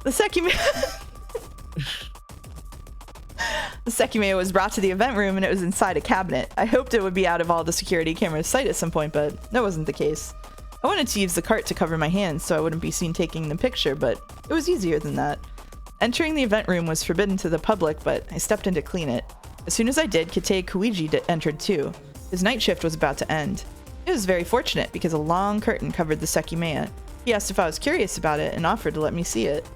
A: The Sekimeiya. The Sekimeiya was brought to the event room and it was inside a cabinet. I hoped it would be out of all the security cameras' sight at some point, but that wasn't the case. I wanted to use the cart to cover my hands so I wouldn't be seen taking the picture, but it was easier than that. Entering the event room was forbidden to the public, but I stepped in to clean it. As soon as I did, Kite Kuiji entered too. His night shift was about to end. It was very fortunate because a long curtain covered the Sekimeiya. He asked if I was curious about it and offered to let me see it.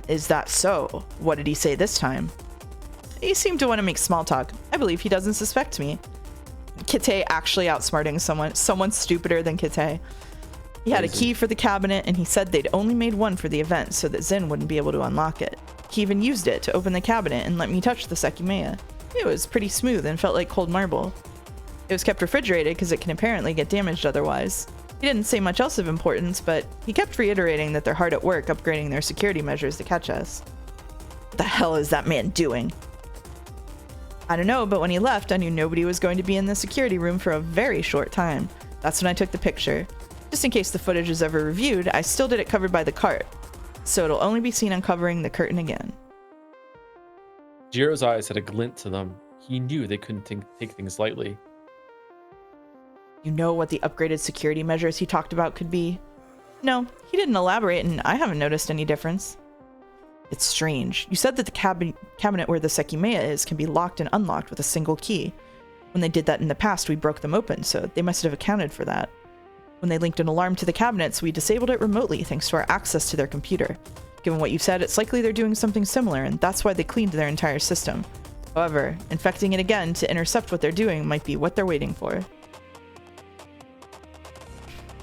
A: Is that so? What did he say this time? He seemed to want to make small talk. I believe he doesn't suspect me. Kite actually outsmarting someone stupider than Kite. He had a key for the cabinet and he said they'd only made one for the event so that Zin wouldn't be able to unlock it. He even used it to open the cabinet and let me touch the Sekimeiya. It was pretty smooth and felt like cold marble. It was kept refrigerated because it can apparently get damaged otherwise. He didn't say much else of importance, but he kept reiterating that they're hard at work upgrading their security measures to catch us. What the hell is that man doing? I don't know, but when he left, I knew nobody was going to be in the security room for a very short time. That's when I took the picture. Just in case the footage is ever reviewed, I still did it covered by the cart, so it'll only be seen uncovering the curtain again.
C: Jiro's eyes had a glint to them. He knew they couldn't take things lightly.
A: You know what the upgraded security measures he talked about could be? No, he didn't elaborate, and I haven't noticed any difference. It's strange. You said that the cabinet where the Sekimeiya is can be locked and unlocked with a single key. When they did that in the past, we broke them open, so they must have accounted for that. When they linked an alarm to the cabinets, we disabled it remotely thanks to our access to their computer. Given what you've said, it's likely they're doing something similar, and that's why they cleaned their entire system. However, infecting it again to intercept what they're doing might be what they're waiting for.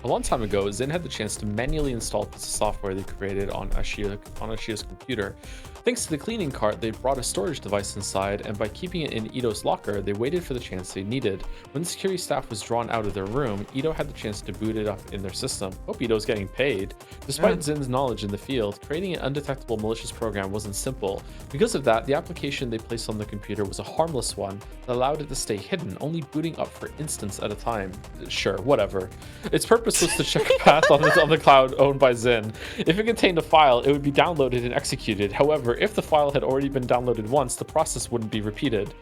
C: A long time ago, Zin had the chance to manually install a piece of software they created on Ashiya's computer. Thanks to the cleaning cart, they brought a storage device inside, and by keeping it in Ito's locker, they waited for the chance they needed. When the security staff was drawn out of their room, Ito had the chance to boot it up in their system. Hope Ito's getting paid. Despite Zin's knowledge in the field, creating an undetectable malicious program wasn't simple. Because of that, the application they placed on the computer was a harmless one that allowed it to stay hidden, only booting up for instance at a time. Sure, whatever. Its purpose was to check a path on the cloud owned by Zin. If it contained a file, it would be downloaded and executed. However, if the file had already been downloaded once, the process wouldn't be repeated.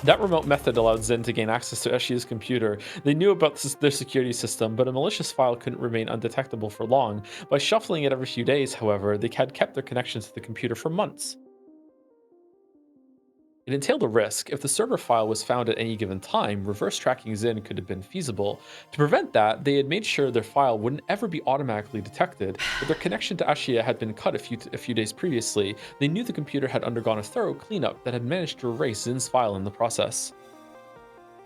C: That remote method allowed Zin to gain access to Ashiya's computer. They knew about their security system, but a malicious file couldn't remain undetectable for long. By shuffling it every few days, however, they had kept their connection to the computer for months. It entailed a risk. If the server file was found at any given time, reverse tracking Zin could have been feasible. To prevent that, they had made sure their file wouldn't ever be automatically detected, but their connection to Ashiya had been cut a few days previously. They knew the computer had undergone a thorough cleanup that had managed to erase Zin's file in the process.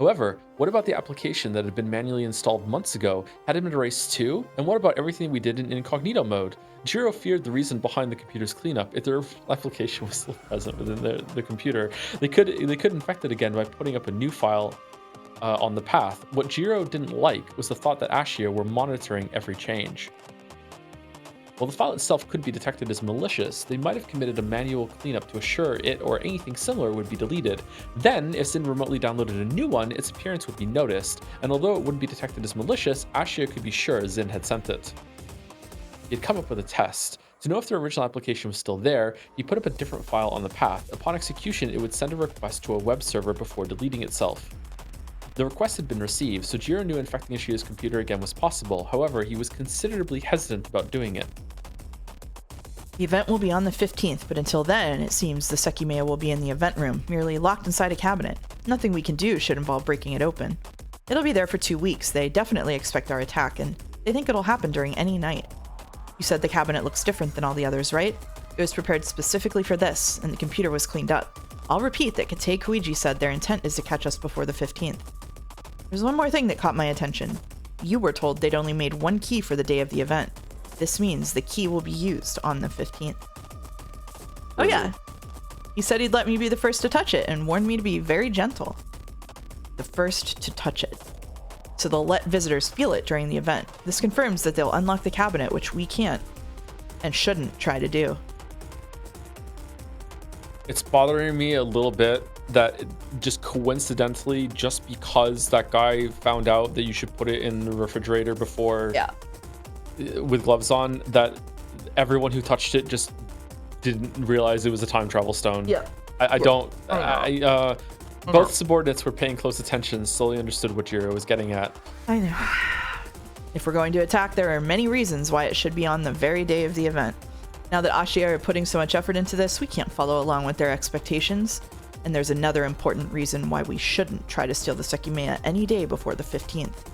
C: However, what about the application that had been manually installed months ago? Had it been erased too? And what about everything we did in incognito mode? Jiro feared the reason behind the computer's cleanup. If their application was still present within the computer, they could infect it again by putting up a new file on the path. What Jiro didn't like was the thought that Ashiya were monitoring every change. While the file itself could be detected as malicious, they might have committed a manual cleanup to assure it or anything similar would be deleted. Then, if Zin remotely downloaded a new one, its appearance would be noticed, and although it wouldn't be detected as malicious, Ashiya could be sure Zin had sent it. He had come up with a test. To know if their original application was still there, he put up a different file on the path. Upon execution, it would send a request to a web server before deleting itself. The request had been received, so Jiro knew infecting Ashiya's computer again was possible. However, he was considerably hesitant about doing it.
A: The event will be on the 15th, but until then, it seems the Sekimeiya will be in the event room, merely locked inside a cabinet. Nothing we can do should involve breaking it open. It'll be there for 2 weeks. They definitely expect our attack, and they think it'll happen during any night. You said the cabinet looks different than all the others, right? It was prepared specifically for this, and the computer was cleaned up. I'll repeat that Kate Kuiji said their intent is to catch us before the 15th. There's one more thing that caught my attention. You were told they'd only made one key for the day of the event. This means the key will be used on the 15th. Oh yeah. He said he'd let me be the first to touch it and warned me to be very gentle. The first to touch it. So they'll let visitors feel it during the event. This confirms that they'll unlock the cabinet, which we can't and shouldn't try to do.
C: It's bothering me a little bit that just coincidentally, just because that guy found out that you should put it in the refrigerator before with gloves on, that everyone who touched it just didn't realize it was a time travel stone.
A: Yeah.
C: Both subordinates were paying close attention, slowly understood what Jiro was getting at.
A: I know. If we're going to attack, there are many reasons why it should be on the very day of the event. Now that Ashiya are putting so much effort into this, we can't follow along with their expectations. And there's another important reason why we shouldn't try to steal the Sekimeiya any day before the 15th.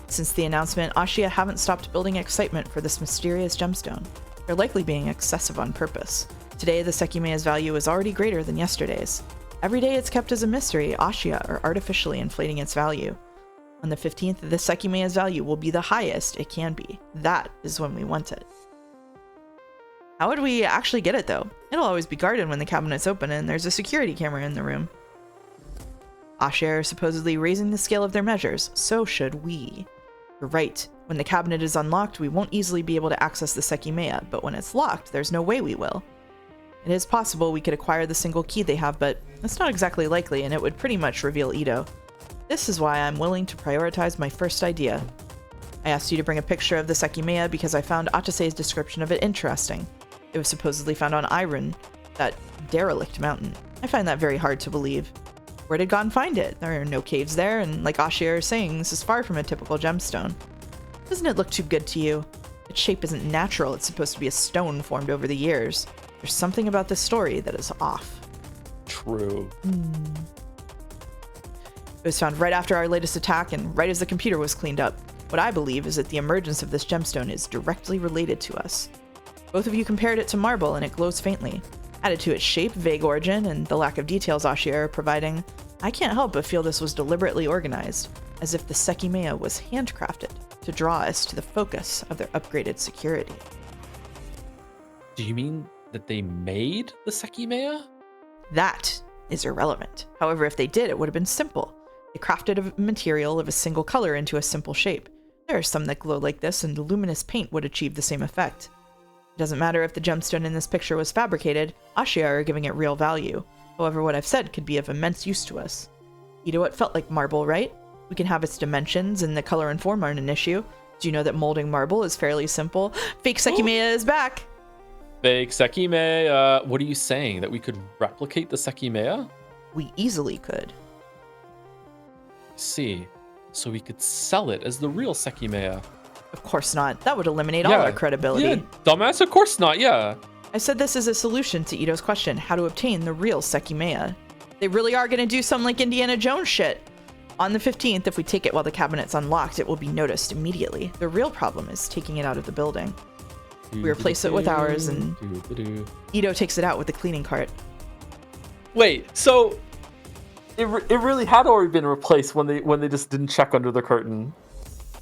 A: Since the announcement, Ashiya haven't stopped building excitement for this mysterious gemstone. They're likely being excessive on purpose. Today, the Sekimeiya's value is already greater than yesterday's. Every day it's kept as a mystery, Ashiya are artificially inflating its value. On the 15th, the Sekimeiya's value will be the highest it can be. That is when we want it. How would we actually get it, though? It'll always be guarded when the cabinet's open and there's a security camera in the room. Ashiya are supposedly raising the scale of their measures, so should we. You're right. When the cabinet is unlocked, we won't easily be able to access the Sekimeiya, but when it's locked, there's no way we will. It is possible we could acquire the single key they have, but that's not exactly likely, and it would pretty much reveal Ito. This is why I'm willing to prioritize my first idea. I asked you to bring a picture of the Sekimeiya because I found Atase's description of it interesting. It was supposedly found on Irun, that derelict mountain. I find that very hard to believe. Where did Gon find it? There are no caves there, and like Ashiya is saying, this is far from a typical gemstone. Doesn't it look too good to you? Its shape isn't natural, it's supposed to be a stone formed over the years. There's something about this story that is off.
C: True.
A: It was found right after our latest attack and right as the computer was cleaned up. What I believe is that the emergence of this gemstone is directly related to us. Both of you compared it to marble and it glows faintly. Added to its shape, vague origin, and the lack of details Ashiya are providing, I can't help but feel this was deliberately organized, as if the Sekimeiya was handcrafted to draw us to the focus of their upgraded security.
C: Do you mean that they made the Sekimeiya?
A: That is irrelevant. However, if they did, it would have been simple. They crafted a material of a single color into a simple shape. There are some that glow like this, and luminous paint would achieve the same effect. It doesn't matter if the gemstone in this picture was fabricated, Ashiya are giving it real value. However, what I've said could be of immense use to us. Ito, it felt like marble, right? We can have its dimensions, and the color and form aren't an issue. Do you know that molding marble is fairly simple? Fake Sekimeiya is back!
C: Fake Sekimeiya. What are you saying? That we could replicate the Sekimeiya?
A: We easily could.
C: See. So we could sell it as the real Sekimeiya.
A: Of course not. That would eliminate all our credibility.
C: Yeah, dumbass, of course not, yeah.
A: I said this is a solution to Ito's question, how to obtain the real Sekimeiya. They really are going to do some like Indiana Jones shit. On the 15th, if we take it while the cabinet's unlocked, it will be noticed immediately. The real problem is taking it out of the building. We replace it with ours, and Ito takes it out with the cleaning cart.
C: Wait, so it really had already been replaced when they just didn't check under the curtain.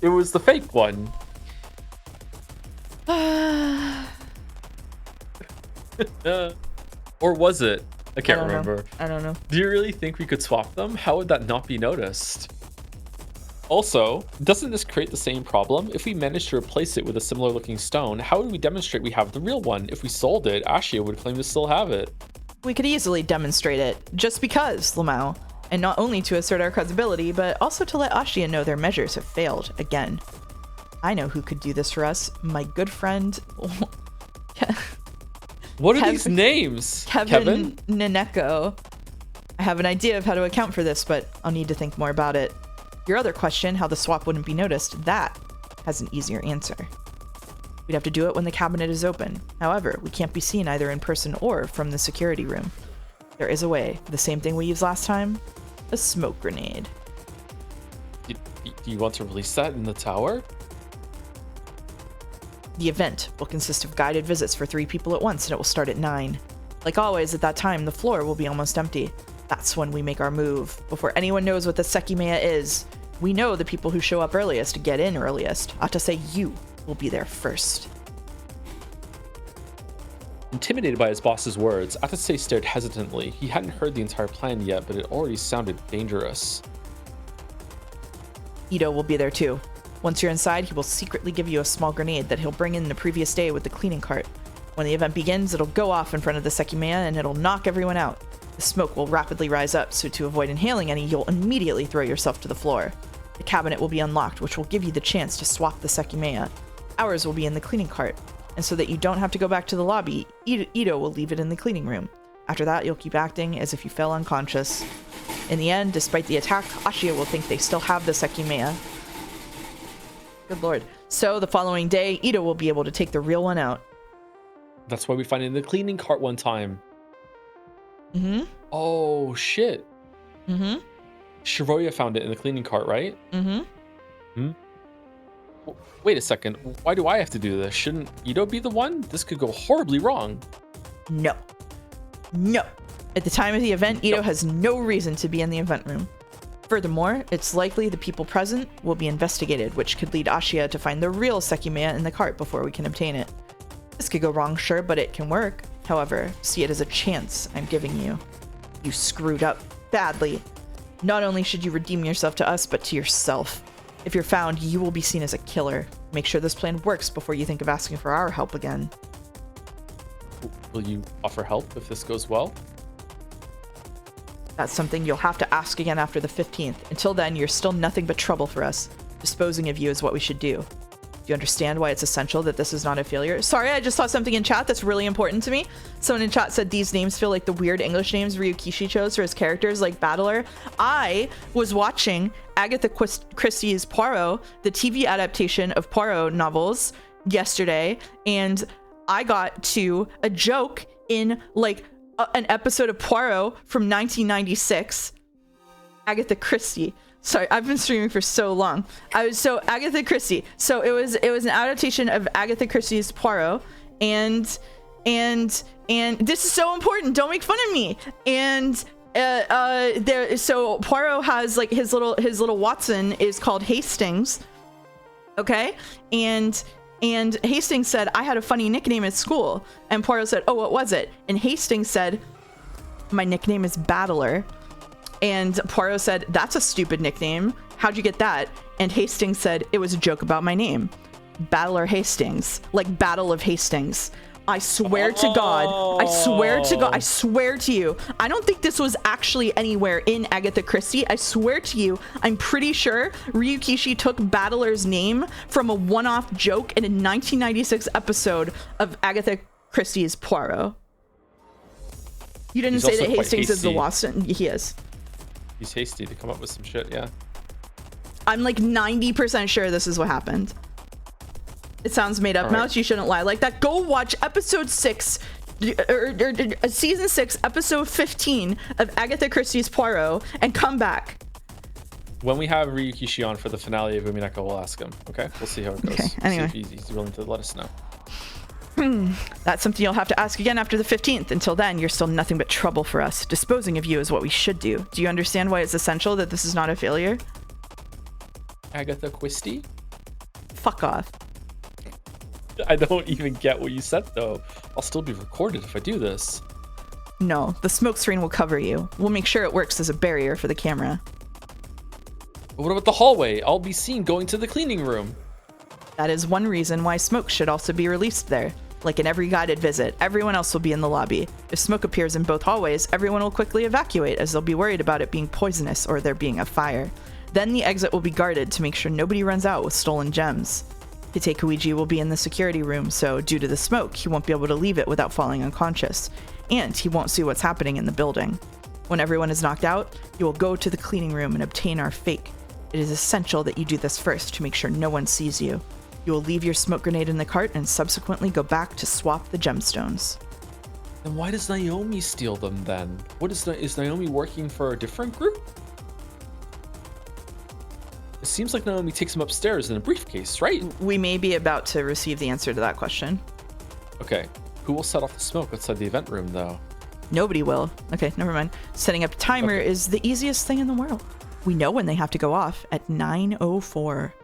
C: It was the fake one. Or was it? I can't remember.
A: I don't know.
C: Do you really think we could swap them? How would that not be noticed? Also, doesn't this create the same problem? If we manage to replace it with a similar looking stone, how would we demonstrate we have the real one? If we sold it, Ashiya would claim to still have it.
A: We could easily demonstrate it, just because, Lamau. And not only to assert our credibility, but also to let Ashiya know their measures have failed again. I know who could do this for us. My good friend...
C: What are these names?
A: Kevin Naneko. I have an idea of how to account for this, but I'll need to think more about it. Your other question, how the swap wouldn't be noticed, that has an easier answer. We'd have to do it when the cabinet is open. However, we can't be seen either in person or from the security room. There is a way. The same thing we used last time. A smoke grenade.
C: Do you want to release that in the tower?
A: The event will consist of guided visits for 3 people at once, and it will start at 9. Like always, at that time, the floor will be almost empty. That's when we make our move. Before anyone knows what the Sekimeiya is, we know the people who show up earliest get in earliest. Ought to say you will be there first.
C: Intimidated by his boss's words, Atase stared hesitantly. He hadn't heard the entire plan yet, but it already sounded dangerous.
A: Ito will be there too. Once you're inside, he will secretly give you a small grenade that he'll bring in the previous day with the cleaning cart. When the event begins, it'll go off in front of the Sekimeiya and it'll knock everyone out. The smoke will rapidly rise up, so to avoid inhaling any, you'll immediately throw yourself to the floor. The cabinet will be unlocked, which will give you the chance to swap the Sekimeiya. Ours will be in the cleaning cart, and so that you don't have to go back to the lobby, Ito will leave it in the cleaning room. After that, you'll keep acting as if you fell unconscious. In the end, despite the attack, Ashia will think they still have the Sekimeiya. Good lord. So, the following day, Ito will be able to take the real one out.
C: That's why we find it in the cleaning cart one time.
A: Mm-hmm.
C: Oh, shit.
A: Mm-hmm.
C: Shiroya found it in the cleaning cart, right?
A: Mm-hmm.
C: Hmm? Wait a second. Why do I have to do this? Shouldn't Ito be the one? This could go horribly wrong.
A: No. No. At the time of the event, Ito has no reason to be in the event room. Furthermore, it's likely the people present will be investigated, which could lead Ashia to find the real Sekimeiya in the cart before we can obtain it. This could go wrong, sure, but it can work. However, see it as a chance I'm giving you. You screwed up badly. Not only should you redeem yourself to us, but to yourself. If you're found, you will be seen as a killer. Make sure this plan works before you think of asking for our help again.
C: Will you offer help if this goes well?
A: That's something you'll have to ask again after the 15th. Until then, you're still nothing but trouble for us. Disposing of you is what we should do. Do you understand why it's essential that this is not a failure? Sorry, I just saw something in chat that's really important to me. Someone in chat said these names feel like the weird English names Ryukishi chose for his characters, like Battler. I was watching Agatha Christie's Poirot, the TV adaptation of Poirot novels, yesterday, and I got to a joke in like an episode of Poirot from 1996. Agatha Christie. Sorry, I've been streaming for so long. Agatha Christie. So it was an adaptation of Agatha Christie's Poirot, and this is so important. Don't make fun of me. And so Poirot has like his little Watson is called Hastings. Okay, and Hastings said, I had a funny nickname at school, and Poirot said, oh, what was it? And Hastings said, my nickname is Battler. And Poirot said, that's a stupid nickname. How'd you get that? And Hastings said, it was a joke about my name. Battler Hastings. Like Battle of Hastings. I swear to God. I swear to God. I swear to you. I don't think this was actually anywhere in Agatha Christie. I swear to you. I'm pretty sure Ryukishi took Battler's name from a one-off joke in a 1996 episode of Agatha Christie's Poirot. You didn't say that Hastings is the Watson. He is.
C: He's hasty to come up with some shit, yeah.
A: I'm like 90% sure this is what happened. It sounds made up. Mouse, you shouldn't lie like that. Go watch episode 6, or season 6, episode 15 of Agatha Christie's Poirot, and come back.
C: When we have Ryukishi on for the finale of Umineko, we'll ask him. Okay, we'll see how it goes.
A: Okay, anyway.
C: See if he's willing to let us know.
A: That's something you'll have to ask again after the 15th. Until then, you're still nothing but trouble for us. Disposing of you is what we should do. Do you understand why it's essential that this is not a failure?
C: Agatha Christie?
A: Fuck off.
C: I don't even get what you said, though. I'll still be recorded if I do this.
A: No, the smoke screen will cover you. We'll make sure it works as a barrier for the camera.
C: But what about the hallway? I'll be seen going to the cleaning room.
A: That is one reason why smoke should also be released there. Like in every guided visit, everyone else will be in the lobby. If smoke appears in both hallways, everyone will quickly evacuate as they'll be worried about it being poisonous or there being a fire. Then the exit will be guarded to make sure nobody runs out with stolen gems. Hitekuiji will be in the security room, so due to the smoke, he won't be able to leave it without falling unconscious. And he won't see what's happening in the building. When everyone is knocked out, you will go to the cleaning room and obtain our fake It is essential that you do this first to make sure no one sees you. You will leave your smoke grenade in the cart and subsequently go back to swap the gemstones.
C: Then why does Naomi steal them then? Is Naomi working for a different group? It seems like Naomi takes them upstairs in a briefcase, right?
A: We may be about to receive the answer to that question.
C: Okay. Who will set off the smoke outside the event room, though?
A: Nobody will. Okay, never mind. Setting up a timer is the easiest thing in the world. We know when they have to go off at 9:04.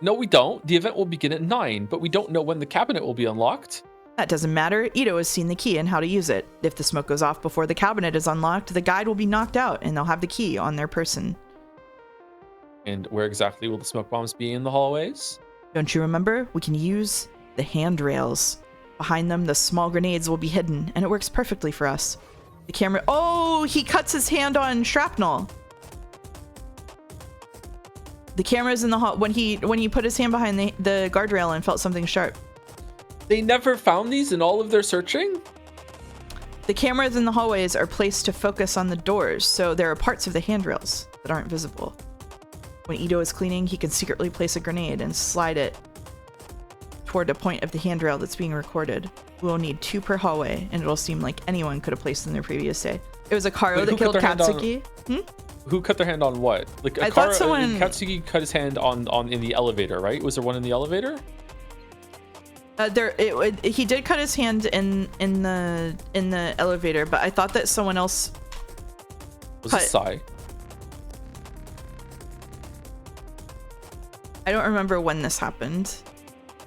C: No, we don't. The event will begin at 9, but we don't know when the cabinet will be unlocked.
A: That doesn't matter. Ito has seen the key and how to use it. If the smoke goes off before the cabinet is unlocked, the guide will be knocked out and they'll have the key on their person.
C: And where exactly will the smoke bombs be in the hallways?
A: Don't you remember? We can use the handrails. Behind them, the small grenades will be hidden, and it works perfectly for us. The camera... Oh, he cuts his hand on shrapnel. The camera's in the hall. When he put his hand behind the guardrail and felt something sharp.
C: They never found these in all of their searching?
A: The cameras in the hallways are placed to focus on the doors, so there are parts of the handrails that aren't visible. When Ito is cleaning, he can secretly place a grenade and slide it toward a point of the handrail that's being recorded. We will need 2 per hallway, and it'll seem like anyone could have placed them their previous day. It was Akaro that killed Katsuki.
C: Who cut their hand on what? Like
A: I thought someone...
C: Katsuki cut his hand on in the elevator, right? Was there one in the elevator?
A: He did cut his hand in the elevator, but I thought that someone else
C: Was it Sai?
A: I don't remember when this happened.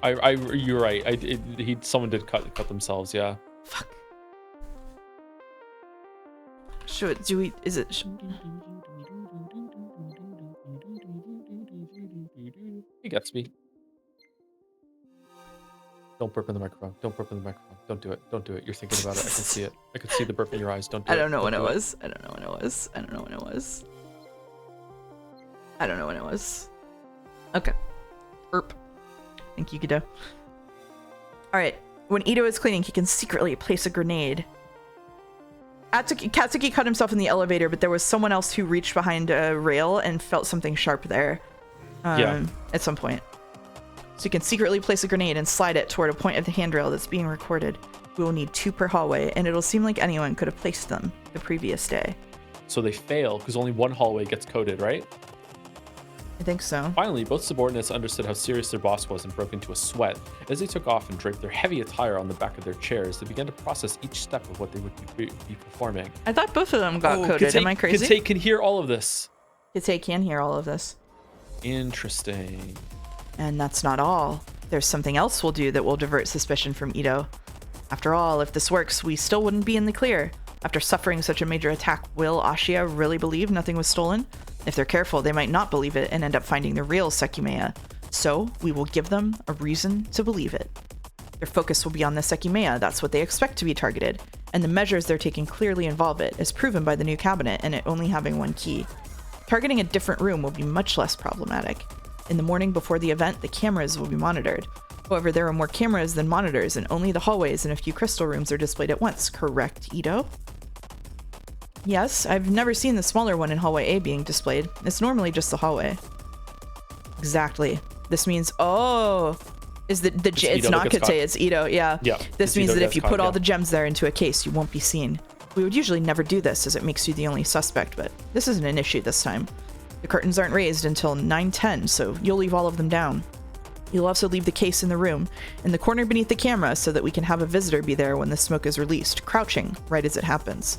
C: You're right. Someone did cut themselves. Yeah.
A: Fuck. Is it?
C: He gets me. Don't burp in the microphone. Don't burp in the microphone. Don't do it. Don't do it. You're thinking about it. I can see it. I can see the burp in your eyes. Don't do it.
A: I don't know when it was. I don't know when it was. I don't know when it was. I don't know when it was. Okay. Burp. Thank you, Kido. Alright. When Ito is cleaning, he can secretly place a grenade. Katsuki cut himself in the elevator, but there was someone else who reached behind a rail and felt something sharp there. At some point. So you can secretly place a grenade and slide it toward a point of the handrail that's being recorded. We will need 2 per hallway, and it'll seem like anyone could have placed them the previous day.
C: So they fail because only one hallway gets coded, right?
A: I think so.
C: Finally, both subordinates understood how serious their boss was and broke into a sweat. As they took off and draped their heavy attire on the back of their chairs, they began to process each step of what they would be performing.
A: I thought both of them got coded.
C: Kate,
A: Am I crazy?
C: Kate can hear all of this.
A: Kate can hear all of this.
C: Interesting.
A: And that's not all. There's something else we'll do that will divert suspicion from Ito. After all, if this works, we still wouldn't be in the clear. After suffering such a major attack, will Ashiya really believe nothing was stolen? If they're careful, they might not believe it and end up finding the real Sekimeiya. So, we will give them a reason to believe it. Their focus will be on the Sekimeiya, that's what they expect to be targeted, and the measures they're taking clearly involve it, as proven by the new cabinet and it only having 1 key. Targeting a different room will be much less problematic. In the morning before the event, the cameras will be monitored. However, there are more cameras than monitors, and only the hallways and a few crystal rooms are displayed at once. Correct, Ito? Yes, I've never seen the smaller one in hallway A being displayed. It's normally just the hallway. Exactly. This means, is it's not Kate, it's Ito, yeah. This means that if you put all the gems there into a case, you won't be seen. We would usually never do this as it makes you the only suspect, but this isn't an issue this time. The curtains aren't raised until 9:10, so you'll leave all of them down. You'll also leave the case in the room, in the corner beneath the camera, so that we can have a visitor be there when the smoke is released, crouching right as it happens.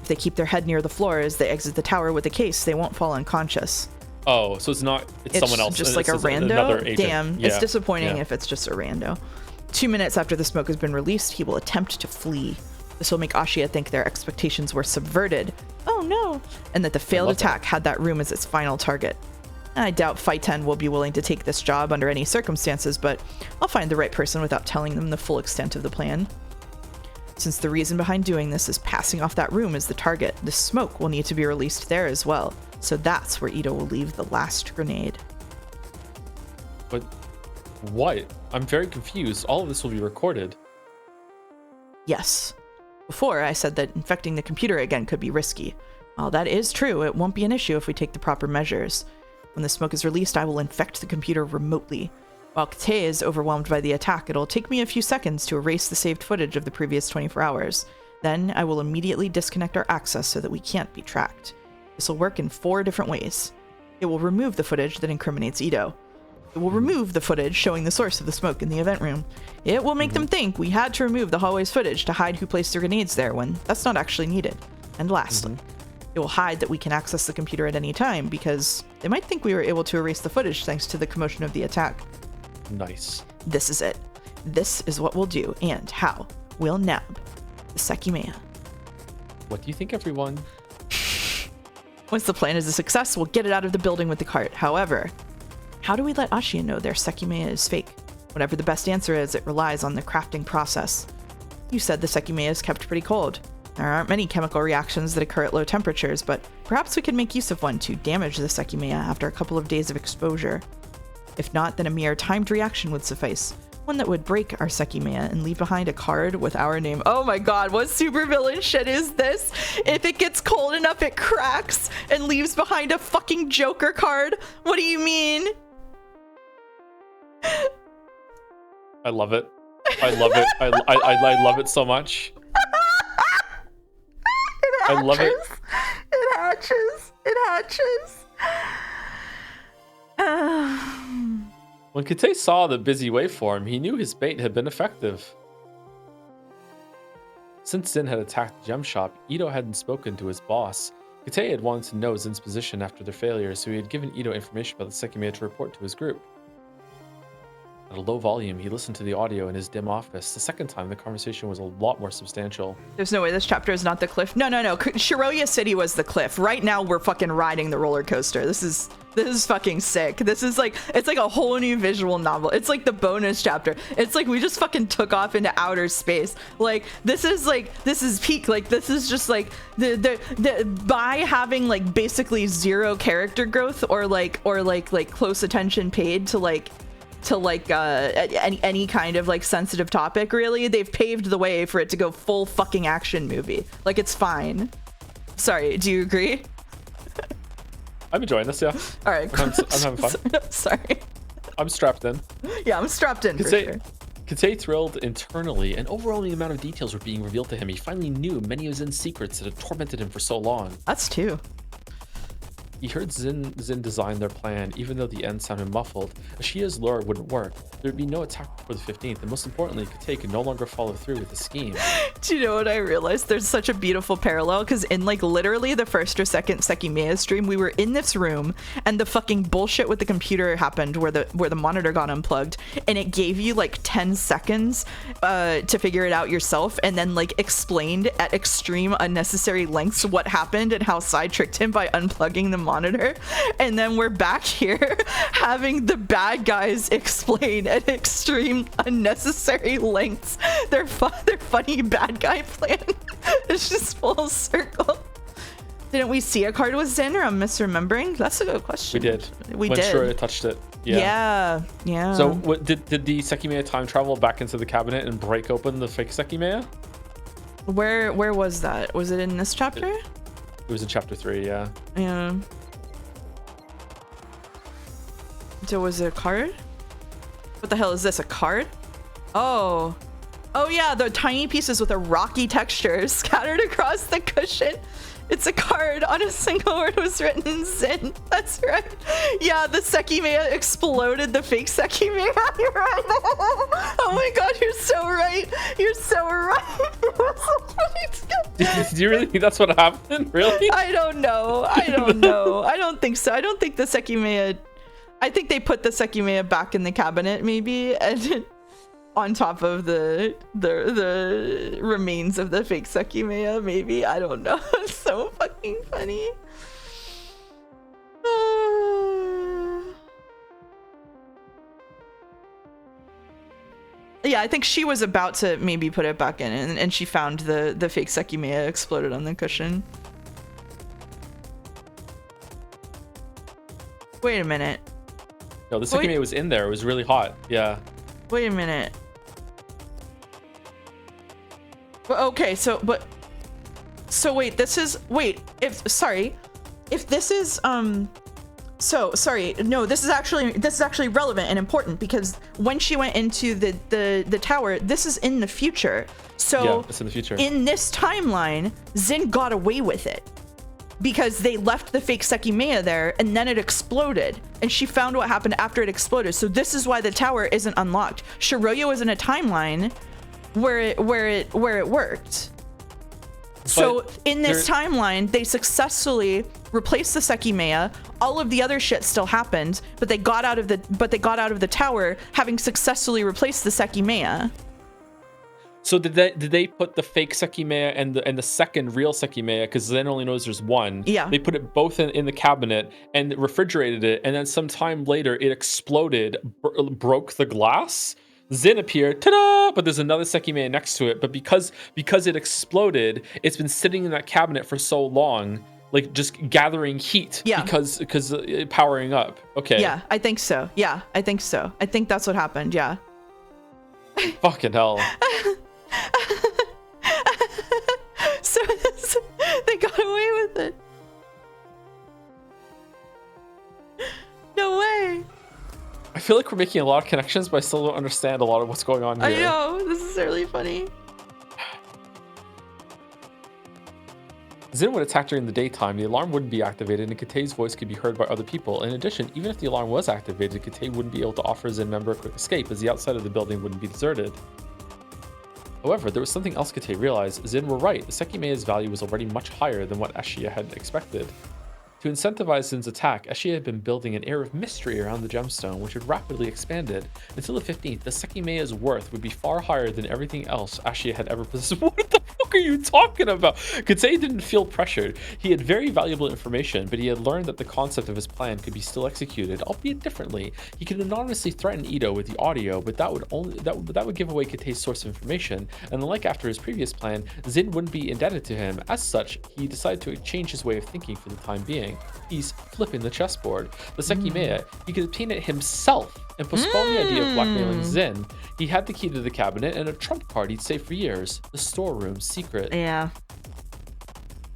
A: If they keep their head near the floor as they exit the tower with the case, they won't fall unconscious.
C: Oh, so it's someone else.
A: Just like a rando? Damn, yeah. It's disappointing if it's just a rando. 2 minutes after the smoke has been released, he will attempt to flee. This will make Ashiya think their expectations were subverted. Oh no! And that the failed attack had that room as its final target. I doubt Phi-10 will be willing to take this job under any circumstances, but I'll find the right person without telling them the full extent of the plan. Since the reason behind doing this is passing off that room as the target, the smoke will need to be released there as well. So that's where Ito will leave the last grenade.
C: But what? I'm very confused. All of this will be recorded.
A: Yes. Before, I said that infecting the computer again could be risky. While that is true, it won't be an issue if we take the proper measures. When the smoke is released, I will infect the computer remotely. While Kate is overwhelmed by the attack, it'll take me a few seconds to erase the saved footage of the previous 24 hours. Then I will immediately disconnect our access so that we can't be tracked. This will work in 4 different ways. It will remove the footage that incriminates Ito. It will remove the footage showing the source of the smoke in the event room. It will make them think we had to remove the hallway's footage to hide who placed their grenades there when that's not actually needed. And lastly, it will hide that we can access the computer at any time because they might think we were able to erase the footage thanks to the commotion of the attack.
C: Nice.
A: This is it. This is what we'll do and how we'll nab the Sekimeiya.
C: What do you think, everyone?
A: Once the plan is a success, we'll get it out of the building with the cart. However, how do we let Ashia know their Sekimeiya is fake? Whatever the best answer is, it relies on the crafting process. You said the Sekimeiya is kept pretty cold. There aren't many chemical reactions that occur at low temperatures, but perhaps we could make use of one to damage the Sekimeiya after a couple of days of exposure. If not, then a mere timed reaction would suffice. One that would break our Sekimeiya and leave behind a card with our name. Oh my god, what supervillain shit is this? If it gets cold enough, it cracks and leaves behind a fucking Joker card? What do you mean?
C: I love it. I love it. I love it so much. I love it.
A: It hatches. It hatches.
C: When Kate saw the busy waveform, he knew his bait had been effective. Since Zin had attacked the gem shop, Ito hadn't spoken to his boss. Kate had wanted to know Zin's position after their failure, so he had given Ito information about the Sekimeiya to report to his group. At a low volume, he listened to the audio in his dim office. The second time, the conversation was a lot more substantial.
A: There's no way this chapter is not the cliff. No. Shiroya City was the cliff. Right now, we're fucking riding the roller coaster. This is fucking sick. This is like, it's like a whole new visual novel. It's like the bonus chapter. It's like we just fucking took off into outer space. Like, this is peak. Like, this is just like by having like basically zero character growth or close attention paid to any kind of like sensitive topic, really, they've paved the way for it to go full fucking action movie. Like, it's fine. Sorry, do you agree?
C: I'm enjoying this, yeah.
A: All right, cool.
C: I'm having fun.
A: Sorry.
C: I'm strapped in.
A: Yeah, I'm strapped in for sure.
C: Kate thrilled internally. An overwhelming amount of details were being revealed to him. He finally knew many of Zin's secrets that had tormented him for so long.
A: Us too.
C: He heard Zin design their plan, even though the end sounded muffled. Ashia's lure wouldn't work. There'd be no attack before the 15th, and most importantly, Kate could no longer follow through with the scheme.
A: Do you know what I realized? There's such a beautiful parallel, because in like literally the first or second Sekimeiya stream, we were in this room, and the fucking bullshit with the computer happened where the monitor got unplugged, and it gave you like 10 seconds to figure it out yourself, and then like explained at extreme unnecessary lengths what happened and how Sai tricked him by unplugging the monitor. And then we're back here having the bad guys explain at extreme unnecessary lengths their funny bad guy plan. It's just full circle. Didn't we see a card with Zin, or I'm misremembering? That's a good question.
C: We did.
A: We
C: when
A: did.
C: Shiraya touched it.
A: Yeah.
C: So did the Sekimeiya time travel back into the cabinet and break open the fake Sekimeiya?
A: Where was that? Was it in this chapter?
C: It was in chapter 3, yeah.
A: Yeah. So was it a card? What the hell is this? A card? Oh yeah, the tiny pieces with a rocky texture scattered across the cushion. It's a card. On a single word was written in Zin. That's right. Yeah, the Sekimeiya exploded the fake Sekimeiya. You're right. Oh my god, you're so right. You're so right.
C: Do you really think that's what happened? Really?
A: I don't know. I don't think so. I don't think the Sekimeiya... I think they put the Sekimeiya back in the cabinet, maybe, and on top of the remains of the fake Sekimeiya, maybe. I don't know. It's so fucking funny. Yeah, I think she was about to maybe put it back in, and she found the fake Sekimeiya exploded on the cushion. Wait a minute.
C: No, the Sekimeiya was in there. It was really hot. Yeah.
A: Wait a minute. So wait, this is if this is this is actually relevant and important, because when she went into the tower, this is in the future. So
B: yeah, it's in the future.
A: In this timeline, Zin got away with it because they left the fake Sekimeiya there, and then it exploded, and she found what happened after it exploded. So this is why the tower isn't unlocked. Shiroyo is in a timeline where it worked. So in this timeline, they successfully replaced the Sekimeiya. All of the other shit still happened, but they got out of the tower having successfully replaced the Sekimeiya.
C: So did they put the fake Sekimeiya and the second real Sekimeiya, because Zen only knows there's one.
A: Yeah.
C: They put it both in the cabinet and refrigerated it, and then some time later it exploded, broke the glass. Zin appeared, ta-da! But there's another Sekimeiya next to it. But because it exploded, it's been sitting in that cabinet for so long, like just gathering heat.
A: Yeah.
C: Because powering up. Okay.
A: Yeah, I think so. I think that's what happened. Yeah.
C: Fucking hell.
A: So they got away with it. No way.
C: I feel like we're making a lot of connections, but I still don't understand a lot of what's going on here.
A: I know, this is really funny.
C: Zin would attack during the daytime, the alarm wouldn't be activated, and Katei's voice could be heard by other people. In addition, even if the alarm was activated, Katei wouldn't be able to offer Zin member a quick escape, as the outside of the building wouldn't be deserted. However, there was something else Katei realized. Zin were right, the Sekimeiya's value was already much higher than what Ashiya had expected. To incentivize Zin's attack, Ashiya had been building an air of mystery around the gemstone, which had rapidly expanded. Until the 15th, the Sekimeiya's worth would be far higher than everything else Ashiya had ever possessed. What the fuck are you talking about? Katei didn't feel pressured. He had very valuable information, but he had learned that the concept of his plan could be still executed, albeit differently. He could anonymously threaten Ito with the audio, but that would give away Katei's source of information, and unlike after his previous plan, Zin wouldn't be indebted to him. As such, he decided to change his way of thinking for the time being. He's flipping the chessboard. The Sekimeiya, he could obtain it himself and postpone the idea of blackmailing Zin. He had the key to the cabinet and a trump card he'd saved for years, the storeroom secret.
A: Yeah.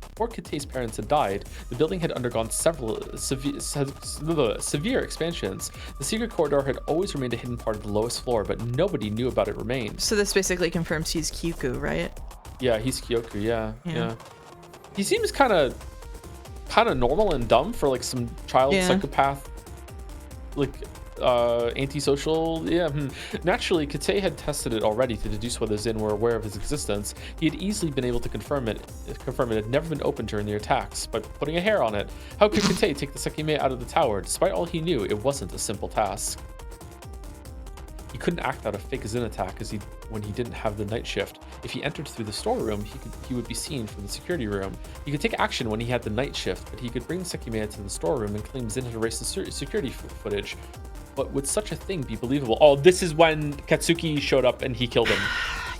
C: Before Katei's parents had died, the building had undergone several severe expansions. The secret corridor had always remained a hidden part of the lowest floor, but nobody knew about it remained.
A: So this basically confirms he's Kyoku, right?
C: Yeah, he's Kyoku, yeah. He seems kind of normal and dumb for like some child psychopath, like antisocial. Naturally, Katei had tested it already to deduce whether Zin were aware of his existence. He had easily been able to confirm it had never been opened during the attacks by putting a hair on it. How could Katei take the Sekimeiya out of the tower? Despite all he knew, it wasn't a simple task. He couldn't act out a fake Zin attack when he didn't have the night shift. If he entered through the storeroom, he would be seen from the security room. He could take action when he had the night shift, but he could bring Sekimeiya to the storeroom and claim Zin had erased the security footage. But would such a thing be believable? Oh, this is when Katsuki showed up and he killed him.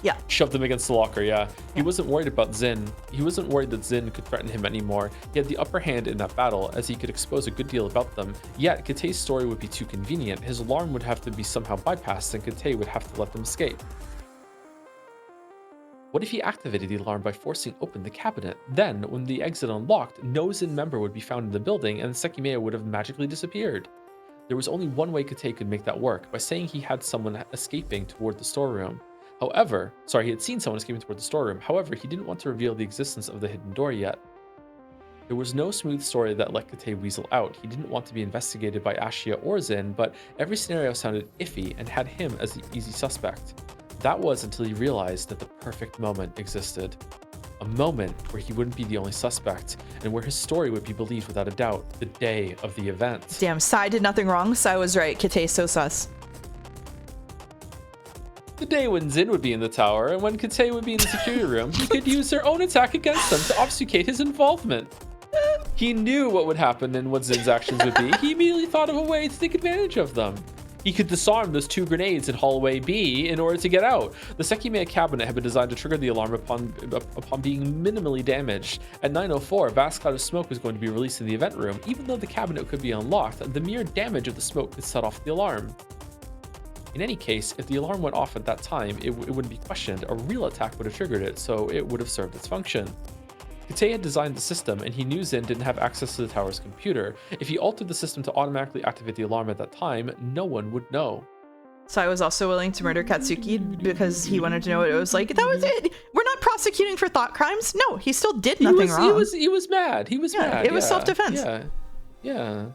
A: Yeah.
C: Shoved him against the locker, yeah. He wasn't worried about Zin. He wasn't worried that Zin could threaten him anymore. He had the upper hand in that battle, as he could expose a good deal about them. Yet, Katei's story would be too convenient. His alarm would have to be somehow bypassed, and Katei would have to let them escape. What if he activated the alarm by forcing open the cabinet? Then, when the exit unlocked, no Zin member would be found in the building, and the Sekimeiya would have magically disappeared. There was only one way Katei could make that work, by saying he had someone escaping toward the storeroom. He had seen someone escaping toward the storeroom. However, he didn't want to reveal the existence of the hidden door yet. There was no smooth story that let Katei weasel out. He didn't want to be investigated by Ashiya or Zin, but every scenario sounded iffy and had him as the easy suspect. That was until he realized that the perfect moment existed. A moment where he wouldn't be the only suspect, and where his story would be believed without a doubt, the day of the event.
A: Damn, Sai did nothing wrong. Sai was right. Katei's so sus.
C: The day when Zin would be in the tower, and when Katei would be in the security room, he could use their own attack against them to obfuscate his involvement. He knew what would happen and what Zin's actions would be. He immediately thought of a way to take advantage of them. He could disarm those 2 grenades in hallway B in order to get out. The Sekimeiya cabinet had been designed to trigger the alarm upon being minimally damaged. At 9:04, a vast cloud of smoke was going to be released in the event room. Even though the cabinet could be unlocked, the mere damage of the smoke could set off the alarm. In any case, if the alarm went off at that time, it wouldn't be questioned. A real attack would have triggered it, so it would have served its function. Kitei had designed the system, and he knew Zin didn't have access to the tower's computer. If he altered the system to automatically activate the alarm at that time, no one would know.
A: Sai was also willing to murder Katsuki because he wanted to know what it was like. That was it. We're not prosecuting for thought crimes. No, he still did nothing wrong.
C: He was mad. He was mad.
A: It was self-defense.
C: Yeah.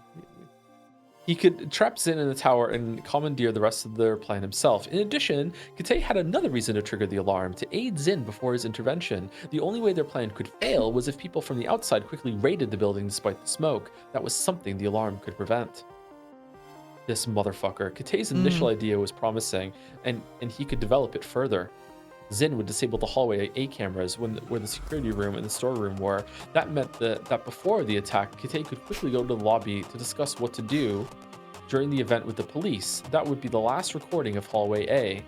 C: He could trap Zin in the tower and commandeer the rest of their plan himself. In addition, Kitei had another reason to trigger the alarm, to aid Zin before his intervention. The only way their plan could fail was if people from the outside quickly raided the building despite the smoke. That was something the alarm could prevent. This motherfucker. Kitei's initial idea was promising, and he could develop it further. Zin would disable the hallway A cameras where the security room and the storeroom were. That meant that before the attack, Kitei could quickly go to the lobby to discuss what to do during the event with the police. That would be the last recording of hallway A.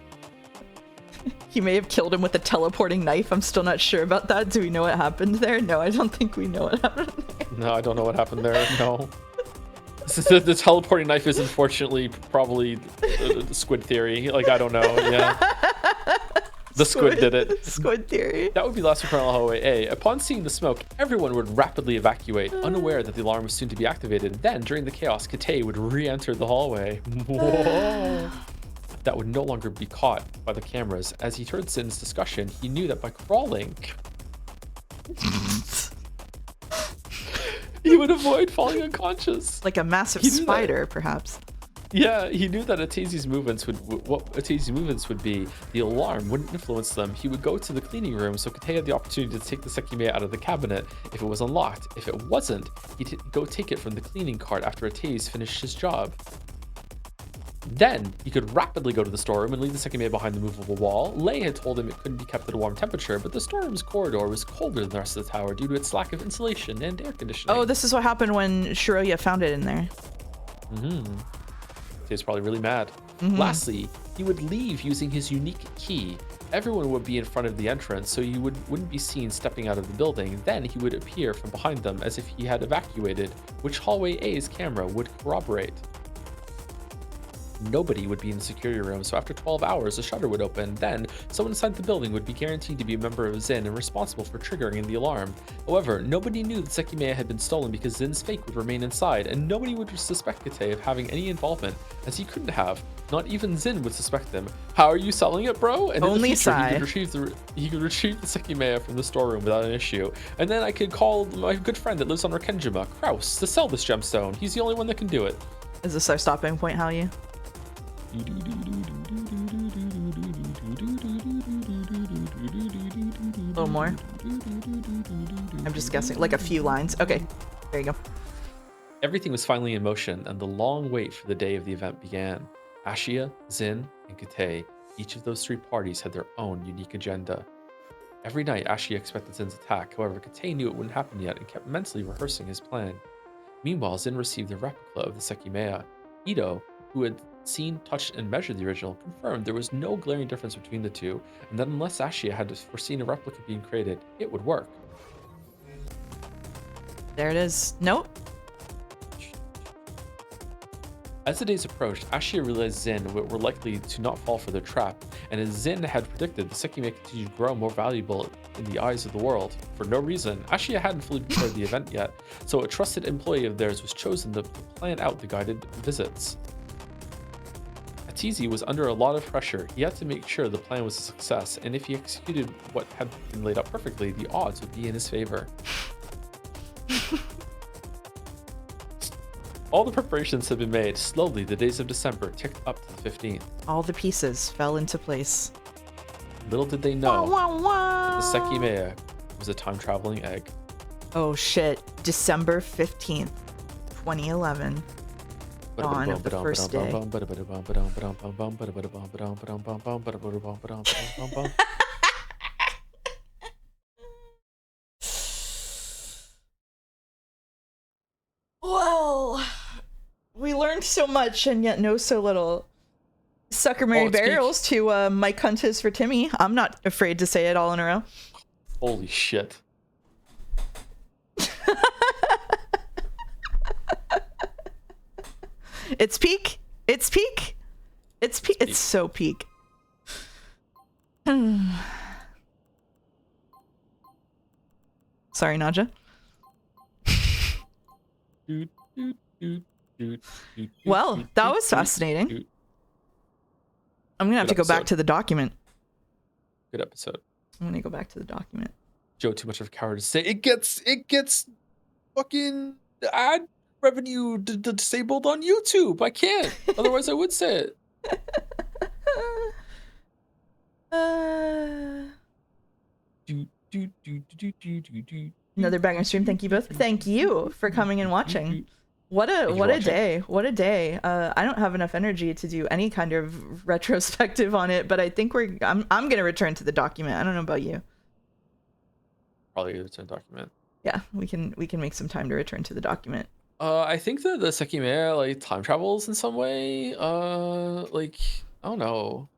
A: He may have killed him with a teleporting knife. I'm still not sure about that. Do we know what happened there? No, I don't think we know what happened there.
C: No, I don't know what happened there. No. The teleporting knife is unfortunately probably the squid theory. Like, I don't know. Yeah. The squid did it.
A: Squid theory.
C: That would be last recording on hallway A. Upon seeing the smoke, everyone would rapidly evacuate, unaware that the alarm was soon to be activated. Then, during the chaos, Kitei would re-enter the hallway. Whoa. That would no longer be caught by the cameras. As he heard Zin's discussion, he knew that by crawling, he would avoid falling unconscious.
A: Like a massive spider, perhaps.
C: Yeah, he knew that Atazi's movements would be. The alarm wouldn't influence them. He would go to the cleaning room, so Kitei had the opportunity to take the Sekimeiya out of the cabinet if it was unlocked. If it wasn't, he'd go take it from the cleaning cart after Atazi finished his job. Then, he could rapidly go to the storeroom and leave the Sekimeiya behind the movable wall. Lei had told him it couldn't be kept at a warm temperature, but the storeroom's corridor was colder than the rest of the tower due to its lack of insulation and air conditioning.
A: Oh, this is what happened when Shiroya found it in there.
C: He was probably really mad. Lastly, he would leave using his unique key. Everyone would be in front of the entrance, so he wouldn't be seen stepping out of the building. Then he would appear from behind them as if he had evacuated, which hallway A's camera would corroborate. Nobody would be in the security room, so after 12 hours, a shutter would open. Then, someone inside the building would be guaranteed to be a member of Zin and responsible for triggering the alarm. However, nobody knew the Sekimeiya had been stolen because Zin's fake would remain inside, and nobody would suspect Kitei of having any involvement, as he couldn't have. Not even Zin would suspect him. How are you selling it, bro? And
A: only
C: in the future,
A: Sai.
C: he could retrieve the Sekimeiya from the storeroom without an issue. And then I could call my good friend that lives on Rakenjima, Kraus, to sell this gemstone. He's the only one that can do it.
A: Is this our stopping point, Halyu? A little more. I'm just guessing, like a few lines. Okay, there you go.
C: Everything was finally in motion, and the long wait for the day of the event began. Ashia, Zin, and Kitei, each of those three parties had their own unique agenda. Every night, Ashia expected Zin's attack. However, Kitei knew it wouldn't happen yet and kept mentally rehearsing his plan. Meanwhile, Zin received the replica of the Sekimeiya. Ito, who had seen, touched, and measured the original, confirmed there was no glaring difference between the two, and that unless Ashia had foreseen a replica being created, it would work.
A: There it is. Nope.
C: As the days approached, Ashia realized Zin were likely to not fall for their trap, and as Zin had predicted, the Sekimeiya continued to grow more valuable in the eyes of the world. For no reason, Ashia hadn't fully prepared the event yet, so a trusted employee of theirs was chosen to plan out the guided visits. Atazi was under a lot of pressure. He had to make sure the plan was a success, and if he executed what had been laid out perfectly, the odds would be in his favor. All the preparations had been made. Slowly, the days of December ticked up to the 15th.
A: All the pieces fell into place.
C: Little did they know
A: wah, wah, wah.
C: that the Sekimeiya was a time-traveling egg.
A: Oh shit. December 15th, 2011. Dawn of the first day. Well, we learned so much and yet know so little. Sucker Mary Barrels to Mike Hunt is for Timmy. I'm not afraid to say it all in a row.
C: Holy shit.
A: It's peak. It's peak. It's peak. It's so peak. Sorry, Sorry, Naja. Well, that was fascinating. I'm gonna have to go back to the document.
B: Good episode.
A: I'm gonna go back to the document.
B: Joe, too much of a coward to say it gets fucking ad revenue disabled on YouTube. I can't. Otherwise, I would say it.
A: Another banger stream. Thank you both. Thank you for coming and watching. What a day. What a day. I don't have enough energy to do any kind of retrospective on it, but I think I'm gonna return to the document. I don't know about you.
B: Probably return document.
A: Yeah, we can make some time to return to the document.
B: I think that the Sekimeiya like time travels in some way. Like I don't know.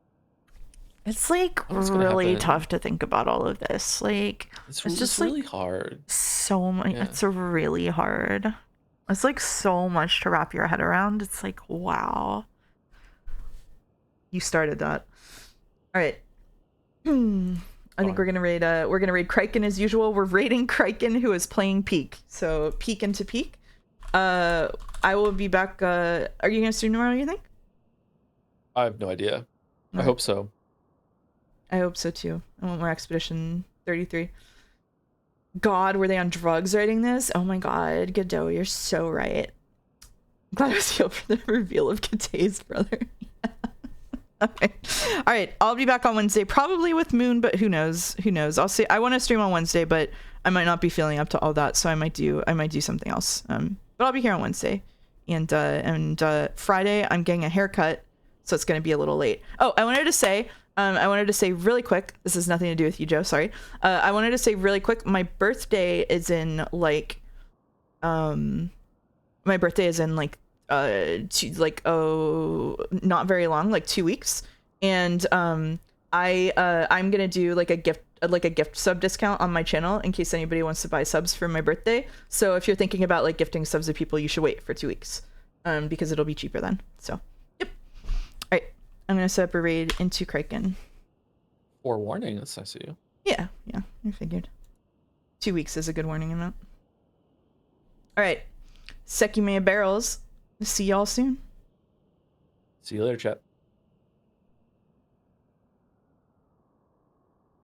A: It's like really tough to think about all of this. Like
B: it's just really hard.
A: So much. Yeah. It's really hard. It's like so much to wrap your head around. It's like, wow. You started that. All right. I think we're gonna raid Kriken as usual. We're raiding Kriken, who is playing Peak. So Peak into Peak. I will be back. Are you gonna stream tomorrow, you think?
B: I have no idea. I hope so.
A: I hope so too. I want more Expedition 33. God, were they on drugs writing this? Oh my god, Godot, you're so right. I'm glad I was here for the reveal of Kate's brother. Okay. All right, I'll be back on Wednesday, probably with Moon, but who knows? Who knows? I'll see. I want to stream on Wednesday, but I might not be feeling up to all that, so I might do something else. But I'll be here on Wednesday, and Friday I'm getting a haircut, so it's gonna be a little late. Oh, I wanted to say really quick. This has nothing to do with you, Joe. Sorry. I wanted to say really quick. My birthday is in like, not very long, like 2 weeks, and I'm gonna do like a gift sub discount on my channel in case anybody wants to buy subs for my birthday. So if you're thinking about like gifting subs to people, you should wait for 2 weeks, because it'll be cheaper then. So yep. All right, I'm gonna set up a raid into Kraken.
B: Forewarning, that's nice of you.
A: Yeah, I figured 2 weeks is a good warning amount. All right, Sekimeiya barrels. See y'all soon.
B: See you later, chat.